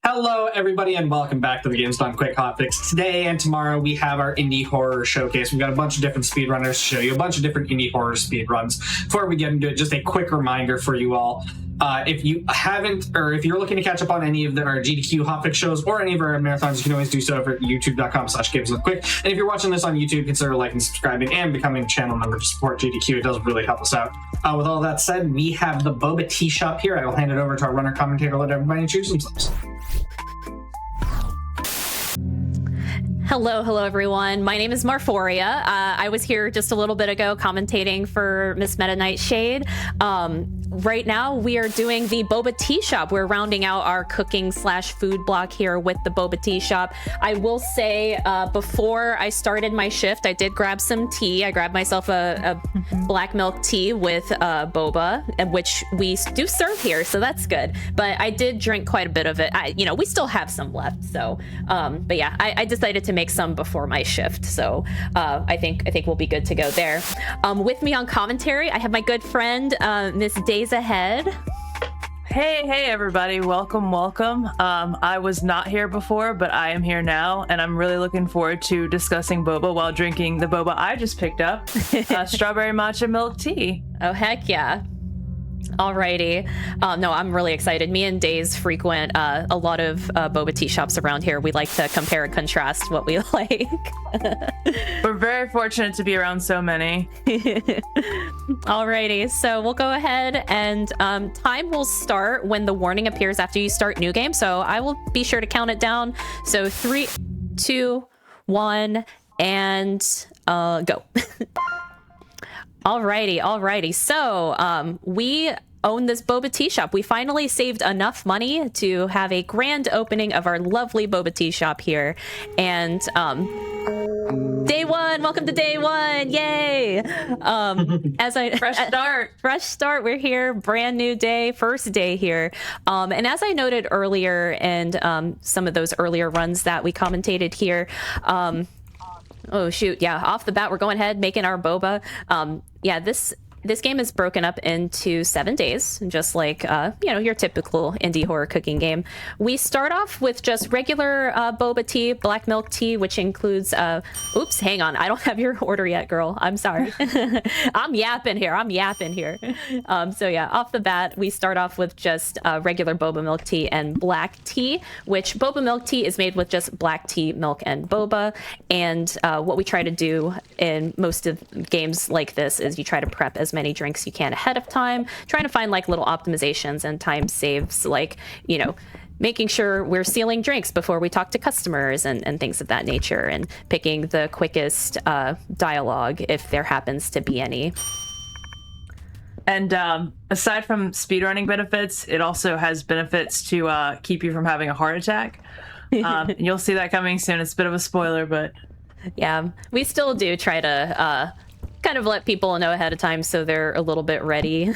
Hello, everybody, and welcome back to the Games Done Quick Hotfix. Today and tomorrow, we have our indie horror showcase. We've got a bunch of different speedrunners to show you, a bunch of different indie horror speedruns. Before we get into it, just a quick reminder for you all. If you haven't, or if you're looking to catch up on any of our GDQ Hotfix shows or any of our marathons, you can always do so over at youtube.com/GamesDoneQuick. And if you're watching this on YouTube, consider liking, subscribing, and becoming a channel member to support GDQ. It does really help us out. With all that said, we have the Boba Teashop here. I will hand it over to our runner commentator, let everybody introduce themselves. Hello everyone. My name is Marforia. I was here just a little bit ago commentating for Miss Meta Knight Shade. right now we are doing the Boba Teashop. We're rounding out our cooking / food block here with the Boba Teashop. I will say, before I started my shift, I did grab some tea. I grabbed myself a black milk tea with boba, which we do serve here, so that's good. But I did drink quite a bit of it. We still have some left. So, but yeah, I decided to make some before my shift. So I think we'll be good to go there. With me on commentary, I have my good friend, Miss Days Ahead. Hey everybody, welcome. I was not here before, but I am here now, and I'm really looking forward to discussing boba while drinking the boba I just picked up, strawberry matcha milk tea. Oh heck yeah. Alrighty. No, I'm really excited. Me and Days frequent a lot of Boba tea shops around here. We like to compare and contrast what we like. We're very fortunate to be around so many. Alrighty, so we'll go ahead and time will start when the warning appears after you start new game. So I will be sure to count it down. So 3, 2, 1, and go. Alrighty. So, we own this Boba tea shop. We finally saved enough money to have a grand opening of our lovely Boba tea shop here. And, day one, welcome to day one, yay! Fresh start, we're here, brand new day, first day here. And as I noted earlier, and some of those earlier runs that we commentated here, oh shoot, yeah, off the bat, we're going ahead, making our boba. Yeah, this game is broken up into 7 days, just like, your typical indie horror cooking game. We start off with just regular boba tea, black milk tea, which includes, oops, hang on, I don't have your order yet, girl. I'm sorry. I'm yapping here. So yeah, off the bat, we start off with just regular boba milk tea and black tea, which boba milk tea is made with just black tea, milk, and boba. And what we try to do in most of games like this is you try to prep as many drinks you can ahead of time, trying to find like little optimizations and time saves, like, making sure we're sealing drinks before we talk to customers and things of that nature, and picking the quickest dialogue if there happens to be any. And aside from speedrunning benefits, it also has benefits to keep you from having a heart attack. You'll see that coming soon. It's a bit of a spoiler, but yeah, we still do try to kind of let people know ahead of time so they're a little bit ready.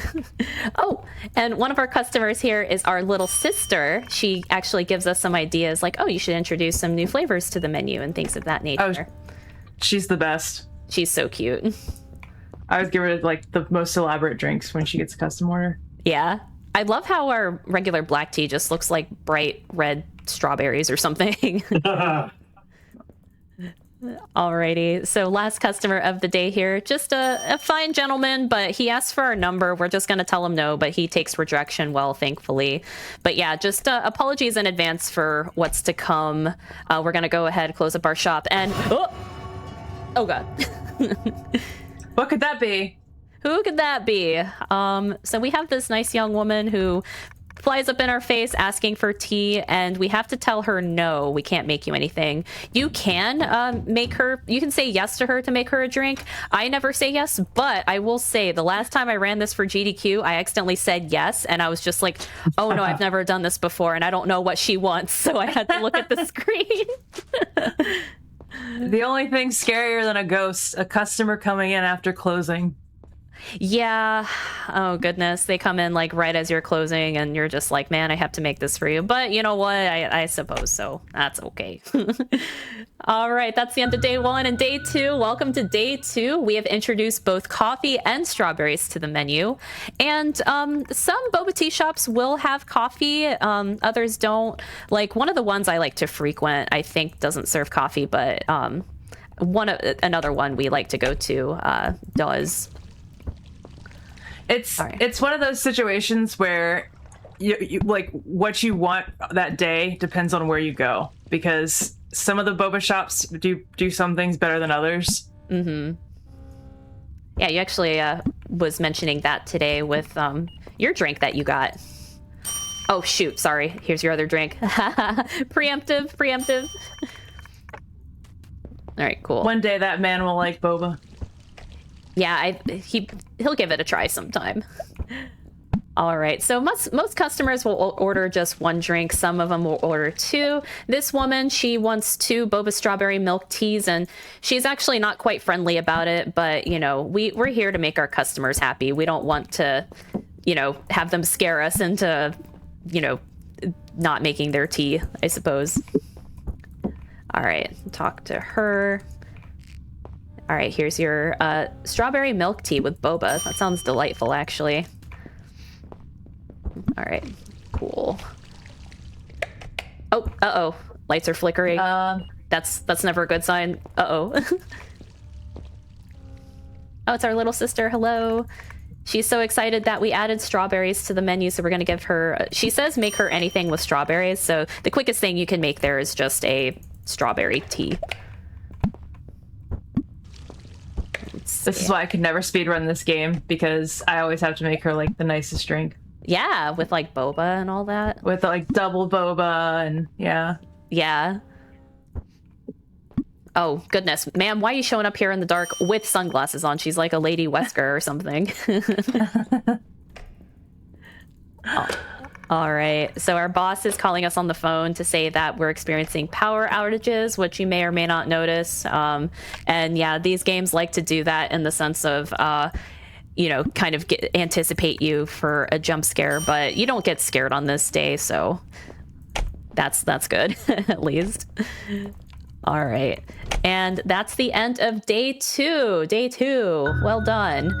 Oh, and one of our customers here is our little sister. She actually gives us some ideas, like, oh, you should introduce some new flavors to the menu and things of that nature. Oh, she's the best. She's so cute. I always give her like the most elaborate drinks when she gets a custom order. Yeah. I love how our regular black tea just looks like bright red strawberries or something. Alrighty, so last customer of the day here, just a fine gentleman, but he asked for our number. We're just gonna tell him no, but he takes rejection well, thankfully. But yeah, just apologies in advance for what's to come. We're gonna go ahead, close up our shop, and oh god. What could that be? Who could that be? So we have this nice young woman who flies up in our face asking for tea, and we have to tell her no, we can't make you anything. You can you can say yes to her to make her a drink. I never say yes, but I will say the last time I ran this for GDQ, I accidentally said yes, and I was just like, oh no, I've never done this before, and I don't know what she wants, so I had to look at the screen. The only thing scarier than a ghost, a customer coming in after closing. Yeah. Oh goodness, they come in like right as you're closing, and you're just like, man, I have to make this for you. But you know what? I suppose so. That's okay. All right, that's the end of day one. And day two, welcome to day two. We have introduced both coffee and strawberries to the menu, and some boba tea shops will have coffee. Others don't. Like one of the ones I like to frequent, I think doesn't serve coffee, but another one we like to go to does. It's one of those situations where you like what you want that day depends on where you go, because some of the boba shops do some things better than others. Mm-hmm. Yeah, you actually was mentioning that today with your drink that you got. Oh shoot, sorry. Here's your other drink. Preemptive. All right, cool. One day that man will like boba. Yeah, he'll give it a try sometime. All right, so most customers will order just one drink. Some of them will order two. This woman, she wants 2 boba strawberry milk teas, and she's actually not quite friendly about it, but, you know, we're here to make our customers happy. We don't want to, you know, have them scare us into, you know, not making their tea, I suppose. All right, talk to her. All right, here's your strawberry milk tea with boba. That sounds delightful, actually. All right, cool. Oh, uh-oh. Lights are flickering. That's never a good sign. Uh-oh. Oh, it's our little sister. Hello. She's so excited that we added strawberries to the menu, so we're going to give her... She says make her anything with strawberries, so the quickest thing you can make there is just a strawberry tea. This is why I could never speedrun this game, because I always have to make her, like, the nicest drink. Yeah, with, like, boba and all that. With, like, double boba and, yeah. Yeah. Oh, goodness. Ma'am, why are you showing up here in the dark with sunglasses on? She's like a Lady Wesker or something. Oh. All right. So our boss is calling us on the phone to say that we're experiencing power outages, which you may or may not notice. And yeah, these games like to do that in the sense of, you know, kind of anticipate you for a jump scare, but you don't get scared on this day. So that's good, at least. All right. And that's the end of day 2. Day 2. Well done.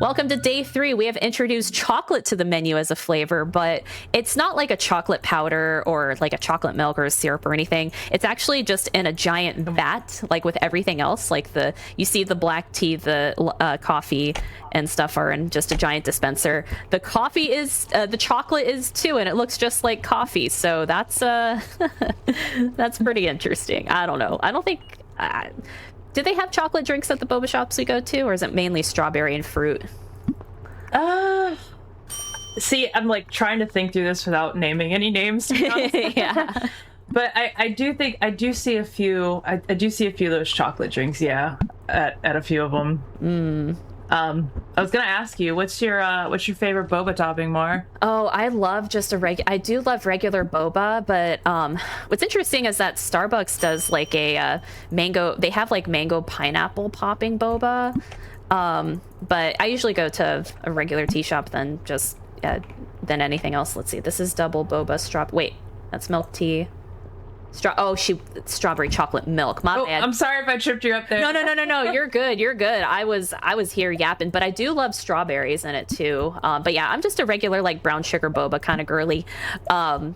Welcome to day 3. We have introduced chocolate to the menu as a flavor, but it's not like a chocolate powder or like a chocolate milk or a syrup or anything. It's actually just in a giant vat, like with everything else. Like you see the black tea, the coffee and stuff are in just a giant dispenser. The coffee is, the chocolate is too, and it looks just like coffee. So that's that's pretty interesting. I don't know. I don't think... do they have chocolate drinks at the boba shops we go to, or is it mainly strawberry and fruit? See, I'm like trying to think through this without naming any names. Yeah. But I do think I do see a few of those chocolate drinks, yeah, at a few of them. I was gonna ask you, what's your favorite boba topping, Mar? Oh, I love just I do love regular boba, but what's interesting is that Starbucks does like a mango. They have like mango pineapple popping boba, but I usually go to a regular tea shop than anything else. Let's see. This is double boba Wait, that's milk tea. Strawberry chocolate milk. My bad. I'm sorry if I tripped you up there. No. You're good. You're good. I was here yapping, but I do love strawberries in it too. But yeah, I'm just a regular like brown sugar boba kind of girly. But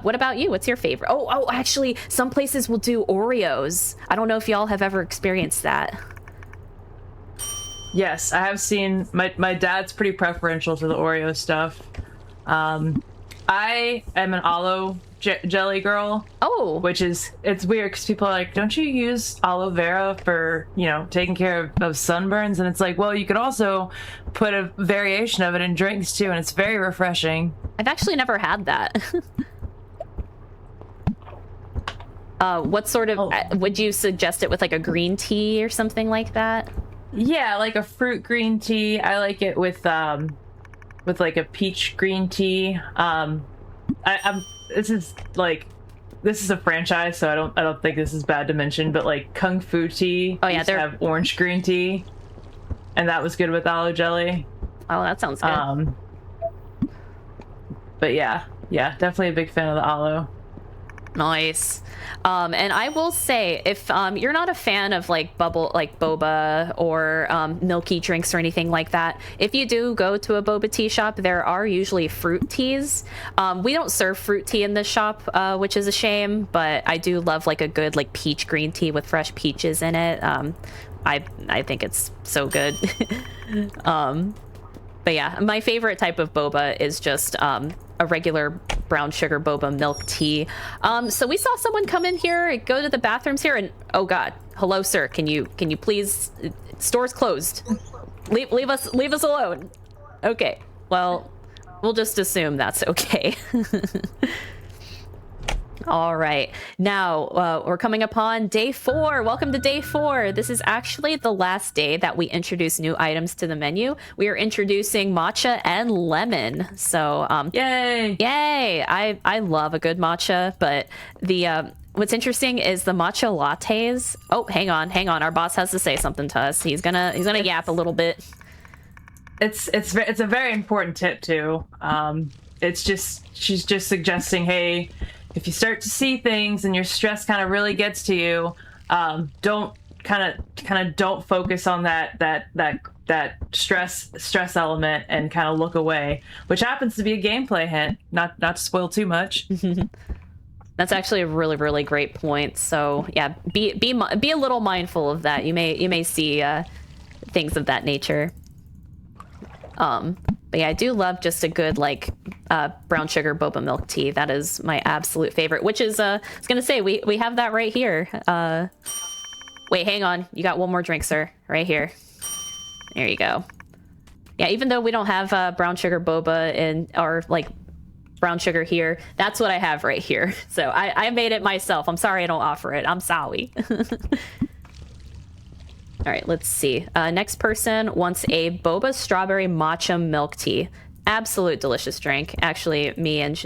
what about you? What's your favorite? Oh, actually, some places will do Oreos. I don't know if y'all have ever experienced that. Yes, I have seen. My dad's pretty preferential to the Oreo stuff. I am an aloe jelly girl. Oh, it's weird because people are like, don't you use aloe vera for, you know, taking care of sunburns? And it's like, well, you could also put a variation of it in drinks too, and it's very refreshing. I've actually never had that. What sort of would you suggest it with, like a green tea or something like that? Yeah, like a fruit green tea. I like it with like a peach green tea. This is a franchise, so I don't think this is bad to mention, but like Kung Fu tea. Oh yeah, they have orange green tea, and that was good with aloe jelly. Oh, that sounds good. But yeah, definitely a big fan of the aloe. Nice. And I will say, if you're not a fan of like boba or milky drinks or anything like that, if you do go to a boba tea shop, there are usually fruit teas. We don't serve fruit tea in this shop, which is a shame, but I do love like a good like peach green tea with fresh peaches in it. I think it's so good. But yeah, my favorite type of boba is just a regular brown sugar boba milk tea. So we saw someone come in here, go to the bathrooms here, and oh god, hello sir, can you please, store's closed. Leave us alone. Okay, well, we'll just assume that's okay. All right. Now, we're coming upon day 4. Welcome to day 4. This is actually the last day that we introduce new items to the menu. We are introducing matcha and lemon. So, yay! Yay! I love a good matcha, but the what's interesting is the matcha lattes. Oh, hang on. Our boss has to say something to us. He's gonna yap a little bit. It's a very important tip too. She's just suggesting, hey, if you start to see things and your stress kind of really gets to you, don't don't focus on that stress element and kind of look away, which happens to be a gameplay hint. Not to spoil too much. That's actually a really, really great point. So yeah, be a little mindful of that. You may see things of that nature. But yeah, I do love just a good brown sugar boba milk tea. That is my absolute favorite. Which is I was gonna say we have that right here. Wait, hang on. You got one more drink, sir. Right here. There you go. Yeah, even though we don't have brown sugar boba in our brown sugar here, that's what I have right here. So I made it myself. I'm sorry I don't offer it. I'm sorry. All right, let's see. Next person wants a boba strawberry matcha milk tea. Absolute delicious drink. Actually, me and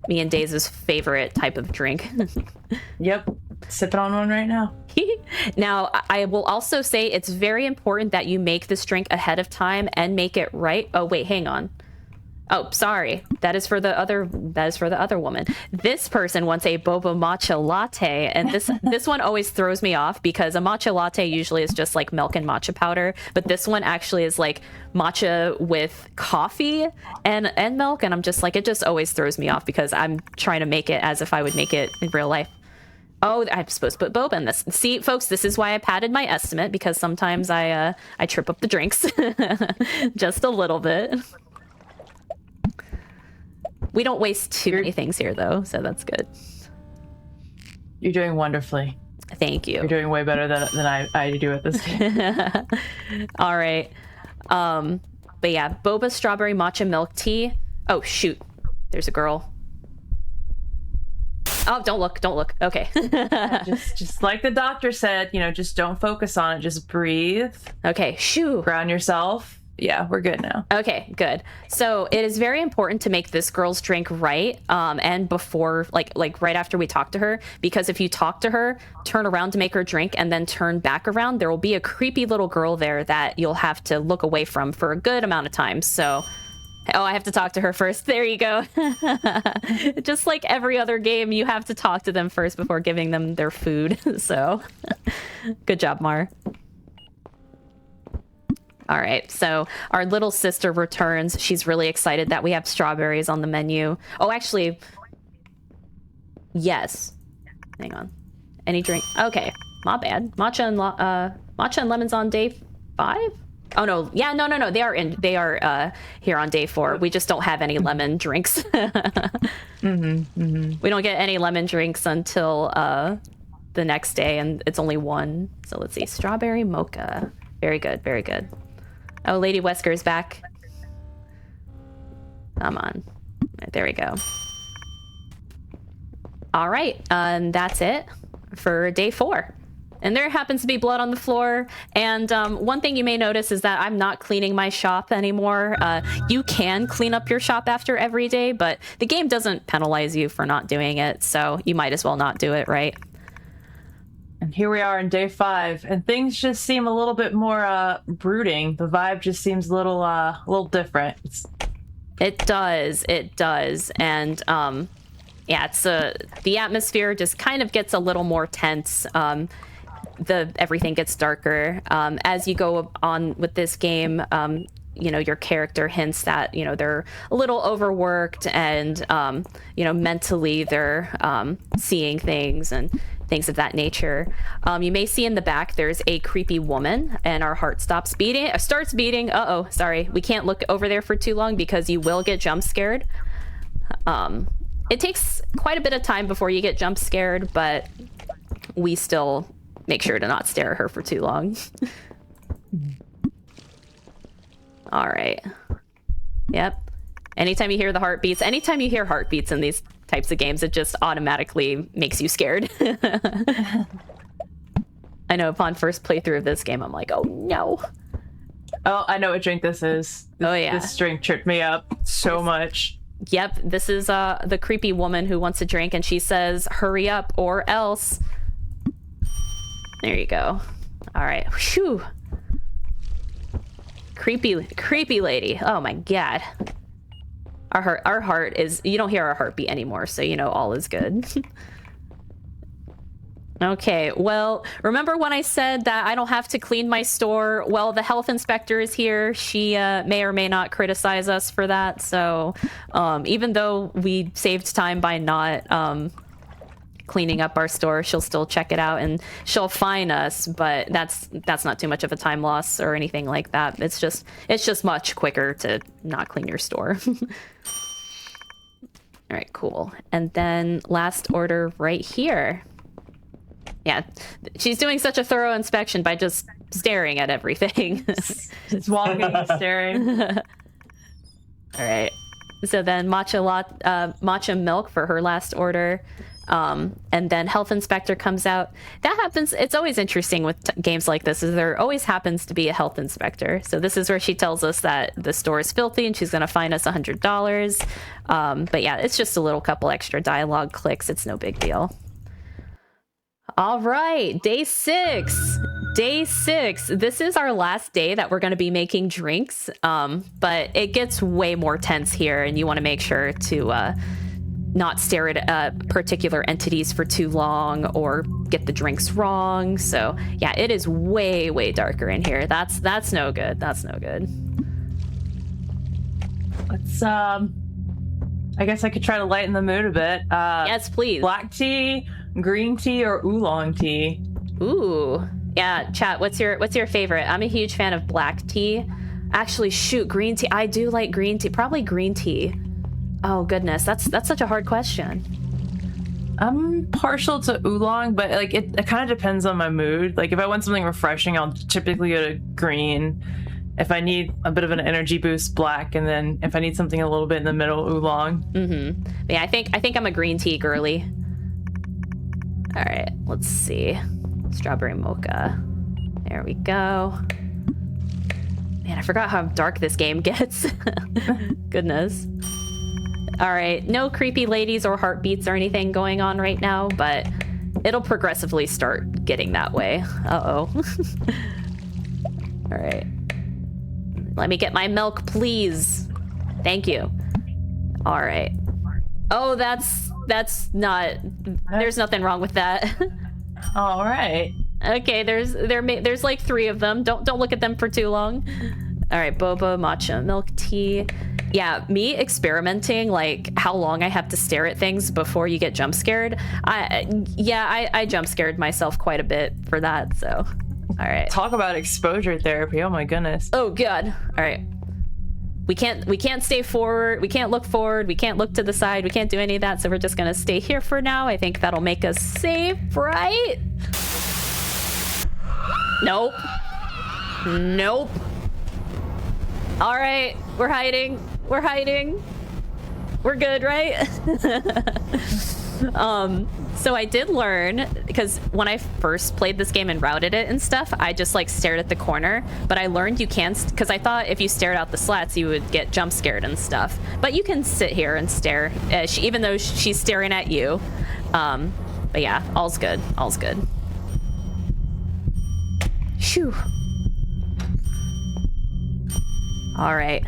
Daze's favorite type of drink. Yep, sipping on one right now. Now, I will also say it's very important that you make this drink ahead of time and make it right. Oh wait, hang on. Oh, sorry. That is for the other woman. This person wants a boba matcha latte, and this one always throws me off because a matcha latte usually is just like milk and matcha powder, but this one actually is like matcha with coffee and milk, and I'm just like, it just always throws me off because I'm trying to make it as if I would make it in real life. Oh, I'm supposed to put boba in this. See, folks, this is why I padded my estimate, because sometimes I trip up the drinks just a little bit. We don't waste too many things here, though, so that's good. You're doing wonderfully. Thank you. You're doing way better than I do at this game. All right. But yeah, boba strawberry matcha milk tea. Oh, shoot. There's a girl. Oh, don't look. Okay. just like the doctor said, just don't focus on it. Just breathe. Okay, shoo. Ground yourself. Yeah, we're good now. Okay, good. So it is very important to make this girl's drink right, and before, like right after we talk to her, because if you talk to her, turn around to make her drink, and then turn back around, there will be a creepy little girl there that you'll have to look away from for a good amount of time. So, oh, I have to talk to her first. There you go. Just like every other game, you have to talk to them first before giving them their food. So, good job, Mar. All right, so our little sister returns. She's really excited that we have strawberries on the menu. Oh, actually, yes. Hang on. Any drink? Okay, my bad. Matcha and lemons on day 5. Oh no, yeah, no. They are here on day 4. We just don't have any lemon drinks. We don't get any lemon drinks until the next day, and it's only 1. So let's see, strawberry mocha. Very good, very good. Oh, Lady Wesker's back. Come on. Right, there we go. All right, and that's it for day 4. And there happens to be blood on the floor. And one thing you may notice is that I'm not cleaning my shop anymore. You can clean up your shop after every day, but the game doesn't penalize you for not doing it, so you might as well not do it, right? And here we are in day 5, and things just seem a little bit more brooding. The vibe just seems a little different. It does, and yeah, it's the atmosphere just kind of gets a little more tense. Everything gets darker as you go on with this game. Your character hints that they're a little overworked, and mentally they're seeing things and things of that nature. You may see in the back there's a creepy woman, and our heart starts beating. Uh-oh, sorry. We can't look over there for too long because you will get jump scared. It takes quite a bit of time before you get jump scared, but we still make sure to not stare at her for too long. All right. Yep. Anytime you hear heartbeats in these types of games, it just automatically makes you scared. I know upon first playthrough of this game, I'm like, oh no. Oh, I know what drink this is. Oh yeah. This drink tripped me up so much. Yep, this is the creepy woman who wants a drink, and she says, hurry up or else. There you go. All right. Whew. Creepy lady. Oh my god. Our heart is, you don't hear our heartbeat anymore, so you know all is good. Okay, well, remember when I said that I don't have to clean my store? Well, the health inspector is here. She may or may not criticize us for that. So even though we saved time by not cleaning up our store, she'll still check it out and she'll fine us. But that's not too much of a time loss or anything like that. It's just much quicker to not clean your store. All right, cool. And then last order right here. Yeah, she's doing such a thorough inspection by just staring at everything. Just walking and staring. All right. So then matcha milk for her last order. And then health inspector comes out. That happens. It's always interesting with games like this is there always happens to be a health inspector. So this is where she tells us that the store is filthy and she's going to fine us $100. But yeah, it's just a little couple extra dialogue clicks. It's no big deal. All right, day 6. Day 6. This is our last day that we're going to be making drinks, but it gets way more tense here, and you want to make sure to not stare at particular entities for too long or get the drinks wrong. So yeah, it is way darker in here. That's no good. That's no good. Let's I guess I could try to lighten the mood a bit. Yes, please. Black tea, green tea, or oolong tea? Ooh, yeah. Chat. What's your favorite? I'm a huge fan of black tea. Actually, shoot, green tea. I do like green tea. Probably green tea. Oh goodness, that's such a hard question. I'm partial to oolong, but like it kind of depends on my mood. Like if I want something refreshing, I'll typically go to green. If I need a bit of an energy boost, black, and then if I need something a little bit in the middle, oolong. Mm-hmm. Yeah, I think I'm a green tea girly. All right, let's see. Strawberry mocha. There we go. Man, I forgot how dark this game gets. Goodness. All right, no creepy ladies or heartbeats or anything going on right now, but it'll progressively start getting that way. Uh-oh. All right. Let me get my milk, please. Thank you. All right. Oh, that's not. There's nothing wrong with that. All right. Okay, there's like 3 of them. Don't look at them for too long. All right, boba, matcha, milk tea. Yeah, me experimenting like how long I have to stare at things before you get jump scared. I jump scared myself quite a bit for that. So. All right. Talk about exposure therapy. Oh my goodness. Oh god. All right. We can't stay forward. We can't look forward. We can't look to the side. We can't do any of that. So we're just gonna stay here for now. I think that'll make us safe, right? Nope. Nope. All right. We're hiding. We're hiding. We're good, right? So I did learn, because when I first played this game and routed it and stuff, I just like stared at the corner, but I learned you can, because I thought if you stared out the slats, you would get jump scared and stuff. But you can sit here and stare, even though she's staring at you. But yeah, all's good. All's good. Shoo. All right.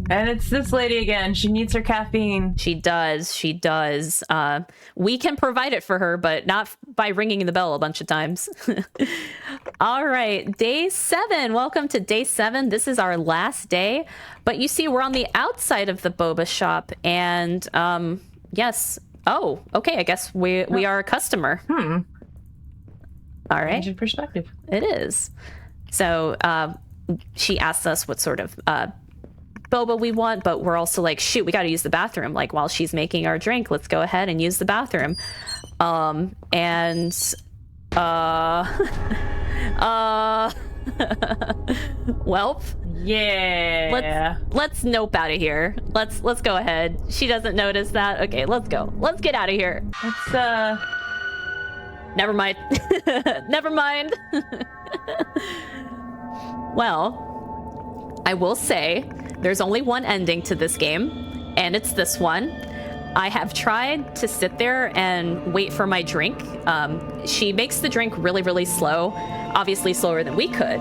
And it's this lady again. She needs her caffeine. She does. She does. We can provide it for her, but not by ringing the bell a bunch of times. All right. Day 7. Welcome to day 7. This is our last day. But you see, we're on the outside of the boba shop. And yes. Oh, okay. I guess we are a customer. All right. Change of perspective. It is. So she asks us what sort of boba we want, but we're also like, shoot, we got to use the bathroom. Like while she's making our drink, let's go ahead and use the bathroom. Welp. Yeah. Let's nope out of here. Let's go ahead. She doesn't notice that. Okay, let's go. Let's get out of here. Let's Never mind. Never mind. Well, I will say there's only one ending to this game, and it's this one. I have tried to sit there and wait for my drink. She makes the drink really, really slow, obviously slower than we could.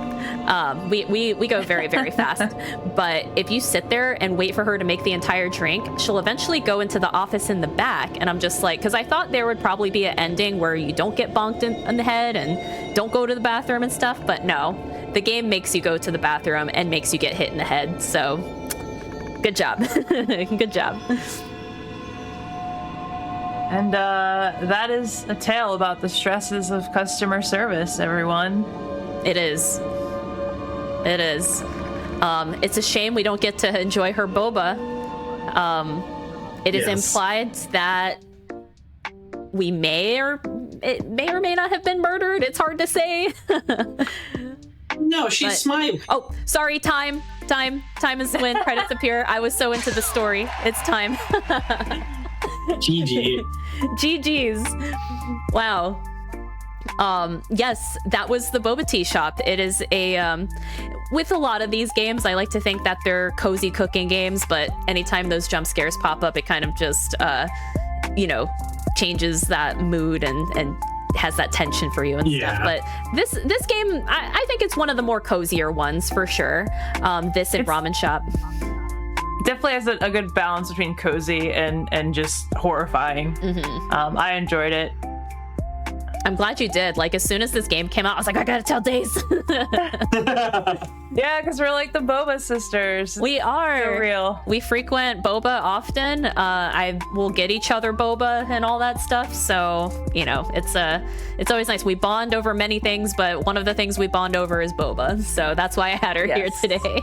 We go very, very fast. But if you sit there and wait for her to make the entire drink, she'll eventually go into the office in the back. And I'm just like, because I thought there would probably be an ending where you don't get bonked in the head and don't go to the bathroom and stuff. But no, the game makes you go to the bathroom and makes you get hit in the head. So good job. Good job. And that is a tale about the stresses of customer service, everyone. It is. It is. It's a shame we don't get to enjoy her boba. It is implied that it may or may not have been murdered. It's hard to say. No, she's smiling. Oh, sorry, time is when credits appear. I was so into the story. It's time. GG. GG's. Wow. Yes, that was the Boba Teashop. It is a with a lot of these games, I like to think that they're cozy cooking games, but anytime those jump scares pop up, it kind of just changes that mood and has that tension for you and stuff. But this game, I think it's one of the more cozier ones for sure. This and Ramen Shop. Definitely has a good balance between cozy and just horrifying. I enjoyed it. I'm glad you did. Like, as soon as this game came out, I was like, I gotta tell Days. Yeah, because we're like the Boba sisters. We are. So real. We frequent Boba often. I will get each other Boba and all that stuff. So, it's always nice. We bond over many things, but one of the things we bond over is Boba. So that's why I had her here today.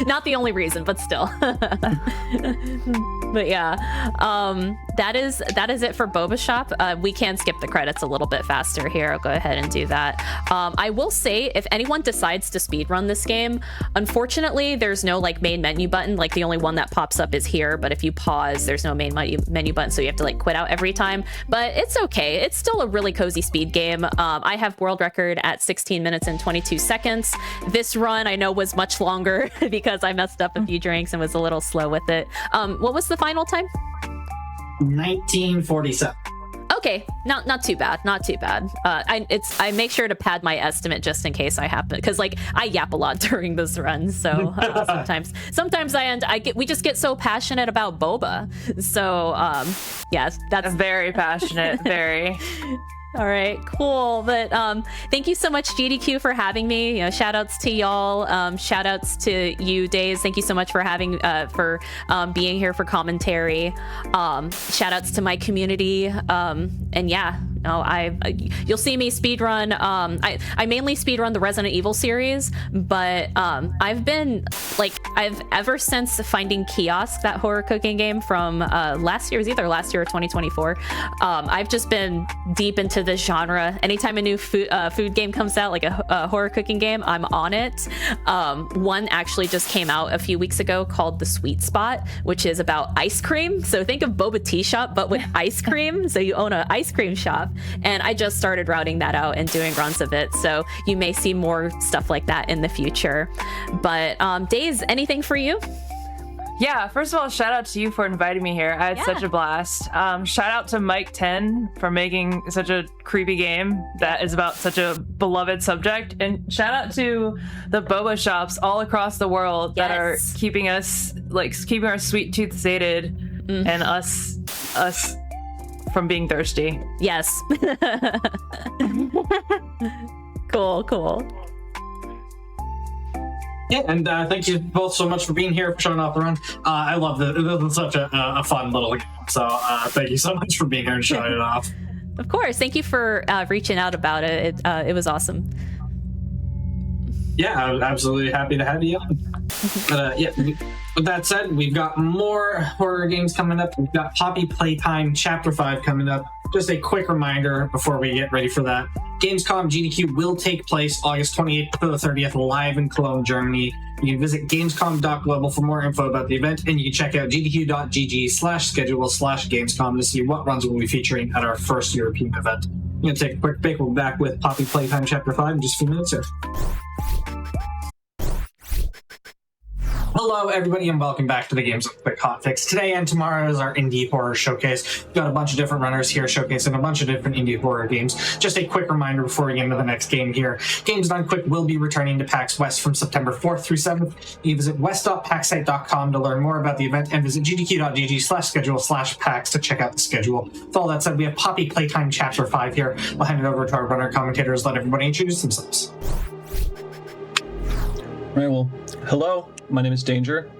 Not the only reason, but still. But yeah, that is it for Boba Shop. We can skip the credits a little bit faster here. I'll go ahead and do that. I will say, if anyone decides to speedrun this game, unfortunately, there's no main menu button. Like, the only one that pops up is here, but if you pause, there's no main menu button, so you have to quit out every time. But it's okay. It's still a really cozy speed game. I have world record at 16 minutes and 22 seconds. This run I know was much longer because I messed up a few drinks and was a little slow with it. What was the final time? 1947. Okay, not too bad, not too bad. I make sure to pad my estimate just in case I happen, because I yap a lot during this run, so sometimes we just get so passionate about boba. So yes, that's very passionate, very. All right, cool. But thank you so much, GDQ, for having me. Shout outs to y'all. Shout outs to you, Days. Thank you so much for having being here for commentary. Shout outs to my community. And yeah, you'll see me speedrun. I mainly speedrun the Resident Evil series, but I've ever since Finding Kiosk, that horror cooking game from last year, it was either last year or 2024. I've just been deep into this genre. Anytime a new food game comes out, like a horror cooking game, I'm on it. One actually just came out a few weeks ago called The Sweet Spot, which is about ice cream. So think of Boba Teashop, but with ice cream. So you own an ice cream shop. And I just started routing that out and doing runs of it. So you may see more stuff like that in the future. But Days, anything for you? Yeah, first of all, shout out to you for inviting me here. I had such a blast. Shout out to Mike 10 for making such a creepy game that is about such a beloved subject. And shout out to the boba shops all across the world that are keeping us, keeping our sweet tooth sated and us from being thirsty. Yes. Cool. Yeah, and thank you both so much for being here, for showing off the run. I love it. It was such a fun little game. So thank you so much for being here and showing it off. Of course. Thank you for reaching out about it. It was awesome. Yeah, I'm absolutely happy to have you on. But with that said, we've got more horror games coming up. We've got Poppy Playtime Chapter 5 coming up. Just a quick reminder before we get ready for that. Gamescom GDQ will take place August 28th to the 30th live in Cologne, Germany. You can visit gamescom.global for more info about the event, and you can check out gdq.gg/schedule/gamescom to see what runs we'll be featuring at our first European event. I'm going to take a quick break. We'll be back with Poppy Playtime Chapter 5 in just a few minutes here. Hello, everybody, and welcome back to the Games of Blake Hotfix. Today and tomorrow is our indie horror showcase. We've got a bunch of different runners here showcasing a bunch of different indie horror games. Just a quick reminder before we get into the next game here. Games Done Quick will be returning to PAX West from September 4th through 7th. You can visit west.paxsite.com to learn more about the event and visit gdq.gg/schedule/PAX to check out the schedule. With all that said, we have Poppy Playtime Chapter 5 here. We'll hand it over to our runner commentators. Let everybody introduce themselves. All right, well, hello. My name is Danger.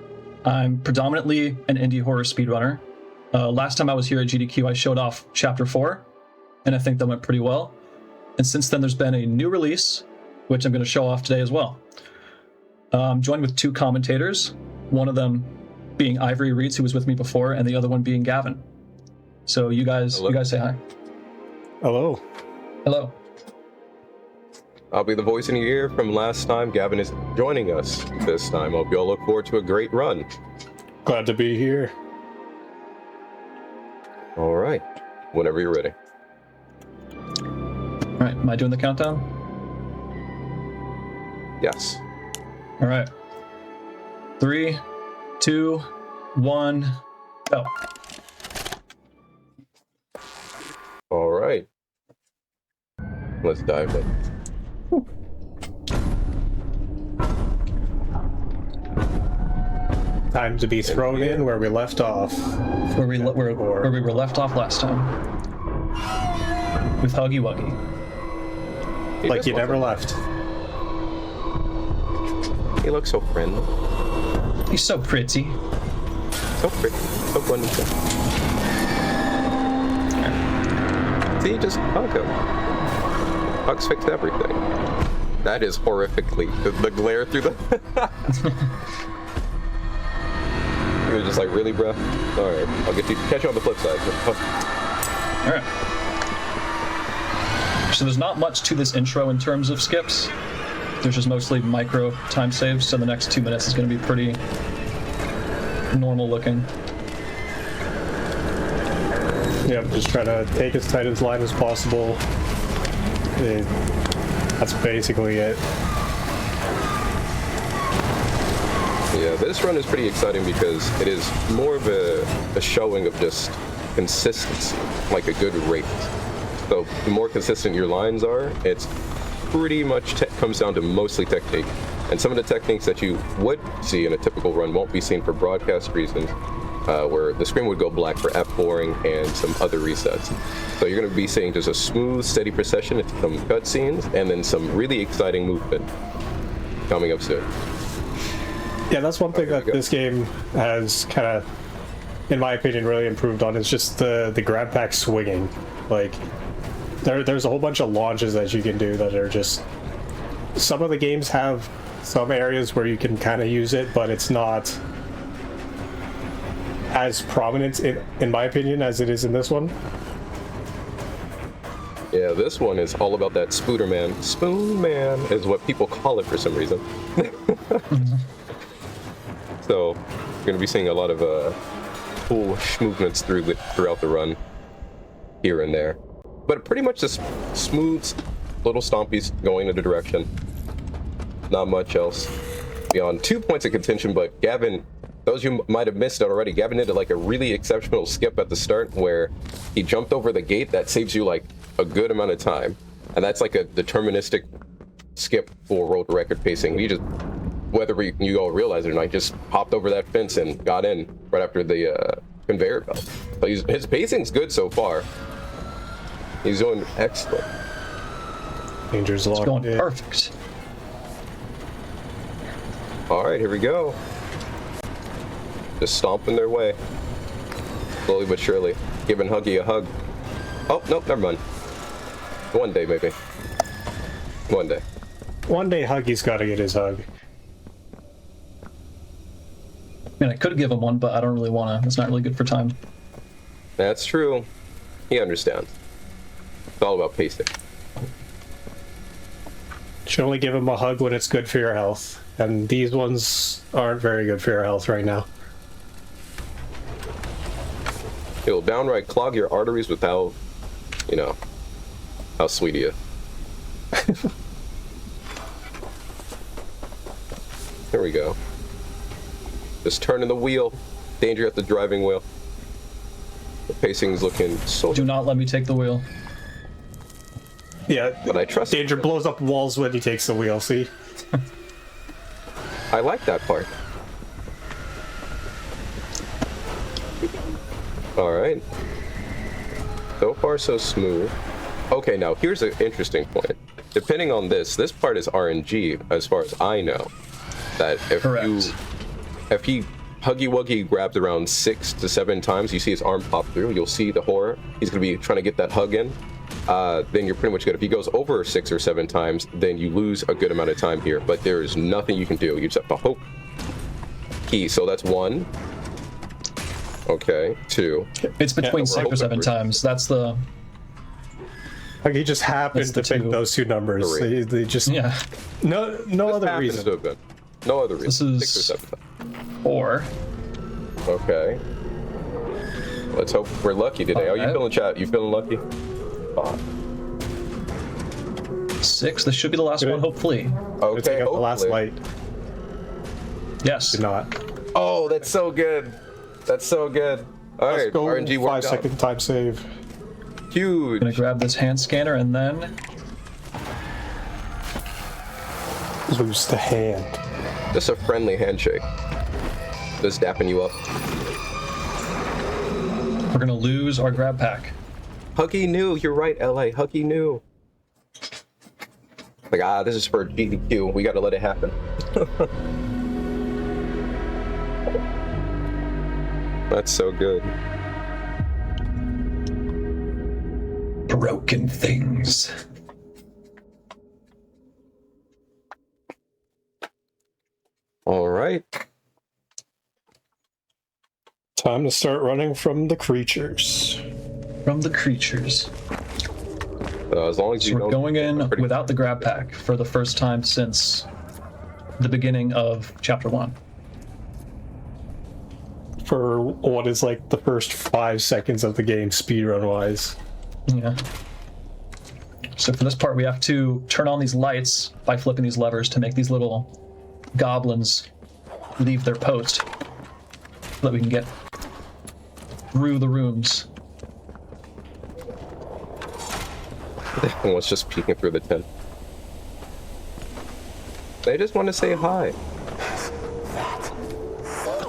I'm predominantly an indie horror speedrunner. Last time I was here at GDQ, I showed off Chapter 4, and I think that went pretty well. And since then, there's been a new release, which I'm going to show off today as well. I'm joined with two commentators, one of them being Ivory Reeds, who was with me before, and the other one being Gavin. So you guys say hi. Hello. Hello. I'll be the voice in your ear from last time. Gavin is joining us this time. Hope you all look forward to a great run. Glad to be here. All right. Whenever you're ready. All right. Am I doing the countdown? Yes. All right. 3, 2, 1, go. All right. Let's dive in. Time to be thrown in where we left off. Where we were left off last time. With Huggy Wuggy. Like you never left. He looks so friendly. He's so pretty. So pretty. So wonderful. See, just hug him. Hugs fix everything. That is horrifically the glare through the. He was just like, really, bro? Alright, I'll catch you on the flip side. Alright. So there's not much to this intro in terms of skips. There's just mostly micro time saves, so the next 2 minutes is going to be pretty normal looking. Yep, just try to take as tight as line as possible. That's basically it. Yeah, this run is pretty exciting because it is more of a showing of just consistency, like a good rate. So the more consistent your lines are, it's pretty much comes down to mostly technique. And some of the techniques that you would see in a typical run won't be seen for broadcast reasons, where the screen would go black for F4ing and some other resets. So you're going to be seeing just a smooth, steady procession into some cutscenes, and then some really exciting movement coming up soon. Yeah, that's one thing that this game has kind of, in my opinion, really improved on is just the grab pack swinging. Like, there's a whole bunch of launches that you can do that are just... Some of the games have some areas where you can kind of use it, but it's not as prominent, in my opinion, as it is in this one. Yeah, this one is all about that Spooder Man. Spoon Man is what people call it for some reason. So, you're going to be seeing a lot of cool movements throughout the run, here and there. But pretty much just smooth little stompies going in a direction. Not much else beyond 2 points of contention, but Gavin, those you might have missed it already, Gavin did like a really exceptional skip at the start where he jumped over the gate that saves you like a good amount of time. And that's like a deterministic skip for world record pacing. He just, whether you all realize it or not, just hopped over that fence and got in right after the conveyor belt. So his pacing's good so far. He's doing excellent. Danger's locked in. It's going perfect. All right, here we go. Just stomping their way. Slowly but surely. Giving Huggy a hug. Oh, nope, never mind. One day, maybe. One day. One day Huggy's got to get his hug. I mean, I could give him one, but I don't really want to. It's not really good for time. That's true. He understands. It's all about pacing. Should only give him a hug when it's good for your health. And these ones aren't very good for your health right now. It'll downright clog your arteries with how, you know, how sweet he is. Here we go. Just turning the wheel. Danger at the driving wheel. The pacing's looking so... Do not let me take the wheel. Yeah, but I trust Danger blows up walls when he takes the wheel, see? I like that part. Alright. So far, so smooth. Okay, now here's an interesting point. Depending on this part is RNG, as far as I know. That if he Huggy Wuggy grabs around 6 to 7 times, you see his arm pop through, you'll see the horror. He's gonna be trying to get that hug in. Then you're pretty much good. If he goes over 6 or 7 times, then you lose a good amount of time here. But there is nothing you can do. You just have to hope. Key. So that's 1. Okay, 2. It's between 6 or 7 times. That's the. Like he just happened to pick those 2 numbers. They just no other reason. To have been. No other reason. This is 6 or 7 times. 4. Okay. Let's hope we're lucky today. How are you feeling, chat? You feeling lucky? 6. This should be the last one, hopefully. Okay, take out the last light. Yes. Did not. Oh, that's so good. That's so good. All right, Let's go. RNG worked 5-second time save. Huge. Gonna grab this hand scanner and then lose the hand. Just a friendly handshake. Just dapping you up. We're gonna lose our grab pack. Huggy knew. You're right, LA. Huggy knew. Like, this is for GDQ. We gotta let it happen. That's so good. Broken things. All right. Time to start running from the creatures. From the creatures. As long as you we're going in without the grab pack for the first time since the beginning of chapter 1. For what is like the first 5 seconds of the game, speedrun wise. Yeah. So for this part, we have to turn on these lights by flipping these levers to make these little goblins leave their post so that we can get through the rooms. Everyone's just peeking through the tent. They just want to say hi.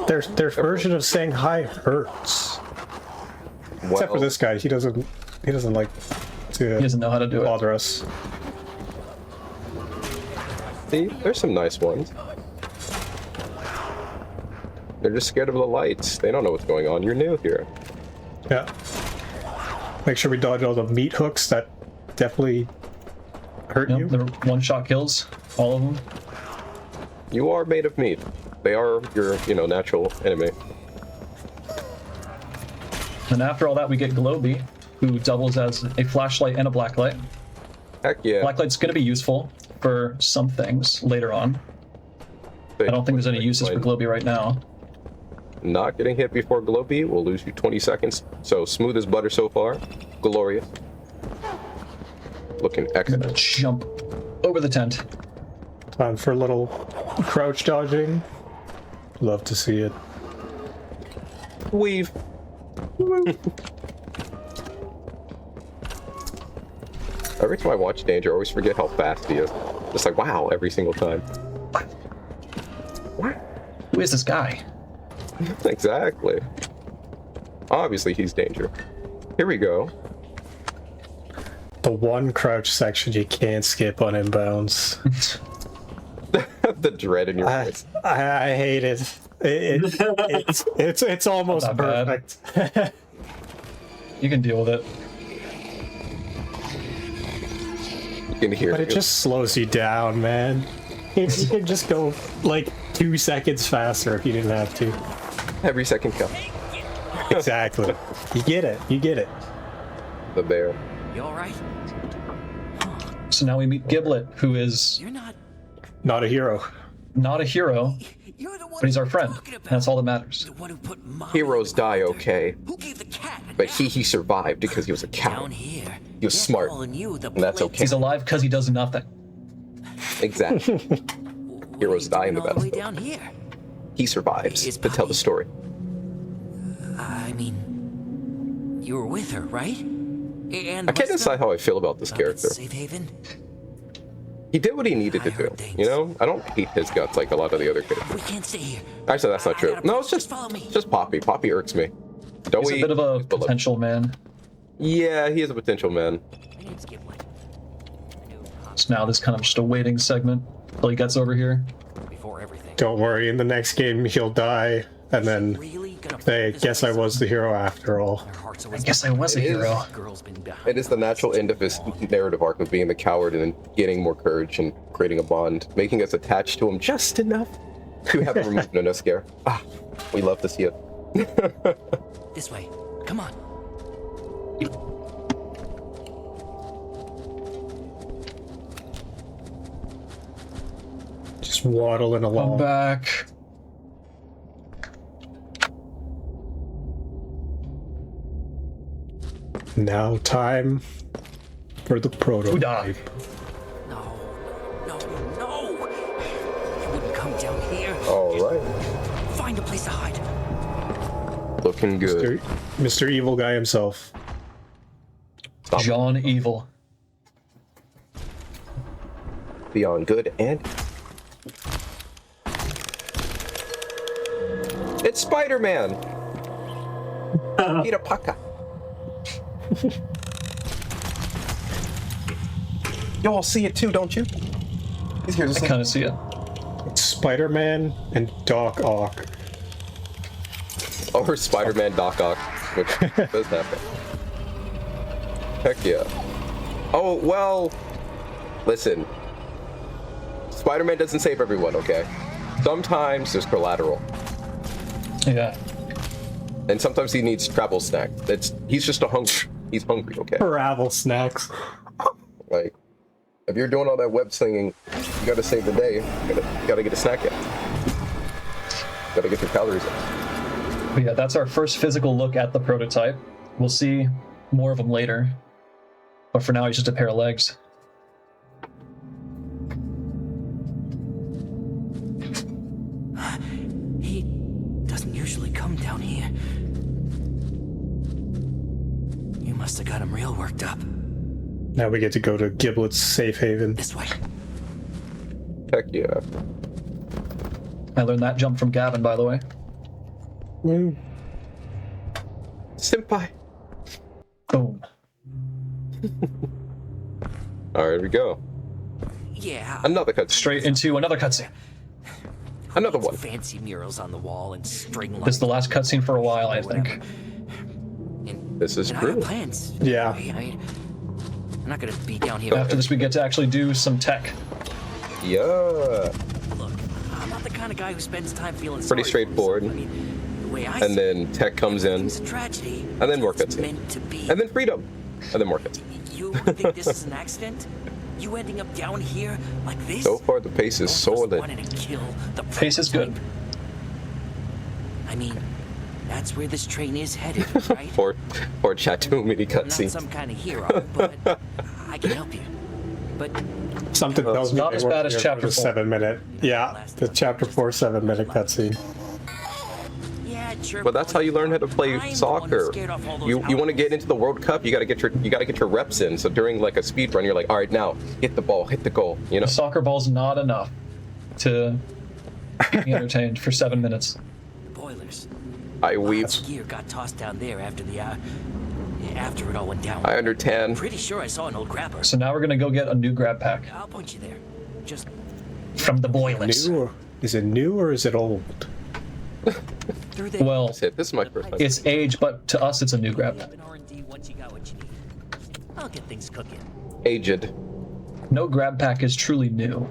Their version of saying hi hurts. Except for this guy, he doesn't like to. He doesn't know how to do it. Bother us. See, there's some nice ones. They're just scared of the lights. They don't know what's going on. You're new here. Yeah. Make sure we dodge all the meat hooks that definitely hurt you. They're one-shot kills, all of them. You are made of meat. They are your, natural enemy. And after all that, we get Globy, who doubles as a flashlight and a blacklight. Heck yeah. Blacklight's going to be useful for some things later on. I don't think there's any uses for Globy right now. Not getting hit before Globy will lose you 20 seconds. So smooth as butter so far. Glorious. Looking excellent. Jump over the tent. Time for a little crouch dodging. Love to see it. Weave. Every time I watch Danger, I always forget how fast he is. Just like, wow, every single time. What? Who is this guy? Exactly. Obviously, he's Danger. Here we go. The one crouch section you can't skip on inbounds. The dread in your voice. I hate it. It's almost perfect. You can deal with it. You can hear but it just slows you down, man. You could just go like 2 seconds faster if you didn't have to. Every second counts. Exactly. You get it. You get it. The bear. You alright? So now we meet Giblet, who is not a hero. Not a hero, but he's our friend. That's all that matters. Heroes die, okay, but he survived because he was a coward. He was smart, and that's okay. He's alive because he does nothing. Exactly. Heroes die in the battlefield. He survives to tell the story. I mean, you were with her, right? And I can't decide how I feel about this character. Safe haven? He did what he needed to do, you know? I don't hate his guts like a lot of the other characters. We can't stay here. Actually, that's not true. No, it's just Poppy. Poppy irks me. He's a bit of a potential man. Yeah, he is a potential man. So now this kind of just a waiting segment till he gets over here. Don't worry, in the next game he'll die, and then they guess I was the hero after all. I guess I was a hero. It is the natural end of his narrative arc of being the coward and then getting more courage and creating a bond, making us attached to him just enough to have him removed in a scare. Ah, we love to see it. This way. Come on. Just waddling along. Come back. Now time for the prototype. No. You wouldn't come down here. All right. Find a place to hide. Looking good. Mr. Evil Guy himself. John Evil. Beyond good and... It's Spider-Man! Peter Parker. You all see it too, don't you? He's here to I kind of see it. It's Spider-Man and Doc Ock. Or Spider-Man Doc Ock, which does happen. Heck yeah. Oh, well, listen. Spider-Man doesn't save everyone, okay? Sometimes there's collateral. Yeah. And sometimes he needs travel snacks. He's just he's hungry, okay? Travel snacks. Like, if you're doing all that web slinging, you gotta save the day. You gotta get a snack in. Gotta get your calories in. But yeah, that's our first physical look at the prototype. We'll see more of him later. But for now, he's just a pair of legs. He doesn't usually come down here. You must have got him real worked up. Now we get to go to Giblet's safe haven. This way. Heck yeah. I learned that jump from Gavin, by the way. Senpai. Boom. All right, here we go. Yeah. Another cutscene. Straight into another cutscene. Another one. Fancy murals on the wall and string lights. This is the last cutscene for a while, I think. This is And I true. have plans. Yeah. I'm not gonna be down here. After this, we get to actually do some tech. Yeah. Look, I'm not the kind of guy who spends time feeling Pretty sorry for straightforward. himself. I mean, the way I And see then tech comes in. it's a tragedy. And then more It's cutscene. meant to be. And then freedom. And then more cutscene. You think this is an accident? You ending up down here like this? So far, the pace is solid. Wanted to kill the Pace is good. I mean, that's where this train is headed, right? or Chateau mini I'm not cutscene. some kind of hero, but I can help you. But Something tells me not they as weren't bad as here Chapter for the 4. 7 minute. Yeah, the Chapter 4 7-minute cutscene. yeah, sure. But that's how you learn how to play soccer. You want to get into the World Cup, you gotta get your reps in. So during like a speed run, you're like, all right, now hit the ball, hit the goal. You know, The soccer ball's not enough to be entertained for 7 minutes. Boilers. I weep. Lots of gear got tossed down there after the after it all went down. I understand. Pretty sure I saw an old grabber. So now we're gonna go get a new grab pack I'll point you there. Just from the boilers. New? Is it new or is it old? through there. Well, This is my first time. it's age, but to us, it's a new grab pack. R&D once you got what you need. I'll get things cooking. Aged. No grab pack is truly new.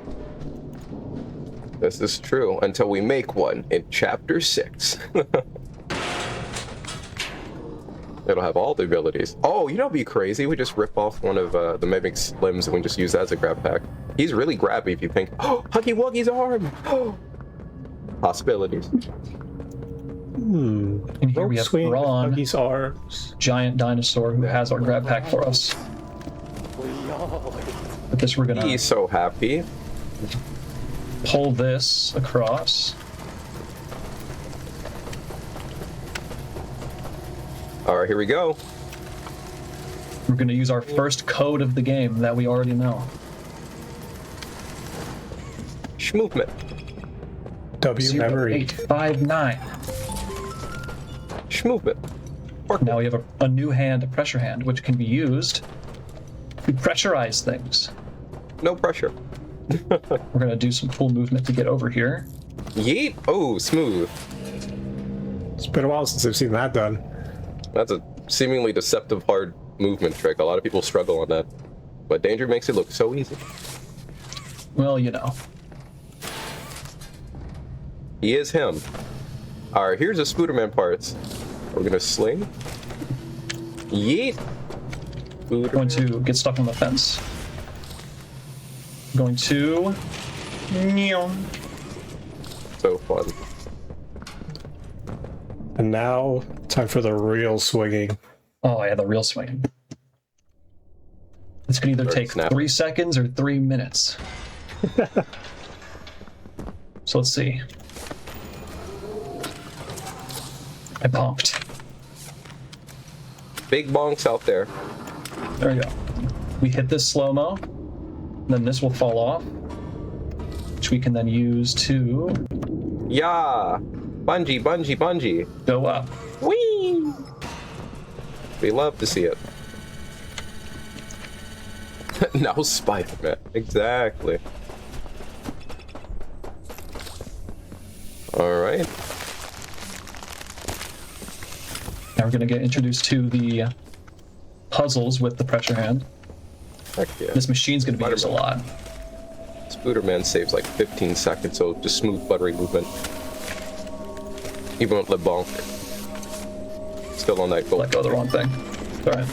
This is true until we make one in Chapter 6. It'll have all the abilities. Oh, you know what'd be crazy? We just rip off one of the Mimic's limbs and we just use that as a grab pack. He's really grabby if you think, oh, Huggy Wuggy's arm! Oh. Possibilities. And here we have Ron, giant dinosaur, who has our grab pack for us. With this, we're gonna. He's so happy. Pull this across. All right, here we go. We're gonna use our first code of the game that we already know. Movement. W memory. 859. Movement. Now we have a new hand, a pressure hand, which can be used to pressurize things. No pressure. We're gonna do some cool movement to get over here. Yeet! Oh, smooth. It's been a while since I've seen that done. That's a seemingly deceptive hard movement trick. A lot of people struggle on that. But Danger makes it look so easy. Well, you know. He is him. Alright, here's the Spooderman parts. We're gonna sling. Yeet! Going to get stuck on the fence. Going to... So fun. And now, time for the real swinging. Oh yeah, the real swinging. This could either take 3 seconds or 3 minutes. So let's see. I bonked. Big bonks out there. There we go. We hit this slow-mo, then this will fall off, which we can then use to... Yeah! Bungee, bungee, bungee. Go up. Whee! We love to see it. Now Spider-Man. Exactly. Alright. Now we're going to get introduced to the puzzles with the pressure hand. Heck yeah. This machine's going to be used a lot. Spooderman saves like 15 seconds, so just smooth, buttery movement. Even with the bonk. Still on that goal. Let go of the wrong thing. Alright.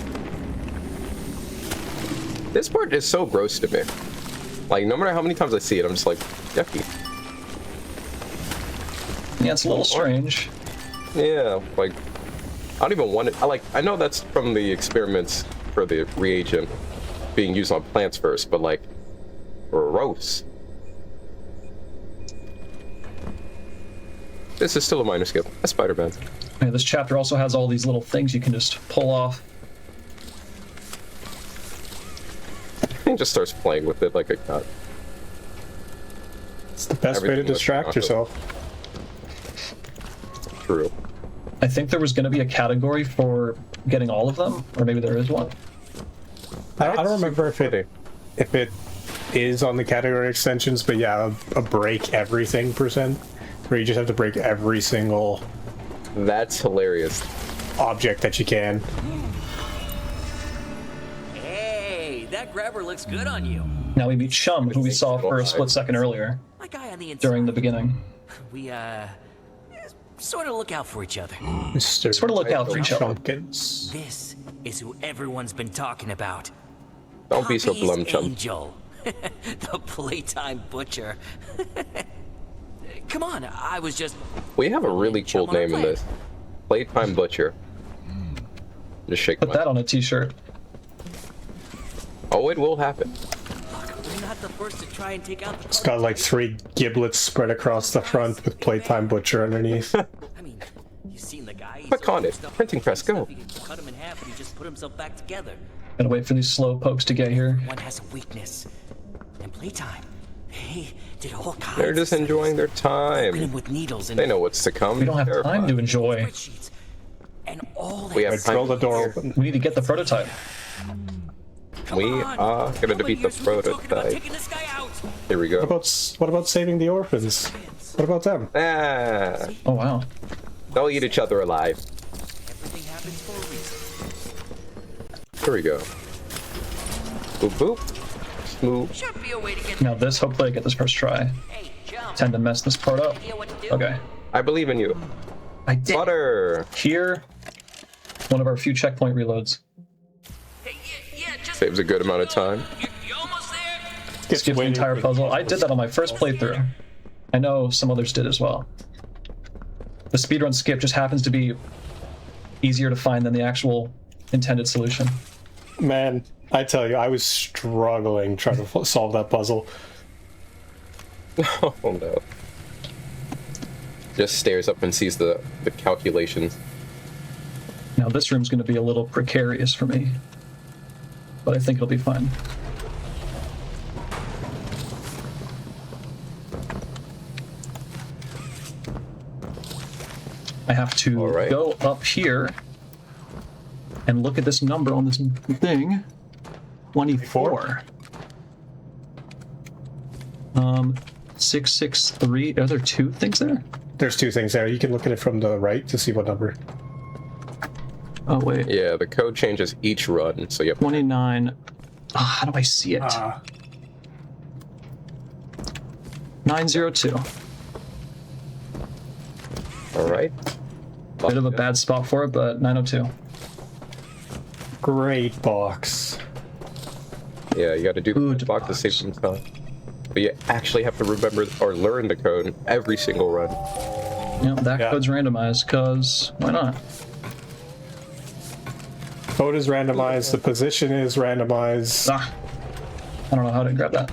This part is so gross to me. Like, no matter how many times I see it, I'm just like, yucky. Yeah, it's a little strange. Yeah, like, I don't even want it. I know that's from the experiments for the reagent being used on plants first, but like, gross. This is still a minor skill. That's Spider-Man. Yeah, this chapter also has all these little things you can just pull off. He just starts playing with it like a cat. It's the best way to distract yourself. True. I think there was going to be a category for getting all of them, or maybe there is one. I don't remember if it is on the category extensions, but yeah, a break everything %, where you just have to break every single... That's hilarious. ...object that you can. Hey, that grabber looks good on you. Now we meet Shum, who we saw for a split second earlier, during the beginning. We, sort of look out for each other. Sort of look out for each other. This is who everyone's been talking about. Don't be so glum, Chum. Angel. The Playtime Butcher. Come on, I was just... We have a really cool name in this. Playtime Butcher. Just shake Put that on a t-shirt. Oh, it will happen. We're not the first to try and take out the... It's got like 3 giblets spread across the front with Playtime Butcher underneath. I mean, you've seen the guy. Click on it. Printing press, go. Cut him in half and he just put himself back together. Gotta wait for these slow pokes to get here. One has a weakness. And Playtime. They did all kinds. They're just enjoying their time. With needles and they know what's to come. We don't have time to enjoy. And all we have time. The door open. We need to get the prototype. We are gonna defeat the prototype. Here we go. What about saving the orphans? What about them? Ah. Oh wow. They'll eat each other alive. Here we go. Boop boop. Smooth. Now this, hopefully I get this first try. Tend to mess this part up. Okay. I believe in you. I did. Butter. Here. One of our few checkpoint reloads. Saves a good amount of time. Skip the entire puzzle. I did that on my first playthrough. I know some others did as well. The speedrun skip just happens to be easier to find than the actual intended solution. Man, I tell you, I was struggling trying to solve that puzzle. Oh no. Just stares up and sees the calculations. Now this room's going to be a little precarious for me, but I think it'll be fine. I have to go up here and look at this number on this thing. 24. 663. Are there two things there? There's two things there. You can look at it from the right to see what number. Oh, wait. Yeah, the code changes each run, so you have 29. Oh, how do I see it? 902. Alright. Bit of a bad spot for it, but 902. Great box. Yeah, you gotta do the box to save some time. But you actually have to remember or learn the code every single run. Yeah, that code's randomized, because why not? Code is randomized, the position is randomized. I don't know how to grab that.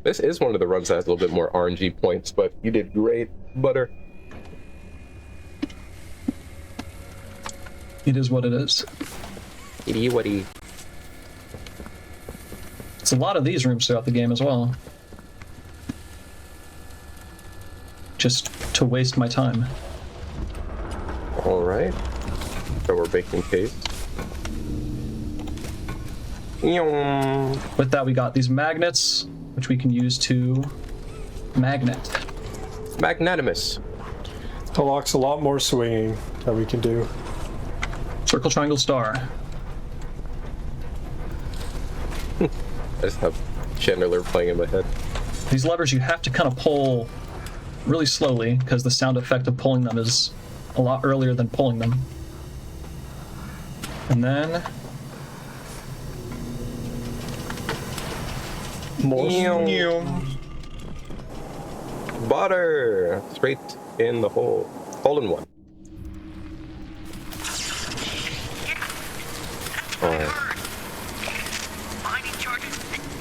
This is one of the runs that has a little bit more RNG points, but you did great, Butter. It is what it is. Itty witty. It's a lot of these rooms throughout the game as well. Just to waste my time. Alright. So we're baking case. With that, we got these magnets, which we can use to magnet. Magnanimous. Unlocks a lot more swinging that we can do. Circle, triangle, star. I just have Chandler playing in my head. These levers you have to kind of pull really slowly because the sound effect of pulling them is a lot earlier than pulling them. And then more butter straight in the hole. Hole in one. Alright.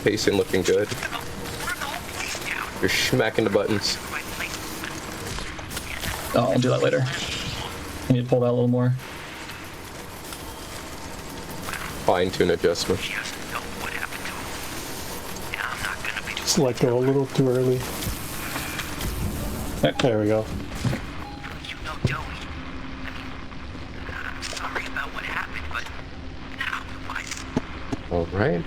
Pacing looking good. You're smacking the buttons. Oh, I'll do that later. I need to pull that a little more. Fine-tune adjustment. Just let go a little too early. There we go. All right.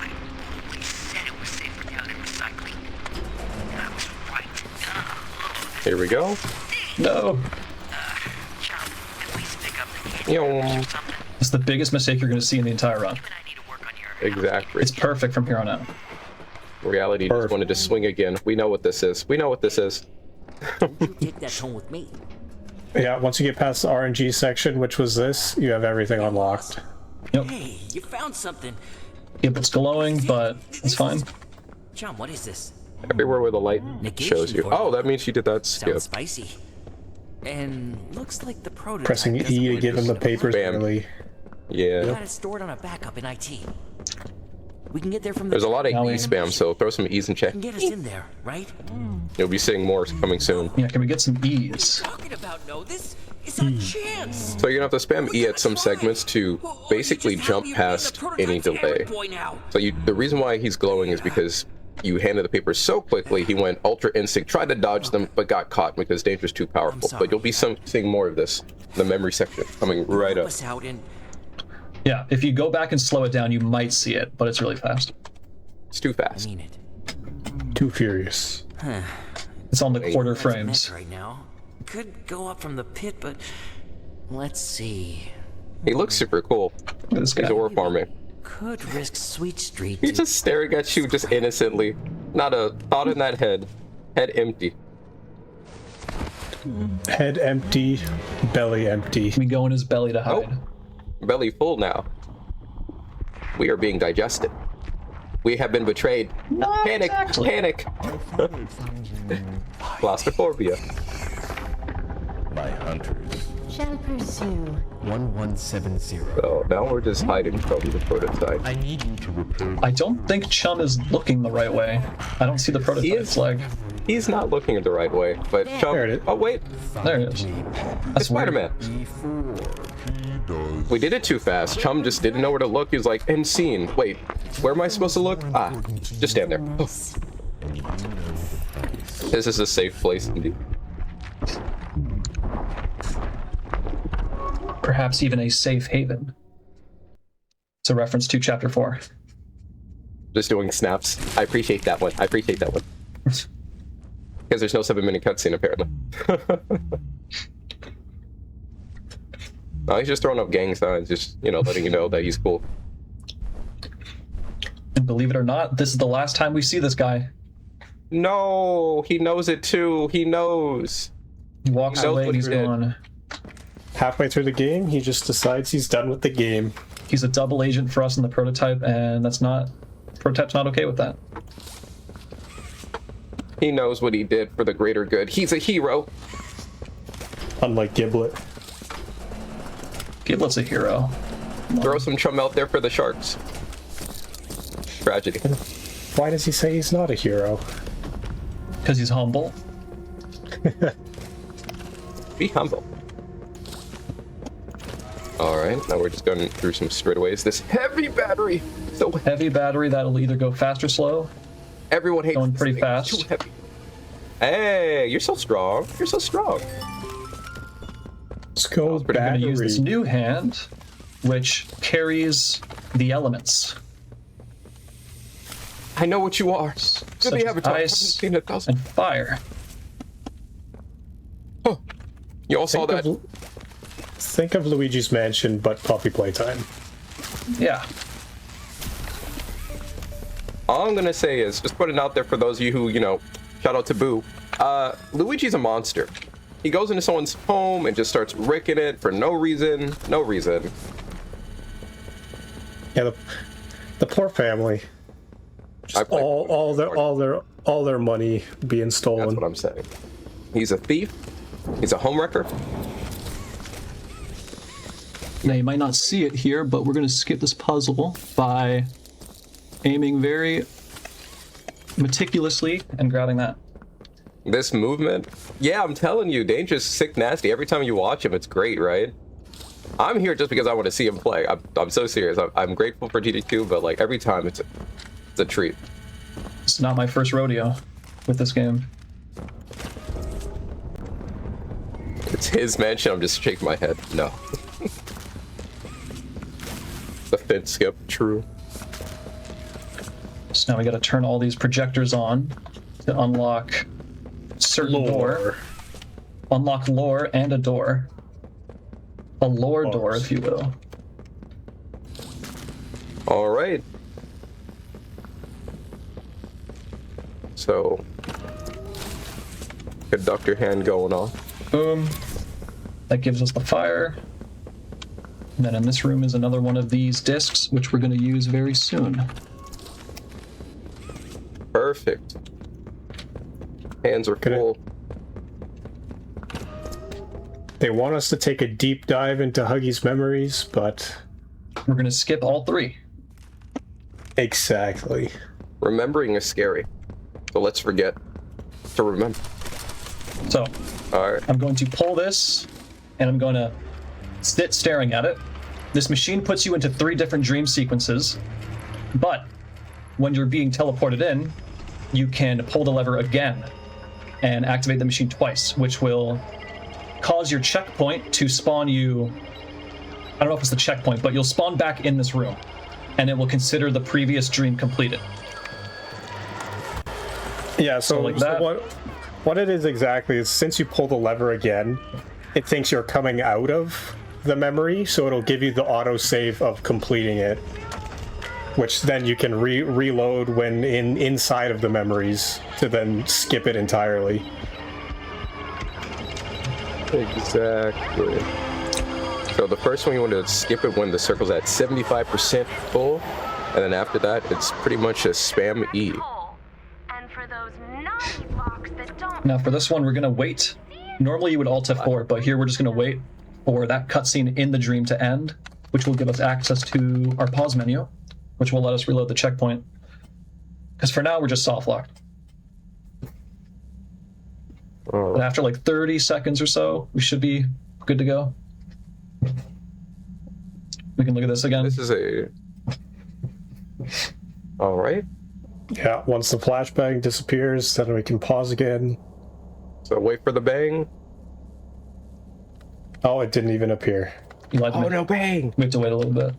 Here we go. No. It's the biggest mistake you're going to see in the entire run. Exactly. It's perfect from here on out. Reality just wanted to swing again. We know what this is. We know what this is. Take that home with me. Yeah, once you get past the RNG section, which was this, you have everything unlocked. Yep. Hey, you found something. Yep, it's glowing, but it's fine. John, what is this? Everywhere where the light shows you. Oh, that means you did that skip. Sounds spicy. And looks like the prototype. Pressing E to give him the papers early. Yeah. Got it stored on a backup in IT. We can get there from the. There's a lot of E spam, so throw some E's in check. Can get us in there, right? You'll be seeing more coming soon. Yeah, can we get some E's? Talking about no, this is a chance. So you're gonna have to spam E at some segments to basically jump past any delay. So the reason why he's glowing is because you handed the papers so quickly, he went Ultra Instinct, tried to dodge them, but got caught because Danger's too powerful. But you'll be seeing more of this in the memory section coming right up. Yeah, if you go back and slow it down, you might see it, but it's really fast. It's too fast. I mean it. Too furious. It's on the quarter frames. Right now. Could go up from the pit, but let's see. He looks super cool. He's ore farming. Could risk Sweet Street. He's just staring at you just innocently. Not a thought in that head. Head empty. Head empty, belly empty. We go in his belly to hide. Belly full now. We are being digested. We have been betrayed. Panic! Panic! Claustrophobia. My hunters. Shall pursue. 1170. So now we're just hiding from the prototype. I need you to repair. I don't think Chum is looking the right way. I don't see the prototype flag. He's not looking the right way, but Chum. There it is. Oh wait, there it is. That's Spider-Man. We did it too fast. Chum just didn't know where to look. He was like, "End scene. Wait, where am I supposed to look? Ah, just stand there." Oh. This is a safe place indeed. Perhaps even a safe haven. It's a reference to chapter 4. Just doing snaps. I appreciate that one. I appreciate that one. Because there's no 7-minute cutscene apparently. No, he's just throwing up gang signs, just, you know, letting you know that he's cool. And believe it or not, this is the last time we see this guy. No, he knows it too. He knows. He walks away and he's gone. Halfway through the game, he just decides he's done with the game. He's a double agent for us in the prototype, and that's not... Prototype's not okay with that. He knows what he did for the greater good. He's a hero. Unlike Giblet. Giblet's a hero. Throw some chum out there for the sharks. Tragedy. Why does he say he's not a hero? Because he's humble. Be humble. Alright, now we're just going through some straightaways. This heavy battery! So heavy battery that'll either go fast or slow. Everyone hates going pretty thing. fast. Too heavy. Hey, you're so strong. You're so strong. Let's go We're going to use this new hand, which carries the elements. I know what you are. Such as ice and fire. Oh, you all saw that. Think of Luigi's Mansion, but Puppy Playtime. Yeah. All I'm gonna say is, just put it out there for those of you who, you know, shout out to Boo. Luigi's a monster. He goes into someone's home and just starts wrecking it for no reason. No reason. Yeah, the poor family. Just all their money being stolen. That's what I'm saying. He's a thief. He's a homewrecker. Now you might not see it here, but we're going to skip this puzzle by aiming very meticulously and grabbing that. This movement, yeah, I'm telling you, Danger's sick nasty. Every time you watch him, it's great, right? I'm here just because I want to see him play. I'm so serious. I'm grateful for GDQ, but like every time it's a treat. It's not my first rodeo with this game. It's his mansion. I'm just shaking my head. No. The fin skip, true. So now we got to turn all these projectors on to unlock certain door. Unlock lore and a door. A lore door, if you will. All right. So, conductor hand going off. Boom. That gives us the fire. And then in this room is another one of these discs, which we're going to use very soon. Perfect. Hands are full. They want us to take a deep dive into Huggy's memories, but we're going to skip all 3. Exactly. Remembering is scary, so let's forget to remember. So, all right. I'm going to pull this, and I'm going to sit staring at it. This machine puts you into 3 different dream sequences, but when you're being teleported in, you can pull the lever again and activate the machine twice, which will cause your checkpoint to spawn you. I don't know if it's the checkpoint, but you'll spawn back in this room, and it will consider the previous dream completed. Yeah, so like that. What it is exactly is, since you pull the lever again, it thinks you're coming out of the memory, so it'll give you the autosave of completing it, which then you can reload when inside of the memories to then skip it entirely. Exactly. So the first one you want to skip it when the circle's at 75% full, and then after that it's pretty much a spam E. Now for this one, we're gonna wait. Normally you would Alt F4, but here we're just gonna wait for that cutscene in the dream to end, which will give us access to our pause menu, which will let us reload the checkpoint. Because for now we're just soft locked. But after like 30 seconds or so, we should be good to go. We can look at this again. This is a... Alright. Yeah, once the flashbang disappears, then we can pause again. So wait for the bang. Oh, it didn't even appear. Oh, no bang! We have to wait a little bit.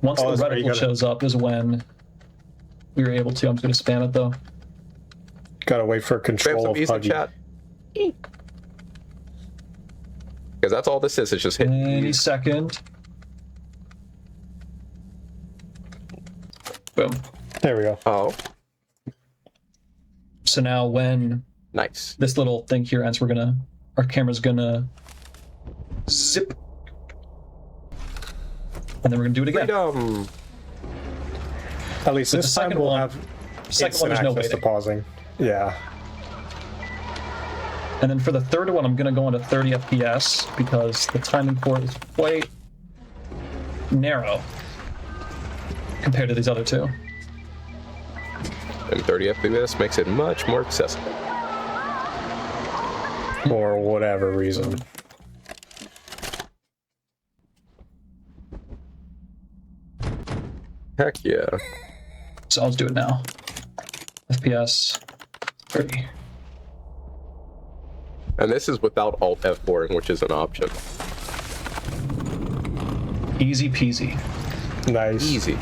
Once the reticle shows up is when we were able to. I'm just going to spam it though. Gotta wait for control of Huggy. Chat. Because that's all this is. It's just hitting. Any second. Boom. There we go. Oh. So now when nice this little thing here ends, our camera's gonna zip. And then we're gonna do it again. Freedom. At least this time we'll have second one, there's no access to pausing. Yeah. And then for the third one, I'm gonna go into 30 FPS because the timing for it is quite narrow compared to these other two. And 30 FPS makes it much more accessible. For whatever reason. Heck yeah. So I'll just do it now. FPS 30. And this is without Alt F4, which is an option. Easy peasy. Nice. Easy.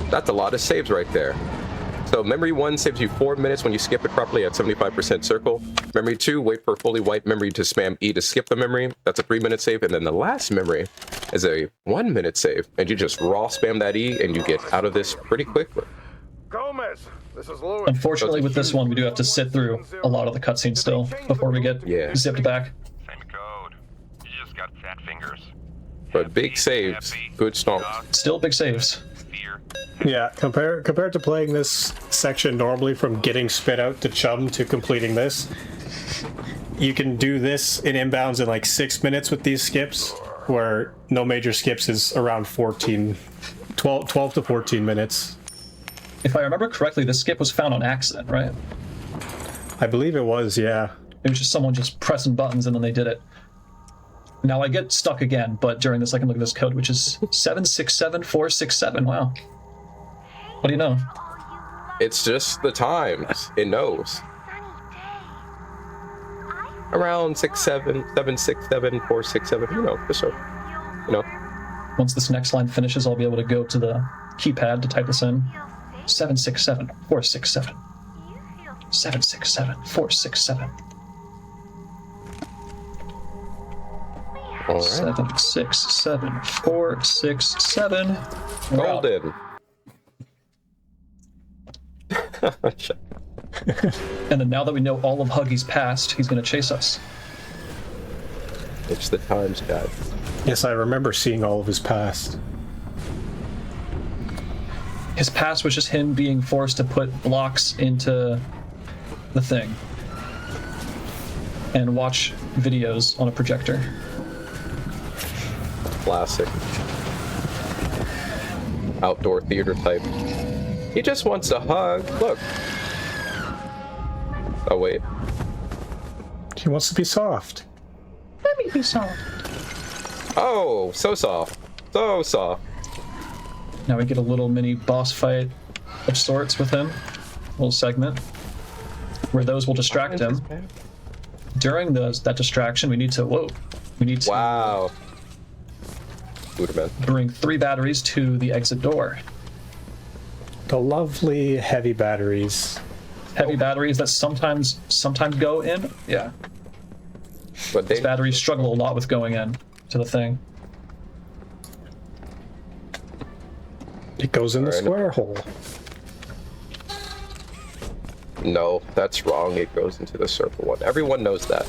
That's a lot of saves right there. So memory 1 saves you 4 minutes when you skip it properly at 75% circle. Memory 2, wait for fully white memory to spam E to skip the memory. That's a 3-minute save. And then the last memory is a 1-minute save. And you just raw spam that E and you get out of this pretty quickly. Gomez, this is Louis. Unfortunately, with this one, we do have to sit through a lot of the cutscenes still before we get zipped back. Same code. You just got fat fingers. But big saves, good stomps. Still big saves. Yeah, compared to playing this section normally from getting spit out to chum to completing this, you can do this in inbounds in like 6 minutes with these skips, where no major skips is around 12 to 14 minutes. If I remember correctly, this skip was found on accident, right? I believe it was, yeah. It was just someone just pressing buttons and then they did it. Now I get stuck again, but during this I can look at this code, which is 767467. Wow. What do you know? It's just the times. It knows. Around 767 you know, just so, you know. Once this next line finishes, I'll be able to go to the keypad to type this in. 767467. 767467. All right. 767467. Golden. And then now that we know all of Huggy's past, he's going to chase us. It's the times, guys. Yes, I remember seeing all of his past. His past was just him being forced to put blocks into the thing and watch videos on a projector. Classic. Outdoor theater type. He just wants a hug. Look. Oh, wait. He wants to be soft. Let me be soft. Oh, so soft. So soft. Now we get a little mini boss fight of sorts with him. A little segment where those will distract him. During that distraction, we need to... Whoa. We need to... Wow. Bring 3 batteries to the exit door. The lovely heavy batteries. Heavy batteries that sometimes go in. Yeah. But these batteries struggle a lot with going in to the thing. It goes in the square hole. No, that's wrong. It goes into the circle one. Everyone knows that.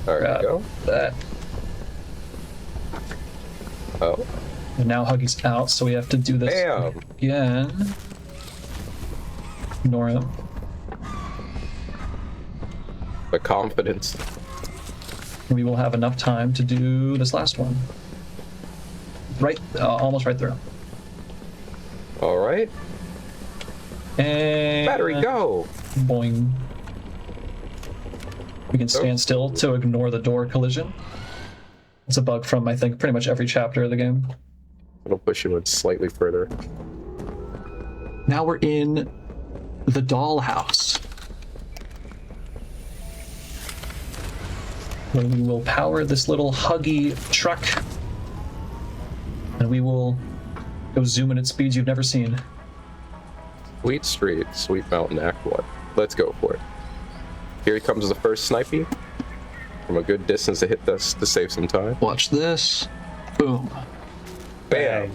There we go. That. Oh. And now Huggy's out, so we have to do this again. Ignore him. The confidence. We will have enough time to do this last one. Right, almost right through. All right. And battery go. Boing. We can stand still to ignore the door collision. It's a bug from, I think, pretty much every chapter of the game. It'll push you in slightly further. Now we're in the dollhouse, where we will power this little Huggy truck, and we will go zooming at speeds you've never seen. Sweet Street, Sweet Mountain Act 1. Let's go for it. Here comes the first snipey. From a good distance to hit this to save some time. Watch this. Boom. Bam.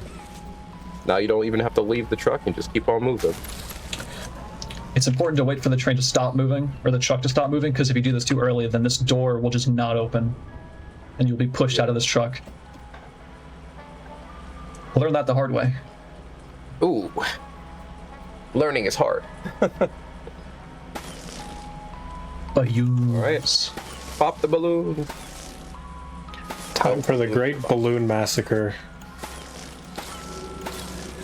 Now you don't even have to leave the truck and just keep on moving. It's important to wait for the train to stop moving, or the truck to stop moving, because if you do this too early, then this door will just not open, and you'll be pushed out of this truck. I'll learn that the hard way. Ooh. Learning is hard. But you... Alright. Pop the balloon. Time for the great balloon massacre.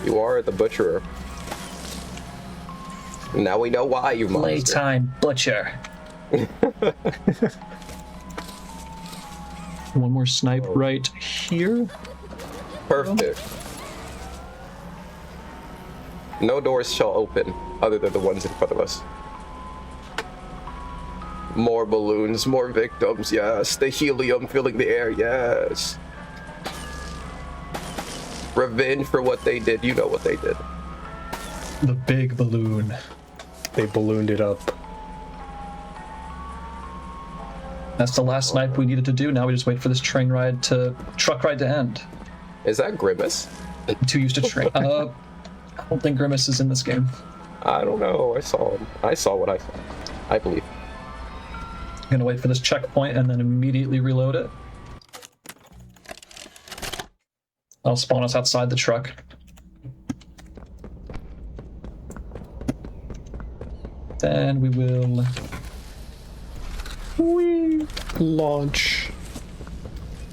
You are the butcherer. Now we know why you monster. Playtime butcher. One more snipe right here. Perfect. No doors shall open other than the ones in front of us. More balloons, more victims, yes. The helium filling the air, yes. Revenge for what they did. You know what they did. The big balloon. They ballooned it up. That's the last snipe we needed to do. Now we just wait for this truck ride to end. Is that Grimace? Too used to train. I don't think Grimace is in this game. I don't know. I saw him. I saw what I saw. I believe. I'm gonna wait for this checkpoint and then immediately reload it. I'll spawn us outside the truck. Then we will... launch.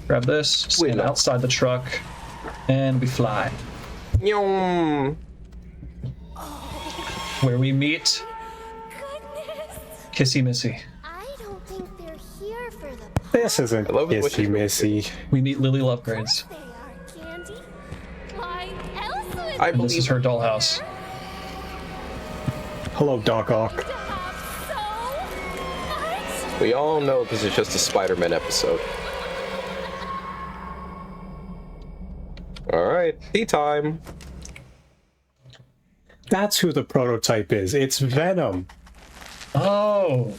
Grab this, stand outside the truck, and we fly. Yum. Where we meet... Kissy Missy. This isn't Kissy Missy. We meet Lily Lovegrades. And this is her dollhouse. Hello, Doc Ock. We all know this is just a Spider-Man episode. Alright, tea time. That's who the prototype is. It's Venom. Oh.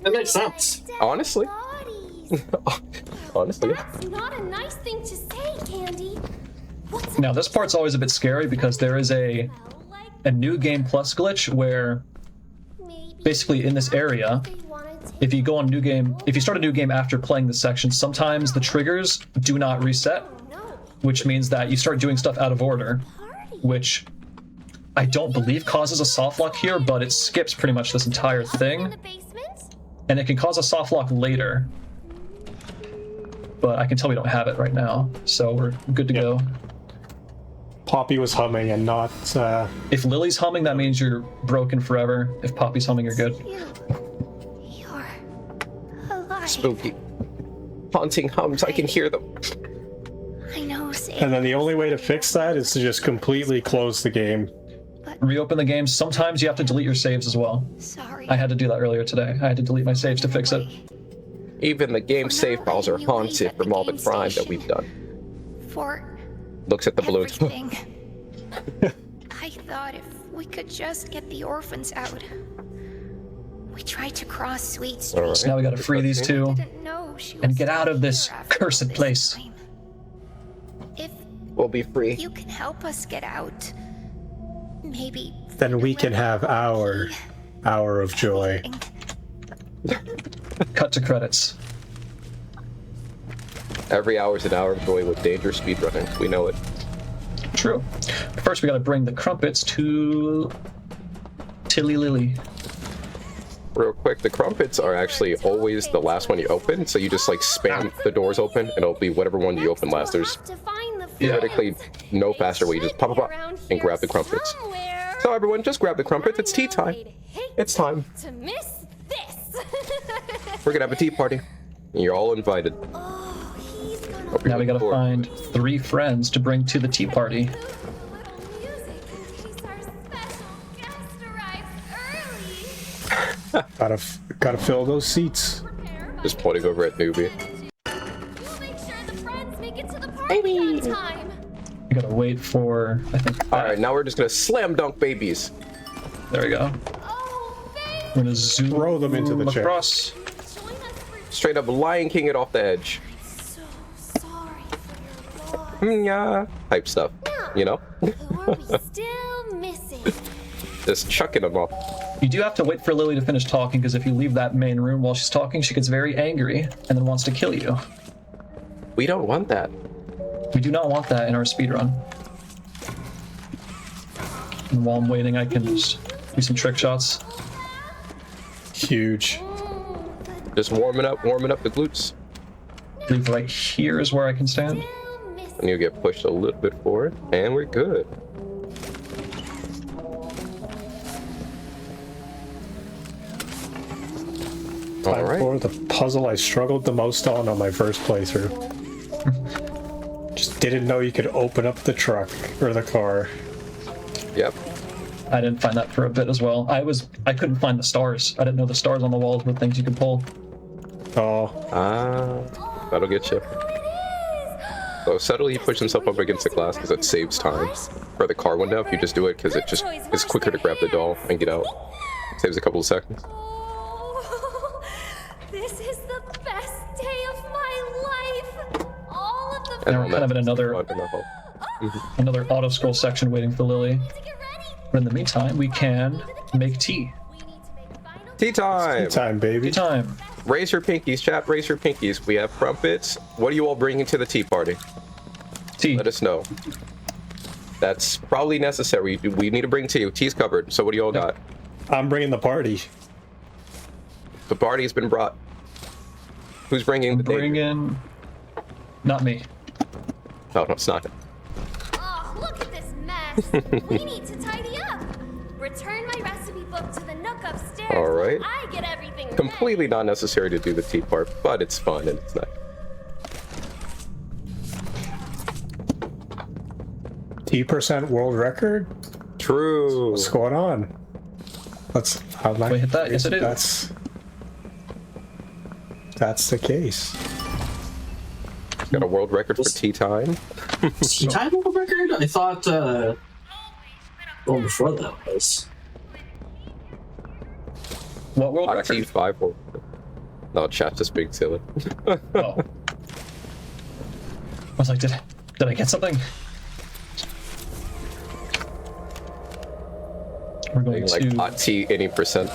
That makes sense. Honestly. Honestly. That's not a nice thing to say, Candy. Now this part's always a bit scary because there is a new game plus glitch where basically in this area, if you go on new game, if you start a new game after playing this section, sometimes the triggers do not reset, which means that you start doing stuff out of order, which I don't believe causes a soft lock here, but it skips pretty much this entire thing, and it can cause a soft lock later. But I can tell we don't have it right now, so we're good to go. Poppy was humming and not... If Lily's humming, that means you're broken forever. If Poppy's humming, you're good. You're alive. Spooky. Haunting hums, I can hear them. I know, Sam. And then the only way to fix that is to just completely close the game. Reopen the game. Sometimes you have to delete your saves as well. Sorry. I had to do that earlier today. I had to delete my saves to fix it. Even the game save files are haunted from all the crime that we've done. For Looks at the balloons. I thought if we could just get the orphans out. We tried to cross Sweet Street. Right. So now we gotta free these two and get out of this cursed place. If we'll be free. you can help us get out, Maybe. Then we can have our hour of joy. Cut to credits. Every hour is an hour of joy with Danger speedrunning. We know it. True. First, we gotta bring the crumpets to Tilly Lily. Real quick, the crumpets are actually always the last one you open, so you just like spam the doors open, and it'll be whatever one you open last. There's theoretically no faster way. You just pop up and grab the crumpets. So everyone, just grab the crumpets. It's tea time. It's time. To miss this. We're gonna have a tea party. You're all invited. Now we gotta find 3 friends to bring to the tea party. Gotta fill those seats. Just pointing over at newbie. Baby. We gotta wait for, I think. Alright, now we're just gonna slam dunk babies. There we go. We're gonna zoom Throw them into the chair. across. Straight up Lion King it off the edge. Yeah, type stuff, you know? Still missing. Just chucking them off. You do have to wait for Lily to finish talking, because if you leave that main room while she's talking, she gets very angry and then wants to kill you. We don't want that. We do not want that in our speedrun. And while I'm waiting, I can just do some trick shots. Huge. Just warming up the glutes. I believe right here is where I can stand. And you get pushed a little bit forward, and we're good. Time for the puzzle I struggled the most on my first playthrough. Just didn't know you could open up the truck or the car. Yep. I didn't find that for a bit as well. I couldn't find the stars. I didn't know the stars on the walls were things you could pull. Oh. That'll get you. So subtly he pushed himself up against the glass because it saves time. For the car window, if you just do it because it just is quicker to grab the doll and get out. Saves a couple of seconds. This is the best day of my life. All of the. And we're kind of in another auto scroll section waiting for Lily. But in the meantime, we can make tea. Tea time! Tea time, baby. Tea time. Raise your pinkies, chat. Raise your pinkies. We have crumpets. What are you all bringing to the tea party? Tea. Let us know. That's probably necessary. We need to bring tea. Tea's covered. So what do you all got? I'm bringing the party. The party has been brought. Who's bringing the Bringing... Not me. No, it's not. Oh, look at this mess. We need to tidy up. Return my recipe book to the nook upstairs. All right. I get everything. Completely not necessary to do the tea part, but it's fun and it's nice. T% world record? True. What's going on? Let's. Wait, hit that. Yes, it is. That's the case. Got a world record for tea time. Tea time world record? I thought. Well, before that was. What world record? T5 world record. No, chat's just being silly. Oh. I was like, did I get something? We're going like to hot tea any percent.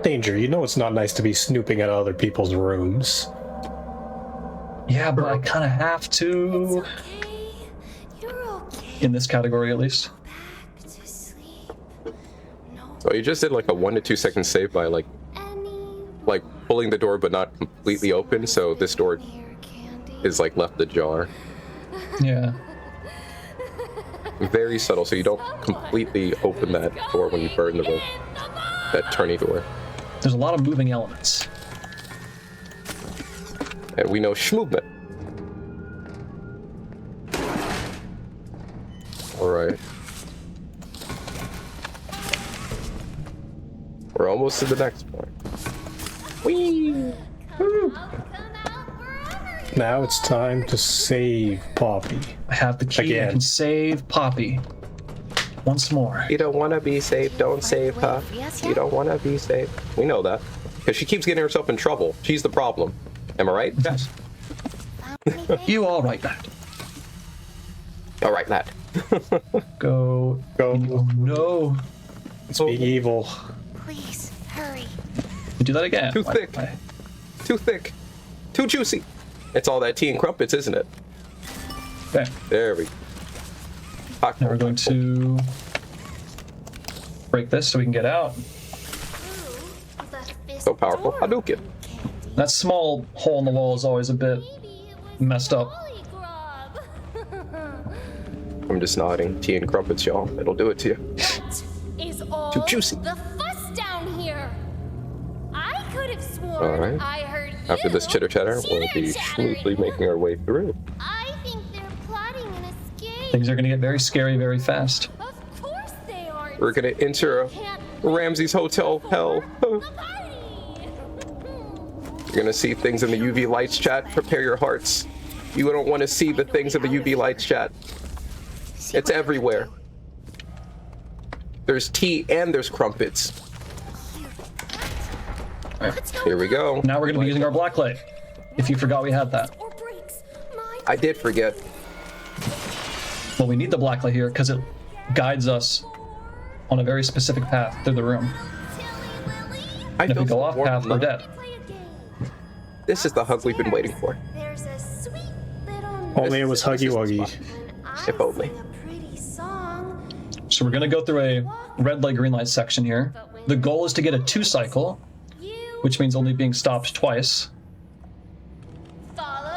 Danger, you know it's not nice to be snooping at other people's rooms. Yeah, but I kind of have to. In this category, at least. So you just did like a 1 to 2 second save by like pulling the door but not completely open, so this door is like left ajar. Yeah. Very subtle, so you don't completely open that door when you burn the room. That turny door. There's a lot of moving elements. And we know schmovement. Alright. We're almost to the next point. Whee! Woo! Now it's time to save Poppy. I have the key. Again. I can save Poppy. Once more. You don't want to be saved, don't save her. You don't want to be saved. We know that. Because she keeps getting herself in trouble. She's the problem. Am I right? Yes. You all right, lad? All right, lad. Go. Oh no. Let's be evil. Please, hurry. Do that again. Too thick. Too thick. Too juicy. It's all that tea and crumpets, isn't it? Okay. There we go. Now we're going to break this so we can get out. So powerful. Hadouken. That small hole in the wall is always a bit messed up. I'm just nodding. Tea and crumpets, y'all. It'll do it to you. What is all Too juicy. the fuss down here? I could have sworn All right. I heard After this chitter chatter, we'll be smoothly making our way through. I think they're plotting an escape. Things are going to get very scary very fast. Of course they are. We're gonna enter Ramsey's Hotel Hell. You're gonna see things in the UV lights chat. Prepare your hearts. You don't want to see the things in the UV lights chat. It's everywhere. There's tea and there's crumpets. Right. Here we go. Now we're going to be using our blacklight. If you forgot we had that. I did forget. Well, we need the blacklight here because it guides us on a very specific path through the room. And if we go off path, we're dead. This is the hug we've been waiting for. There's a sweet little Only it was Huggy Wuggy. If only. So we're going to go through a red light, green light section here. The goal is to get a 2-cycle, which means only being stopped twice.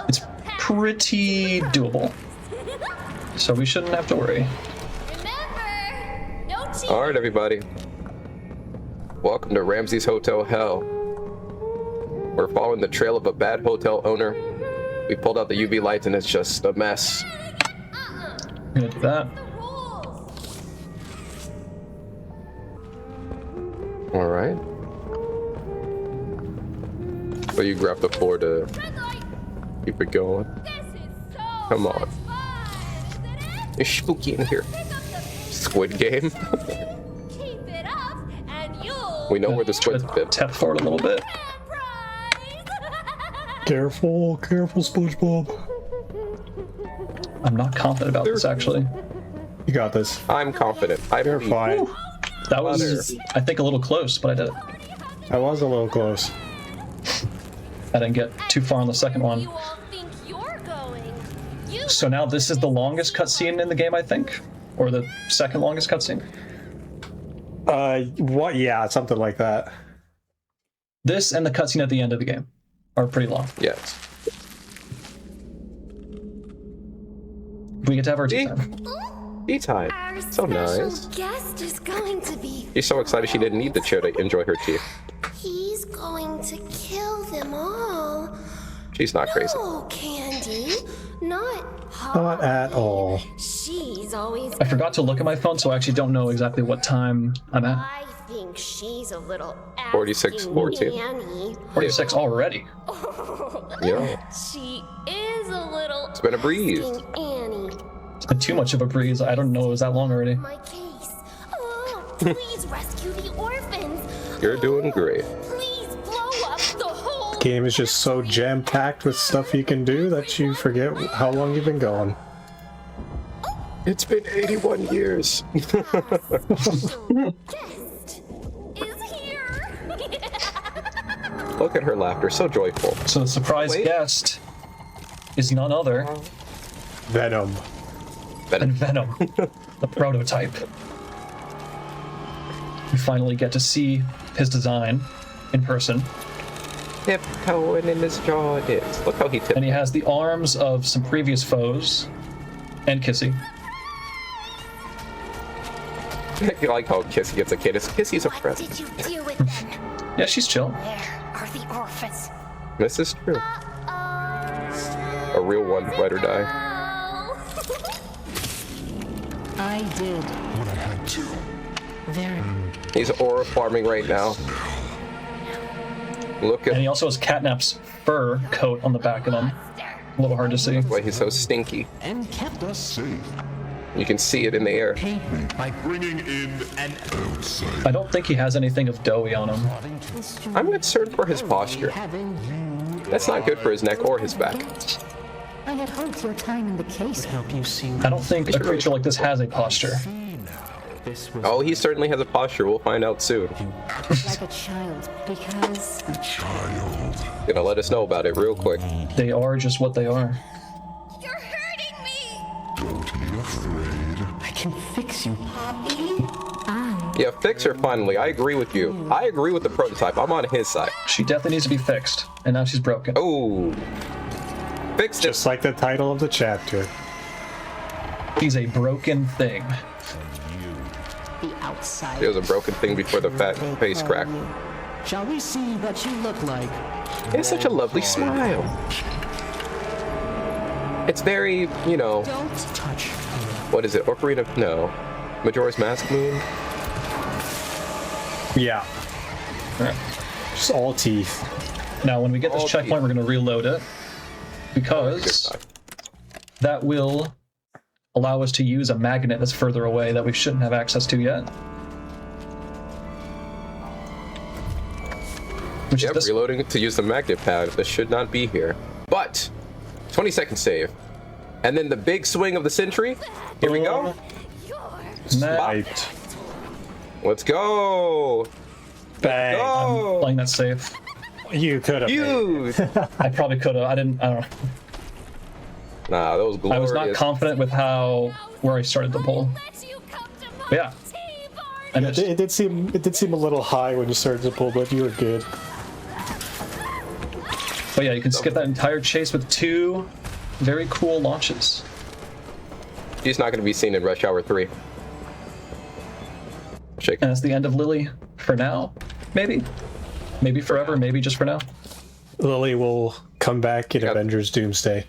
It's pretty doable. So we shouldn't have to worry. All right, everybody. Welcome to Ramsey's Hotel Hell. We're following the trail of a bad hotel owner. We pulled out the UV lights and it's just a mess. We're gonna do that. All right. So you grab the floor to keep it going. Come on. It's spooky in here. Squid Game. We know where the squid's been. Tap forward a little bit. Careful, careful, SpongeBob. I'm not confident about this, actually. You got this. I'm confident. You're fine. That was, I think, a little close, but I did it. I was a little close. I didn't get too far on the second one. So now this is the longest cutscene in the game, I think? Or the second longest cutscene? What? Yeah, something like that. This and the cutscene at the end of the game are pretty long. Yes. We get to have our tea time. Tea time. So nice. Guest is going to be. She's so excited she didn't need the chair to enjoy her tea. He's going to kill them all. She's not crazy. No, Candy, not at all. She's always. I forgot to look at my phone, so I actually don't know exactly what time I'm at. I think she's a little. 46:14. Annie. 46 already. Yeah. She is a little. It's been a breeze. Annie. It's been too much of a breeze. I don't know it was that long already. My case. Oh, please rescue the orphans. You're doing great. Please blow up the whole. Game is just so jam-packed with stuff you can do that you forget how long you've been going. It's been 81 years. Look at her laughter, so joyful. So the surprise guest is none other Venom. than Venom, the prototype. We finally get to see his design in person. Tiptoeing in his Jordans. Look how he tiptoes. And he has the arms of some previous foes and Kissy. I like how Kissy gets a kid. Kissy's a friend. Did you do with them? Yeah, she's chill. Where are the orphans? This is true. A real one, ride or die. I did what I had to. Very. He's aura farming right now. Look at. And he also has Catnap's fur coat on the back of him. A little hard to see. Why he's so stinky. And kept us safe. You can see it in the air. By bringing in an outside. I don't think he has anything of doughy on him. I'm concerned for his posture. That's not good for his neck or his back. I had hoped your time in the case would help you see. I don't think a creature like this has a posture. Oh, he certainly has a posture. We'll find out soon. Like a child, because A child. Gonna let us know about it real quick. They are just what they are. You're hurting me! Don't be afraid. I can fix you. Yeah, fix her finally. I agree with you. I agree with the prototype. I'm on his side. She definitely needs to be fixed, and now she's broken. Oh. Fixed it. Just like the title of the chapter. He's a broken thing. The outside. It was a broken thing before the fat face crack. Shall we see what you look like? It's such a lovely smile. It's very, you know. Don't touch me. What is it? Ocarina? No. Majora's Mask Moon? Yeah. Just all teeth. Now, when we get this checkpoint, we're going to reload it. Because that will allow us to use a magnet that's further away that we shouldn't have access to yet. Which is reloading to use the magnet pad. This should not be here. But 20-second save. And then the big swing of the century. Here we go. Sniped. Let's go. Bang. I'm playing that safe. You could have. Huge. I probably could have. I don't know. Nah, that was glorious. I was not confident with where I started the pull. But yeah. Yeah, it did seem a little high when you started to pull, but you were good. But yeah, you can skip that entire chase with 2 very cool launches. He's not going to be seen in Rush Hour 3. And that's the end of Lily for now. Maybe. Maybe forever, maybe just for now. Lily will come back in Avengers Doomsday.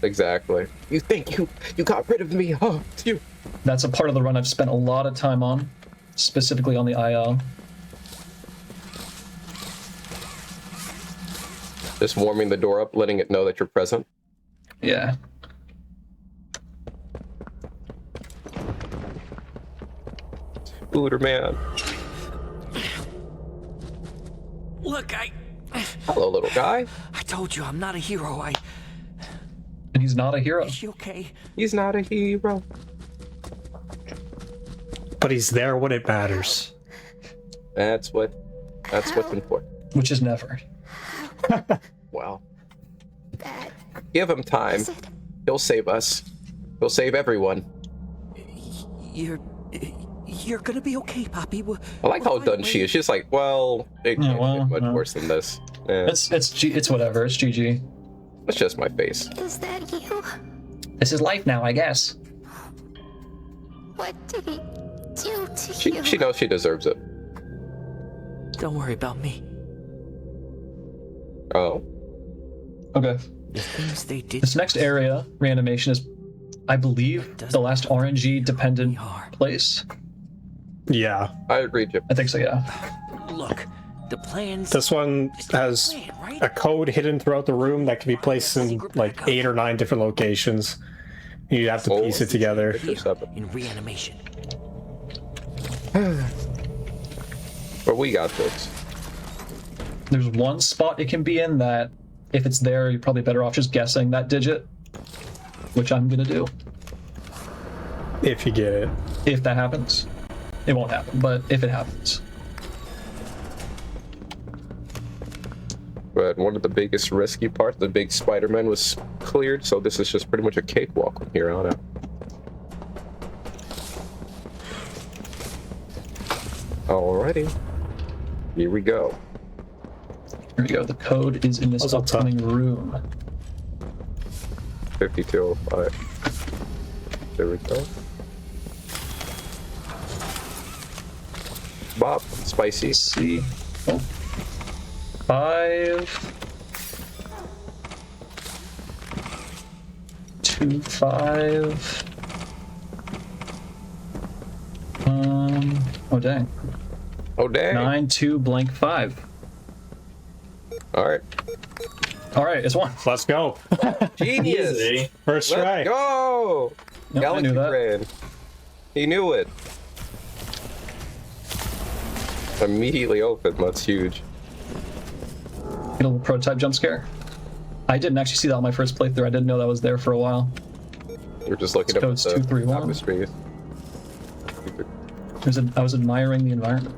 Exactly. You think you got rid of me, huh? It's you. That's a part of the run I've spent a lot of time on, specifically on the IL. Just warming the door up, letting it know that you're present. Yeah. Scooter man. Look, Hello, little guy. I told you I'm not a hero. And he's not a hero. Is she okay? He's not a hero. But he's there when it matters. That's what's important. Which is never. Wow. Give him time. He'll save us. He'll save everyone. You're gonna be okay, Poppy. I like how done she is. She's like, well, it can't get much worse than this. Yeah. It's whatever. It's GG. It's just my face. Is that you? This is life now, I guess. What did he do to you? She knows she deserves it. Don't worry about me. Oh. Okay. The things they did. This next area, reanimation, is, I believe, the last RNG dependent place. Yeah. I agree, Jim. I think so, yeah. Look, the plans. This one has a code hidden throughout the room that can be placed in like 8 or 9 different locations. You have to piece it together. In reanimation. But we got this. There's one spot it can be in that, if it's there, you're probably better off just guessing that digit, which I'm gonna do. If you get it. If that happens. It won't happen, but if it happens. But one of the biggest risky parts, the big Spider-Man was cleared, so this is just pretty much a cakewalk from here on out. Alrighty. Here we go. Here we go. The code is in this upcoming room. 5205. There we go. Bob, spicy. See. Oh. 5 2 5. Oh dang. Oh dang. 9 2 blank 5. All right. All right, it's 1. Let's go. Genius. Easy. First try. Let's go. Yep, Galaxy I knew that. Brain. He knew it. Immediately open. That's huge. Get a little prototype jump scare. I didn't actually see that on my first playthrough. I didn't know that was there for a while. You're just looking up code's the 231. tapestries. I was admiring the environment.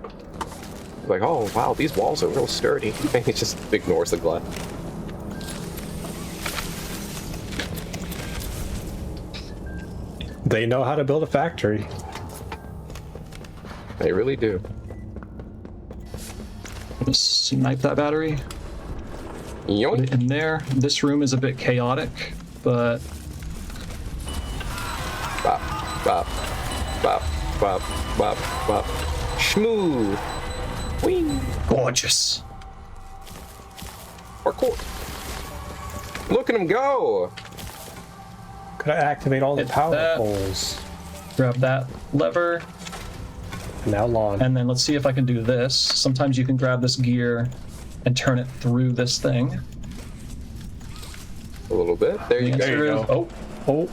Like, oh wow, these walls are real sturdy. He just ignores the glass. They know how to build a factory. They really do. Just snipe that battery. Yoink. Put it in there. This room is a bit chaotic, but bop, bop, bop, bop, bop, bop. Smooth. Whee. Gorgeous. Parkour. Look at him go. Gotta activate all the power poles. Grab that lever. Now launch. And then let's see if I can do this. Sometimes you can grab this gear and turn it through this thing. A little bit. There you go. Oh,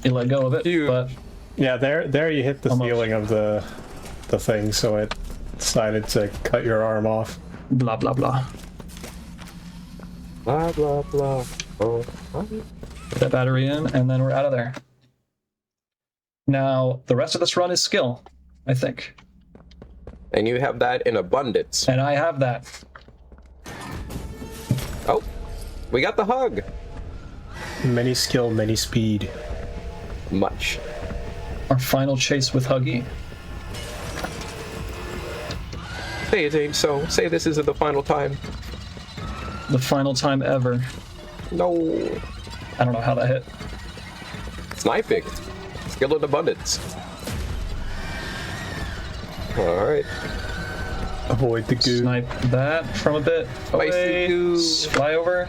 you let go of it. But yeah, there you hit the ceiling of the thing, so it decided to cut your arm off. Blah blah blah. Blah blah blah. Oh. Put that battery in, and then we're out of there. Now the rest of this run is skill, I think. And you have that in abundance. And I have that. Oh, we got the hug. Many skill, many speed. Much. Our final chase with Huggy. Say it ain't so. Say this isn't the final time. The final time ever. No. I don't know how that hit. Sniping. Skill in abundance. Alright. Avoid the goo. Snipe that from a bit away. Fly over.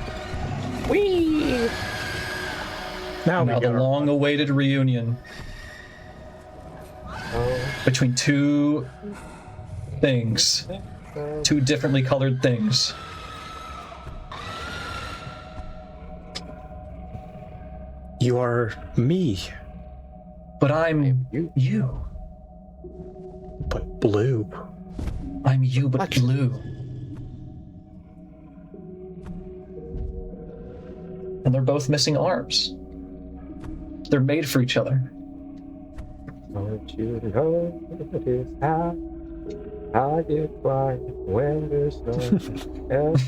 Whee! Now the long-awaited reunion between two things, two differently colored things. You are me. But I'm you. But blue. I'm you, but blue. And they're both missing arms. They're made for each other. Don't you know it is how you fly when there's no else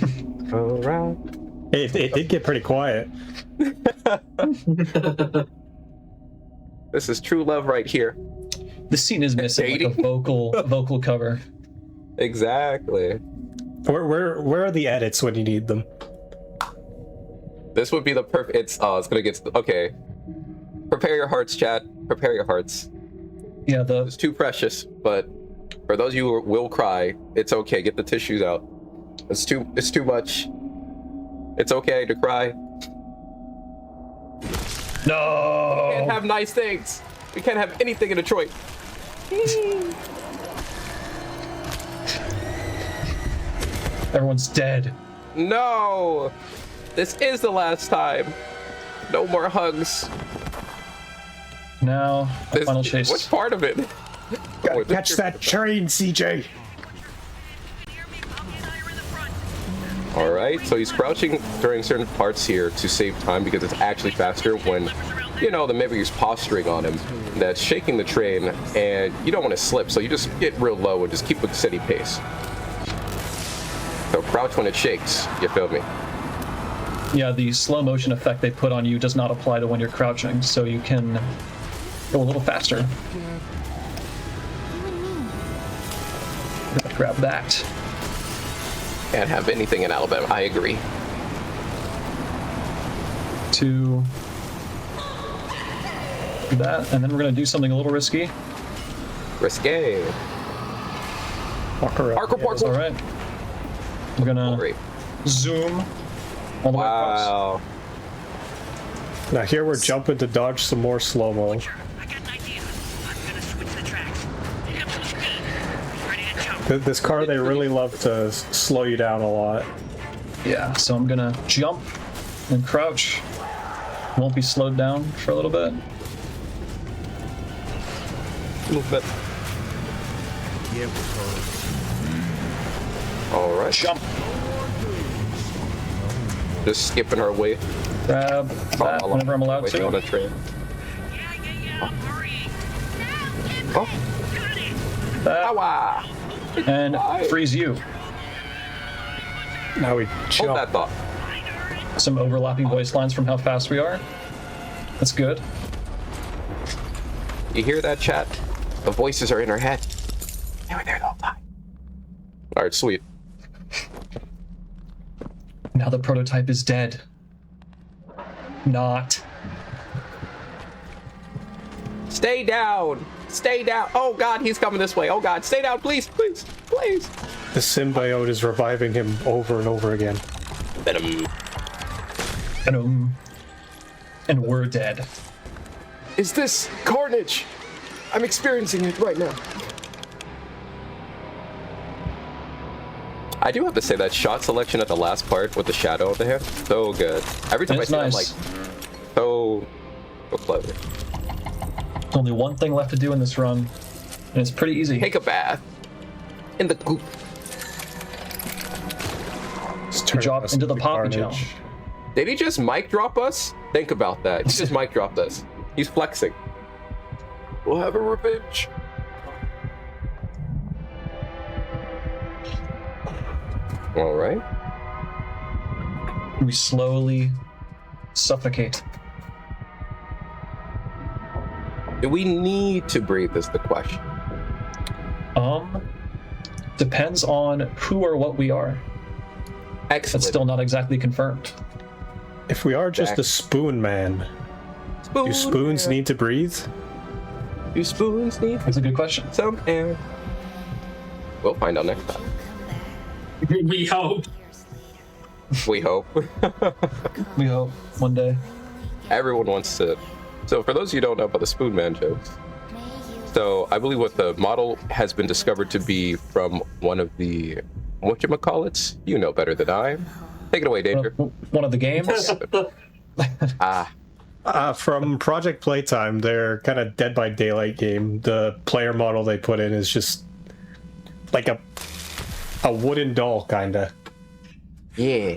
around? It did get pretty quiet. This is true love right here. The scene is missing like a vocal cover. Exactly. Where are the edits when you need them? This would be the perfect. It's gonna get okay. Prepare your hearts, chat. Prepare your hearts. Yeah, it's too precious, but for those of you who will cry, it's okay. Get the tissues out. It's too much. It's okay to cry. No. We can't have nice things. We can't have anything in Detroit. Everyone's dead. No. This is the last time. No more hugs. Now, final chase. Which part of it? Gotta catch that train, CJ. All right, so he's crouching during certain parts here to save time because it's actually faster when, you know, maybe he's posturing on him that's shaking the train and you don't want to slip, so you just get real low and just keep a steady pace. So crouch when it shakes, you feel me? Yeah, the slow motion effect they put on you does not apply to when you're crouching, so you can go a little faster. Grab that. Can't have anything in Alabama, I agree. To that, and then we're gonna do something a little risky. Risque. Parkour. All right. We're gonna zoom all the way across. Now here we're jumping to dodge some more slow-mo. This car, they really love to slow you down a lot. Yeah, so I'm gonna jump and crouch. Won't be slowed down for a little bit. A little bit. All right. Jump. Just skipping our way. Grab that whenever I'm allowed to. On a train. Oh. That. And freeze you. Now we jump. Hold that thought. Some overlapping voice lines from how fast we are. That's good. You hear that, chat? The voices are in our head. They were there the whole time. Alright, sweet. Now the prototype is dead. Not. Stay down! Stay down! Oh god, he's coming this way. Oh god, stay down, please, please, please! The symbiote is reviving him over and over again. Venom. Venom. And we're dead. Is this carnage? I'm experiencing it right now. I do have to say that shot selection at the last part with the shadow over there, so good. Every time I see it, I'm like, so clever. Only one thing left to do in this run, and it's pretty easy. Take a bath in the goop. To drop into the poppy gel. Did he just mic drop us? Think about that. He just mic dropped us. He's flexing. We'll have a revenge. All right. We slowly suffocate. Do we need to breathe is the question. Depends on who or what we are. Excellent. That's still not exactly confirmed. If we are just a spoon man, do spoons need to breathe? Do spoons need? That's a good question. Some air. We'll find out next time. We hope. We hope. We hope one day. Everyone wants to. So for those of you who don't know about the Spoon Man jokes, so I believe what the model has been discovered to be from one of the whatchamacallits. You know better than I. Take it away, Danger. One of the games? From Project Playtime, their kind of Dead by Daylight game, the player model they put in is just like a wooden doll, kinda. Yeah.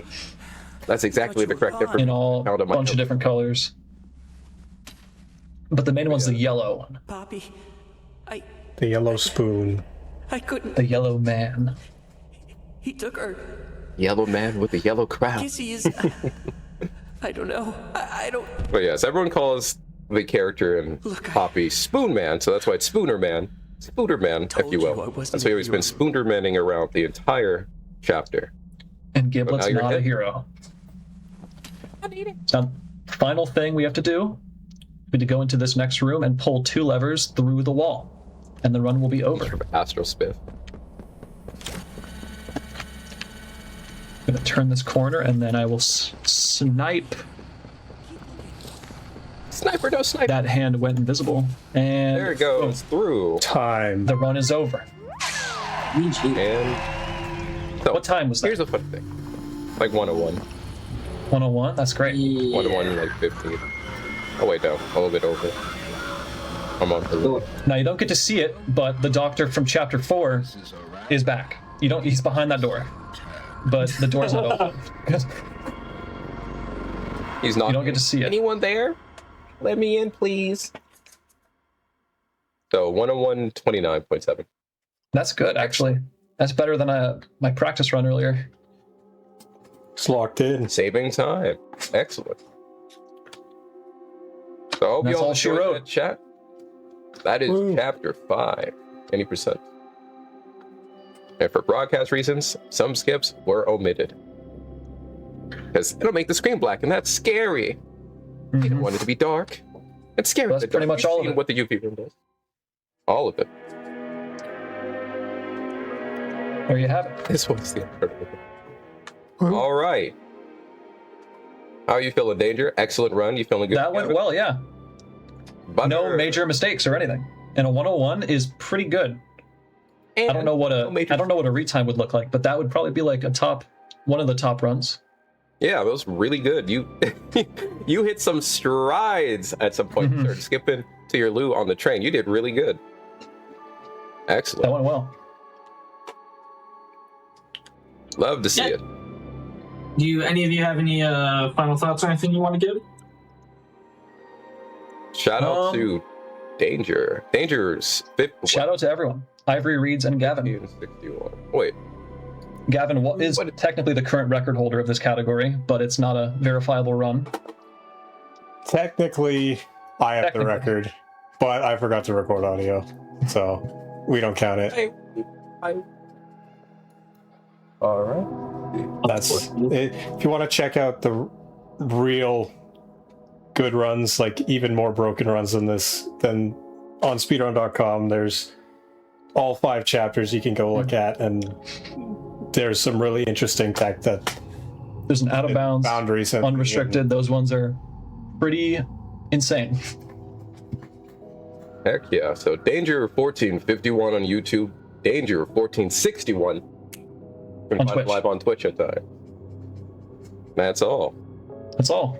That's exactly the correct difference. In all a bunch of different colors. But the main one's the yellow one. Poppy, The yellow spoon. I couldn't. The yellow man. He took her. Yellow man with the yellow crown. Kissy is. I don't know. I don't. But yes, everyone calls the character in Poppy Spoon Man, so that's why it's Spooner Man. Spooner Man, if you will. That's why he's been Spooner Manning around the entire chapter. And Giblet's not a hero. Now, final thing we have to do, we need to go into this next room and pull 2 levers through the wall. And the run will be over. Astral Spiff. I'm gonna turn this corner and then I will snipe. Sniper, no sniper. That hand went invisible. And there it goes through. Time. The run is over. And so, what time was that? Here's a fun thing. Like 101. 101? That's great. 101, like 15. Oh wait, no. A little bit over. I'm on for Now you don't get to see it, but the doctor from chapter 4 is back. He's behind that door. But the door's not open. He's not. You don't get to see it. Anyone there? Let me in, please. So 101.29.7. That's good, actually. That's better than my practice run earlier. It's locked in. Saving time. Excellent. So I hope you all enjoyed that chat. That is chapter 5. Any percent. And for broadcast reasons, some skips were omitted. Because it'll make the screen black, and that's scary. You don't want it to be dark. It's scary. Well, that's pretty much all of it. What the UV room does. All of it. There you have it. This one's the incredible. All right. How are you feeling, Danger? Excellent run. You feeling good? That went well, yeah. No major mistakes or anything. And a 101 is pretty good. I don't know what a retime would look like, but that would probably be like one of the top runs. Yeah, that was really good. You you hit some strides at some point. You started skipping to your loot on the train. You did really good. Excellent. That went well. Love to see it. Do any of you have any final thoughts or anything you want to give? Shout out to Danger. Danger's 51. Shout out to everyone. Ivory, Reeds, and Gavin. 61. Wait. Gavin is technically the current record holder of this category, but it's not a verifiable run. Technically, I have the record, but I forgot to record audio, so we don't count it. All right. That's it. If you want to check out the real good runs, like even more broken runs than this, then on speedrun.com, there's all 5 chapters you can go look at, and there's some really interesting tech that there's an out of bounds, boundaries, unrestricted. Those ones are pretty insane. Heck yeah. So Danger 1451 on YouTube, Danger 1461 you can find live on Twitch at time. That's all. That's all.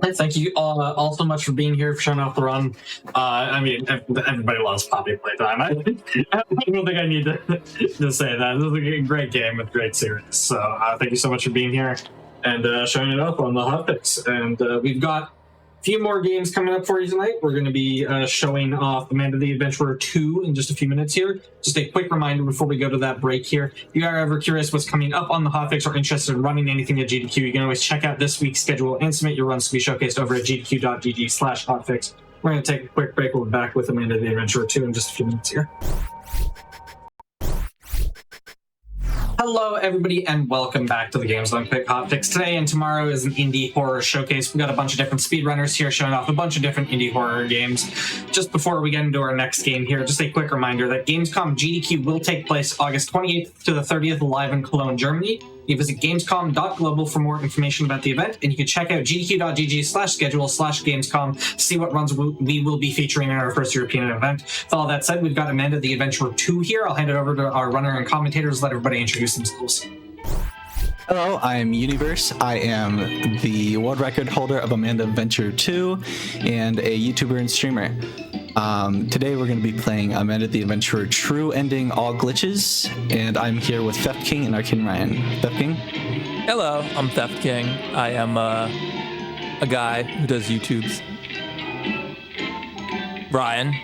Thank you all so much for being here, for showing off the run. I mean, everybody loves Poppy Playtime. I don't think I need to say that. This is a great game with great series. So thank you so much for being here and showing it off on the Hotfix. And we've got a few more games coming up for you tonight. We're going to be showing off Amanda the Adventurer 2 in just a few minutes here. Just a quick reminder before we go to that break here. If you are ever curious what's coming up on the Hotfix or interested in running anything at GDQ, you can always check out this week's schedule and submit your runs to be showcased over at gdq.gg/hotfix. We're going to take a quick break. We'll be back with Amanda the Adventurer 2 in just a few minutes here. Hello, everybody, and welcome back to the Games on Quick Hotfix. Today and tomorrow is an indie horror showcase. We've got a bunch of different speedrunners here showing off a bunch of different indie horror games. Just before we get into our next game here, just a quick reminder that Gamescom GDQ will take place August 28th to the 30th live in Cologne, Germany. You visit gamescom.global for more information about the event, and you can check out gdq.gg/schedule/gamescom to see what runs we will be featuring in our first European event. With all that said, we've got Amanda the Adventurer 2 here. I'll hand it over to our runner and commentators. Let everybody introduce themselves. Hello, I'm Universe. I am the world record holder of Amanda Adventure 2 and a YouTuber and streamer. Today we're going to be playing Amanda the Adventurer True Ending All Glitches, and I'm here with Theft King and Arkin Ryan. Theft King? Hello, I'm Theft King. I am a guy who does YouTubes. Ryan.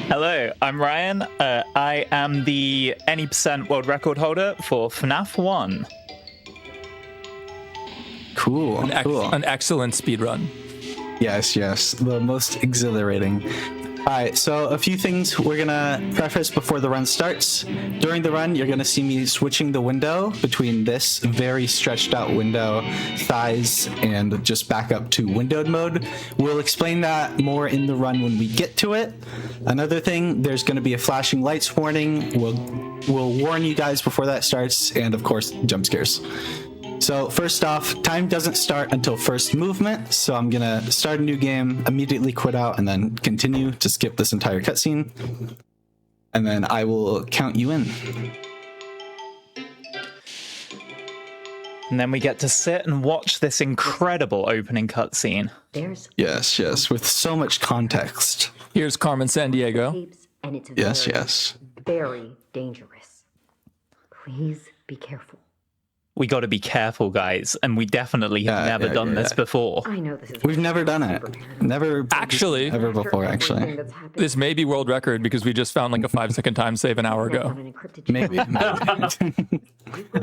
Hello, I'm Ryan. I am the any percent world record holder for FNAF 1. Cool. An excellent speedrun. Yes, the most exhilarating. Alright, so a few things we're gonna preface before the run starts. During the run, you're gonna see me switching the window between this very stretched out window, thighs, and just back up to windowed mode. We'll explain that more in the run when we get to it. Another thing, there's gonna be a flashing lights warning. We'll warn you guys before that starts, and of course, jump scares. So first off, time doesn't start until first movement, so I'm gonna start a new game, immediately quit out, and then continue to skip this entire cutscene. And then I will count you in. And then we get to sit and watch this incredible opening cutscene. Yes, with so much context. Here's Carmen Sandiego. And it's Yes. very dangerous. Please be careful. We got to be careful, guys, and we definitely have never done this before. I know this is. We've never done it. Never. Actually. Ever before, actually. This may be world record because we just found like a 5-second time save an hour ago. Maybe. I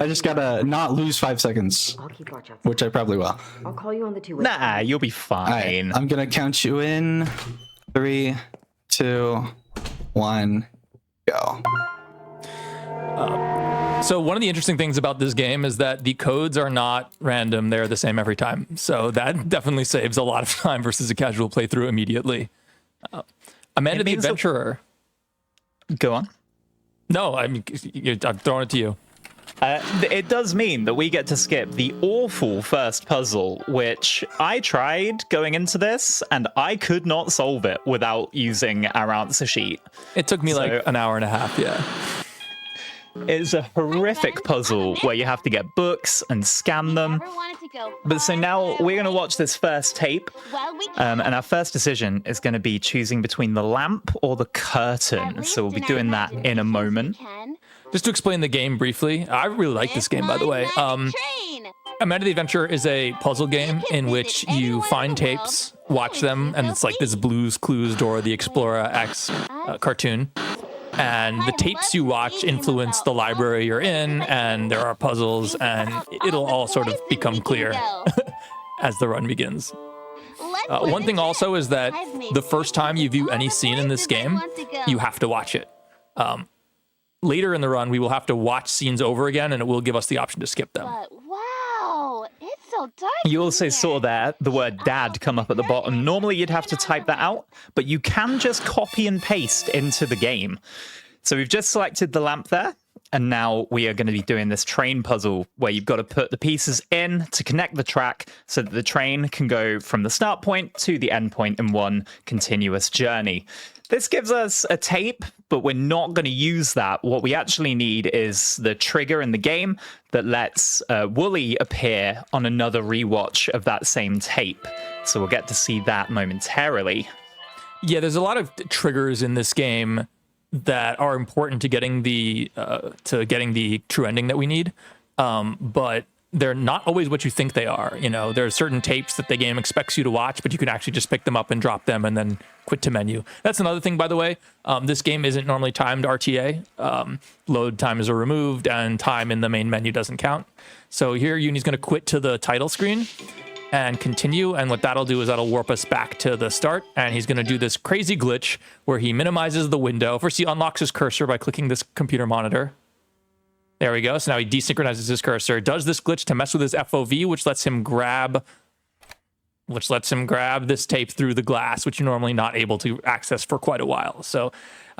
just gotta not lose 5 seconds, which I probably will. I'll call you on the 2-way. Nah, you'll be fine. Right, I'm gonna count you in. 3, 2, 1, go. So one of the interesting things about this game is that the codes are not random. They're the same every time. So that definitely saves a lot of time versus a casual playthrough immediately. Amanda the Adventurer. Go on. No, I'm throwing it to you. It does mean that we get to skip the awful first puzzle, which I tried going into this, and I could not solve it without using our answer sheet. It took me like an hour and a half, yeah. It's a horrific puzzle where you have to get books and scan them. But so now we're going to watch this first tape, and our first decision is going to be choosing between the lamp or the curtain. So we'll be doing that in a moment. Just to explain the game briefly, I really like this game, by the way. Amanda the Adventurer is a puzzle game in which you find tapes, watch them, and it's like this Blue's Clues Dora the Explorer X cartoon. And the tapes you watch influence the library you're in, and there are puzzles, and it'll all sort of become clear as the run begins. One thing also is that the first time you view any scene in this game, you have to watch it. Later in the run, we will have to watch scenes over again, and it will give us the option to skip them. Wow, it's so dark. You also saw there the word dad come up at the bottom. Normally you'd have to type that out, but you can just copy and paste into the game. So we've just selected the lamp there, and now we are going to be doing this train puzzle where you've got to put the pieces in to connect the track so that the train can go from the start point to the end point in one continuous journey. This gives us a tape, but we're not going to use that. What we actually need is the trigger in the game that lets Wooly appear on another rewatch of that same tape. So we'll get to see that momentarily. Yeah, there's a lot of triggers in this game that are important to getting the true ending that we need, but they're not always what you think they are. You know, there are certain tapes that the game expects you to watch, but you can actually just pick them up and drop them and then quit to menu. That's another thing, by the way. This game isn't normally timed RTA. Load times are removed, and time in the main menu doesn't count. So here, Uni's going to quit to the title screen and continue, and what that'll do is that'll warp us back to the start, and he's going to do this crazy glitch where he minimizes the window. First, he unlocks his cursor by clicking this computer monitor. There we go. So now he desynchronizes his cursor, does this glitch to mess with his FOV, which lets him grab this tape through the glass, which you're normally not able to access for quite a while. So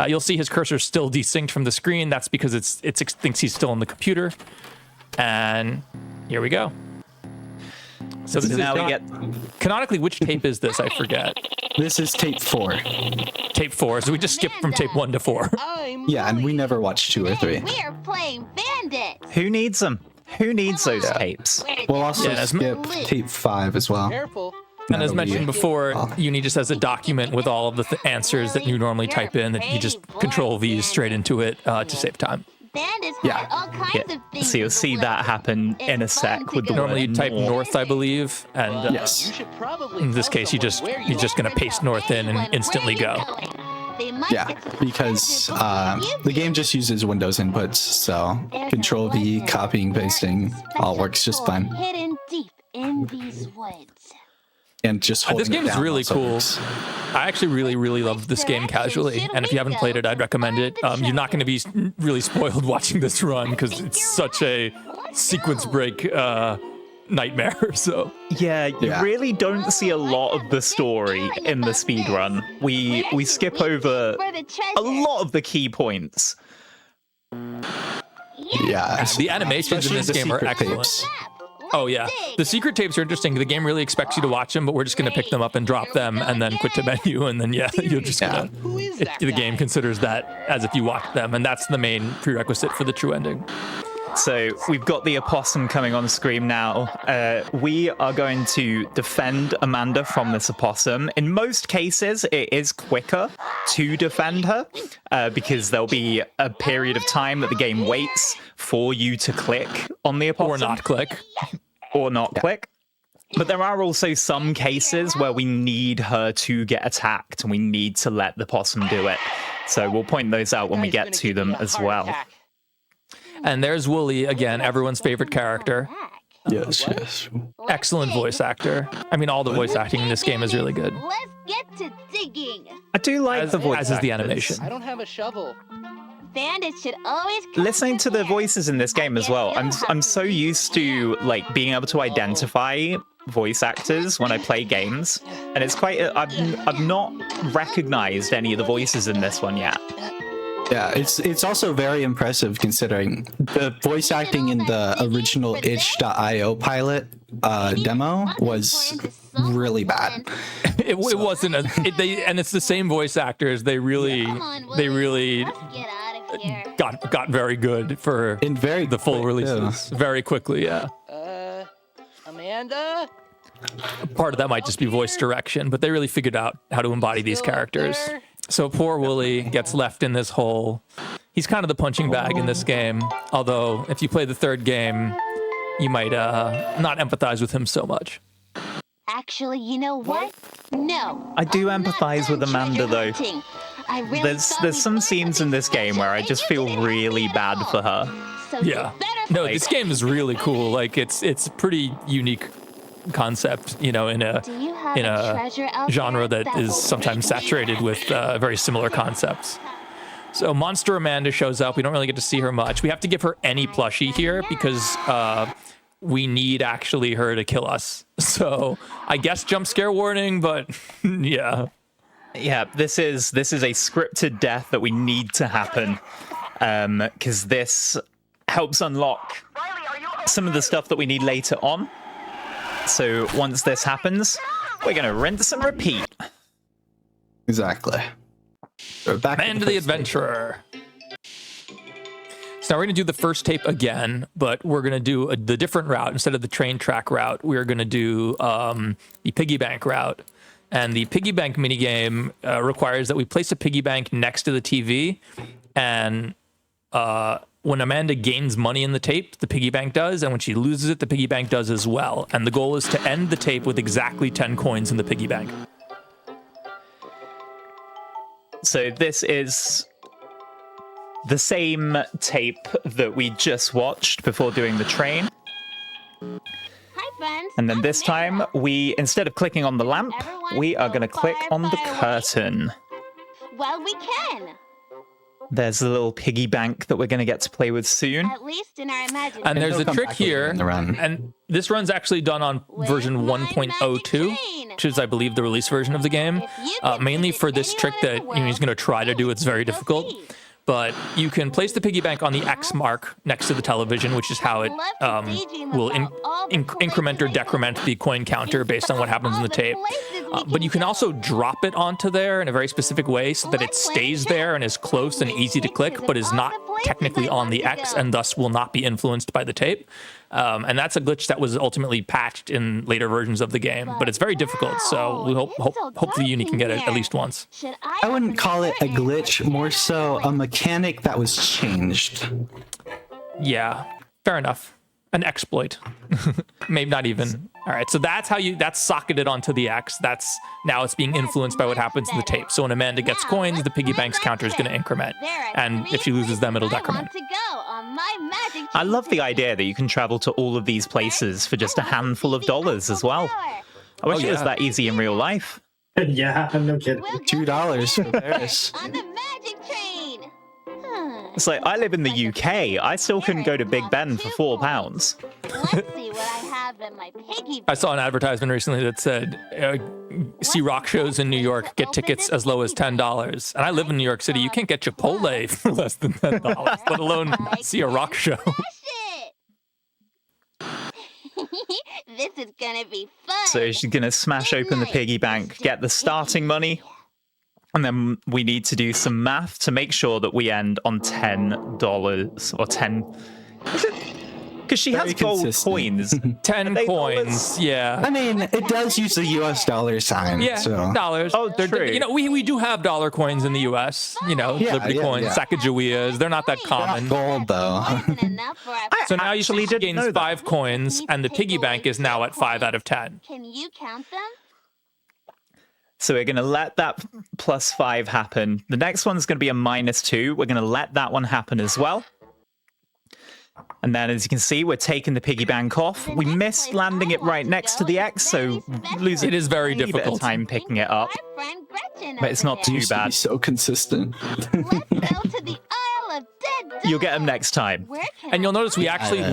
you'll see his cursor still desynced from the screen. That's because it thinks he's still on the computer. And here we go. So this now we get canonically, which tape is this? I forget. This is tape 4. Tape 4. So we just skipped from tape 1 to 4. Yeah, and we never watched 2 or 3. We are playing bandits. Who needs them? Who needs those tapes? We'll also skip tape 5 as well. And as mentioned before, Uni just has a document with all of the answers that you normally type in that you just control V straight into it to save time. Bandits hide all kinds of things. So you'll see that happen in a sec with the normally you type north, I believe, and yes. In this case, he's just going to paste north in and instantly go. Yeah, because the game just uses Windows inputs, so Control V, copying, pasting, all works just fine. Hidden deep in these woods. And just this game is really cool. I actually really love this game casually, and if you haven't played it, I'd recommend it. You're not going to be really spoiled watching this run because it's such a sequence break nightmare. So yeah, you really don't see a lot of the story in the speedrun. We skip over a lot of the key points. Yeah, the animations in this game are excellent. Oh yeah, the secret tapes are interesting. The game really expects you to watch them, but we're just going to pick them up and drop them, and then quit to menu, and then you're just gonna. The game considers that as if you watched them, and that's the main prerequisite for the true ending. So we've got the opossum coming on screen now. We are going to defend Amanda from this opossum. In most cases, it is quicker to defend her because there'll be a period of time that the game waits for you to click on the opossum. Or not click. Or not click. But there are also some cases where we need her to get attacked and we need to let the possum do it. So we'll point those out when we get to them as well. And there's Wooly, again, everyone's favorite character. Yes. Excellent voice actor. I mean, all the voice acting in this game is really good. Let's get to digging. I do like the voice as is the animation. I don't have a shovel. Bandits should always listening to the voices in this game as well. I'm so used to like being able to identify voice actors when I play games, and it's quite. I've not recognized any of the voices in this one yet. Yeah, it's also very impressive considering the voice acting in the original itch.io pilot demo was really bad. It wasn't and it's the same voice actors. They really got very good for the full releases very quickly. Yeah. Amanda. Part of that might just be voice direction, but they really figured out how to embody these characters. So poor Wooly gets left in this hole. He's kind of the punching bag in this game. Although, if you play the third game, you might not empathize with him so much. Actually, you know what? No. I do empathize with Amanda, though. Really There's some scenes in this game where I just feel really bad for her. Yeah. No, this game is really cool. Like, it's a pretty unique concept, you know, in a genre that is sometimes saturated with very similar concepts. So Monster Amanda shows up. We don't really get to see her much. We have to give her any plushie here because we need actually her to kill us. So I guess jump scare warning, but yeah. Yeah, this is a scripted death that we need to happen because this helps unlock some of the stuff that we need later on. So once this happens, we're going to rinse and repeat. Exactly. Back Amanda the Adventurer. So now we're going to do the first tape again, but we're going to do the different route. Instead of the train track route, we're going to do the piggy bank route. And the piggy bank minigame requires that we place a piggy bank next to the TV. And when Amanda gains money in the tape, the piggy bank does. And when she loses it, the piggy bank does as well. And the goal is to end the tape with exactly 10 coins in the piggy bank. So this is the same tape that we just watched before doing the train. Hi, friends. And then this time, instead of clicking on the lamp, we are going to click on the curtain. Well, we can. There's a little piggy bank that we're going to get to play with soon. At least in our imagination. And there's a trick here, and this run's actually done on version 1.02, which is, I believe, the release version of the game. Mainly for this trick that he's going to try to do. It's very difficult. But you can place the piggy bank on the X mark next to the television, which is how it will increment or decrement the coin counter based on what happens in the tape. But you can also drop it onto there in a very specific way so that it stays there and is close and easy to click, but is not technically on the X and thus will not be influenced by the tape. And that's a glitch that was ultimately patched in later versions of the game, but it's very difficult. So we hopefully you can get it at least once. I wouldn't call it a glitch, more so a mechanic that was changed. Yeah, fair enough. An exploit. Maybe not even. All right, so that's socketed onto the X. Now it's being influenced by what happens in the tape. So when Amanda gets coins, the piggy bank's counter is going to increment. And if she loses them, it'll decrement. I love the idea that you can travel to all of these places for just a handful of dollars as well. I wish it was that easy in real life. Yeah, no kidding. $2 for Paris. On the magic train. It's like, I live in the UK. I still couldn't go to Big Ben for £4. Let's see what I have in my piggy bank. I saw an advertisement recently that said, see rock shows in New York, get tickets as low as $10. And I live in New York City. You can't get Chipotle for less than $10, let alone see a rock show. This is gonna be fun. So she's going to smash open the piggy bank, get the starting money, and then we need to do some math to make sure that we end on $10 or 10. Because she has gold coins. 10 coins, yeah. I mean, it does use the US dollar sign. Yeah, so. dollars. Oh, true. You know, we do have dollar coins in the US. You know, Liberty coins, Sacagaweas. They're not that common. Gold, though. So now she gains 5 coins, and the piggy bank is now at 5 out of 10. Can you count them? So we're going to let that +5 happen. The next one's going to be a -2. We're going to let that one happen as well. And then, as you can see, we're taking the piggy bank off. We missed landing it right next to the X, so losing it is very difficult. Bit of time picking it up. But it's not too bad. So consistent. You'll get them next time. And you'll notice we actually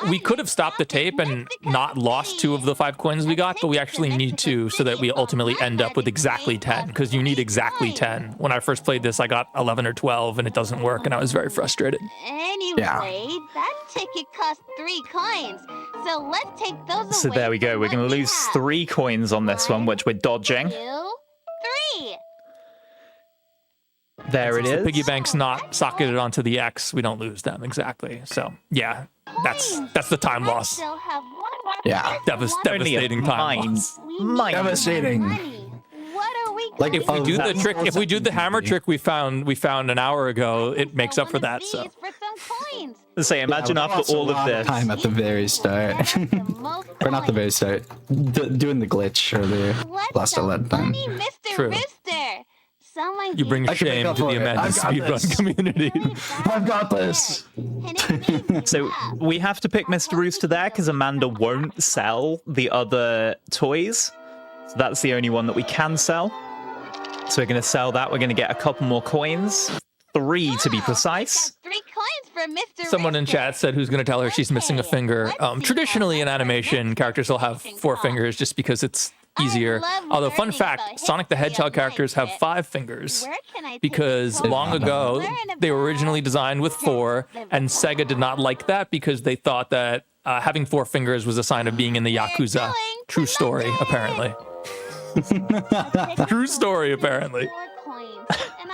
we could have stopped the tape and not lost 2 of the 5 coins we got, but we actually need to so that we ultimately end up with exactly 10, because you need exactly 10. When I first played this, I got 11 or 12 and it doesn't work, and I was very frustrated. Anyway, that ticket cost 3 coins, so let's take those away. So there we go. We're going to lose 3 coins on this one, which we're dodging. 2, 3. There it is. The piggy bank's not socketed onto the X. We don't lose them, exactly. So, yeah, that's the time loss. Still have one more. Yeah. Devastating time loss. Devastating. What are we Like if we do the trick, if we do the hammer trick we found an hour ago, it makes up for that. So. Let's say, imagine after all of this. Time at the very start, or not the very start, doing the glitch earlier. Lost a lot of time. True. You bring shame to the Amanda speedrun community. I've got this. So we have to pick Mr. Rooster there because Amanda won't sell the other toys. So that's the only one that we can sell. So we're going to sell that. We're going to get a couple more coins. 3 to be precise. 3 coins for Mr. Someone in chat said who's going to tell her she's missing a finger. Traditionally in animation, characters will have 4 fingers just because it's easier. Although, fun fact, Sonic the Hedgehog characters have 5 fingers because long ago they were originally designed with 4, and Sega did not like that because they thought that having 4 fingers was a sign of being in the Yakuza. True story, apparently. True story, apparently.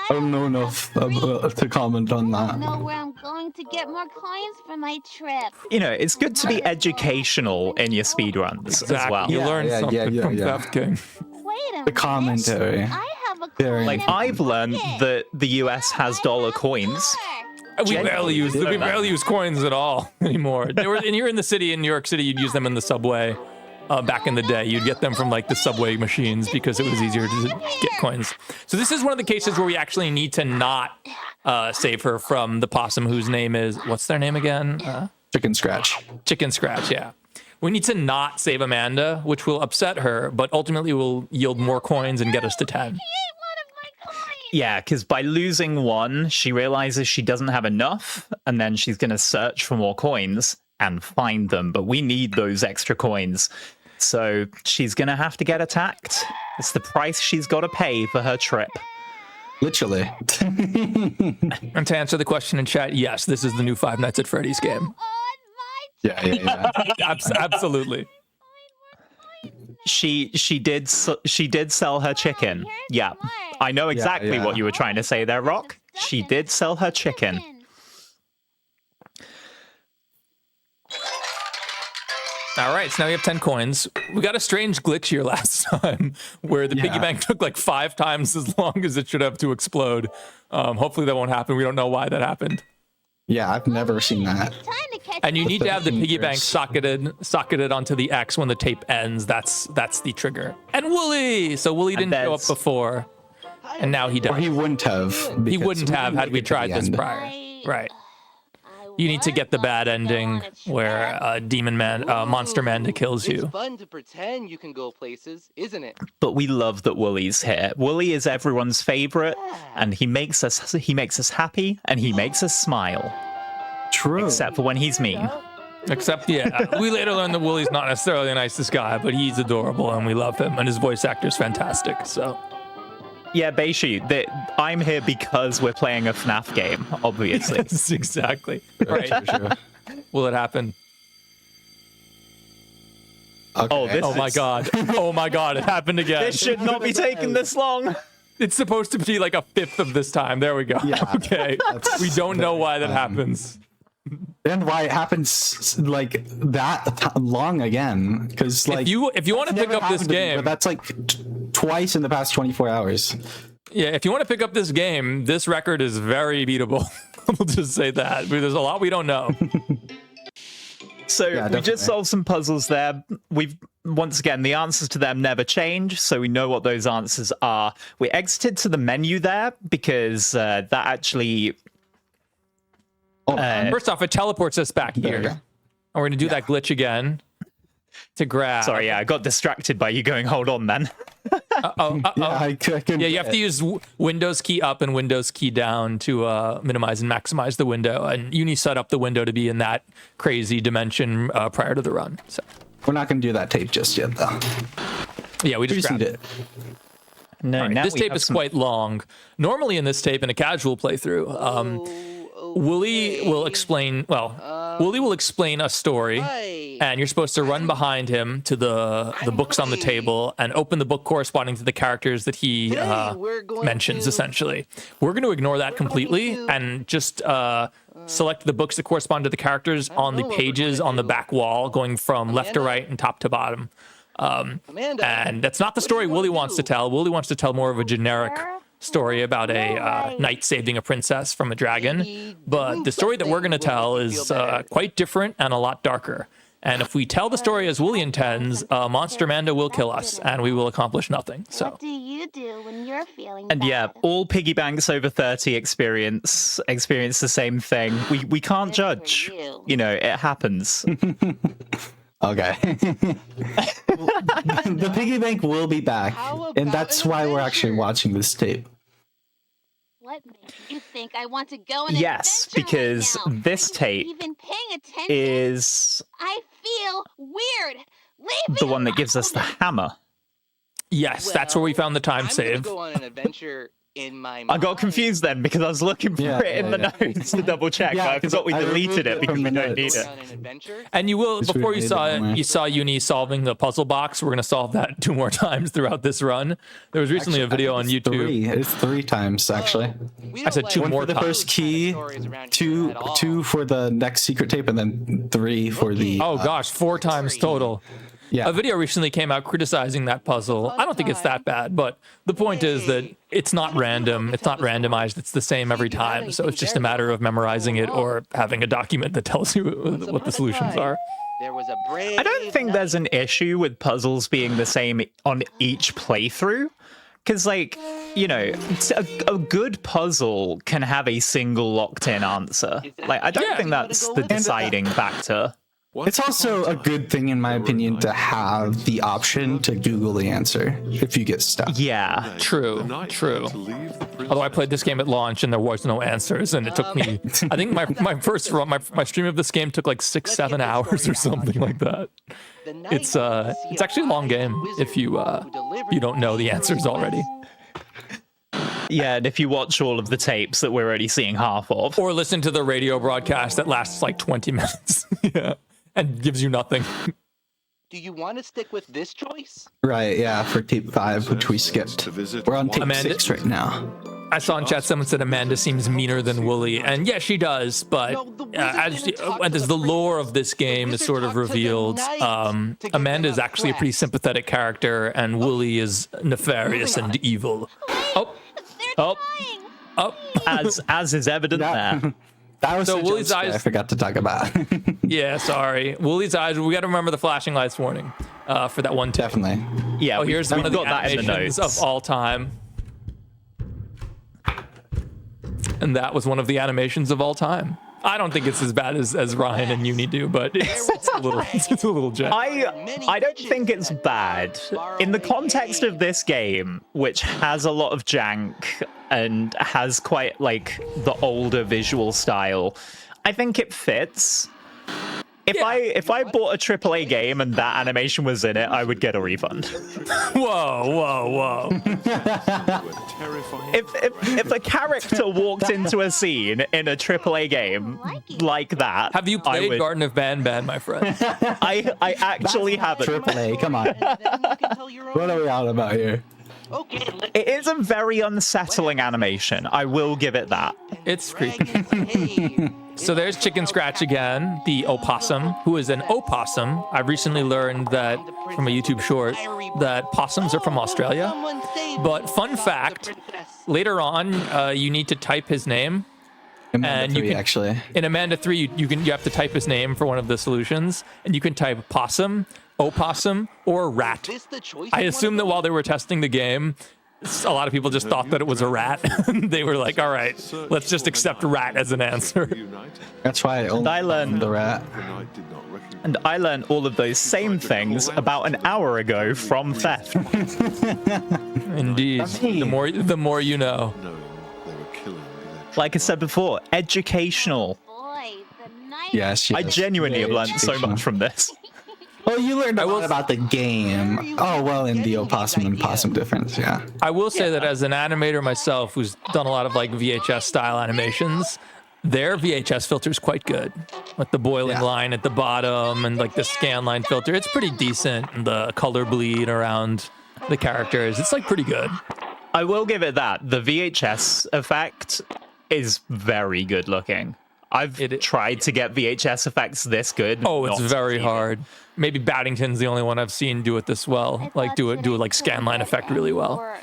I don't know enough to comment on that. I don't know where I'm going to get more coins for my trip. You know, it's good to be educational in your speedruns as well. You learn something from Theft King. The commentary. Like, I've learned that the US has dollar coins. We barely use coins at all anymore. And you're in the city, in New York City, you'd use them in the subway. Back in the day, you'd get them from like the subway machines because it was easier to get coins. So this is one of the cases where we actually need to not save her from the possum whose name is, what's their name again? Chicken Scratch. Chicken Scratch, yeah. We need to not save Amanda, which will upset her, but ultimately will yield more coins and get us to 10. Yeah, because by losing 1, she realizes she doesn't have enough, and then she's going to search for more coins and find them. But we need those extra coins. So she's going to have to get attacked. It's the price she's got to pay for her trip. Literally. And to answer the question in chat, yes, this is the new Five Nights at Freddy's game. Yeah. Absolutely. She did sell her chicken. Yeah. I know exactly what you were trying to say there, Rock. She did sell her chicken. All right, so now we have 10 coins. We got a strange glitch here last time where the piggy bank took like 5 times as long as it should have to explode. Hopefully that won't happen. We don't know why that happened. Yeah, I've never seen that. And you need to have the piggy bank socketed onto the X when the tape ends. That's the trigger. And Wooly! So Wooly didn't show up before, and now he does. Or he wouldn't have. He wouldn't have had we tried this prior. Right. You need to get the bad ending where Demon Man, Monster Manda kills you. It's fun to pretend you can go places, isn't it? But we love that Wooly's here. Wooly is everyone's favorite, and he makes us happy, and he makes us smile. True. Except for when he's mean. Except, we later learn that Wooly's not necessarily the nicest guy, but he's adorable, and we love him, and his voice actor's fantastic, so... Yeah, Beishi, I'm here because we're playing a FNAF game, obviously. Yes, exactly. Right. Sure. Will it happen? Okay. Oh my god. Oh my god, it happened again. This should not be taking this long. It's supposed to be like a 5th of this time. There we go. Yeah, okay. We don't know why that happens. And why it happens like that long again? Because like if you want to pick up this game, but that's like twice in the past 24 hours. Yeah, if you want to pick up this game, this record is very beatable. We'll just say that. There's a lot we don't know. So we just solved some puzzles there. Once again, the answers to them never change, so we know what those answers are. We exited to the menu there because that actually... First off, it teleports us back here. And we're going to do that glitch again to grab. Sorry, I got distracted by you going, hold on, then. Yeah, you have to use Windows key up and Windows key down to minimize and maximize the window. And you need to set up the window to be in that crazy dimension prior to the run. So we're not going to do that tape just yet, though. Yeah, we just grabbed it. No, right, this tape is quite long. Normally in this tape, in a casual playthrough, Wooly will explain a story, and you're supposed to run behind him to the books on the table and open the book corresponding to the characters that he mentions, essentially. We're going to ignore that completely and just select the books that correspond to the characters on the pages on the back wall, going from left to right and top to bottom. And that's not the story Wooly wants to tell. Wooly wants to tell more of a generic story about a knight saving a princess from a dragon. But the story that we're going to tell is quite different and a lot darker. And if we tell the story as Wooly intends, Monster Amanda will kill us, and we will accomplish nothing. So. What do you do when you're feeling And yeah, all piggy banks over 30 experience the same thing. We can't judge. You know, it happens. Okay. The piggy bank will be back, and that's why we're actually watching this tape. What makes you think I want to go on Yes, because right now? this tape Even paying attention? is I feel weird. Leave the one that gives us the hammer. Yes, that's where we found the time save. Go on an adventure in my I got confused then because I was looking for it in the notes to double check, but I forgot we deleted it because we don't need it. And you will, before you saw it, you saw Uni solving the puzzle box. We're going to solve that 2 more times throughout this run. There was recently a video on YouTube. It's 3 times, actually. I said 2 1 more for the times. first key, two for the next secret tape, and then 3 for the... Oh gosh, 4 times total. Yeah. A video recently came out criticizing that puzzle. I don't think it's that bad, but the point is that it's not random. It's not randomized. It's the same every time. So it's just a matter of memorizing it or having a document that tells you what the solutions are. There was a brave I don't think there's an issue with puzzles being the same on each playthrough. Because, like, you know, a good puzzle can have a single locked-in answer. Like, I don't think that's the deciding factor. It's also a good thing, in my opinion, to have the option to Google the answer if you get stuck. Yeah. True. Although I played this game at launch and there was no answers, and it took me, I think my first run, my stream of this game took like 6-7 hours or something like that. It's actually a long game if you don't know the answers already. Yeah, and if you watch all of the tapes that we're already seeing half of. Or listen to the radio broadcast that lasts like 20 minutes. Yeah. And gives you nothing. Do you want to stick with this choice? Right, yeah, for tape 5, which we skipped. We're on tape 6 right now. I saw in chat someone said Amanda seems meaner than Wooly, and yeah, she does, but as the lore of this game is sort of revealed, Amanda is actually a pretty sympathetic character, and Wooly is nefarious and evil. As is evident there. That was so the Wooly's jump scare eyes. I forgot to talk about. Yeah, sorry. Wooly's eyes. We got to remember the flashing lights warning for that one. Definitely. Yeah. Oh, here's one of the got that in the animations notes of all time. And that was one of the animations of all time. I don't think it's as bad as Ryan and Uni do, but it's a little jank. I don't think it's bad. In the context of this game, which has a lot of jank and has quite like the older visual style, I think it fits. If I bought a AAA game and that animation was in it, I would get a refund. Whoa. If a character walked into a scene in a AAA game like that, have you played Garden of Banban, my friend? I actually haven't. AAA, come on. What are we on about here? It is a very unsettling animation. I will give it that. It's creepy. So there's Chicken Scratch again, the opossum, who is an opossum. I've recently learned that from a YouTube short that possums are from Australia. But fun fact, later on, you need to type his name. Amanda 3, actually. In Amanda 3, you have to type his name for one of the solutions, and you can type possum, opossum, or rat. I assume that while they were testing the game, a lot of people just thought that it was a rat. They were like, all right, let's just accept rat as an answer. That's why I learned the rat. And I learned all of those same things about an hour ago from Theft. Indeed. The more you know. Like I said before, educational. Yes, I genuinely have learned so much from this. Oh, you learned a lot about the game. Oh, well, in the opossum and possum difference, yeah. I will say that as an animator myself, who's done a lot of like VHS style animations, their VHS filter is quite good. With the boiling line at the bottom and like the scan line filter, it's pretty decent. And the color bleed around the characters, it's like pretty good. I will give it that. The VHS effect is very good looking. I've tried to get VHS effects this good. Oh, it's very hard. Maybe Battington's the only one I've seen do it this well. Like do it like scanline effect really well.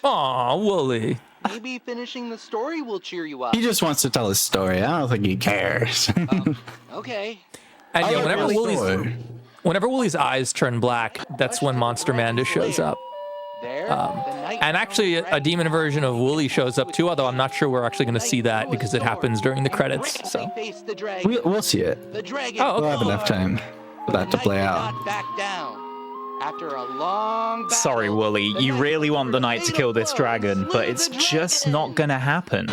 Aw, Wooly. Maybe finishing the story will cheer you up. He just wants to tell his story. I don't think he cares. Okay. And whenever Wooly's eyes turn black, that's when Monster Manda shows up. And actually, a demon version of Wooly shows up too, although I'm not sure we're actually going to see that because it happens during the credits. So we'll see it. Oh, okay. We'll have enough time for that to play out. After a long Sorry, Wooly, you really want the knight to kill this dragon, but it's just not gonna happen.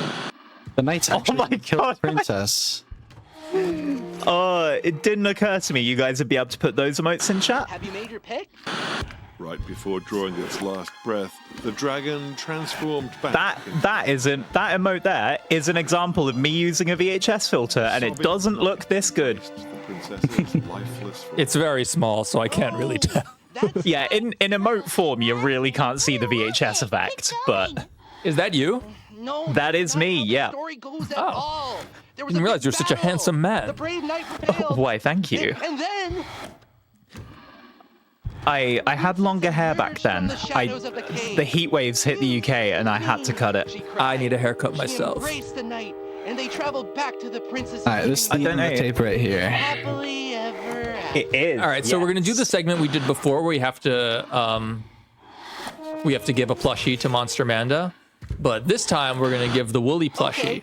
The knight's actually killed the princess. It didn't occur to me you guys would be able to put those emotes in chat. Have you made your pick? Right before drawing its last breath, the dragon transformed back. That emote there is an example of me using a VHS filter, and it doesn't look this good. It's very small, so I can't really tell. Yeah, in emote form, you really can't see the VHS effect, but... Is that you? No, that is me, yeah. Oh. I didn't realize you're such a handsome man. Why, thank you. And then... I had longer hair back then. The heat waves hit the UK, and I had to cut it. I need a haircut myself. And they traveled back to the princess. Alright, this is the tape right here. Happily ever after. It is. All right, so we're gonna do the segment we did before, where we have to give a plushie to Monster Manda, but this time we're gonna give the Wooly plushie,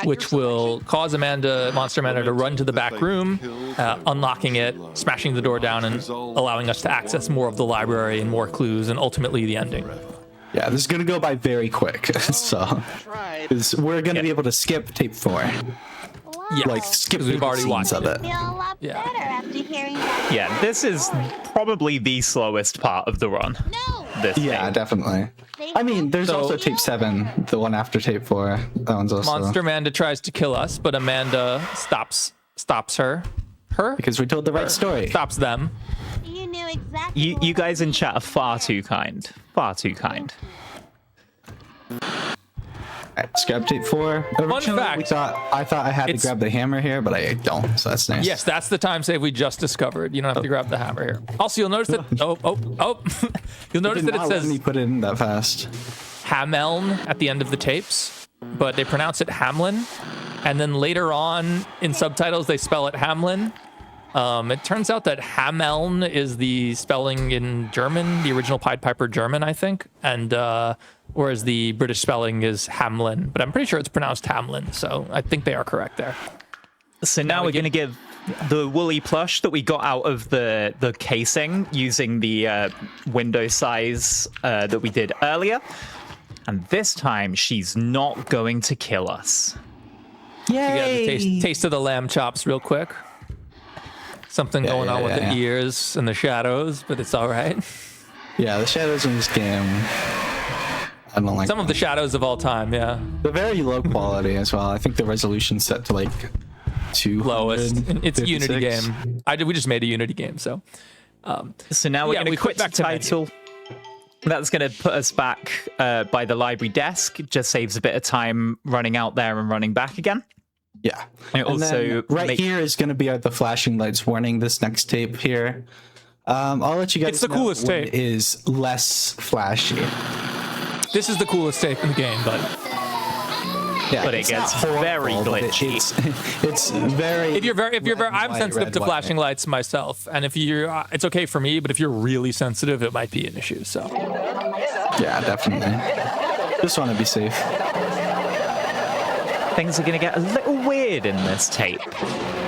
which will cause Monster Manda to run to the back room, unlocking it, smashing the door down, and allowing us to access more of the library and more clues, and ultimately the ending. Yeah, this is gonna go by very quick, so we're gonna be able to skip tape 4. Yeah, like skip. We've already watched of it. Yeah, this is probably the slowest part of the run. This yeah, definitely. I mean, there's also tape 7, the one after tape 4. That one's also. Monster Manda tries to kill us, but Amanda stops her. Because we told the right story. Stops them. You knew exactly. You guys in chat are far too kind. Far too kind. Alright, scrap tape 4. Fun fact. I thought I had to grab the hammer here, but I don't, so that's nice. Yes, that's the time save we just discovered. You don't have to grab the hammer here. Also, you'll notice that. You'll notice that it says. Let me put it in that fast. Hameln at the end of the tapes, but they pronounce it Hamlin, and then later on in subtitles they spell it Hamlin. It turns out that Hameln is the spelling in German, the original Pied Piper German, I think, and whereas the British spelling is Hamlin, but I'm pretty sure it's pronounced Hamlin, so I think they are correct there. So now we're going to give the Wooly plush that we got out of the casing using the window size that we did earlier, and this time she's not going to kill us. Yay! You get the taste of the lamb chops real quick. Something going on with the ears and the shadows, but it's all right. Yeah, the shadows in this game, I don't like some of the shadows of all time. Yeah, they're very low quality as well. I think the resolution's set to like 2 lowest. It's a Unity game. We just made a Unity game, so. So now we're going to quit the title. That's going to put us back by the library desk. It just saves a bit of time running out there and running back again. Yeah. And also, right here is going to be the flashing lights warning. This next tape here. I'll let you guys. It's the coolest tape. Is less flashy. This is the coolest tape in the game, but it gets very glitchy. It's very. If you're very, I'm sensitive to flashing lights myself, and if you're, it's okay for me. But if you're really sensitive, it might be an issue. So. Yeah, definitely. Just want to be safe. Things are going to get a little weird in this tape.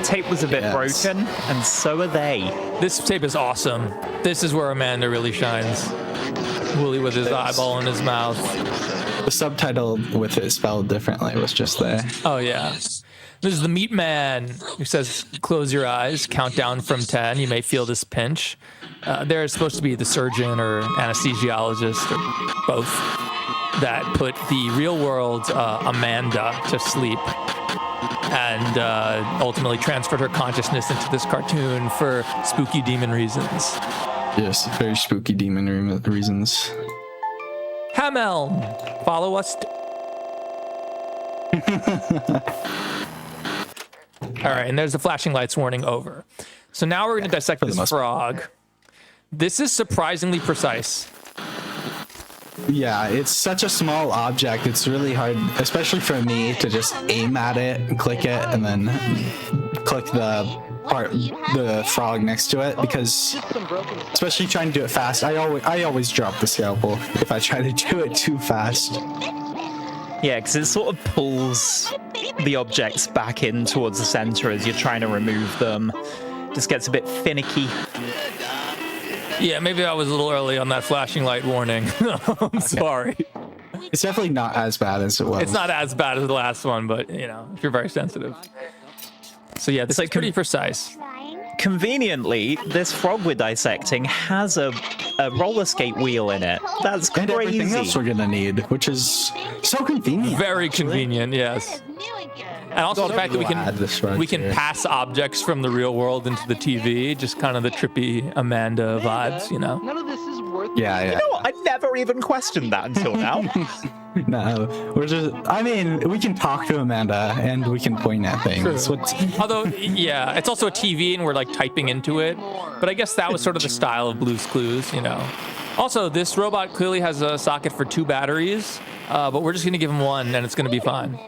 Tape was a bit broken, and so are they. This tape is awesome. This is where Amanda really shines. Wooly with his eyeball in his mouth. The subtitle with it spelled differently was just there. Oh, yeah. This is the Meat Man, who says, close your eyes, count down from 10. You may feel this pinch. They're supposed to be the surgeon or anesthesiologist or both that put the real-world Amanda to sleep and ultimately transferred her consciousness into this cartoon for spooky demon reasons. Yes, very spooky demon reasons. Hameln, follow us. All right, and there's the flashing lights warning over. So now we're going to dissect this frog. This is surprisingly precise. Yeah, it's such a small object. It's really hard, especially for me, to just aim at it and click it and then click the frog next to it, because especially trying to do it fast, I always drop the scalpel if I try to do it too fast. Yeah, because it sort of pulls the objects back in towards the center as you're trying to remove them. Just gets a bit finicky. Yeah, maybe I was a little early on that flashing light warning. I'm sorry. It's definitely not as bad as it was. It's not as bad as the last one, but you know, if you're very sensitive. So yeah, this is pretty precise. Conveniently, this frog we're dissecting has a roller skate wheel in it. That's crazy. And everything else we're gonna need, which is so convenient. Very convenient, yes. And also the fact that we can pass objects from the real world into the TV, just kind of the trippy Amanda vibes, you know? None of this is worth Yeah. You know what? I never even questioned that until now. No, we're just, I mean, we can talk to Amanda and we can point at things. Although, yeah, it's also a TV and we're like typing into it. But I guess that was sort of the style of Blue's Clues, you know. Also, this robot clearly has a socket for 2 batteries, but we're just going to give him 1 and it's going to be fine.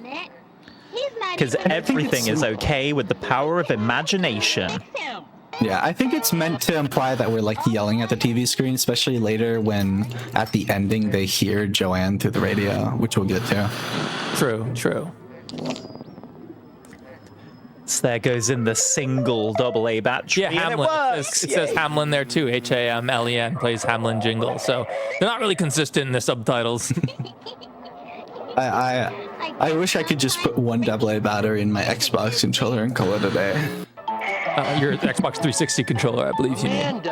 Because everything is okay with the power of imagination. Yeah, I think it's meant to imply that we're like yelling at the TV screen, especially later when at the ending they hear Joanne through the radio, which we'll get to. True. So there goes in the single AA battery. Yeah, Hamlin. It says Hamlin there too. Hamlen plays Hamlin jingle. So they're not really consistent in the subtitles. I wish I could just put 1 AA battery in my Xbox controller and call it a day. Your Xbox 360 controller, I believe you mean.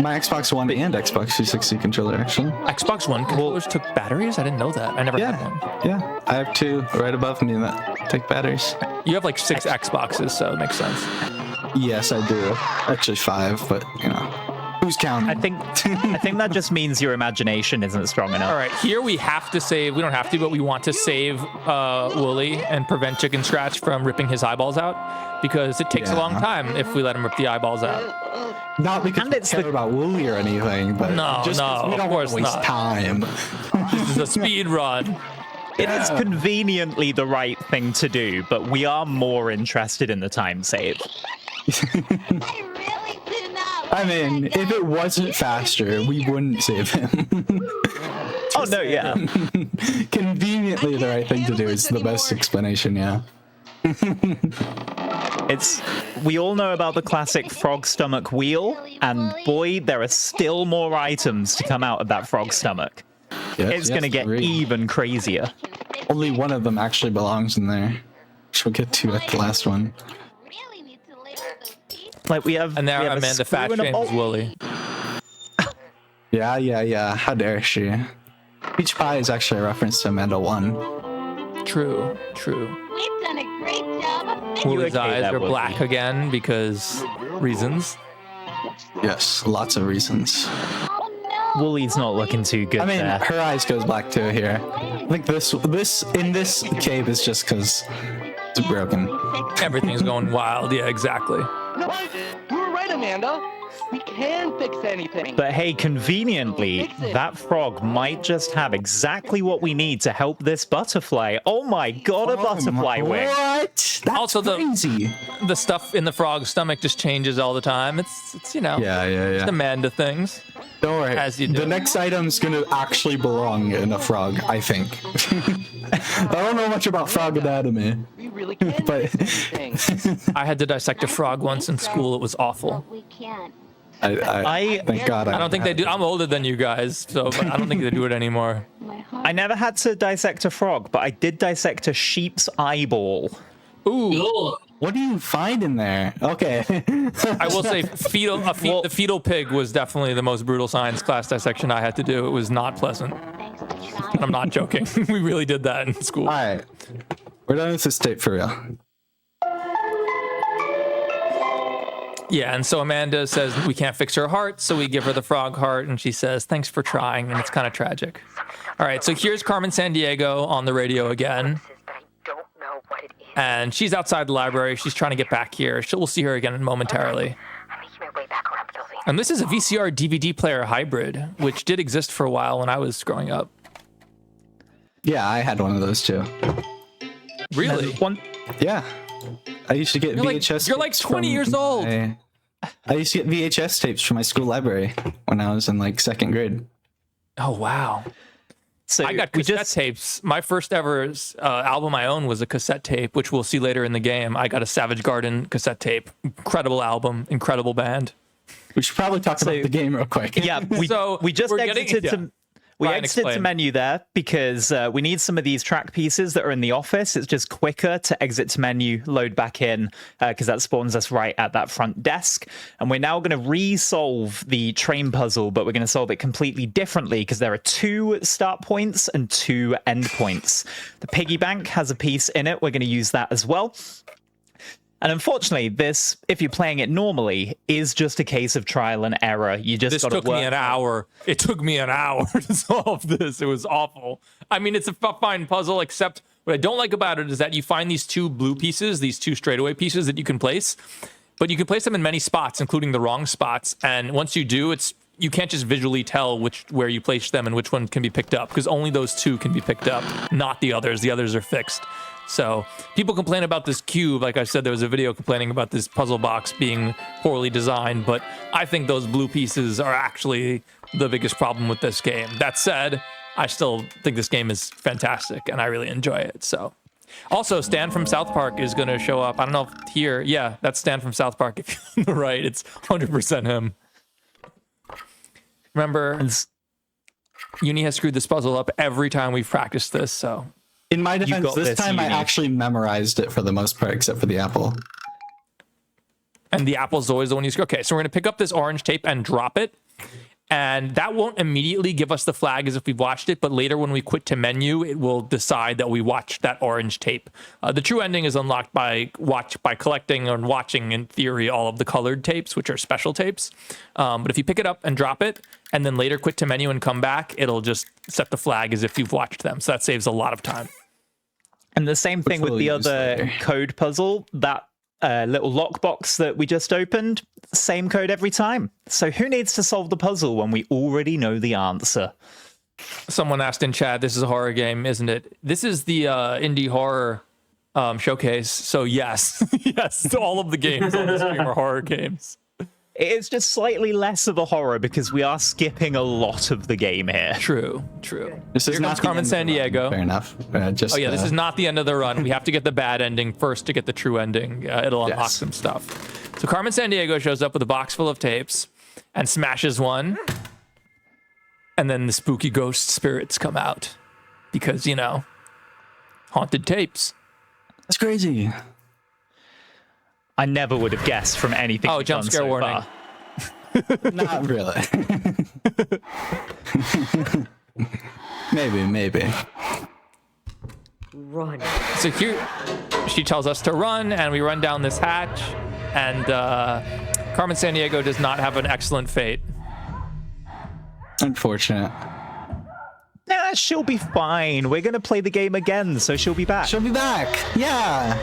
My Xbox One and Xbox 360 controller, actually. Xbox One controllers took batteries? I didn't know that. I never had one. Yeah, I have 2 right above me that take batteries. You have like 6 Xboxes, so it makes sense. Yes, I do. Actually 5, but you know. Who's counting? I think that just means your imagination isn't strong enough. All right, here we have to save. We don't have to, but we want to save Wooly and prevent Chicken Scratch from ripping his eyeballs out, because it takes a long time if we let him rip the eyeballs out. Not because it's about Wooly or anything, but just we don't want to waste time. This is a speed run. It is conveniently the right thing to do, but we are more interested in the time save. I mean, if it wasn't faster, we wouldn't save him. Oh, no, yeah. Conveniently, the right thing to do is the best explanation, yeah. We all know about the classic frog stomach wheel, and boy, there are still more items to come out of that frog stomach. It's going to get even crazier. Only one of them actually belongs in there, which we'll get to at the last one. Like we have, and now Amanda fat shames Wooly. Yeah. How dare she? Peach Pie is actually a reference to Amanda 1. True. We've done a great job. Wooly's eyes are black again because reasons. Yes, lots of reasons. Wooly's not looking too good. I mean, there. her eyes goes black too here. I think this in this cave is just because it's broken. Everything's going wild. Yeah, exactly. No, you were right, Amanda. We can fix anything. But hey, conveniently, that frog might just have exactly what we need to help this butterfly. Oh my god, a butterfly wing. What? That's also crazy. The stuff in the frog's stomach just changes all the time. It's you know. Yeah. Just Amanda things. Don't worry. As you do. The next item's gonna actually belong in a frog, I think. I don't know much about frog anatomy. We really can but I had to dissect a frog once in school. It was awful. We can't. I thank God. I don't think they do. I'm older than you guys, so I don't think they do it anymore. I never had to dissect a frog, but I did dissect a sheep's eyeball. Ooh. What do you find in there? Okay. I will say the fetal pig was definitely the most brutal science class dissection I had to do. It was not pleasant. And I'm not joking. We really did that in school. All right. We're done with this tape for real. Yeah, and so Amanda says we can't fix her heart, so we give her the frog heart, and she says, thanks for trying, and it's kind of tragic. All right, so here's Carmen Sandiego on the radio again. And she's outside the library. She's trying to get back here. We'll see her again momentarily. And this is a VCR DVD player hybrid, which did exist for a while when I was growing up. Yeah, I had one of those too. Really? Yeah. I used to get VHS. You're like 20 years old. I used to get VHS tapes from my school library when I was in like 2nd grade. Oh, wow. So I got cassette tapes. My first ever album I owned was a cassette tape, which we'll see later in the game. I got a Savage Garden cassette tape. Incredible album, incredible band. We should probably talk about the game real quick. Yeah, we just exited to menu there because we need some of these track pieces that are in the office. It's just quicker to exit to menu, load back in, because that spawns us right at that front desk. And we're now going to re-solve the train puzzle, but we're going to solve it completely differently because there are 2 start points and 2 end points. The piggy bank has a piece in it. We're going to use that as well. And unfortunately, this, if you're playing it normally, is just a case of trial and error. You just got to work. This took me an hour. It took me an hour to solve this. It was awful. I mean, it's a fine puzzle, except what I don't like about it is that you find these 2 blue pieces, these 2 straightaway pieces that you can place, but you can place them in many spots, including the wrong spots. And once you do, you can't just visually tell where you place them and which one can be picked up, because only those 2 can be picked up, not the others. The others are fixed. So people complain about this cube. Like I said, there was a video complaining about this puzzle box being poorly designed, but I think those blue pieces are actually the biggest problem with this game. That said, I still think this game is fantastic and I really enjoy it. So also, Stan from South Park is going to show up. I don't know if here. Yeah, that's Stan from South Park. If you're on the right, it's 100% him. Remember, Uni has screwed this puzzle up every time we've practiced this, so... In my defense, this time I actually memorized it for the most part, except for the apple. And the apple's always the one you screw. Okay, so we're going to pick up this orange tape and drop it. And that won't immediately give us the flag as if we've watched it, but later when we quit to menu, it will decide that we watched that orange tape. The true ending is unlocked by collecting and watching, in theory, all of the colored tapes, which are special tapes. But if you pick it up and drop it, and then later quit to menu and come back, it'll just set the flag as if you've watched them. So that saves a lot of time. And the same thing with the other code puzzle, that little lockbox that we just opened, same code every time. So who needs to solve the puzzle when we already know the answer? Someone asked in chat, this is a horror game, isn't it? This is the indie horror showcase. So yes, yes, all of the games on this stream are horror games. It's just slightly less of a horror because we are skipping a lot of the game here. True, true. This is not Carmen Sandiego. Fair enough. This is not the end of the run. We have to get the bad ending first to get the true ending. It'll unlock some stuff. So Carmen Sandiego shows up with a box full of tapes and smashes one. And then the spooky ghost spirits come out because, haunted tapes. That's crazy. I never would have guessed from anything. Oh, jump scare warning. Not really. Maybe. Run. So here, she tells us to run, and we run down this hatch, and Carmen Sandiego does not have an excellent fate. Unfortunate. Nah, she'll be fine. We're going to play the game again, so she'll be back. She'll be back. Yeah.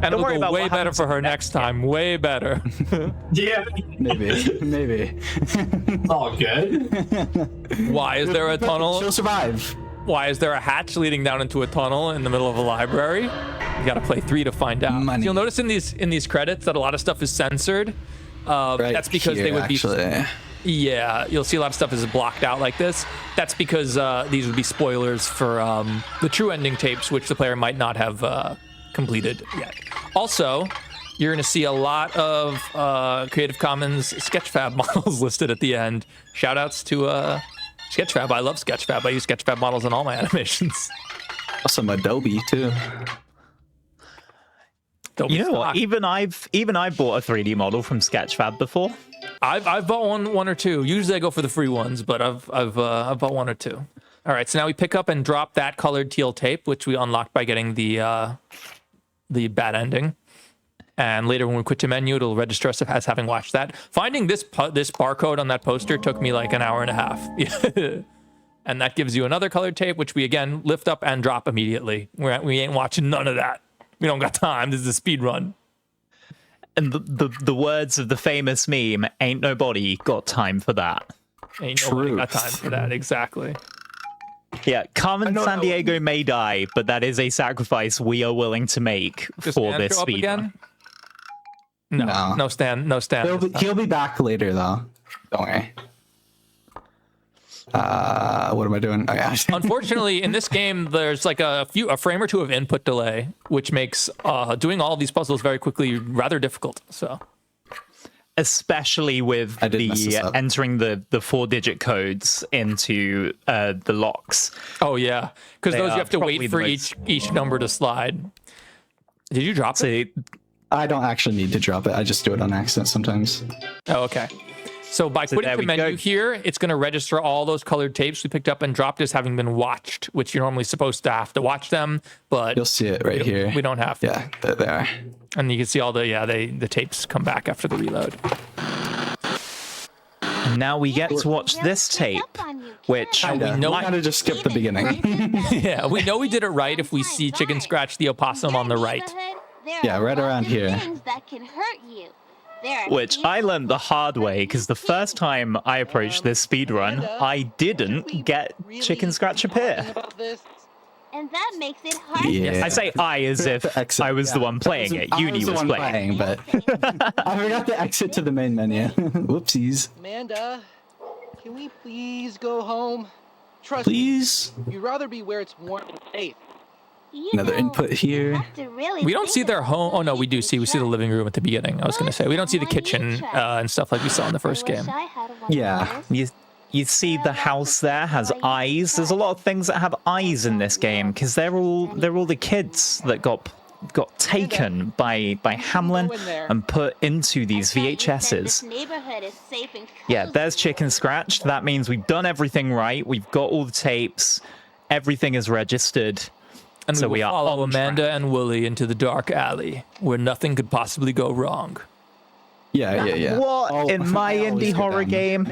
And it'll go way better for her next time. Way better. Yeah. Maybe. It's all good. Why is there a tunnel? She'll survive. Why is there a hatch leading down into a tunnel in the middle of a library? You gotta play 3 to find out. So you'll notice in these credits that a lot of stuff is censored. That's because they would be... Yeah, you'll see a lot of stuff is blocked out like this. That's because these would be spoilers for the true ending tapes, which the player might not have completed yet. Also, you're going to see a lot of Creative Commons Sketchfab models listed at the end. Shoutouts to Sketchfab. I love Sketchfab. I use Sketchfab models in all my animations. Some Adobe too. You know what? Even I've bought a 3D model from Sketchfab before. I've bought one or two. Usually I go for the free ones, but I've bought one or two. All right, so now we pick up and drop that colored teal tape, which we unlocked by getting the bad ending. And later when we quit to menu, it'll register us as having watched that. Finding this barcode on that poster took me like an hour and a half. And that gives you another colored tape, which we again lift up and drop immediately. We ain't watching none of that. We don't got time. This is a speed run. And the words of the famous meme, ain't nobody got time for that. Ain't nobody got time for that, exactly. Yeah, Carmen San Diego may die, but that is a sacrifice we are willing to make for this speed run. No Stan. He'll be back later, though. Don't worry. What am I doing? Oh, yeah. Unfortunately, in this game, there's like a frame or two of input delay, which makes doing all of these puzzles very quickly rather difficult. So, especially with the entering the 4-digit codes into the locks. Oh yeah, because those you have to wait for each number to slide. Did you drop it? I don't actually need to drop it. I just do it on accident sometimes. Oh, okay. So by quitting the menu here, it's going to register all those colored tapes we picked up and dropped as having been watched, which you're normally supposed to have to watch them, but you'll see it right here. We don't have to. Yeah, they're there. And you can see all the tapes come back after the reload. Now we get to watch this tape, which we gotta just skip the beginning. Yeah, we know we did it right if we see Chicken Scratch the opossum on the right. Yeah, right around here. That can hurt you. Which I learned the hard way, because the first time I approached this speedrun, I didn't get Chicken Scratch appear. And that makes it hard. Yeah. I say I as if I was the one playing it. Uni was playing. But I forgot to exit to the main menu. Whoopsies. Amanda, can we please go home? Trust Please? me, you'd rather be where it's warm and safe. Another input here. We don't see their home. Oh no, we do see. We see the living room at the beginning. I was going to say we don't see the kitchen and stuff like we saw in the first game. Yeah. You see the house there has eyes. There's a lot of things that have eyes in this game because they're all the kids that got taken by Hamlin and put into these VHSs. Yeah, there's Chicken Scratch. That means we've done everything right. We've got all the tapes. Everything is registered. And so we follow Amanda and Wooly into the dark alley where nothing could possibly go wrong. Yeah. What? In my indie horror game?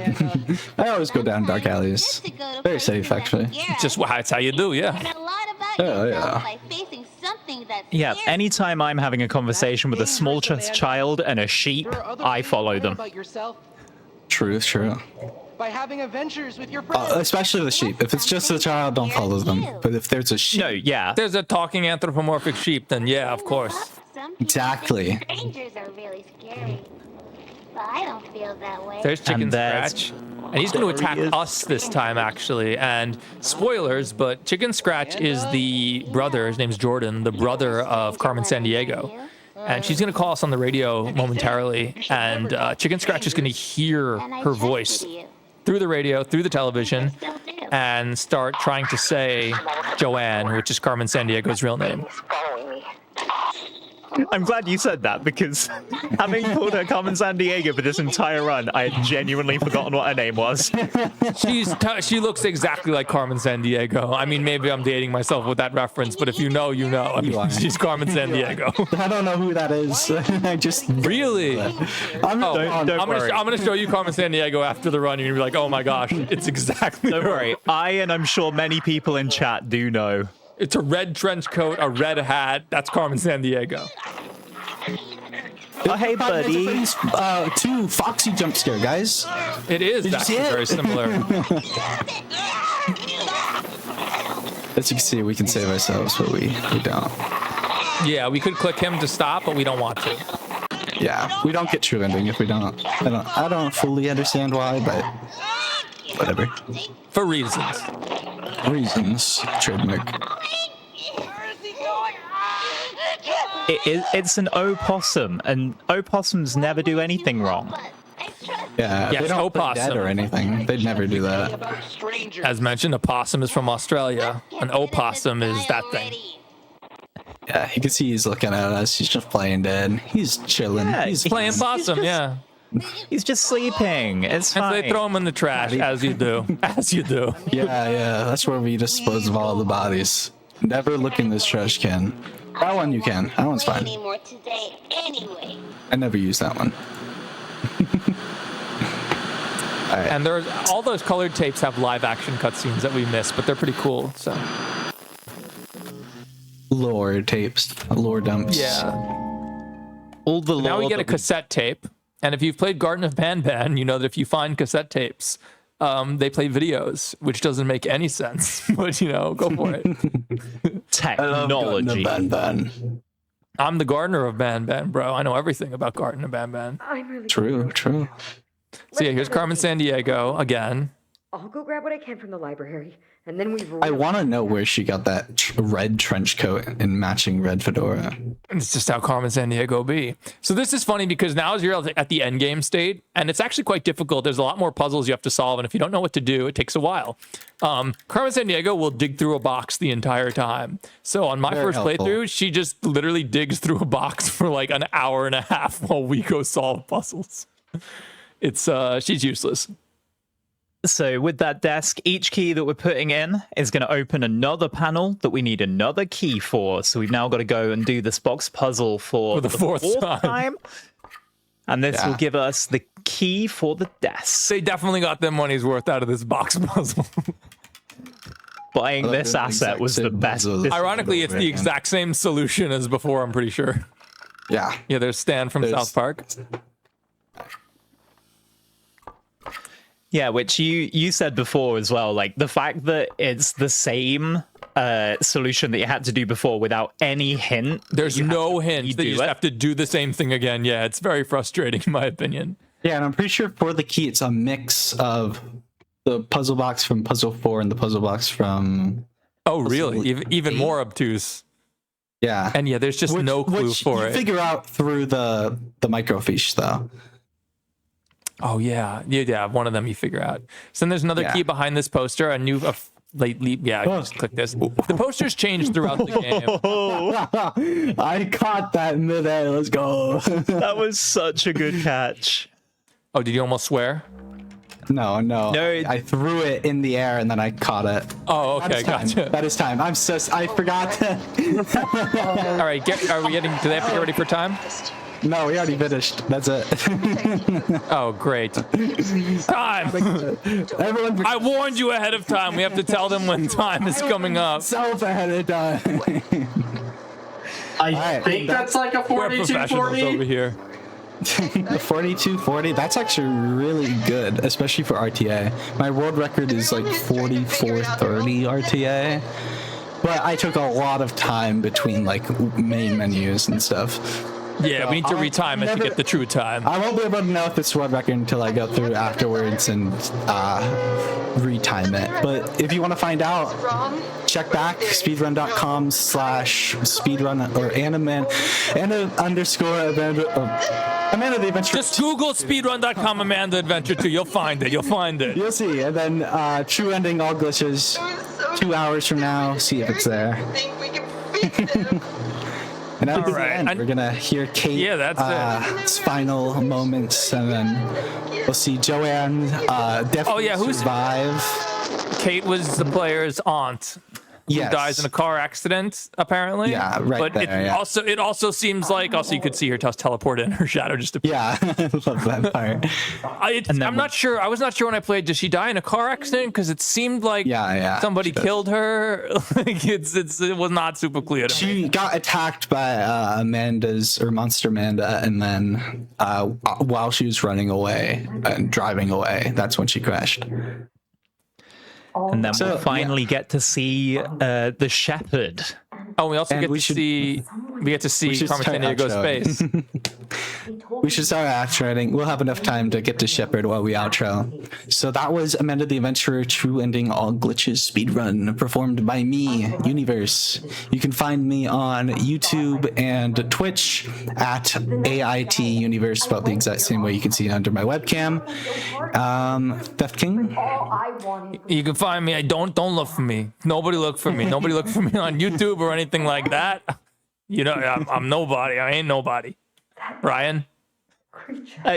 I always go down dark alleys. Very safe, actually. Just that's how you do, yeah. Yeah, anytime I'm having a conversation with a small child and a sheep, I follow them. True. By having adventures with your friends. Especially the sheep. If it's just a child, don't follow them. But if there's a sheep... No, yeah. If there's a talking anthropomorphic sheep, then yeah, of course. Exactly. Strangers are really scary. But I don't feel that way. There's Chicken Scratch. And he's going to attack us this time, actually. And spoilers, but Chicken Scratch is the brother. His name's Jordan, the brother of Carmen San Diego. And she's going to call us on the radio momentarily. And Chicken Scratch is going to hear her voice through the radio, through the television, and start trying to say Joanne, which is Carmen San Diego's real name. I'm glad you said that, because having called her Carmen San Diego for this entire run, I had genuinely forgotten what her name was. She looks exactly like Carmen San Diego. I mean, maybe I'm dating myself with that reference, but if you know, you know. I mean, she's Carmen San Diego. I don't know who that is. I just... Really? I'm going to show you Carmen San Diego after the run. You're going to be like, oh my gosh, it's exactly Don't worry. And I'm sure many people in chat do know. It's a red trench coat, a red hat. That's Carmen San Diego. Oh, hey, buddy. Two Foxy jump scare, guys. It is actually very similar. As you can see, we can save ourselves, but we don't. Yeah, we could click him to stop, but we don't want to. Yeah, we don't get true ending if we don't. I don't fully understand why, but whatever. For reasons. Trademark. It's an opossum, and opossums never do anything wrong. Yeah, yes, they don't opossum dead or anything. They'd never do that. As mentioned, a possum is from Australia. An opossum is that thing. Yeah, you can see he's looking at us. He's just playing dead. He's chilling. Yeah, he's playing possum, yeah. He's just sleeping. It's fine. And they throw him in the trash, as you do. As you do. Yeah. That's where we dispose of all the bodies. Never look in this trash can. That one you can. That one's fine. I never use that one. All right. And there's all those colored tapes have live action cutscenes that we missed, but they're pretty cool. So lore tapes, lore dumps. Yeah. All the lore. Now we get a cassette tape, and if you've played Garden of Banban, you know that if you find cassette tapes, they play videos, which doesn't make any sense. But go for it. Technology. I'm the gardener of Banban, bro. I know everything about Garden of Banban. I'm really True. So yeah, here's Carmen Sandiego again. I'll go grab what I can from the library, and then we. I want to know where she got that red trench coat and matching red fedora. It's just how Carmen Sandiego be. So this is funny because now you're at the end game state, and it's actually quite difficult. There's a lot more puzzles you have to solve, and if you don't know what to do, it takes a while. Carmen Sandiego will dig through a box the entire time. So on my first playthrough, she just literally digs through a box for like an hour and a half while we go solve puzzles. It's she's useless. So with that desk, each key that we're putting in is going to open another panel that we need another key for. So we've now got to go and do this box puzzle for the fourth time. And this will give us the key for the desk. They definitely got their money's worth out of this box puzzle. Buying this asset was the best. Ironically, it's the exact same solution as before, I'm pretty sure. Yeah. Yeah, there's Stan from South Park. Yeah, which you said before as well, like the fact that it's the same solution that you had to do before without any hint. There's no hint that you just have to do the same thing again. Yeah, it's very frustrating in my opinion. Yeah, and I'm pretty sure for the key, it's a mix of the puzzle box from Puzzle 4 and the puzzle box from... Oh, really? Even more obtuse. Yeah. And yeah, there's just no clue for it. Figure out through the microfiche, though. Oh, yeah. Yeah, one of them you figure out. So then there's another key behind this poster, a new... just click this. The posters change throughout the game. I caught that midair. Let's go. That was such a good catch. Oh, did you almost swear? No. I threw it in the air and then I caught it. Oh, okay, gotcha. That is time. I forgot to... All right, do they have to get ready for time? No, we already finished. That's it. Oh, great. Time! Everyone... I warned you ahead of time. We have to tell them when time is coming up. Self ahead of time. I think that's like a 4240 over here. The 4240, that's actually really good, especially for RTA. My world record is like 4430 RTA. But I took a lot of time between like main menus and stuff. Yeah, so we need to retime it to get the true time. I won't be able to know if it's world record until I go through afterwards and retime it. But if you want to find out, check back speedrun.com/speedrun or Amanda the Adventure. Just Google speedrun.com Amanda Adventure 2. You'll find it. You'll see. And then True Ending All Glitches 2 hours from now. See if it's there. And at the end, we're gonna hear Kate's final moments, and then we'll see Joanne definitely survive. Kate was the player's aunt. Who dies in a car accident, apparently. Yeah, right. But it also seems like you could see her teleport in, her shadow just appeared. Yeah, I love that part. I'm not sure. I was not sure when I played. Did she die in a car accident? Because it seemed like somebody killed her. Like it was not super clear to me. She got attacked by Monster Amanda, and then while she was running away and driving away, that's when she crashed. And then we'll finally get to see the shepherd. Oh, we also get to see Carmen Sandiego's face. We should start outro. We'll have enough time to get to Shepherd while we outro. So that was Amanda the Adventurer True Ending All Glitches Speedrun, performed by me, Universe. You can find me on YouTube and Twitch at AIT Universe, spelled the exact same way you can see it under my webcam. Theft King? You can find me. Don't look for me. Nobody look for me. Nobody look for me on YouTube or anything like that. You know, I'm nobody. I ain't nobody. Ryan?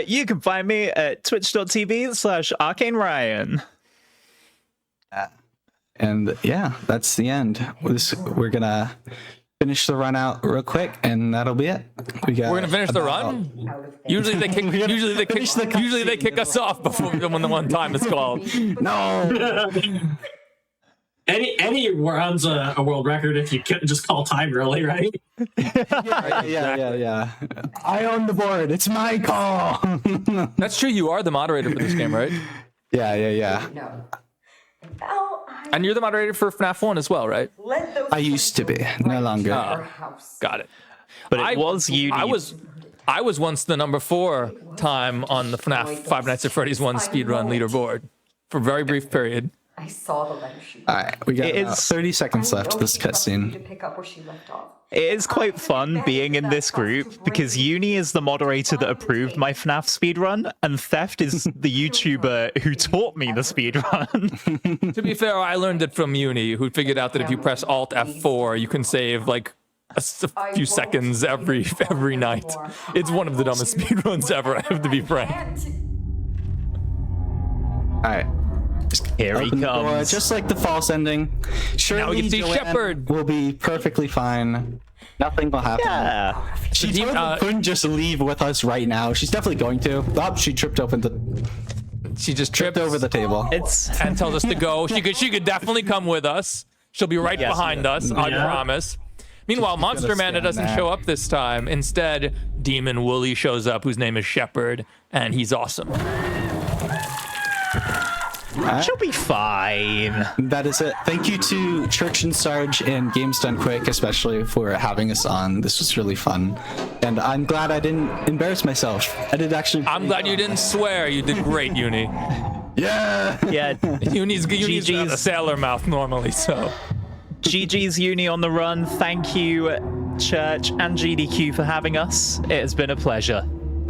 You can find me at twitch.tv/ArcaneRyan. And yeah, that's the end. We're gonna finish the run out real quick, and that'll be it. We're gonna finish the run. Usually they kick us off before when the one time is called. No. Any Kenny runs a world record if you could just call time early, right? Yeah. I own the board. It's my call. That's true. You are the moderator for this game, right? Yeah. No. And you're the moderator for FNAF 1 as well, right? I used to be. No longer. Got it. But it was you. I was once the number 4 time on the FNAF Five Nights at Freddy's 1 speedrun leaderboard for a very brief period. I saw the letter she All right, we got about 30 seconds left. This cutscene. to pick up where she left off. It is quite fun being in this group because Uni is the moderator that approved my FNAF speedrun, and Theft is the YouTuber who taught me the speedrun. To be fair, I learned it from Uni, who figured out that if you press Alt F4, you can save like a few seconds every night. It's one of the dumbest speedruns ever, I have to be frank. All right. Here he Open the door, comes. just like the false ending. Surely Now we can see Joanne Shepard. will be perfectly fine. Nothing will happen. Yeah. She couldn't just leave with us right now. She's definitely going to. Oh, she tripped over the. She just tripped over the table. And tells us to go. She could definitely come with us. She'll be right behind us, I promise. Meanwhile, Monster Mana doesn't show up this time. Instead, Demon Wooly shows up, whose name is Shepard, and he's awesome. She'll be fine. That is it. Thank you to Church and Sarge and Games Done Quick, especially for having us on. This was really fun, and I'm glad I didn't embarrass myself. I did actually. I'm glad you didn't swear. You did great, Uni. Yeah. Uni's got a sailor mouth normally, so. GG's Uni on the run. Thank you, Church and GDQ, for having us. It has been a pleasure.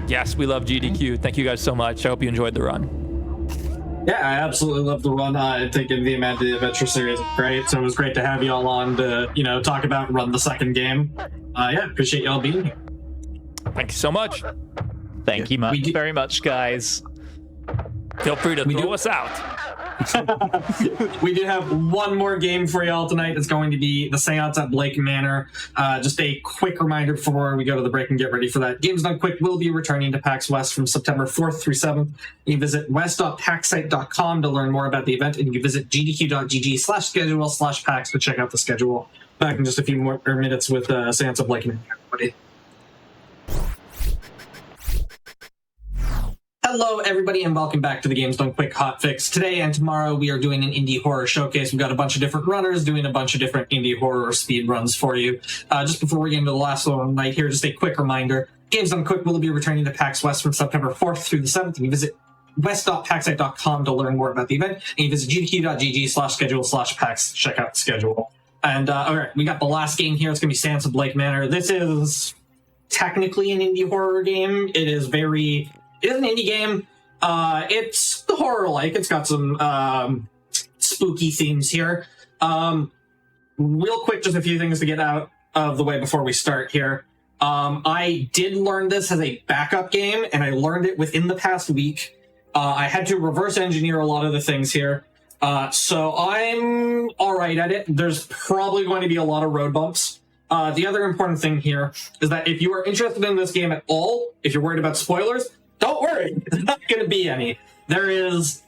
Yes, we love GDQ. Thank you guys so much. I hope you enjoyed the run. Yeah, I absolutely love the run. I think the Amanda Adventure series is great, so it was great to have you all on to, talk about and run the second game. Appreciate y'all being here. Thank you so much. Thank you very much, guys. Feel free to throw us out. We do have one more game for y'all tonight. It's going to be the Séance at Blake Manor. Just a quick reminder before we go to the break and get ready for that. Games Done Quick will be returning to PAX West from September 4th through 7th. You can visit west.paxsite.com to learn more about the event, and you can visit gdq.gg/schedule/PAX to check out the schedule. Back in just a few more minutes with Séance of Blake Manor, everybody. Hello, everybody, and welcome back to the Games Done Quick Hotfix. Today and tomorrow, we are doing an indie horror showcase. We've got a bunch of different runners doing a bunch of different indie horror speed runs for you. Just before we get into the last one right here, just a quick reminder. Games Done Quick will be returning to PAX West from September 4th through the 7th. You can visit west.paxsite.com to learn more about the event, and you visit gdq.gg/schedule/PAX to check out the schedule. And, all right, we got the last game here. It's going to be Séance of Blake Manor. This is technically an indie horror game. It is an indie game. It's horror-like. It's got some spooky themes here. Real quick, just a few things to get out of the way before we start here. I did learn this as a backup game, and I learned it within the past week. I had to reverse engineer a lot of the things here. So I'm all right at it. There's probably going to be a lot of road bumps. The other important thing here is that if you are interested in this game at all, if you're worried about spoilers, don't worry, there's not going to be any. There is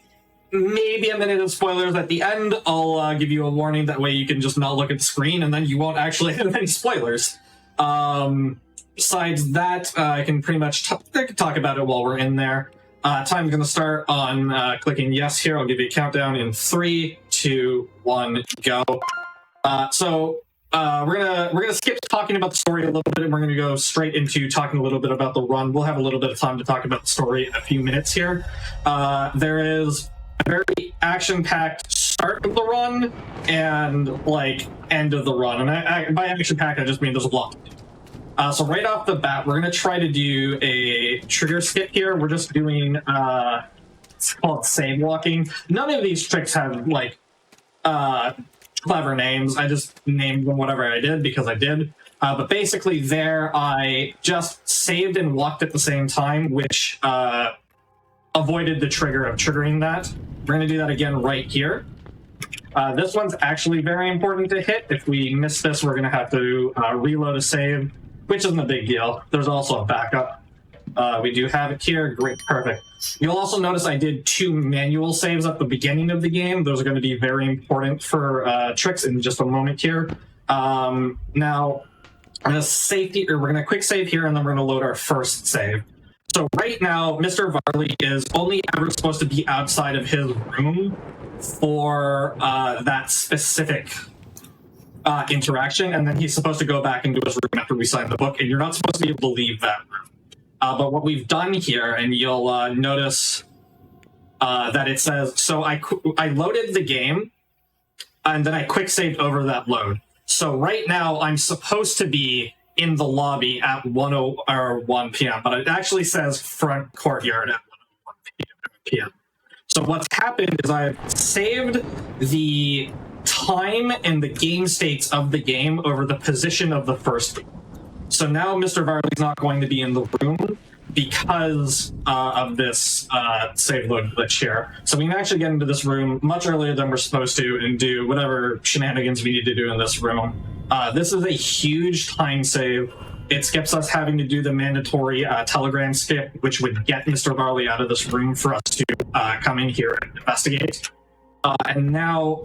maybe a minute of spoilers at the end. I'll give you a warning. That way you can just not look at the screen, and then you won't actually have any spoilers. Besides that, I can pretty much talk about it while we're in there. Time's going to start on clicking yes here. I'll give you a countdown in 3, 2, 1, go. We're gonna skip talking about the story a little bit, and we're gonna go straight into talking a little bit about the run. We'll have a little bit of time to talk about the story in a few minutes here. There is a very action-packed start of the run and end of the run, and by action-packed I just mean there's a lot to do. So right off the bat, we're gonna try to do a trigger skip here. We're just doing it's called save walking. None of these tricks have clever names. I just named them whatever I did because I did. But basically there I just saved and walked at the same time, which avoided the trigger of triggering that. We're going to do that again right here. This one's actually very important to hit. If we miss this, we're going to have to reload a save, which isn't a big deal. There's also a backup. We do have it here. Great, perfect. You'll also notice I did 2 manual saves at the beginning of the game. Those are going to be very important for tricks in just a moment here. Now, we're going to quick save here, and then we're going to load our first save. So right now, Mr. Varley is only ever supposed to be outside of his room for that specific interaction, and then he's supposed to go back into his room after we sign the book, and you're not supposed to be able to leave that room. But what we've done here, and you'll notice that it says, so I loaded the game, and then I quick saved over that load. So right now, I'm supposed to be in the lobby at 1 p.m., but it actually says front courtyard at 1 p.m. So what's happened is I've saved the time and the game states of the game over the position of the first game. So now Mr. Varley's not going to be in the room because of this save load glitch here. So we can actually get into this room much earlier than we're supposed to and do whatever shenanigans we need to do in this room. This is a huge time save. It skips us having to do the mandatory telegram skip, which would get Mr. Varley out of this room for us to come in here and investigate. And now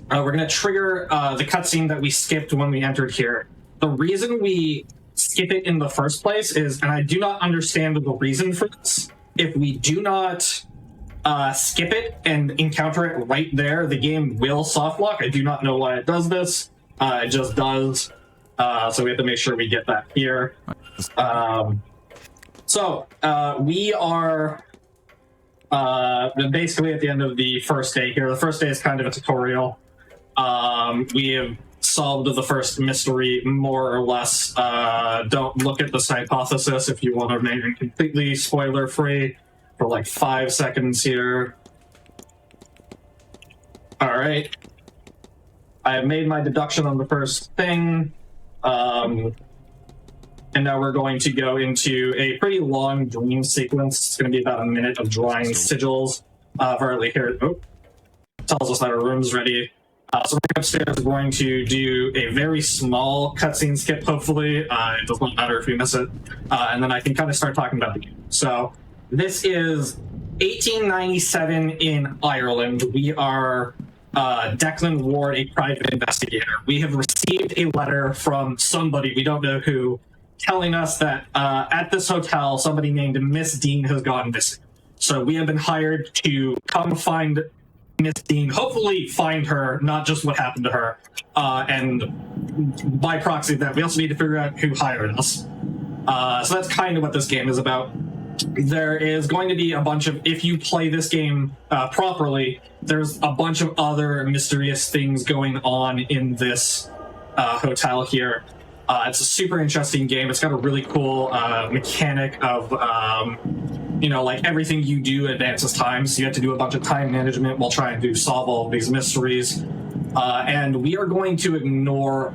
we're going to trigger the cutscene that we skipped when we entered here. The reason we skip it in the first place is, and I do not understand the reason for this, if we do not skip it and encounter it right there, the game will soft lock. I do not know why it does this. It just does. So we have to make sure we get that here. We are basically at the end of the first day here. The first day is kind of a tutorial. We have solved the first mystery, more or less. Don't look at this hypothesis if you want to make it completely spoiler-free for like 5 seconds here. All right. I have made my deduction on the first thing. And now we're going to go into a pretty long dream sequence. It's going to be about a minute of drawing sigils. Varley here tells us that our room's ready. So we're upstairs, we're going to do a very small cutscene skip, hopefully. It does not matter if we miss it. And then I can kind of start talking about the game. So this is 1897 in Ireland. We are Declan Ward, a private investigator. We have received a letter from somebody, we don't know who, telling us that at this hotel, somebody named Miss Dean has gone missing. So we have been hired to come find Miss Dean, hopefully find her, not just what happened to her. And by proxy of that, we also need to figure out who hired us. So that's kind of what this game is about. There is going to be a bunch of, if you play this game properly, there's a bunch of other mysterious things going on in this hotel here. It's a super interesting game. It's got a really cool mechanic of, like everything you do advances time. So you have to do a bunch of time management while trying to solve all of these mysteries. And we are going to ignore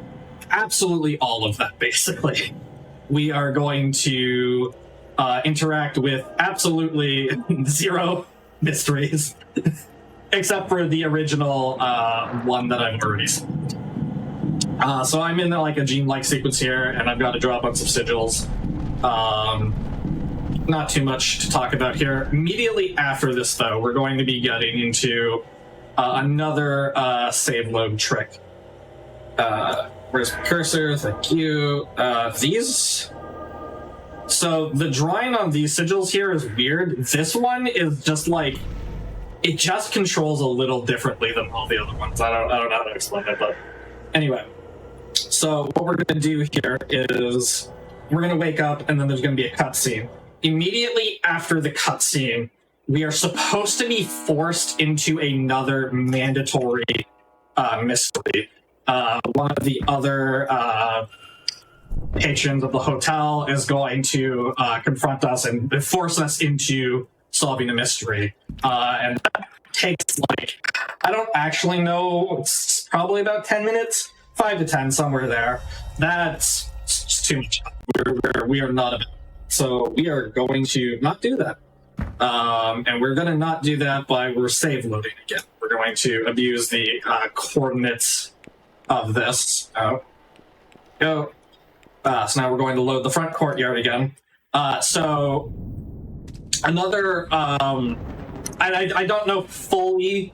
absolutely all of that, basically. We are going to interact with absolutely zero mysteries, except for the original one that I've already seen. So I'm in like a dream-like sequence here, and I've got to draw a bunch of sigils. Not too much to talk about here. Immediately after this, though, we're going to be getting into another save load trick. Where's my cursor? Thank you. These... So the drawing on these sigils here is weird. This one is just like... It just controls a little differently than all the other ones. I don't know how to explain it, but... Anyway. So what we're going to do here is... We're going to wake up, and then there's going to be a cutscene. Immediately after the cutscene, we are supposed to be forced into another mandatory mystery. One of the other patrons of the hotel is going to confront us and force us into solving a mystery. And that takes, like, I don't actually know, it's probably about 10 minutes, 5 to 10, somewhere there. That's just too much. We are not about. So we are going to not do that. And we're going to not do that by we're save loading again. We're going to abuse the coordinates of this. Go. So now we're going to load the front courtyard again. So another, and I don't know fully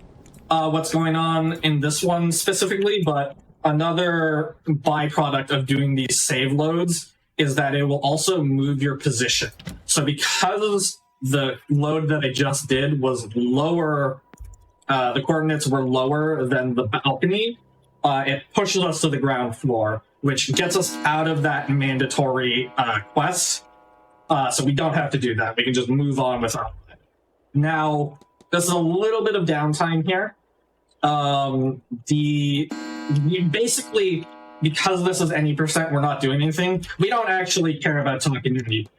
what's going on in this one specifically, but another byproduct of doing these save loads is that it will also move your position. So because the load that I just did was lower, the coordinates were lower than the balcony, it pushes us to the ground floor, which gets us out of that mandatory quest. So we don't have to do that. We can just move on without it. Now, there's a little bit of downtime here. Basically, because this is any percent, we're not doing anything. We don't actually care about talking to people.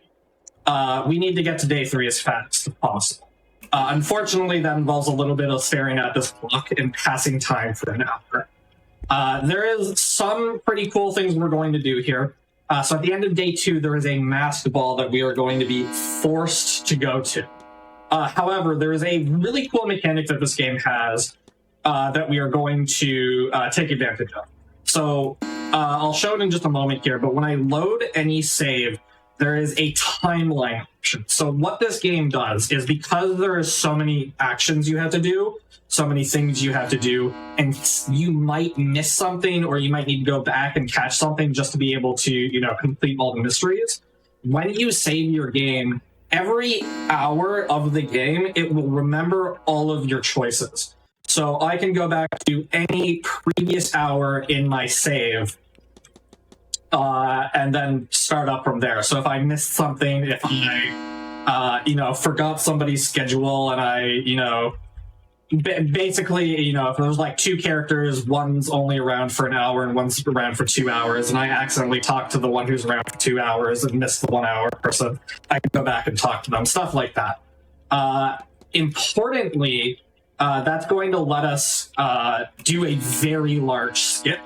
We need to get to day 3 as fast as possible. Unfortunately, that involves a little bit of staring at this clock and passing time for an hour. There is some pretty cool things we're going to do here. So at the end of day 2, there is a masked ball that we are going to be forced to go to. However, there is a really cool mechanic that this game has that we are going to take advantage of. So I'll show it in just a moment here, but when I load any save, there is a timeline option. So what this game does is, because there are so many actions you have to do, so many things you have to do, and you might miss something, or you might need to go back and catch something just to be able to, you know, complete all the mysteries. When you save your game, every hour of the game, it will remember all of your choices. So I can go back to any previous hour in my save, and then start up from there. So if I missed something, if I, forgot somebody's schedule, and I, basically, if there's like 2 characters, one's only around for an hour and one's around for 2 hours, and I accidentally talked to the one who's around for 2 hours and missed the 1 hour person, I can go back and talk to them, stuff like that. Importantly, that's going to let us do a very large skip.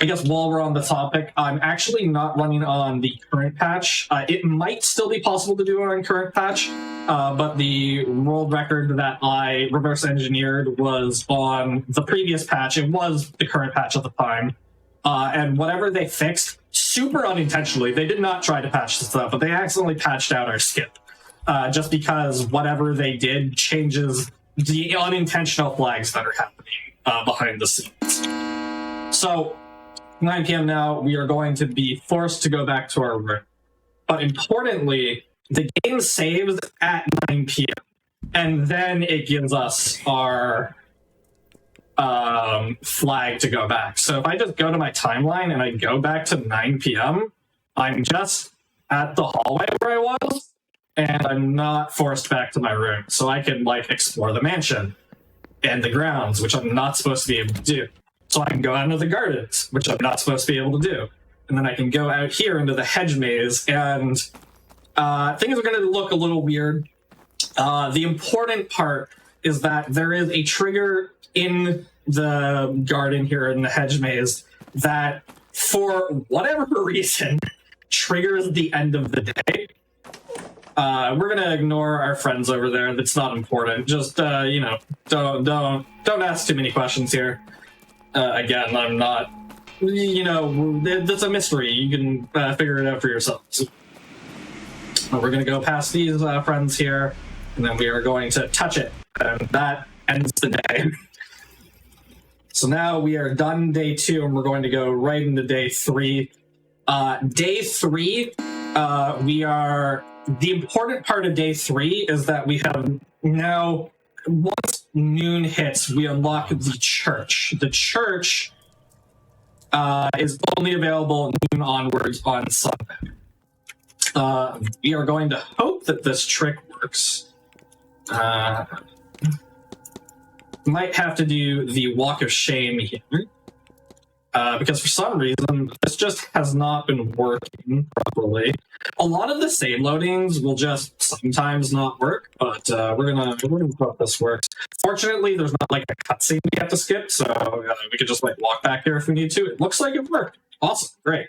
I guess while we're on the topic, I'm actually not running on the current patch. It might still be possible to do it on current patch, but the world record that I reverse engineered was on the previous patch. It was the current patch at the time. And whatever they fixed, super unintentionally, they did not try to patch this up, but they accidentally patched out our skip. Just because whatever they did changes the unintentional flags that are happening behind the scenes. So, 9 p.m. now, we are going to be forced to go back to our room. But importantly, the game saves at 9 p.m. and then it gives us our flag to go back. So if I just go to my timeline and I go back to 9 p.m., I'm just at the hallway where I was, and I'm not forced back to my room. So I can, explore the mansion and the grounds, which I'm not supposed to be able to do. So I can go out into the gardens, which I'm not supposed to be able to do. And then I can go out here into the hedge maze, and things are going to look a little weird. The important part is that there is a trigger in the garden here in the hedge maze that, for whatever reason, triggers the end of the day. We're going to ignore our friends over there. That's not important. Just, don't ask too many questions here. Again, I'm not, it's a mystery. You can figure it out for yourselves. We're going to go past these friends here, and then we are going to touch it, and that ends the day. So now we are done day 2, and we're going to go right into day 3. Day 3, the important part of day 3 is that we have now, once noon hits, we unlock the church. The church is only available noon onwards on Sunday. We are going to hope that this trick works. Might have to do the walk of shame here. Because for some reason, this just has not been working properly. A lot of the save loadings will just sometimes not work, but we're gonna hope this works. Fortunately, there's not a cutscene we have to skip, so we could just walk back here if we need to. It looks like it worked. Awesome, great.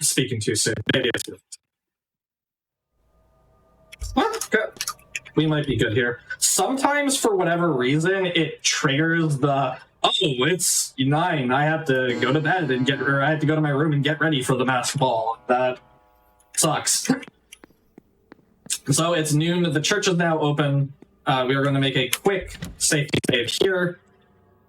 Speaking too soon. Maybe it's good. Good. We might be good here. Sometimes, for whatever reason, it triggers the it's 9. I have to go to bed and I have to go to my room and get ready for the masked ball. That Sucks. So it's noon. The church is now open. We are going to make a quick safety save here.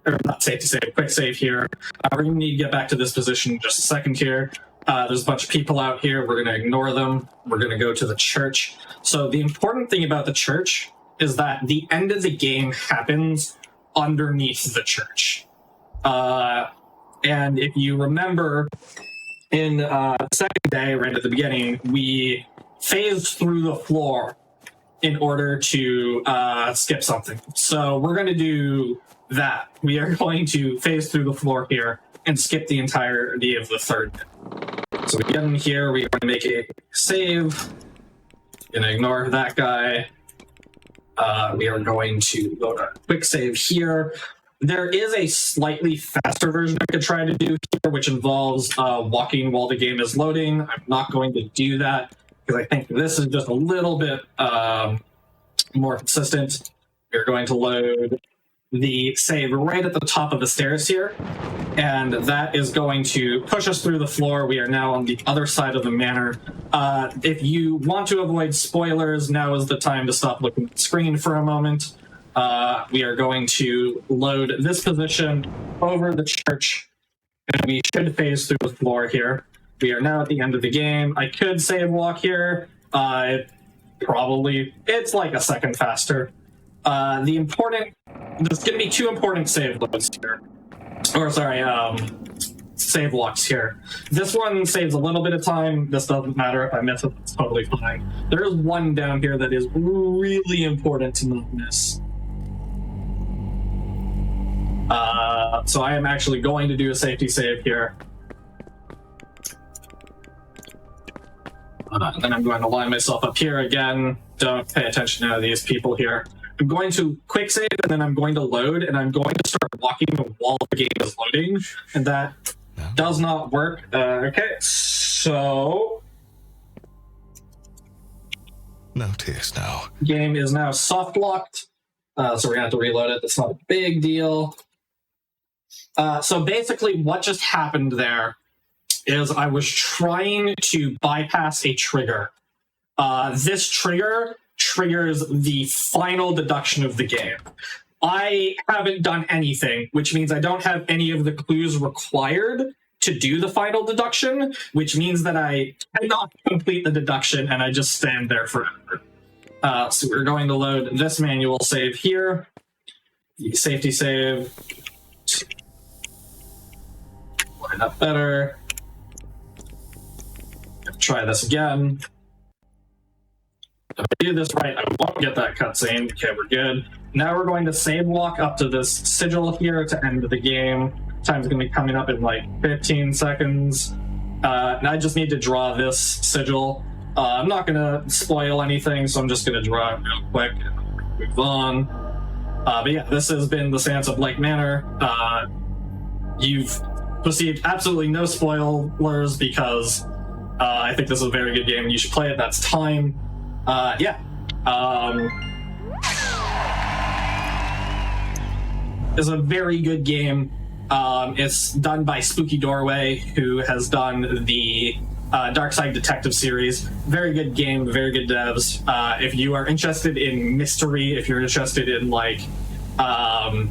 Or not safety save, quick save here. We're going to need to get back to this position in just a second here. There's a bunch of people out here. We're going to ignore them. We're going to go to the church. So the important thing about the church is that the end of the game happens underneath the church. And if you remember, in the second day, right at the beginning, we phased through the floor in order to skip something. So we're going to do that. We are going to phase through the floor here and skip the entirety of the third day. So we get in here, we're going to make a save. Going to ignore that guy. We are going to load a quick save here. There is a slightly faster version I could try to do here, which involves walking while the game is loading. I'm not going to do that because I think this is just a little bit more consistent. We're going to load the save right at the top of the stairs here, and that is going to push us through the floor. We are now on the other side of the manor. If you want to avoid spoilers, now is the time to stop looking at the screen for a moment. We are going to load this position over the church, and we should phase through the floor here. We are now at the end of the game. I could save walk here. It's like a second faster. There's going to be two important save loads here. Or sorry, save walks here. This one saves a little bit of time. This doesn't matter if I miss it, it's totally fine. There is one down here that is really important to not miss. So I am actually going to do a safety save here. Then I'm going to line myself up here again. Don't pay attention to these people here. I'm going to quick save, and then I'm going to load, and I'm going to start walking while the game is loading, and that does not work. Okay, so... No tears now. Game is now soft locked, so we're going to have to reload it. That's not a big deal. So basically what just happened there is I was trying to bypass a trigger. This trigger triggers the final deduction of the game. I haven't done anything, which means I don't have any of the clues required to do the final deduction, which means that I cannot complete the deduction and I just stand there forever. So we're going to load this manual save here. The safety save. Line up better. Try this again. If I do this right, I won't get that cutscene. Okay, we're good. Now we're going to save walk up to this sigil here to end the game. Time's going to be coming up in like 15 seconds. And I just need to draw this sigil. I'm not going to spoil anything, so I'm just going to draw it real quick and move on. But yeah, this has been the Séance of Blake Manor. You've received absolutely no spoilers because I think this is a very good game and you should play it. That's time. It's a very good game. It's done by Spooky Doorway, who has done the Dark Side Detective series. Very good game, very good devs. If you are interested in mystery, if you're interested in like fae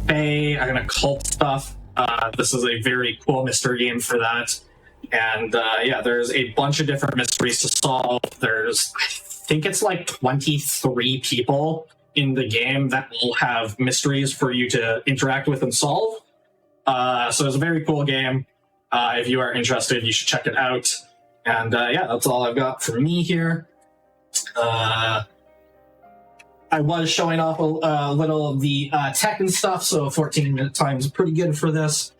and occult stuff, this is a very cool mystery game for that. And yeah, there's a bunch of different mysteries to solve. There's, I think it's like 23 people in the game that will have mysteries for you to interact with and solve. So it's a very cool game. If you are interested, you should check it out. And yeah, that's all I've got for me here. I was showing off a little of the tech and stuff, so 14-minute time is pretty good for this.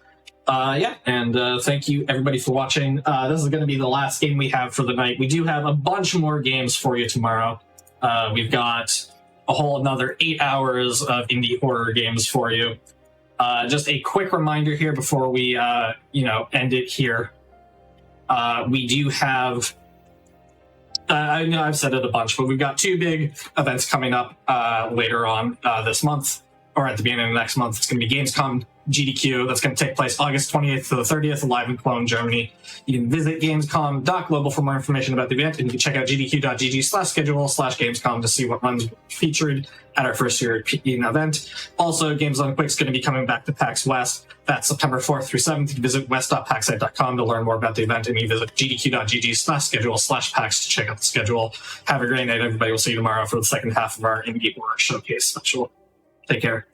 Yeah, and thank you everybody for watching. This is going to be the last game we have for the night. We do have a bunch more games for you tomorrow. We've got a whole another 8 hours of indie horror games for you. Just a quick reminder here before we, end it here. We do have, I know I've said it a bunch, but we've got two big events coming up later on this month. or at the beginning of next month, it's going to be Gamescom GDQ. That's going to take place August 28th to the 30th, live in Cologne, Germany. You can visit Gamescom.global for more information about the event, and you can check out gdq.gg/schedule/Gamescom to see what runs featured at our first European event. Also, Games on Quick is going to be coming back to PAX West. That's September 4th through 7th. You can visit west.paxsite.com to learn more about the event, and you visit gdq.gg/schedule/PAX to check out the schedule. Have a great night, everybody. We'll see you tomorrow for the second half of our Indie Horror Showcase special. Take care.